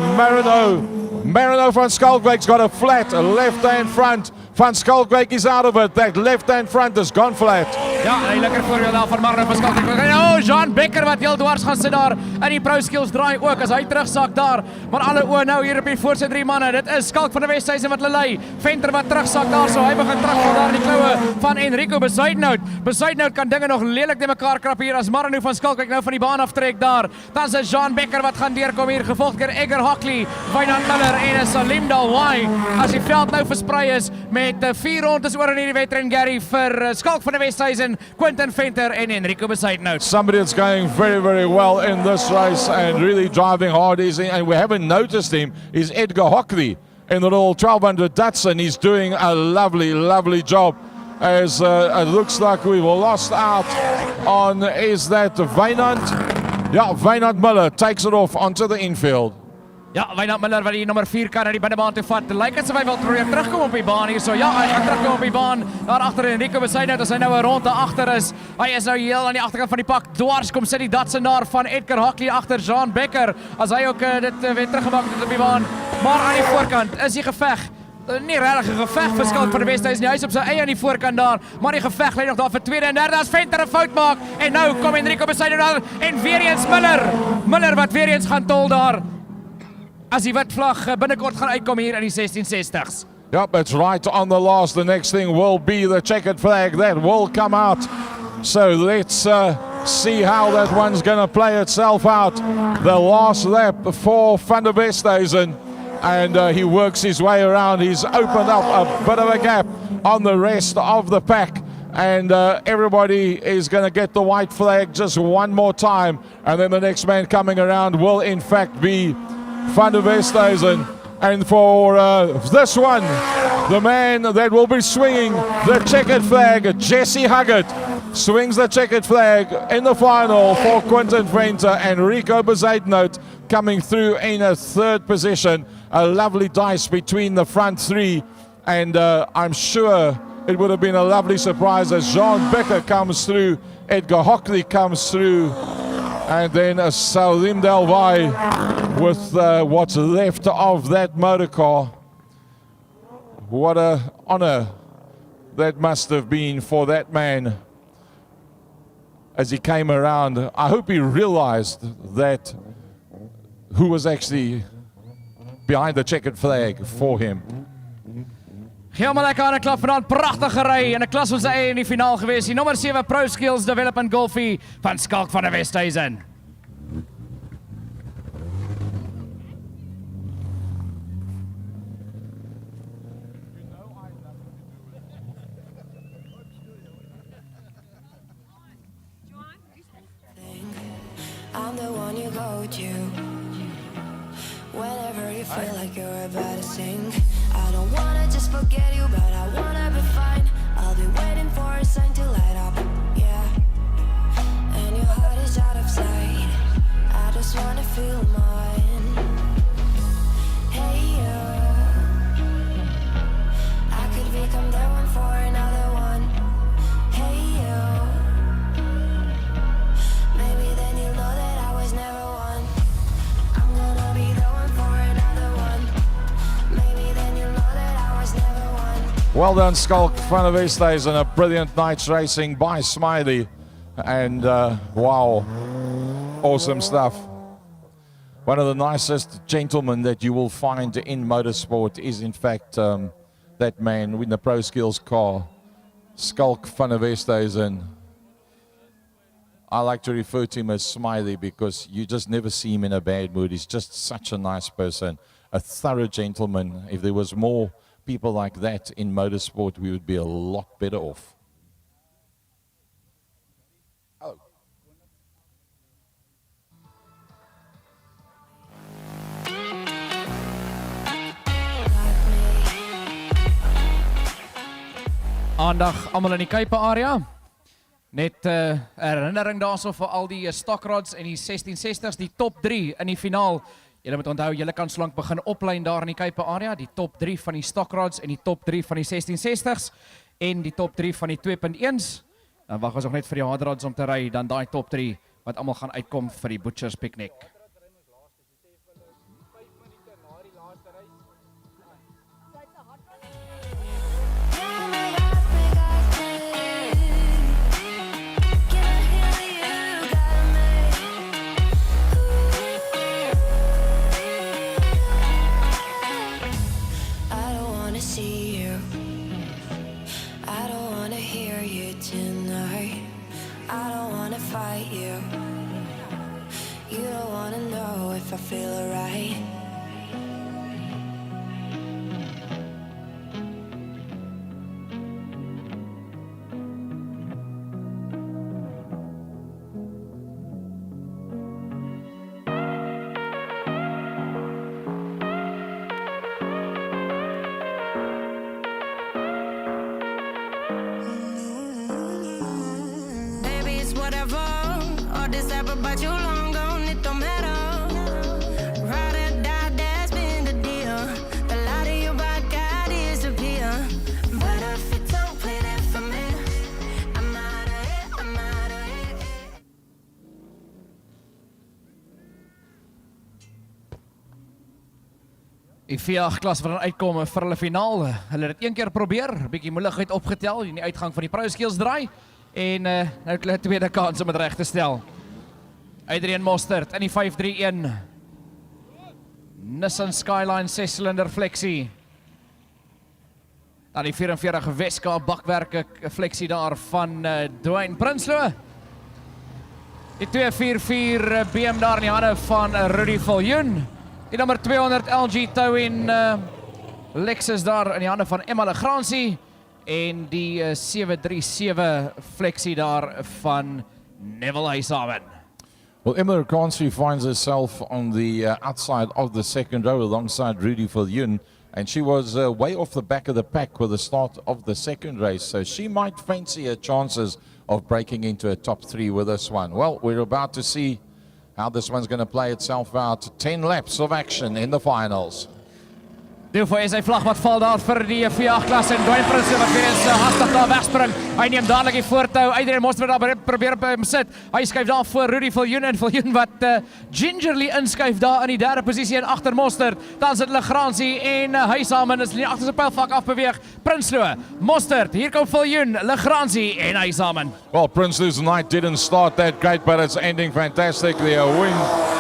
Marino van Skalkwyk's got a flat left-hand front. Van Skalkwyk is out of it. That left-hand front has gone flat. Ja, hy lekker voorbeeld daar van Marino van Skalkwyk. Oh, Jean Becker wat heel dwars gaan sit daar in die Pro Skills draai ook as hy terugsak daar. Maar alle oë nou hier op die voorste drie manne. Dit is Skalk van der Westhuizen wat hulle lei. Venter wat terugsak daar so. Hy begin terugval daar in die kloue van Enrico Bezuidenhout. Bezuidenhout kan dinge nog lelik te mekaar krap hier as Marino van Skalkwyk nou van die baan aftrek daar. Dan is Jean Becker wat gaan deurkom hier, gevolg deur Edgar Hockley, Wynand Miller en Salim Delvaux. As die veld nou versprei is met 4 rondes oor in hierdie wedren, Gary, vir Skalk van der Westhuizen, Quinton Venter en Enrico Bezuidenhout. Somebody that's going very well in this race and really driving hard, and we haven't noticed him, is Edgar Hockley in the little 1200 Datsun. He's doing a lovely job. As it looks like we were lost out on, is that Wynand? Yeah, Wynand Miller takes it off onto the infield. Ja, Wynand Miller wat die nummer 4 kan na die binnebaan toe vat. Lyk asof hy wil probeer terugkom op die baan hier so. Ja, hy gaan terugkom op die baan. Daar agter Enrico Besuidenhout as hy nou 'n ronde agter is. Hy is nou heel aan die agterkant van die pak. Dwars kom sit die Datsun daar van Edgar Hockley agter Jean Becker. As hy ook dit weer teruggemaak het op die baan. Maar aan die voorkant is die geveg. Nie regtig 'n geveg vir Skalk van die Weshuis nie. Hy is op sy eie aan die voorkant daar, maar die geveg lê nog daar vir tweede en derde as Venter 'n fout maak. En nou kom Enrico Besuidenhout en weer eens Miller. Miller wat weer eens gaan tol daar. As die wit vlag binnekort gaan uitkom hier in die 1660s. Yep, it's right on the last. The next thing will be the checkered flag that will come out. So let's see how that one's going to play itself out. The last lap for Van der Westhuizen. And he works his way around. He's opened up a bit of a gap on the rest of the pack. And everybody is going to get the white flag just one more time. And then the next man coming around will in fact be Van der Westhuizen. And for this one, the man that will be swinging the checkered flag, Jesse Huggett, swings the checkered flag in the final for Quinton Venter, and Rico Bezuidenhout coming through in a third position. A lovely dice between the front three, and I'm sure it would have been a lovely surprise as Jean Becker comes through, Edgar Hockley comes through, and then Salim Delvay with what's left of that motor car. What an honor that must have been for that man as he came around. I hope he realized that who was actually behind the checkered flag for him. Helemaal lekker aan 'n klap vanaand, pragtige ry en 'n klas van sy eie in die finaal gewees. Die nommer 7 Pro Skills Development Golfie van Skalk van der Westhuizen. I'm the one you go to whenever you feel like you're about to sink. I don't wanna just forget you, but I wanna be fine. I'll be waiting for a sign to light up, yeah. And your heart is out of sight. I just wanna feel mine. Hey you, I could become the one for another one. Hey you, maybe then you'll know that I was never one. I'm gonna be the one for another one. Maybe then you'll know that I was never one. Well done, Skalk van der Westhuizen. A brilliant night's racing by Smiley. And wow, awesome stuff. One of the nicest gentlemen that you will find in motorsport is in fact that man in the Pro Skills car, Skalk van der Westhuizen. I like to refer to him as Smiley because you just never see him in a bad mood. He's just such a nice person, a thorough gentleman. If there was more people like that in motorsport, we would be a lot better off. Aandag almal in die Kuipe area. Net herinnering daarso vir al die stockrods en die 1660s, die top 3 in die finaal. Julle moet onthou, julle kan slank begin oplyn daar in die Kuipe area, die top 3 van die stockrods en die top 3 van die 1660s en die top 3 van die 2.1s. Dan wag ons nog net vir die hard rods om te ry, dan daai top 3 wat almal gaan uitkom vir die Butchers Picnic. Fight you. You don't wanna know if I feel alright. But you long gone, it don't matter. Ride or die, Die V8 klas wat dan uitkom vir hulle finaal. Hulle het dit een keer probeer, bietjie moeilikheid opgetel in die uitgang van die prouskieelsdraai en nou het hulle 'n tweede kans om dit reg te stel. Adrian Mostert in die 531. Nissan Skyline 6-silinder flexie. Dan die 44 Weska bakwerke flexie daar van Dwayne Prinsloo. Die 244 BM daar in die hande van Rudy Viljoen. Die nummer 200 LG Towin Lexus daar in die hande van Emma Legrandsie. En die 737 flexie daar van Neville Huishaven. Well, Emma Legrandsie finds herself on the outside of the second row alongside Rudy Viljoen. And she was way off the back of the pack with the start of the second race. So she might fancy her chances of breaking into a top 3 with this one. Well, we're about to see how this one's going to play itself out. 10 laps of action in the finals. Deel voor is hy vlag wat val daar vir die V8 klas en Dwayne Prinsloo wat weer eens hastig daar wegspring. Hy neem dadelik die voortou. Adrian Mostert daar probeer op hom sit. Hy skuif daar voor Rudy Viljoen en Viljoen wat gingerly inskuif daar in die derde posisie en agter Mostert. Dan sit Legrandsie en Huishaven is in die agterste pylvak afbeweeg. Prinsloo, Mostert, hier kom Viljoen, Legrandsie en Huishaven. Well, Prinsloo's night didn't start that great, but it's ending fantastically. A win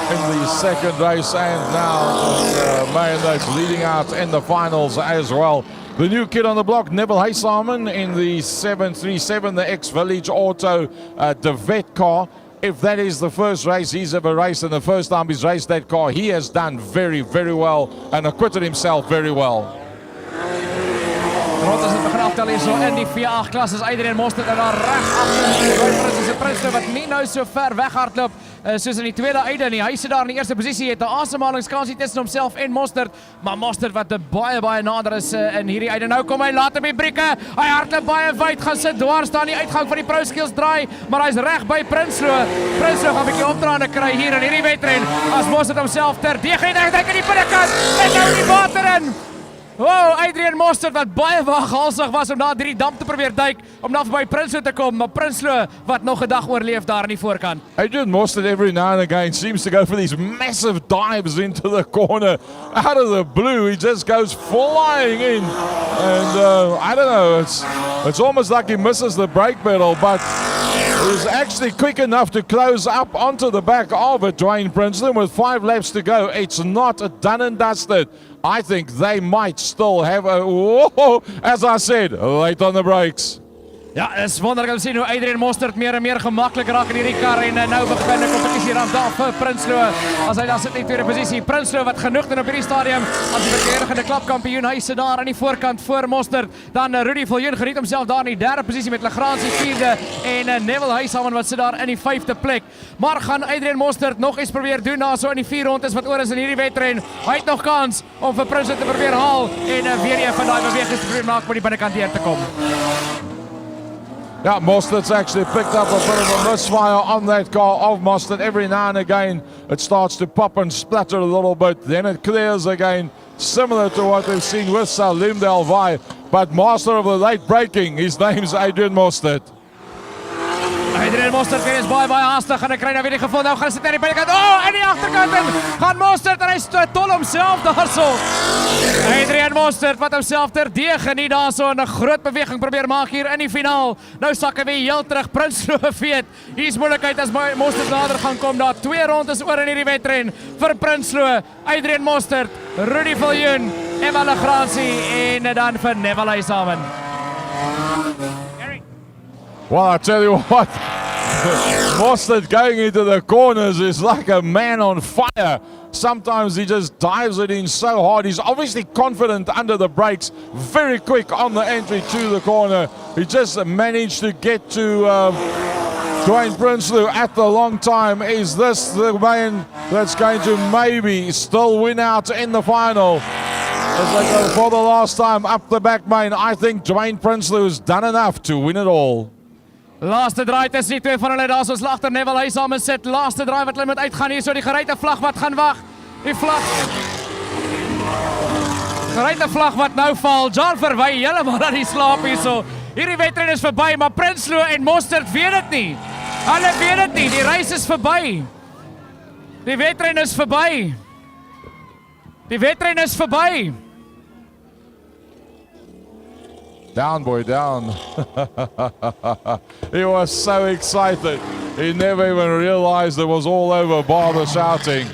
in the second race and now man that's leading out in the finals as well. The new kid on the block, Neville Huishaven in the 737, the ex-Village Auto Devet car. If that is the first race he's ever raced and the first time he's raced that car, he has done very, very well and acquitted himself very well. Rond as het begin aftel hier so in die V8 klas is Adrian Mostert en daar reg agter Prinsloo wat nie nou so ver weghardloop soos in die tweede uide nie. Hy sit daar in die eerste posisie, het 'n asemhalingskansie tussen homself en Mostert, maar Mostert wat baie nader is in hierdie uide. Nou kom hy laat op die brieke. Hy hardloop baie wyd, gaan sit dwars staan die uitgang van die prouskieelsdraai, maar hy's reg by Prinsloo. Prinsloo gaan 'n bietjie opdraande kry hier in hierdie wedren as Mostert homself terdege en hy kyk in die binnekant en nou die water in. Wow, Adrian Mostert wat baie waaghalsig was om daar drie damp te probeer duik om daar verby Prinsloo te kom, maar Prinsloo wat nog 'n dag oorleef daar in die voorkant. Adrian Mostert every now and again seems to go for these massive dives into the corner. Out of the blue, he just goes flying in. And I don't know, it's almost like he misses the brake pedal, but he's actually quick enough to close up onto the back of it, Dwayne Prinsloo, with 5 laps to go. It's not done and dusted. I think they might still have a, whoa, as I said, late on the brakes. Ja, het is wonderlik om te sien hoe Adrian Mostert meer en meer gemaklik raak in hierdie kar en nou begin 'n kompetisie rand daar vir Prinsloo as hy daar sit in die tweede posisie. Prinsloo wat genoeg doen op hierdie stadium as die verdedigende klapkampioen. Hy sit daar aan die voorkant voor Mostert. Dan Rudy Viljoen geniet homself daar in die derde posisie met Legrandsie vierde en Neville Huishaven wat sit daar in die 5de plek. Maar gaan Adrian Mostert nog iets probeer doen na so in die 4 rondes wat oor is in hierdie wedren? Hy het nog kans om vir Prinsloo te probeer haal en weer een van daai bewegings te probeer maak om die binnekant deur te kom. Yeah, Mostert's actually picked up a bit of a misfire on that car of Mostert. Every now and again, it starts to pop and splatter a little bit. Then it clears again, similar to what we've seen with Salim Delvai. But master of the late braking, his name's Adrian Mostert. Adrian Mostert weer is baie haastig en hy kry nou weer die gevoel. Nou gaan sit aan die binnekant. In die agterkant en gaan Mostert en hy tol homself daarso. Adrian Mostert wat homself terdege geniet daarso en 'n groot beweging probeer maak hier in die finaal. Nou sak hy weer heel terug. Prinsloo weet. Hier's moeilikheid as Mostert nader gaan kom. Daar 2 rondes oor in hierdie wedren vir Prinsloo. Adrian Mostert, Rudy Viljoen, Emma Legrandsie en dan vir Neville Huishaven. Well, I tell you what, Mostert going into the corners is like a man on fire. Sometimes he just dives it in so hard. He's obviously confident under the brakes, very quick on the entry to the corner. He just managed to get to Dwayne Prinsloo at the long time. Is this the man that's going to maybe still win out in the final? As they go for the last time up the back main, I think Dwayne Prinsloo has done enough to win it all. Laaste draai tussen die twee van hulle daar soos agter Neville Huishaven sit. Laaste draai wat hulle moet uitgaan hier so die geryte vlag wat gaan wag. Die vlag. Geryte vlag wat nou val. John verwy heeltemal aan die slaap hierso. Hierdie wedren is verby, maar Prinsloo en Mostert weet dit nie. Hulle weet dit nie. Die reis is verby. Die wedren is verby. Die wedren is verby. Down, boy, down. He was so excited. He never even realized it was all over bar the shouting.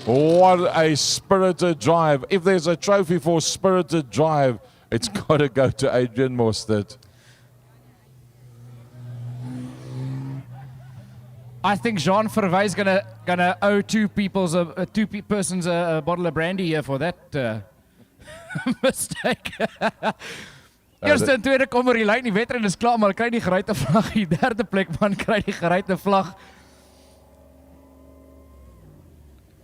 What a spirited drive. If there's a trophy for spirited drive, it's got to go to Adrian Mostert. I think Jean Verwijs gonna owe two persons a bottle of brandy here for that mistake. Eerste en tweede kom oor die lyn, die wedren is klaar, maar kry die geruite vlag. Die derde plek man kry die geruite vlag.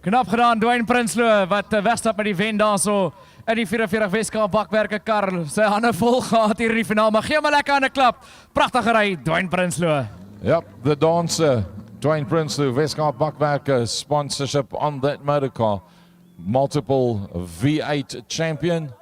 Knap gedaan, Dwayne Prinsloo wat wegstap met die wen daarso in die 44 Weskaap bakwerke kar. Sy hande vol gehad hier in die finaal, maar gee hom 'n lekker hande klap. Pragtige ry, Dwayne Prinsloo. Yep, the dancer, Dwayne Prinsloo, Weskaap bakwerke sponsorship on that motorcar. Multiple V8 champion.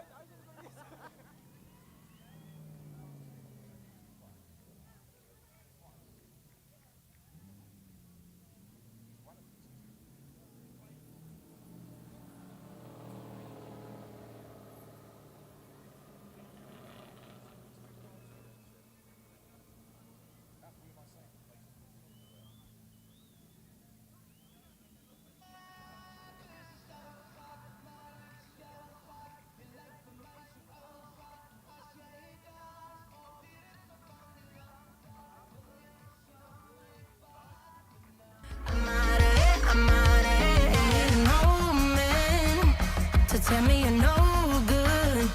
Tell me you're no good.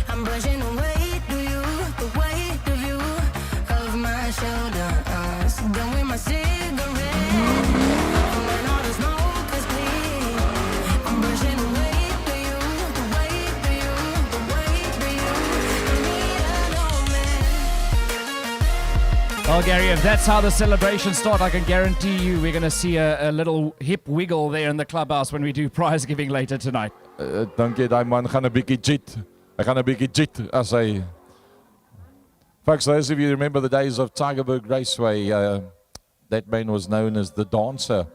I'm brushing away to you, the weight of you, of my shoulders. Done with my cigarette, and when all the smoke is clear, I'm brushing away to you, the weight of you, the weight of you. I need an old man. Well, Gary, if that's how the celebrations start, I can guarantee you we're going to see a little hip wiggle there in the clubhouse when we do prize giving later tonight. Dankie, daai man gaan 'n bietjie cheat. Hy gaan 'n bietjie cheat as hy. Folks, those of you remember the days of Tigerberg Raceway, that man was known as the dancer.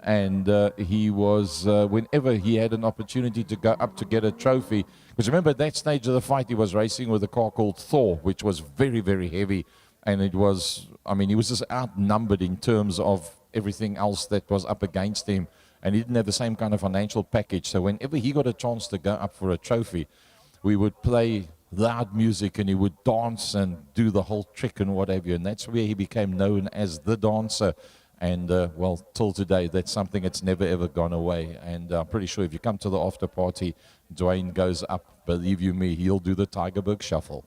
And he was, whenever he had an opportunity to go up to get a trophy, because remember at that stage of the fight he was racing with a car called Thor, which was very, very heavy. And it was, I mean, he was just outnumbered in terms of everything else that was up against him. And he didn't have the same kind of financial package. So whenever he got a chance to go up for a trophy, we would play loud music and he would dance and do the whole trick and what have you. And that's where he became known as the dancer. And, well, till today, that's something that's never, ever gone away. And I'm pretty sure if you come to the after party, Dwayne goes up, believe you me, he'll do the Tigerberg shuffle.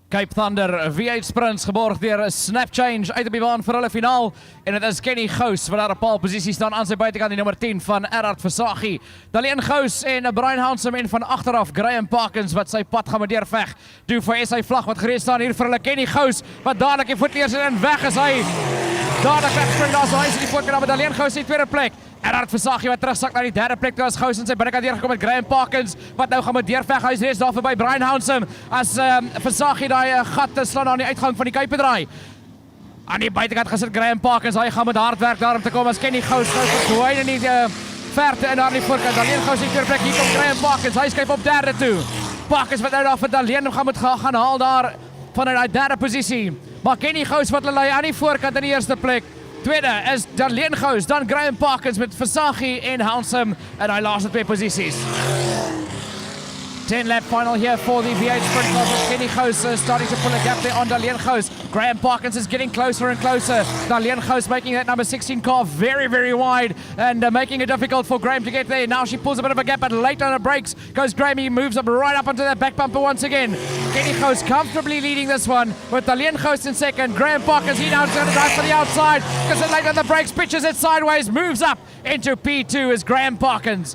Cape Thunder V8 sprints geborg deur Snap Change uit op die baan vir hulle finaal en dit is Kenny Gous wat daar op paalposisie staan aan sy buitekant die nommer 10 van Erhard Versaghi. Daleen Gous en Brian Hansen en van agteraf Graham Parkins wat sy pad gaan deurveg. Doen vir SA vlag wat gereed staan hier vir hulle Kenny Gous wat dadelik die voetleers en weg is hy. Dadelik wegspring daar so hy is die voorkant met Daleen Gous in die tweede plek. Erhard Versaghi wat terugsak na die derde plek toe as Gous in sy binnekant deurgekom met Graham Parkins wat nou gaan met deurveg. Hy is reeds daar verby Brian Hansen as Versaghi daai gat te slaan aan die uitgang van die Kuipedraai. Aan die buitekant gesit Graham Parkins, hy gaan met hard werk daar om te kom as Kenny Gous verdwyn in die verte en daar in die voorkant. Daleen Gous in die tweede plek, hier kom Graham Parkins, hy skuif op derde toe. Parkins wat nou daar vir Daleen gaan haal daar vanuit die derde posisie. Maar Kenny Gous wat hulle lei aan die voorkant in die eerste plek. Tweede is Daleen Gous, dan Graham Parkins met Versaghi en Hansen in die laaste twee posisies. 10-lap final here for the V8 sprint class with Kenny Gous starting to pull a gap there on Daleen Gous. Graham Parkins is getting closer and closer. Daleen Gous making that number 16 car very, very wide and making it difficult for Graham to get there. Now she pulls a bit of a gap, but late on the brakes goes Graham. He moves up right up onto that back bumper once again. Kenny Gous comfortably leading this one with Daleen Gous in second. Graham Parkins, he now going to drive for the outside because it late on the brakes, pitches it sideways, moves up into P2 is Graham Parkins.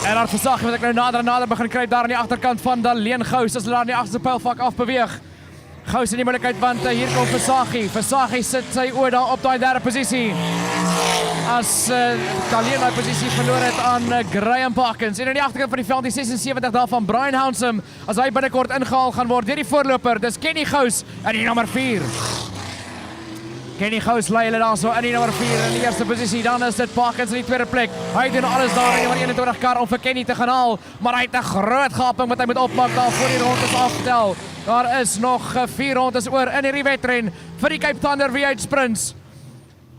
Erhard Versaghi wat ek nou nader en nader begin kry daar aan die agterkant van Daleen Gous as hulle daar aan die agterste pylvak afbeweeg. Gous in die moeilikheid want hier kom Versaghi. Versaghi sit sy oor daar op daai derde posisie. As Daleen daai posisie verloor het aan Graham Parkins. En aan die agterkant van die veld die 76 daar van Brian Hansen as hy binnekort ingehaal gaan word deur die voorloper. Dis Kenny Gous in die nommer 4. Kenny Gous lei hulle daar so in die nommer 4 in die eerste posisie, dan is dit Parkins in die tweede plek. Hy doen alles daar in die nommer 21 kar om vir Kenny te gaan haal, maar hy het 'n groot gaping wat hy moet opmaak daar voor die rondes aftel. Daar is nog 4 rondes oor in hierdie wedren vir die Cape Thunder V8 sprints.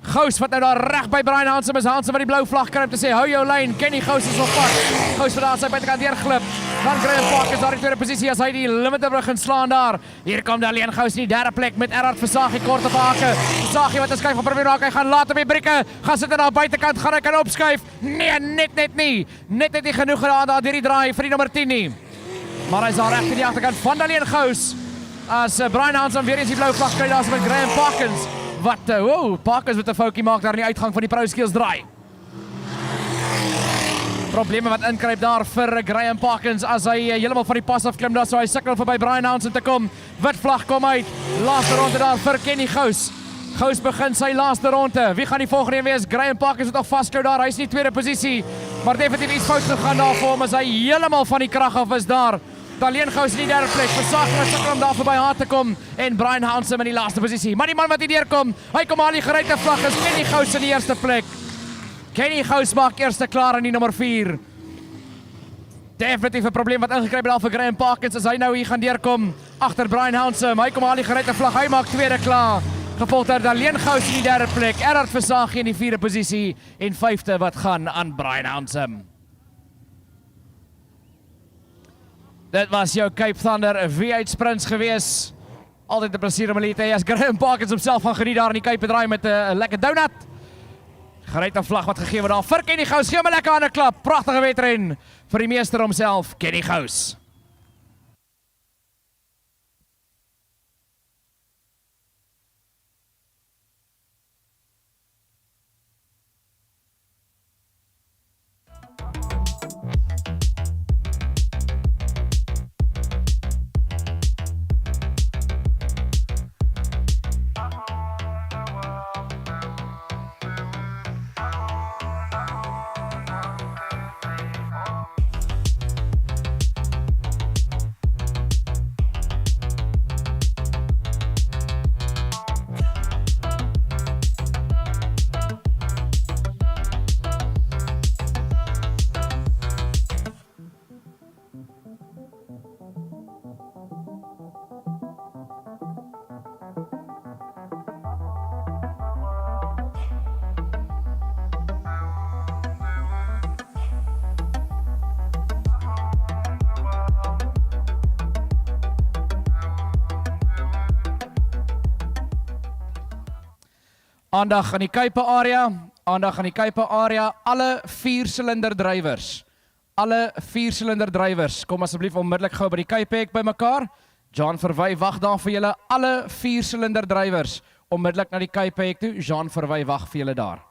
Gous wat nou daar reg by Brian Hansen is, Hansen wat die blou vlag kry om te sê hou jou lyn. Kenny Gous is nog vas. Gous wat daar sy buitekant deurglip. Dan Graham Parkins daar in tweede posisie as hy die limiter begin slaan daar. Hier kom Daleen Gous in die derde plek met Erhard Versaghi kort op hake. Versaghi wat 'n skuif op probeer maak, hy gaan laat op die brieke. Gaan sit aan die buitekant, gaan hy kan opskuif. Nee, net nie. Net nie genoeg gedaan daar deur die draai vir die nommer 10 nie. Maar hy's daar reg in die agterkant van Daleen Gous. As Brian Hansen weer eens die blou vlag kry daar met Graham Parkins. Wat, Parkins wat 'n foutjie maak daar in die uitgang van die Pro Skills draai. Probleme wat inkryp daar vir Graham Parkins as hy heeltemal van die pas af klim daar, so hy sukkel verby Brian Hansen te kom. Wit vlag kom uit. Laaste ronde daar vir Kenny Gous. Gous begin sy laaste ronde. Wie gaan die volgende een wees? Graham Parkins wat nog vasklou daar. Hy's in die tweede posisie, maar definitief iets fout gegaan daar vir hom as hy heeltemal van die krag af is daar. Daleen Gous in die derde plek, Versaghi wat sukkel om daar verby haar te kom en Brian Hansen in die laaste posisie. Maar die man wat hier deurkom, hy kom al die gereide vlag is Kenny Gous in die eerste plek. Kenny Gous maak eerste klaar in die nommer 4. Definitief 'n probleem wat ingekryp het daar vir Graham Parkins as hy nou hier gaan deurkom agter Brian Hansen. Hy kom al die gereide vlag, hy maak tweede klaar. Gevolg deur Daleen Gous in die derde plek, Erhard Versaghi in die vierde posisie en vyfde wat gaan aan Brian Hansen. Dit was jou Cape Thunder V8 sprints gewees. Altyd 'n plesier om hulle te hê as Graham Parkins homself gaan geniet daar in die Kuipedraai met 'n lekker donut. Gereide vlag wat gegee word daar vir Kenny Gous. Gee hom 'n lekker hande klap. Pragtige wedren vir die meester homself, Kenny Gous. Aandag aan die Kuipe area, alle 4-silinder drywers. Alle 4-silinder drywers, kom asseblief onmiddellik gou by die Kuipe hek bymekaar. Jean Verwy wag daar vir julle alle 4-silinder drywers onmiddellik na die Cape hek toe. Jean Verwy wag vir julle daar.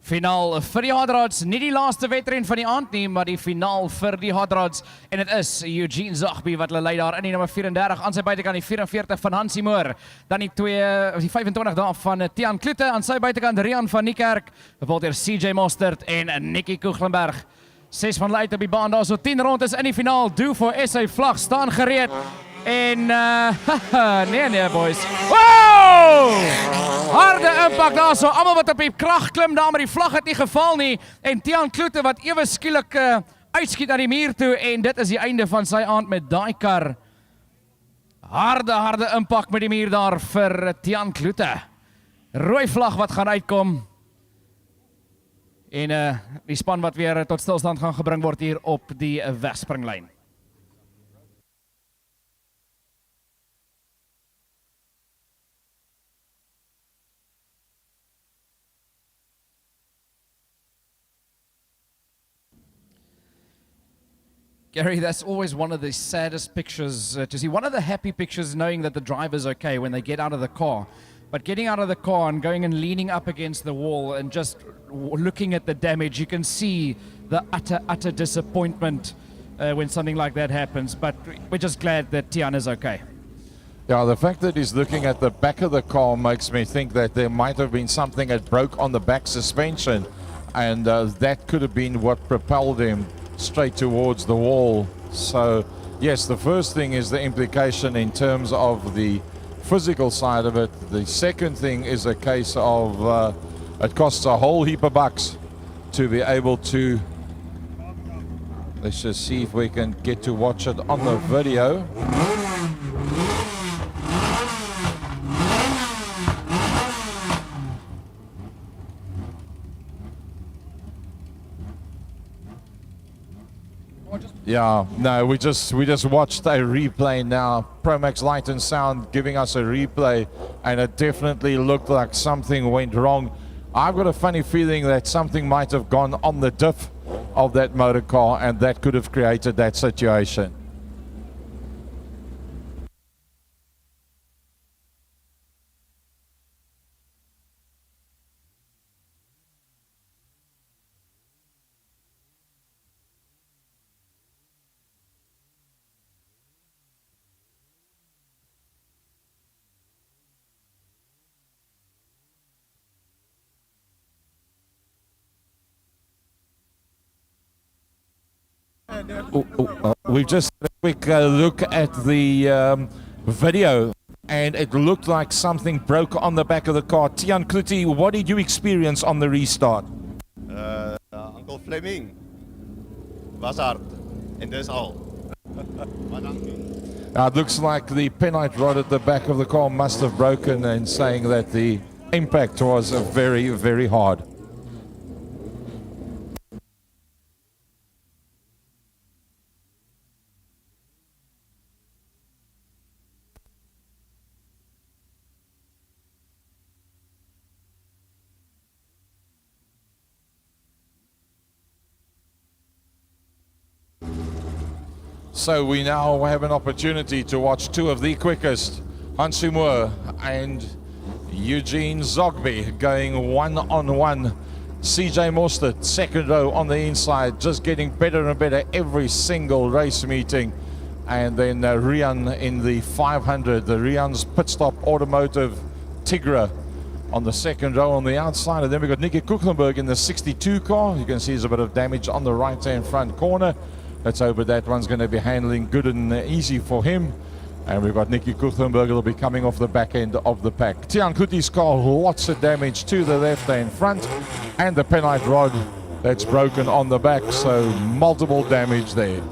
Finaal vir die Hot Rods, nie die laaste wedren van die aand nie, maar die finaal vir die Hot Rods. En dit is Eugene Zogby wat hulle lei daar in die nummer 34, aan sy buitekant die 44 van Hansie Moore. Dan die 25 daar van Tiaan Kloete, aan sy buitekant Rian van Niekerk, gevolg deur CJ Mostert en Nikki Koeglenberg. 6 van hulle uit op die baan daar, so 10 rondes in die finaal. Do for SA vlag staan gereed. En nee boys. Wow! Harde impak daar so, almal wat op die krag klim daar, maar die vlag het nie geval nie. En Tiaan Kloete wat ewe skielik uitskiet na die muur toe, en dit is die einde van sy aand met daai kar. Harde impak met die muur daar vir Tiaan Kloete. Rooi vlag wat gaan uitkom. En die span wat weer tot stilstand gaan gebring word hier op die wegspringlyn. Gary, that's always one of the saddest pictures to see. One of the happy pictures knowing that the driver's okay when they get out of the car. But getting out of the car and going and leaning up against the wall and just looking at the damage, you can see the utter disappointment when something like that happens. But we're just glad that Tiaan is okay. Yeah, the fact that he's looking at the back of the car makes me think that there might have been something that broke on the back suspension, and that could have been what propelled him straight towards the wall. So yes, the first thing is the implication in terms of the physical side of it. The second thing is a case of it costs a whole heap of bucks to be able to, let's just see if we can get to watch it on the video. Yeah, no, we just watched a replay now. Promax Light and Sound giving us a replay, and it definitely looked like something went wrong. I've got a funny feeling that something might have gone on the diff of that motor car, and that could have created that situation. We've just had a quick look at the video, and it looked like something broke on the back of the car. Tiaan Kloete, what did you experience on the restart? Uncle Fleming was hard, and that's all. It looks like the pennite rod at the back of the car must have broken, and saying that the impact was very, very hard. So we now have an opportunity to watch two of the quickest, Hansie Moore and Eugene Zogby, going one-on-one. CJ Mostert, second row on the inside, just getting better and better every single race meeting. And then Rian in the 500. The Rian's Pit Stop Automotive Tigra on the second row on the outside. And then we've got Nicky Kuchlenberg in the 62 car. You can see there's a bit of damage on the right-hand front corner. Let's hope that one's going to be handling good and easy for him. And we've got Nicky Kuchlenberg will be coming off the back end of the pack. Tian Kuti's car, lots of damage to the left-hand front. And the penite rod that's broken on the back. So multiple damage there.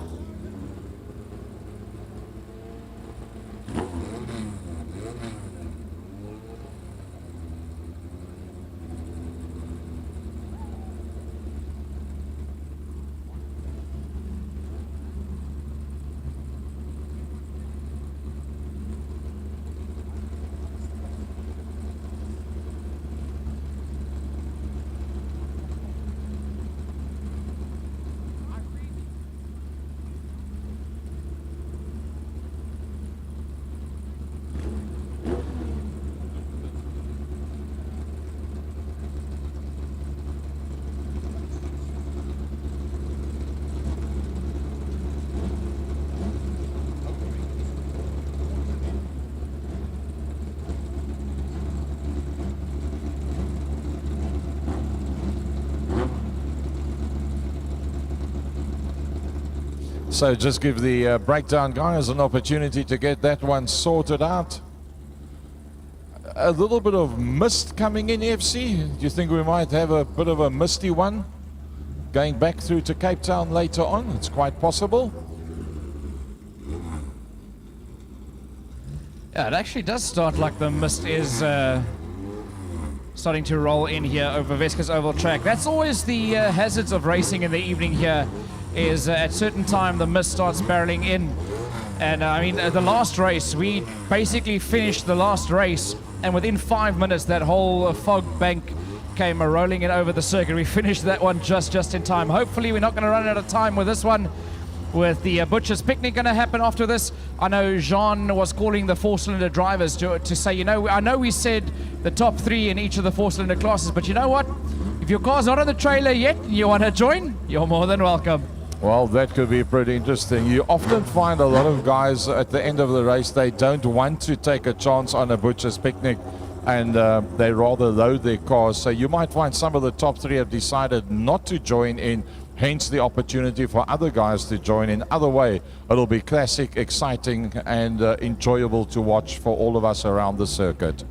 So just give the breakdown guys an opportunity to get that one sorted out. A little bit of mist coming in, FC. Do you think we might have a bit of a misty one going back through to Cape Town later on? It's quite possible. Yeah, it actually does start like the mist is starting to roll in here over Weskus Ovaltrack. That's always the hazards of racing in the evening here, is at certain time the mist starts barreling in. And I mean, the last race, we basically finished the last race, and within 5 minutes that whole fog bank came rolling in over the circuit. We finished that one just in time. Hopefully we're not going to run out of time with this one, with the Butcher's Picnic going to happen after this. I know Jean was calling the four-cylinder drivers to say, you know, I know we said the top 3 in each of the four-cylinder classes, but you know what? If your car's not on the trailer yet and you want to join, you're more than welcome. Well, that could be pretty interesting. You often find a lot of guys at the end of the race, they don't want to take a chance on a Butcher's Picnic, and they rather load their cars. So you might find some of the top 3 have decided not to join in, hence the opportunity for other guys to join in. Other way, it'll be classic, exciting, and enjoyable to watch for all of us around the circuit.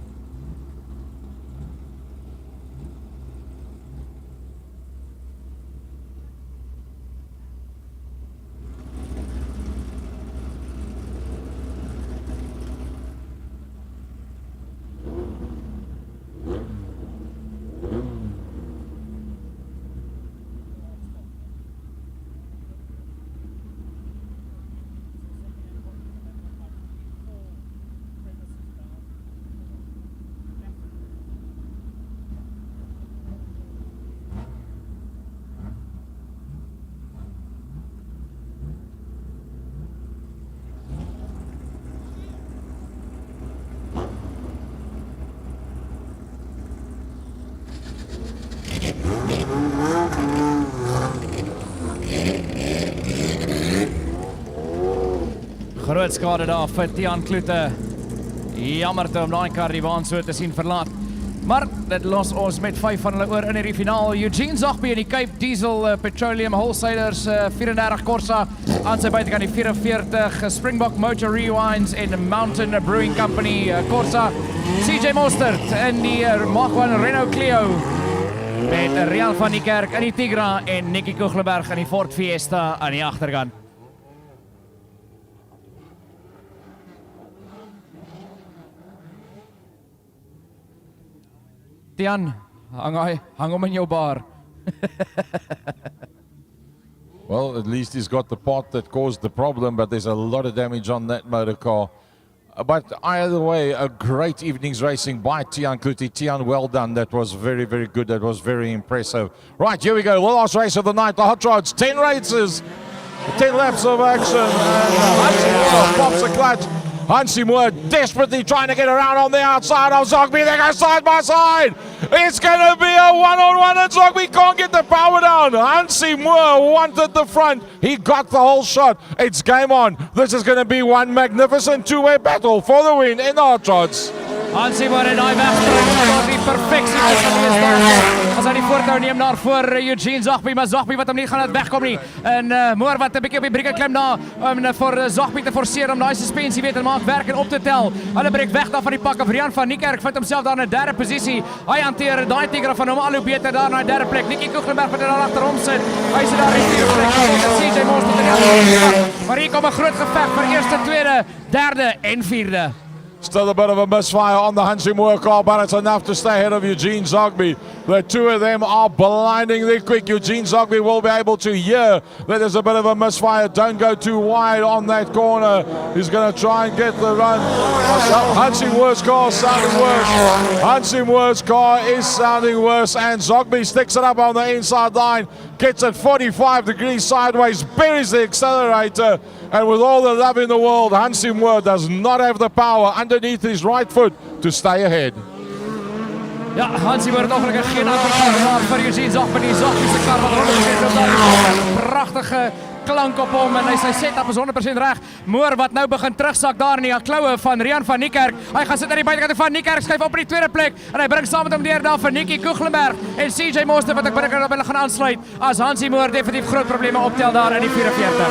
Groot skade daar vir Tian Kloete. Jammer te om daai kar die baan so te sien verlaat. Maar dit los ons met 5 van hulle oor in die finaal. Eugene Zogby in die Cape Diesel Petroleum Wholesalers 34 Corsa aan sy buitekant die 44 Springbok Motor Rewinds en Mountain Brewing Company Corsa. CJ Mostert in die Mach 1 Renault Clio met Rian van die Kerk in die Tigra en Nicky Kuchlenberg in die Ford Fiesta aan die agterkant. Tian, hang hom in jou bar. Well, at least he's got the part that caused the problem, but there's a lot of damage on that motor car. But either way, a great evening's racing by Tian Kuti. Tian, well done. That was very, very good. That was very impressive. Right, here we go. The last race of the night, the Hot Rods. 10 races, 10 laps of action. And Hansie Moore pops a clutch. Hansie Moore desperately trying to get around on the outside of Zogby. They go side by side. It's going to be a one-on-one, and Zogby can't get the power down. Hansi Moore wanted the front. He got the whole shot. It's game on. This is going to be one magnificent two-way battle for the win in the hot rods. Hansi Moore en daai wegspring, die perfeksie is gewees daar. As hy die voortou neem naar voor Eugene Zogby, maar Zogby wat hom nie gaan laat wegkom nie. En Moore wat 'n bietjie op die brieke klim na vir Zogby te forceer om daai suspensie weer te maak werk en op te tel. Hulle breek weg daar van die pak af. Rian van Niekerk vind homself daar in 'n derde posisie. Hy hanteer daai tiger van hom al hoe beter daar na die derde plek. Nikki Kuchlenberg wat daar agter hom sit. Hy sit daar in die vierde plek. CJ Moore tot in die andere. Maar hier kom 'n groot geveg vir eerste, tweede, derde en vierde. Still a bit of a misfire on the Hansi Moore car, but it's enough to stay ahead of Eugene Zogby. The two of them are blindingly quick. Eugene Zogby will be able to hear that there's a bit of a misfire. Don't go too wide on that corner. He's going to try and get the run. Hansi Moore's car is sounding worse. Hansi Moore's car is sounding worse, and Zogby sticks it up on the inside line, gets it 45 degrees sideways, buries the accelerator, and with all the love in the world, Hansi Moore does not have the power underneath his right foot to stay ahead. Ja, Hansi Moore het ongelukkig geen antwoord vir Eugene Zogby. Die Zogby se kar wat rondgekeerd op daar. Pragtige klank op hom en hy sy setup is 100% reg. Moore wat nou begin terugsak daar in die kloue van Rian van Niekerk. Hy gaan sit aan die buitekant van Niekerk, skuif op in die tweede plek en hy bring saam met hom deur daar vir Nikki Kuchlenberg en CJ Moore wat ek binnekant op hulle gaan aansluit as Hansi Moore definitief groot probleme optel daar in die 44.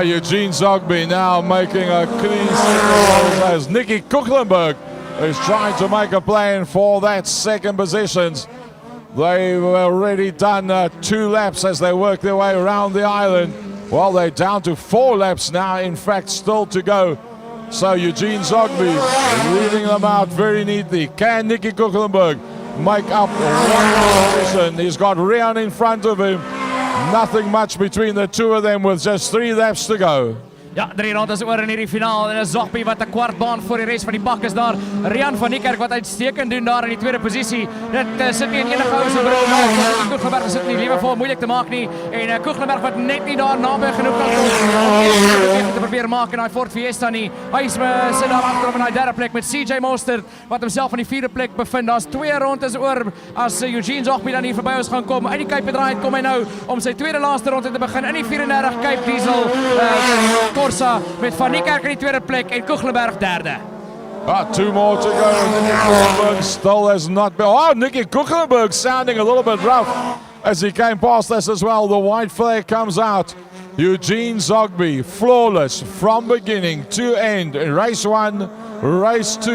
Eugene Zogby now making a clean sweep as Nikki Kuchlenberg is trying to make a plan for that second positions. They've already done 2 laps as they work their way around the island. Well, they're down to 4 laps now, in fact, still to go. So Eugene Zogby leading them out very neatly. Can Nikki Kuchlenberg make up one position? He's got Rian in front of him. Nothing much between the two of them with just 3 laps to go. Ja, 3 rondes oor in hierdie finaal en 'n Zogby wat 'n kwart baan voor die res van die pak is daar. Rian van Niekerk wat uitstekend doen daar in die tweede posisie. Dit sit nie in enige ou se bril nie. Kuchlenberg sit nie lewe voor moeilik te maak nie en Kuchlenberg wat net nie daar naby genoeg kan kom om te probeer maak in daai Ford Fiesta nie. Hy sit daar agter op in daai derde plek met CJ Moore wat homself in die vierde plek bevind. Daar's 2 rondes oor as Eugene Zogby dan hier verby ons gaan kom. Uit die Cape draai kom hy nou om sy tweede laaste ronde te begin in die 34 Cape Diesel Corsa met Van Niekerk in die tweede plek en Kuchlenberg derde. 2 more to go. Nikki Kuchlenberg still has not been. Oh, Nikki Kuchlenberg sounding a little bit rough as he came past us as well. The white flag comes out. Eugene Zogby, flawless from beginning to end. In race 1, race 2,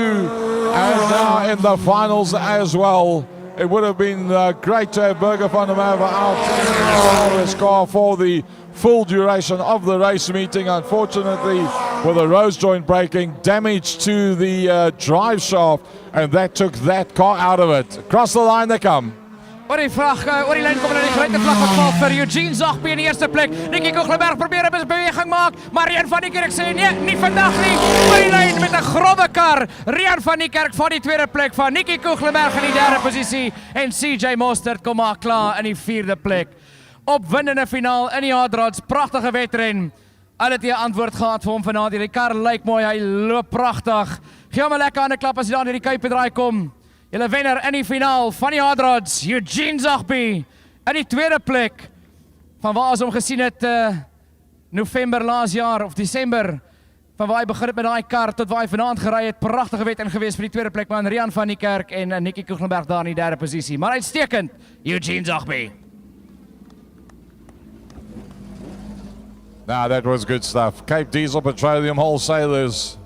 and now in the finals as well. It would have been great to have Burger van der Merwe out in his car for the full duration of the race meeting. Unfortunately, with a rose joint breaking, damage to the drive shaft, and that took that car out of it. Across the line they come. Oor die lyn kom hulle die grote vlag wat val vir Eugene Zogby in die eerste plek. Nikki Kuchlenberg probeer 'n beweging maak, maar Rian van Niekerk sê nee, nie vandag nie. By die lyn met 'n grobbe kar. Rian van Niekerk van die tweede plek van Nikki Kuchlenberg in die derde posisie en CJ Moore kom maar klaar in die vierde plek. Opwindende finaal in die hard rods, pragtige wedren. Hulle het 'n antwoord gehad vir hom vanaand. Die kar lyk mooi, hy loop pragtig. Gee hom 'n lekker hande klap as hy daar in die Cape draai kom. Julle wenner in die finaal van die hard rods, Eugene Zogby, in die tweede plek. Van waar ons hom gesien het November laas jaar of Desember. Van waar hy begin het met daai kar tot waar hy vanaand gery het. Pragtige wedren geweest vir die tweede plek van Rian van Niekerk en Nikki Kuchlenberg daar in die derde posisie. Maar uitstekend, Eugene Zogby. Now that was good stuff. Cape Diesel Petroleum Wholesalers,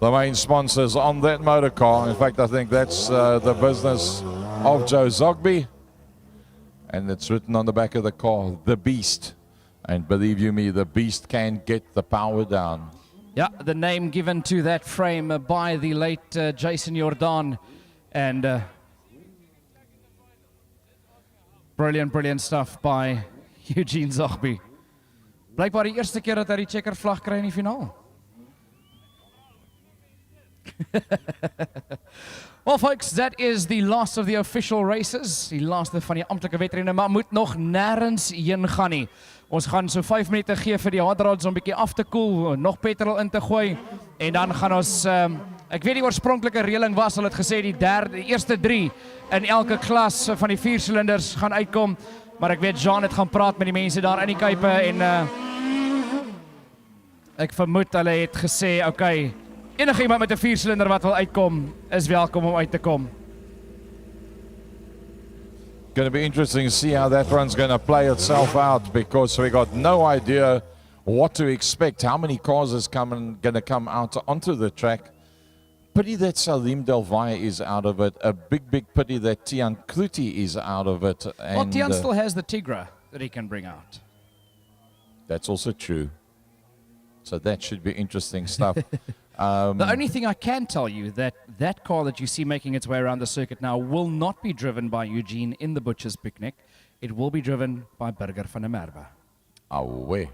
the main sponsors on that motor car. In fact, I think that's the business of Joe Zogby. And it's written on the back of the car, The Beast. And believe you me, the Beast can get the power down. Yeah, the name given to that frame by the late Jason Jordan. And brilliant stuff by Eugene Zogby. Blijkbaar die eerste keer dat hy die checkervlag kry in die finaal. Well folks, that is the last of the official races. Die laaste van die amptelike wedrenne, maar moet nog nêrens heen gaan nie. Ons gaan so 5 minute gee vir die hard rods om 'n bietjie af te koel, nog petrol in te gooi en dan gaan ons Ek weet die oorspronklike reëling was, hulle het gesê die eerste 3 in elke klas van die 4 silinders gaan uitkom, maar ek weet Jean het gaan praat met die mense daar in die kuipe en ek vermoed hulle het gesê, okay, enige iemand met 'n 4 silinder wat wil uitkom, is welkom om uit te kom. Going to be interesting to see how that one's going to play itself out, because we got no idea what to expect, how many cars is going to come out onto the track. Pity that Salim Delvaye is out of it. A big pity that Tian Kluti is out of it. Well, Tian still has the Tigra that he can bring out. That's also true. So that should be interesting stuff. The only thing I can tell you that car that you see making its way around the circuit now will not be driven by Eugene in the Butcher's Picnic. It will be driven by Burger van der Merwe. Away.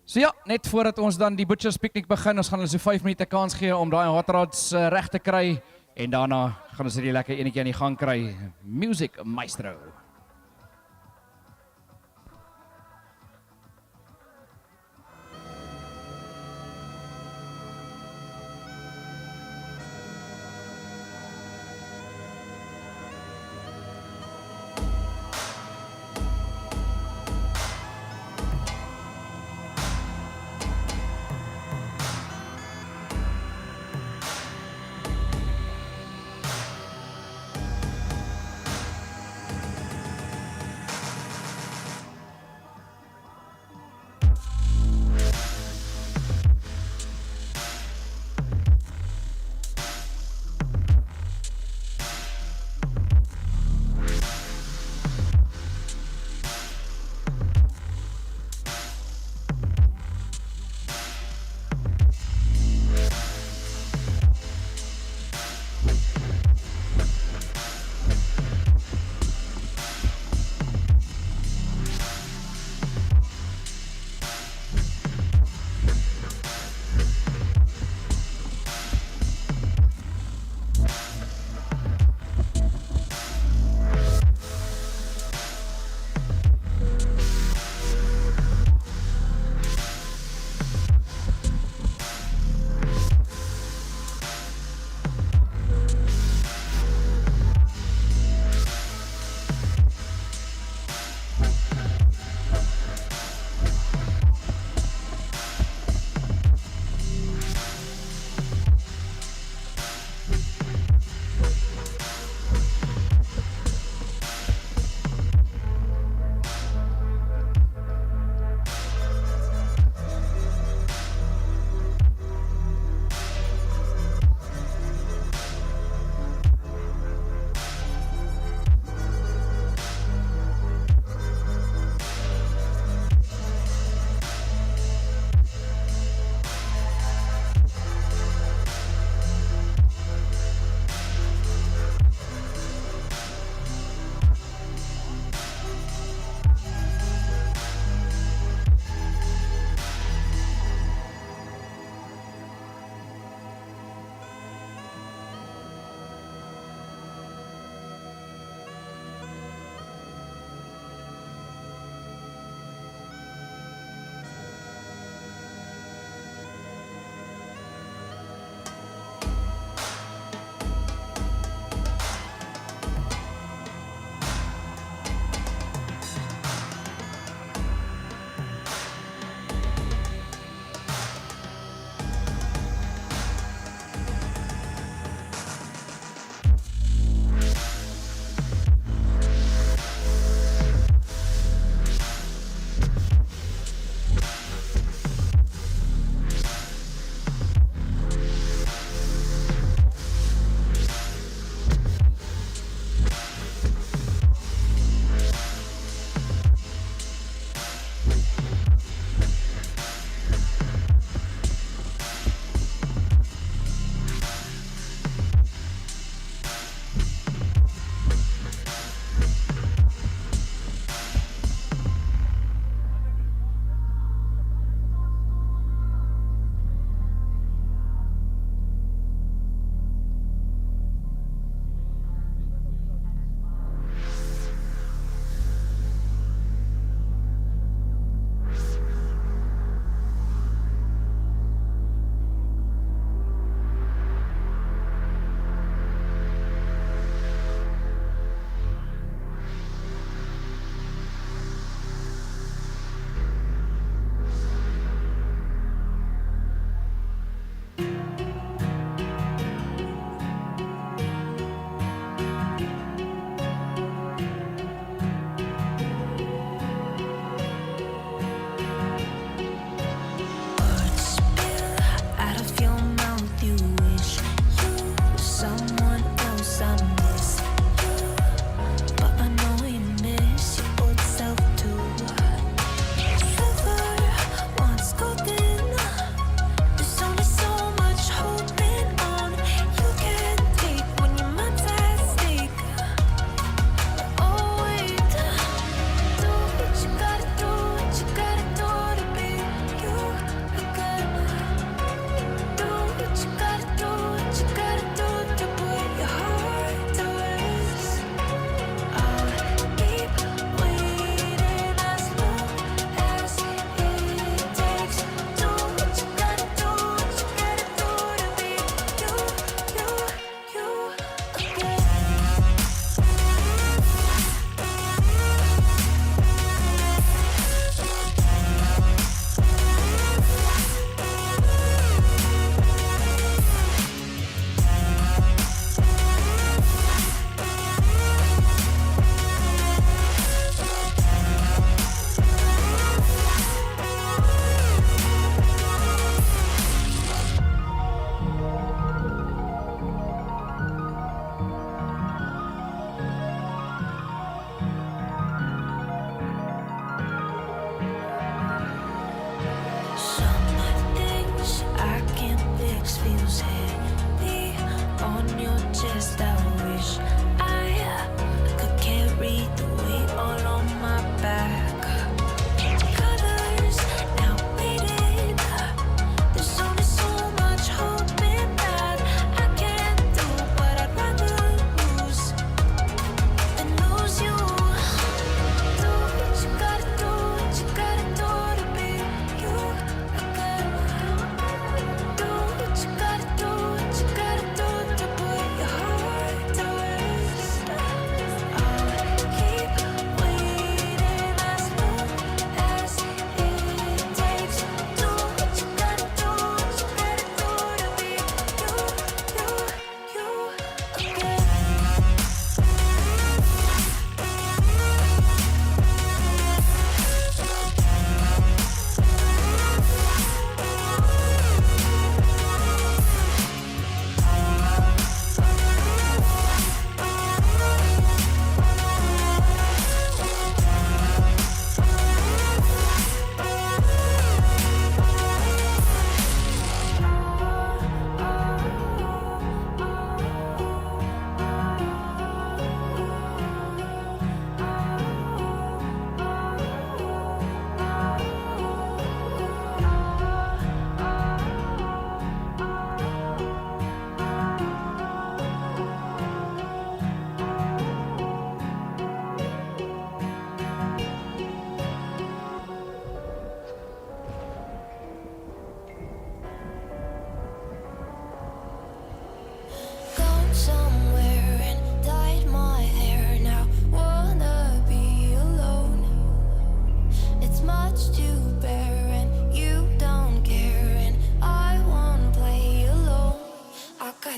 So ja, net voordat ons dan die Butcher's Picnic begin, ons gaan hulle so 5 minute kans gee om daai hot rods reg te kry en daarna gaan ons hierdie lekker enetjie aan die gang kry. Music Maestro.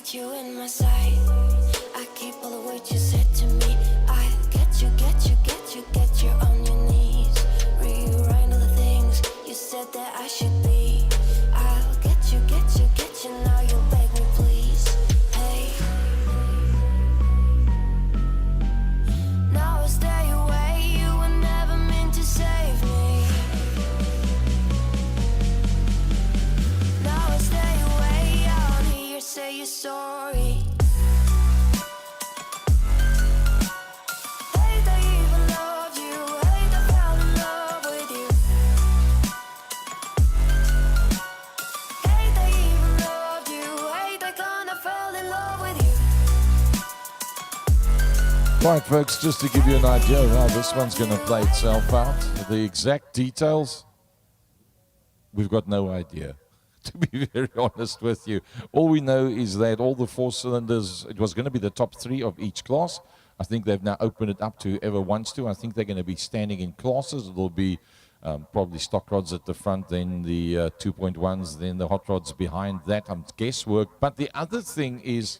get you in my sight. I keep all the words you said to me. I get you, get you, get you, get you on your knees. Rewrite all the things you said that I should be. I'll get you, get you, get you, now you'll beg me please. Hey, now I stay away, you were never meant to save me. Now I stay away, I don't hear you say you're sorry. Hate I even loved you, hate I fell in love with you. Hate I even loved you, hate I kinda fell in love with you. Right, folks, just to give you an idea of how this one's going to play itself out, the exact details, we've got no idea, to be very honest with you. All we know is that all the 4 cylinders, it was going to be the top 3 of each class. I think they've now opened it up to whoever wants to. I think they're going to be standing in classes. It'll be probably stock rods at the front, then the 2.1s, then the hot rods behind that. Guesswork. But the other thing is,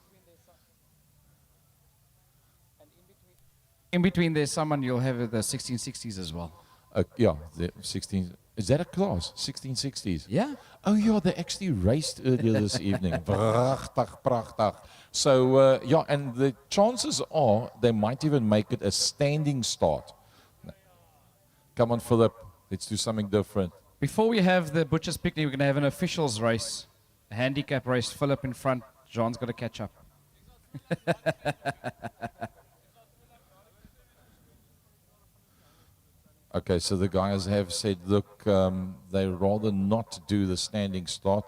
In between there's someone you'll have the 1660s as well. yeah, the 16. Is that a class? 1660s? Yeah. Oh, yeah, they actually raced earlier this evening. Prachtig, prachtig. So, yeah, and the chances are they might even make it a standing start. Come on, Philip. Let's do something different. Before we have the Butcher's Picnic, we're going to have an officials race, a handicap race. Philip in front, John's got to catch up. Okay, so the guys have said, look, they rather not do the standing start.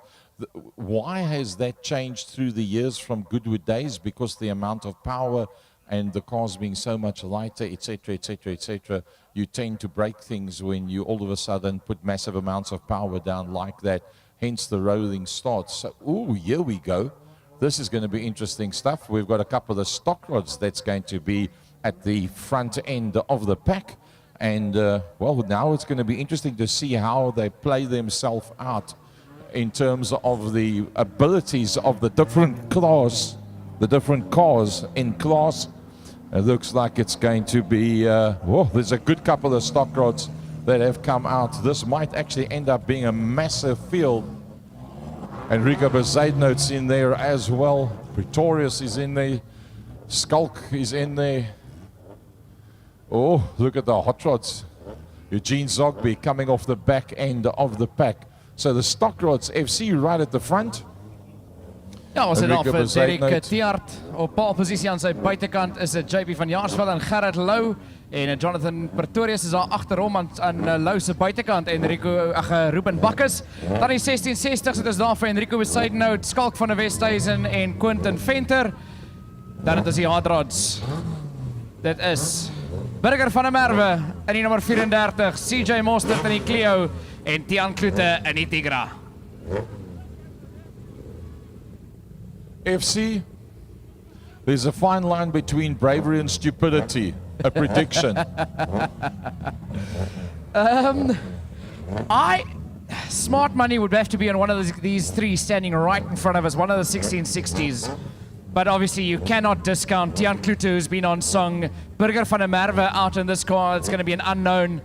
Why has that changed through the years from Goodwood days? Because the amount of power and the cars being so much lighter, etc., etc., etc., you tend to break things when you all of a sudden put massive amounts of power down like that, hence the rolling starts. So, ooh, here we go. This is going to be interesting stuff. We've got a couple of stock rods that's going to be at the front end of the pack. And, well, now it's going to be interesting to see how they play themselves out in terms of the abilities of the different class, the different cars in class. It looks like it's going to be, there's a good couple of stock rods that have come out. This might actually end up being a massive field. Enrico Bezuidenhout's in there as well. Pretorius is in there. Skulk is in there. Oh, look at the hot rods. Eugene Zogby coming off the back end of the pack. So the stock rods, FC right at the front. Ja, ons het al vir Derek Bezuidenhout. Tiaart op paalposisie aan sy buitekant is dit JP van Jaarsveld en Gerrit Lou en Jonathan Pretorius is daar agter hom aan Lou se buitekant en Ruben Bakkes. Dan die 1660s, dit is daar vir Enrico Bezuidenhout, Skalk van der Westhuizen en Quentin Venter. Dan het ons die hard rods. Dit is Burger van der Merwe in die nummer 34, CJ Mostert in die Clio en Tiaan Kloete in die Tigra. FC, there's a fine line between bravery and stupidity. A prediction. Smart money would have to be on one of these 3 standing right in front of us, one of the 1660s. But obviously you cannot discount Tiaan Kloete, who's been on song. Burger van der Merwe out in this car, it's going to be an unknown.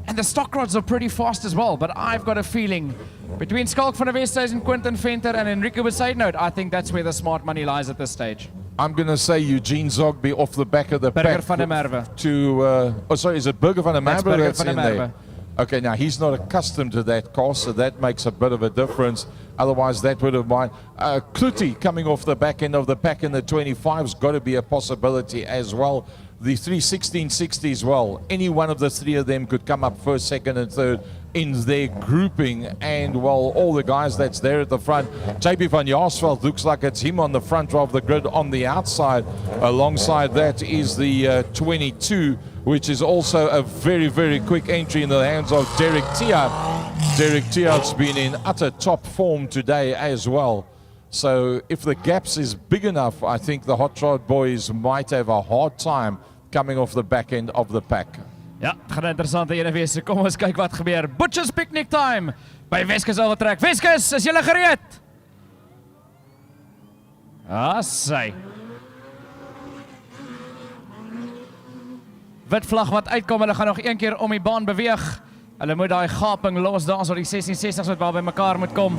And the stock rods are pretty fast as well, but I've got a feeling between Skalk van der Westhuizen, Quentin Venter and Enrico Bezuidenhout, I think that's where the smart money lies at this stage. I'm going to say Eugene Zogby off the back of the Burger pack van der Merwe. Is it Burger van der Merwe Burger that's van der in there? Merwe. Okay, now he's not accustomed to that car, so that makes a bit of a difference. Otherwise, that would have been Kloete coming off the back end of the pack in the 25's got to be a possibility as well. The 3 1660s, well, any one of the 3 of them could come up first, second, and third in their grouping. And, well, all the guys that's there at the front, JP van Jaarsveld looks like it's him on the front of the grid on the outside. Alongside that is the 22, which is also a very, very quick entry in the hands of Derek Tiaart. Derek Tiaart's been in utter top form today as well. So if the gaps is big enough, I think the Hot Rod boys might have a hard time coming off the back end of the pack. Ja, het gaan 'n interessante ene wees. Kom ons kyk wat gebeur. Butcher's Picnic time by Weskus Ovaltrack. Weskus, is julle gereed? Sy. Wit vlag wat uitkom, hulle gaan nog een keer om die baan beweeg. Hulle moet daai gaping los daar so die 1660s wat by mekaar moet kom.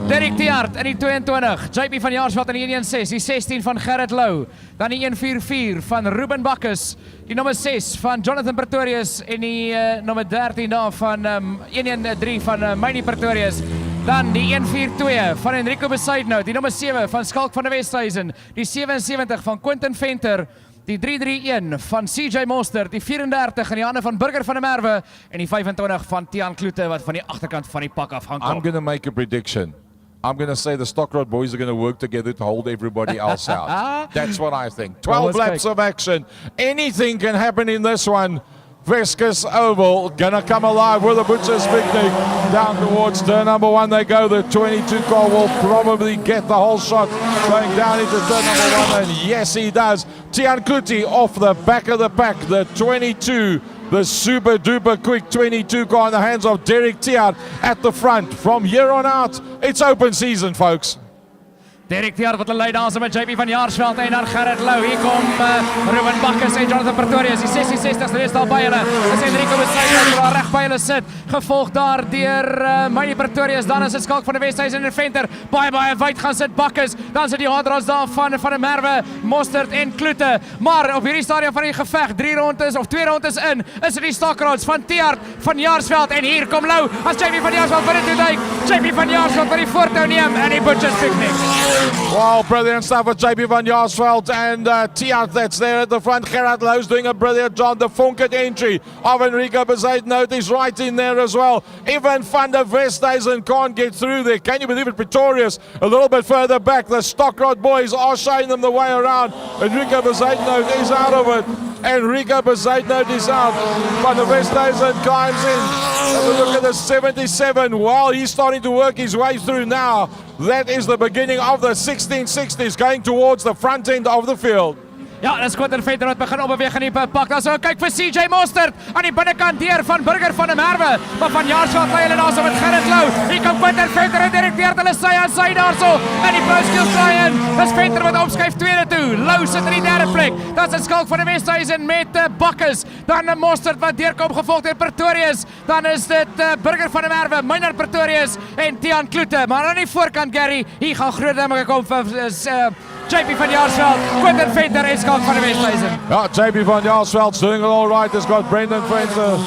Derek Tiaart in die 22, JP van Jaarsveld in die 116, die 16 van Gerrit Lou, dan die 144 van Ruben Bakkes, die nommer 6 van Jonathan Pretorius en die nommer 13 daar van 113 van Mynie Pretorius. Dan die 142 van Enrico Besaidnout, die nommer 7 van Skalk van der Westhuizen, die 77 van Quentin Venter, die 331 van CJ Mostert, die 34 in die hande van Burger van der Merwe en die 25 van Tiaan Kloete wat van die agterkant van die pak af gaan kom. I'm going to make a prediction. I'm going to say the Stockrod boys are going to work together to hold everybody else out. That's what I think. 12 laps of action. Anything can happen in this one. Weskus Oval gonna come alive with a butcher's picnic. Down towards turn number 1 they go. The 22 car will probably get the whole shot going down into turn number 1, and yes he does. Tiaan Kuti off the back of the pack. The 22, the super duper quick 22 car in the hands of Derek Tiaart at the front. From here on out, it's open season, folks. Derek Tiaart wat hulle lei daar met JP van Jaarsveld en dan Gerrit Lou. Hier kom Ruben Bakkes en Jonathan Pretorius. Die 66ste is daar by hulle. Dis Enrico Besaidnout wat daar reg by hulle sit. Gevolg daar deur Mynie Pretorius. Dan is dit Skalk van der Westhuizen en Venter. Baie wyd gaan sit Bakkes. Dan sit die Hadras daar van der Merwe, Mostert en Kloete. Maar op hierdie stadium van die geveg, 3 rondes of 2 rondes in, is dit die Stockrods van Tiaart van Jaarsveld en hier kom Lou as JP van Jaarsveld binne toe duik. JP van Jaarsveld wat die voortou neem en die Butchers Picnic. Wow, brilliant stuff with JP van Jaarsveld and Tiaart that's there at the front. Gerard Lou's doing a brilliant job. The Funkert entry of Enrico Besaidnout is right in there as well. Even van der Westhuizen can't get through there. Can you believe it? Pretorius a little bit further back. The Stockrod boys are showing them the way around. Enrico Besaidnout is out of it. Enrico Besaidnout is out. Van der Westhuizen climbs in. Have a look at the 77. Well, he's starting to work his way through now. That is the beginning of the 1660s going towards the front end of the field. Ja, dis Quentin Venter wat begin opbeweeg in die pak. Dan so kyk vir CJ Mostert aan die binnekant deur van Burger van der Merwe. Maar van Jaarsveld lei hulle daar so met Gerrit Lou. Hier kom Quentin Venter en Derek Tiaart hulle sy aan sy daarso. En die Bouskill sny in. Dis Venter wat opskuif tweede toe. Lou sit in die derde plek. Dan is Skalk van der Westhuizen met Bakkes. Dan Mostert wat deurkom gevolg deur Pretorius. Dan is dit Burger van der Merwe, Mynie Pretorius en Tiaan Kloete. Maar aan die voorkant Gary, hier gaan groot dinge kom vir JP van Jaarsveld, Quentin Venter en Skalk van der Westhuizen. Yeah, JP van Jaarsveld's doing it all right. He's got Brendan Venter.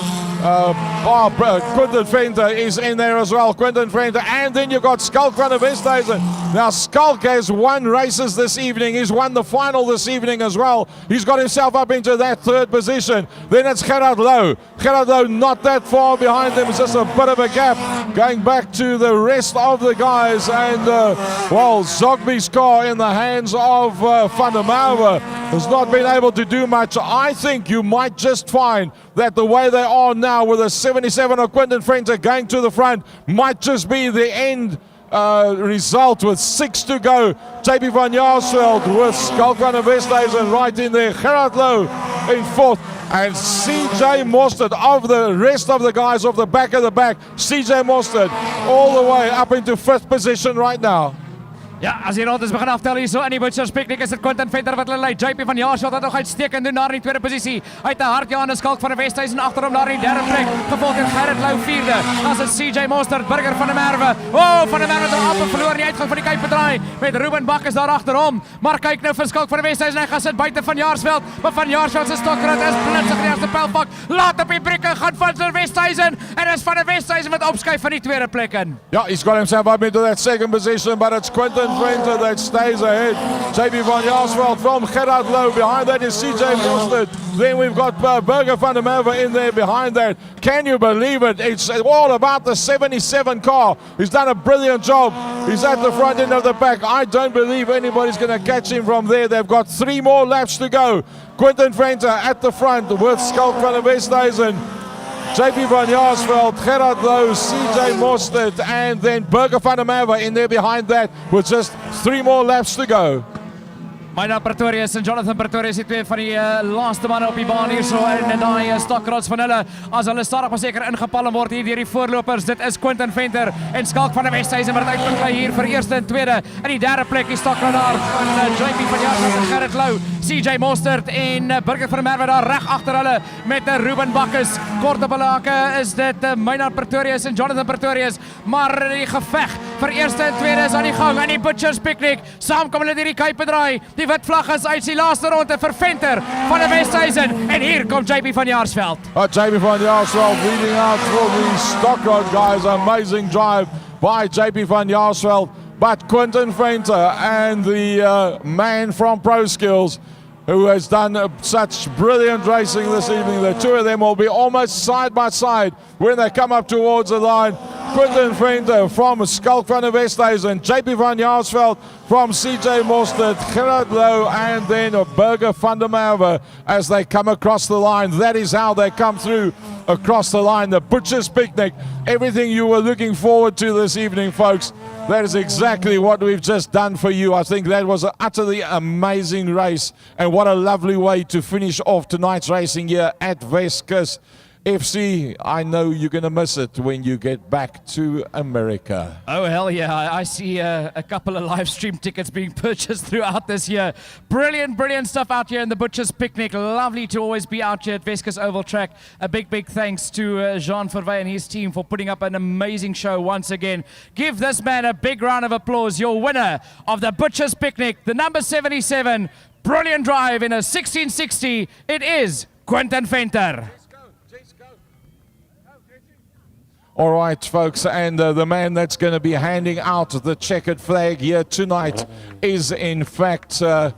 Quentin Venter is in there as well. Quentin Venter, and then you've got Skalk van der Westhuizen. Now Skalk has won races this evening. He's won the final this evening as well. He's got himself up into that third position. Then it's Gerard Lou. Gerard Lou not that far behind them. It's just a bit of a gap going back to the rest of the guys. And well, Zogby's car in the hands of Van der Merwe has not been able to do much. I think you might just find that the way they are now with a 77 of Quentin Venter going to the front might just be the end result with 6 to go. JP van Jaarsveld with Skalk van der Westhuizen right in there. Gerard Lou in fourth. And CJ Mostert of the rest of the guys off the back of the back. CJ Mostert all the way up into 5th position right now. Ja, as die rondes begin aftel hier so in die Butchers Picnic is dit Quentin Venter wat hulle lei. JP van Jaarsveld wat nog uitstekend doen daar in die tweede posisie. Uit 'n hart Johannes Skalk van der Westhuizen agter hom daar in die derde plek. Gevolg deur Gerrit Lou vierde. Dan is dit CJ Mostert, Burger van der Merwe. Oh, van der Merwe het amper verloor in die uitgang van die Kuip bedraai met Ruben Bakkes daar agter hom. Maar kyk nou vir Skalk van der Westhuizen, hy gaan sit buite van Jaarsveld. Maar van Jaarsveld se Stockrod is blitsig in die eerste pylpak. Laat op die brekke gaan van der Westhuizen en is van der Westhuizen wat opskuif van die tweede plek in. Yeah, he's got himself up into that second position, but it's Quentin Venter that stays ahead. JP van Jaarsveld from Gerard Lou. Behind that is CJ Mostert. Then we've got Burger van der Merwe in there behind that. Can you believe it? It's all about the 77 car. He's done a brilliant job. He's at the front end of the pack. I don't believe anybody's going to catch him from there. They've got 3 more laps to go. Quentin Venter at the front with Skalk van der Westhuizen. JP van Jaarsveld, Gerard Lou, CJ Mostert, and then Burger van der Merwe in there behind that with just 3 more laps to go. Maynard Pretorius en Jonathan Pretorius, die twee van die laaste manne op die baan hier so in die stokrots van hulle, as hulle stadig maar seker ingepalm word hier deur die voorlopers. Dit is Quentin Venter en Skalk van die Westhuizen wat uitgeklei hier vir eerste en tweede. In die derde plek die stokrots daar van JP van Jaarsveld en Gerrit Lou, CJ Mostert en Burger van der Merwe daar reg agter hulle met Ruben Bakkes. Kort op hulle hakke is dit Maynard Pretorius en Jonathan Pretorius, maar die geveg vir eerste en tweede is aan die gang in die Butchers Picnic. Saam kom hulle deur die Kuip draai. Die wit vlag is uit die laaste ronde vir Venter van die Westhuizen en hier kom JP van Jaarsveld. JP van Jaarsveld leading out for the Stockroad guys. Amazing drive by JP van Jaarsveld. But Quentin Venter and the man from Pro Skills who has done such brilliant racing this evening. The two of them will be almost side by side when they come up towards the line. Quentin Venter from Skalk van der Westhuizen, JP van Jaarsveld from CJ Mostert, Gerard Lowe and then Burger van der Merwe as they come across the line. That is how they come through across the line. The Butchers Picnic, everything you were looking forward to this evening, folks. That is exactly what we've just done for you. I think that was an utterly amazing race and what a lovely way to finish off tonight's racing here at Weskus FC. I know you're going to miss it when you get back to America. Oh, hell yeah. I see a couple of live stream tickets being purchased throughout this year. Brilliant, brilliant stuff out here in the Butchers Picnic. Lovely to always be out here at Weskus Ovaltrack. A big, big thanks to Jean Verwey and his team for putting up an amazing show once again. Give this man a big round of applause. Your winner of the Butchers Picnic, the number 77, brilliant drive in a 1660. It is Quentin Venter. All right, folks, and the man that's going to be handing out the checkered flag here tonight is, in fact, the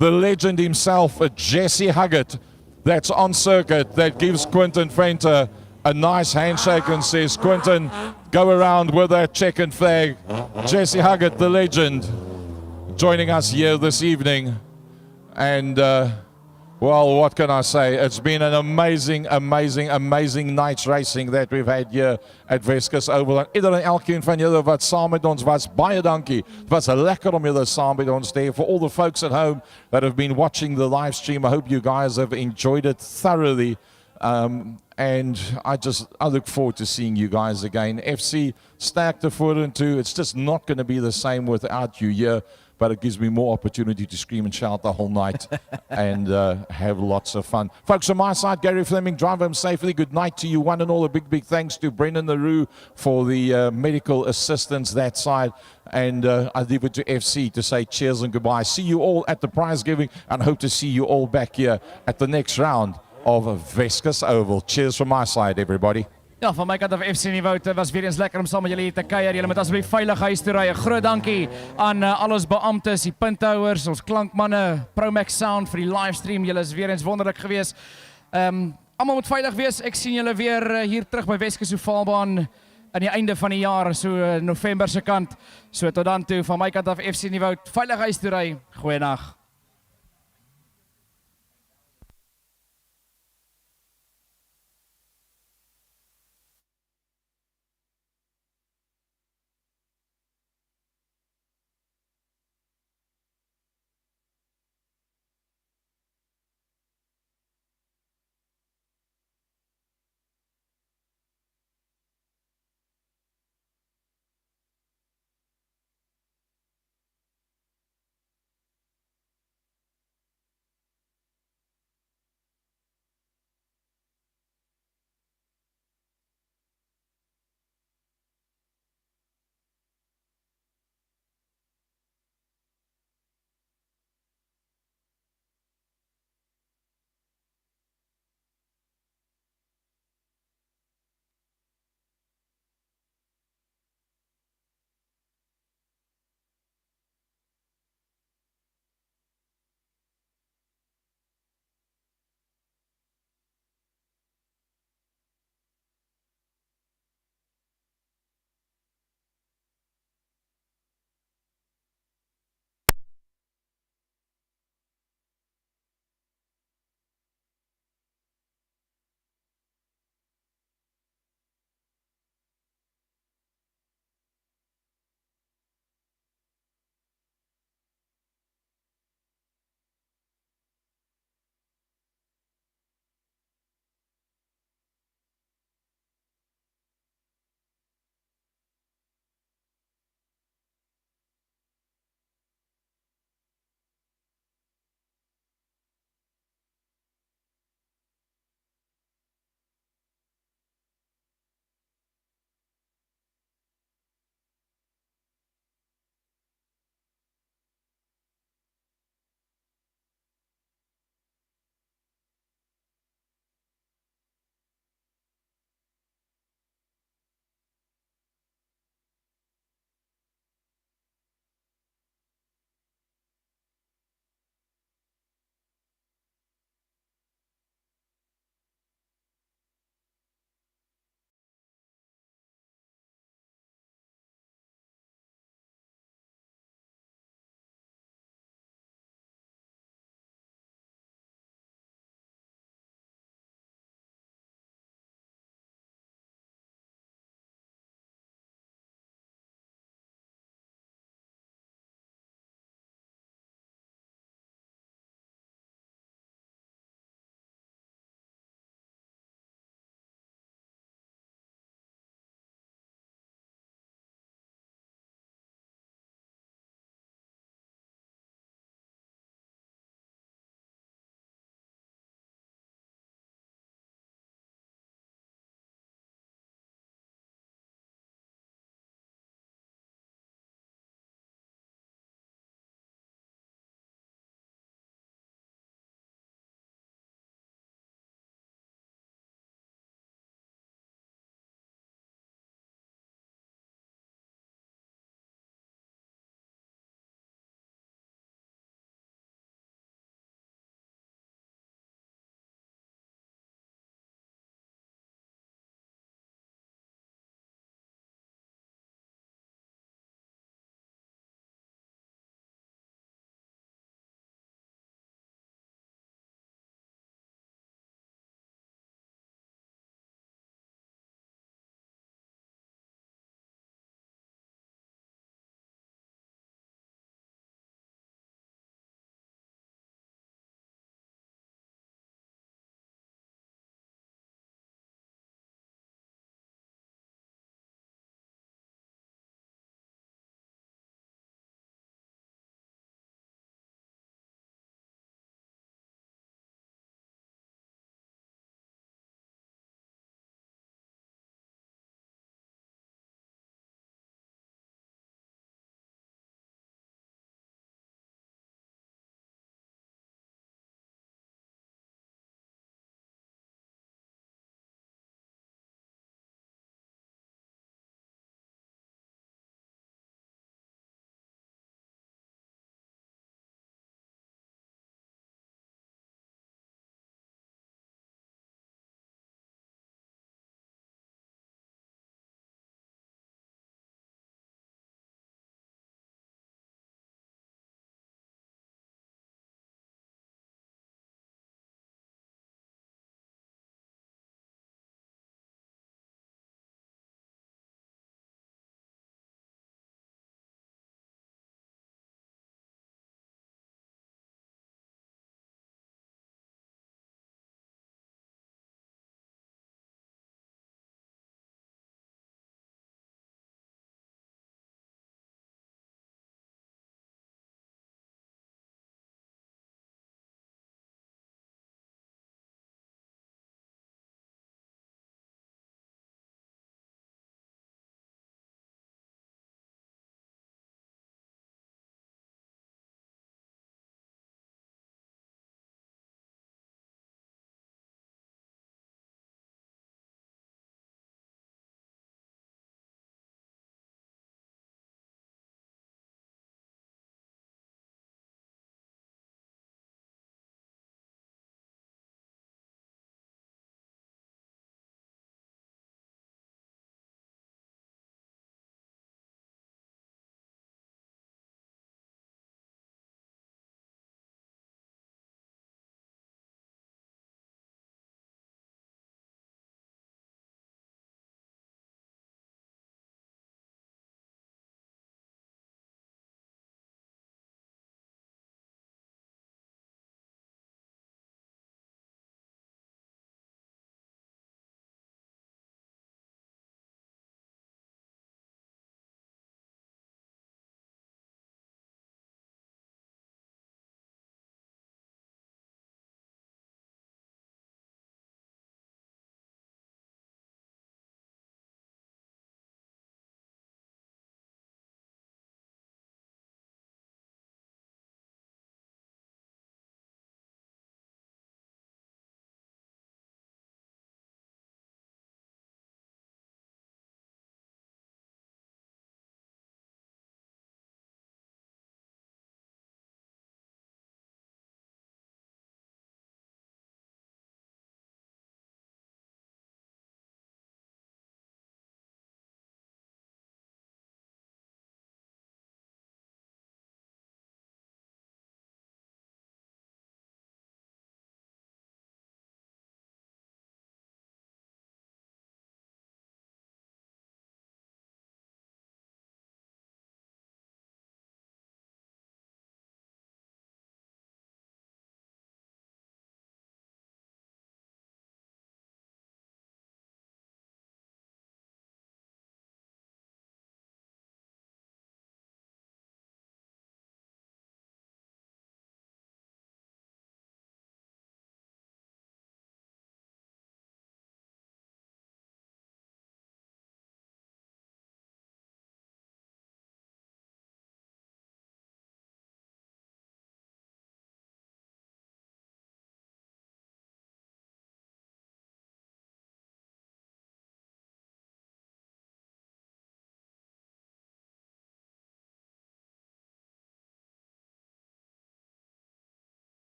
legend himself, Jesse Huggett, that's on circuit, that gives Quentin Venter a nice handshake and says, Quentin, go around with that checkered flag. Jesse Huggett, the legend, joining us here this evening. And well, what can I say? It's been an amazing, amazing, amazing night's racing that we've had here at Weskus Oval. En ieder en elkeen van julle wat saam met ons was, baie dankie. Het was lekker om julle saam met ons te hê. For all the folks at home that have been watching the live stream, I hope you guys have enjoyed it thoroughly. And I look forward to seeing you guys again. FC stacked the foot into. It's just not going to be the same without you here. But it gives me more opportunity to scream and shout the whole night and have lots of fun. Folks, on my side, Gary Fleming, drive home safely. Good night to you, one and all. A big, big thanks to Brendan LaRue for the medical assistance that side. And I leave it to FC to say cheers and goodbye. See you all at the prize giving and hope to see you all back here at the next round of Weskus Oval. Cheers from my side, everybody. Ja, van my kant af FC Nieuwoud, was weer eens lekker om saam met julle hier te kuier. Julle moet asseblief veilig huis toe ry. Groot dankie aan al ons beamptes, die punthouers, ons klankmanne, Promax Sound vir die livestream. Julle is weer eens wonderlik gewees. Almal moet veilig wees. Ek sien julle weer hier terug by Weskus Ovalbaan aan die einde van die jaar, so November se kant. So tot dan toe, van my kant af FC Nieuwoud, veilig huis toe ry. Goeienaand.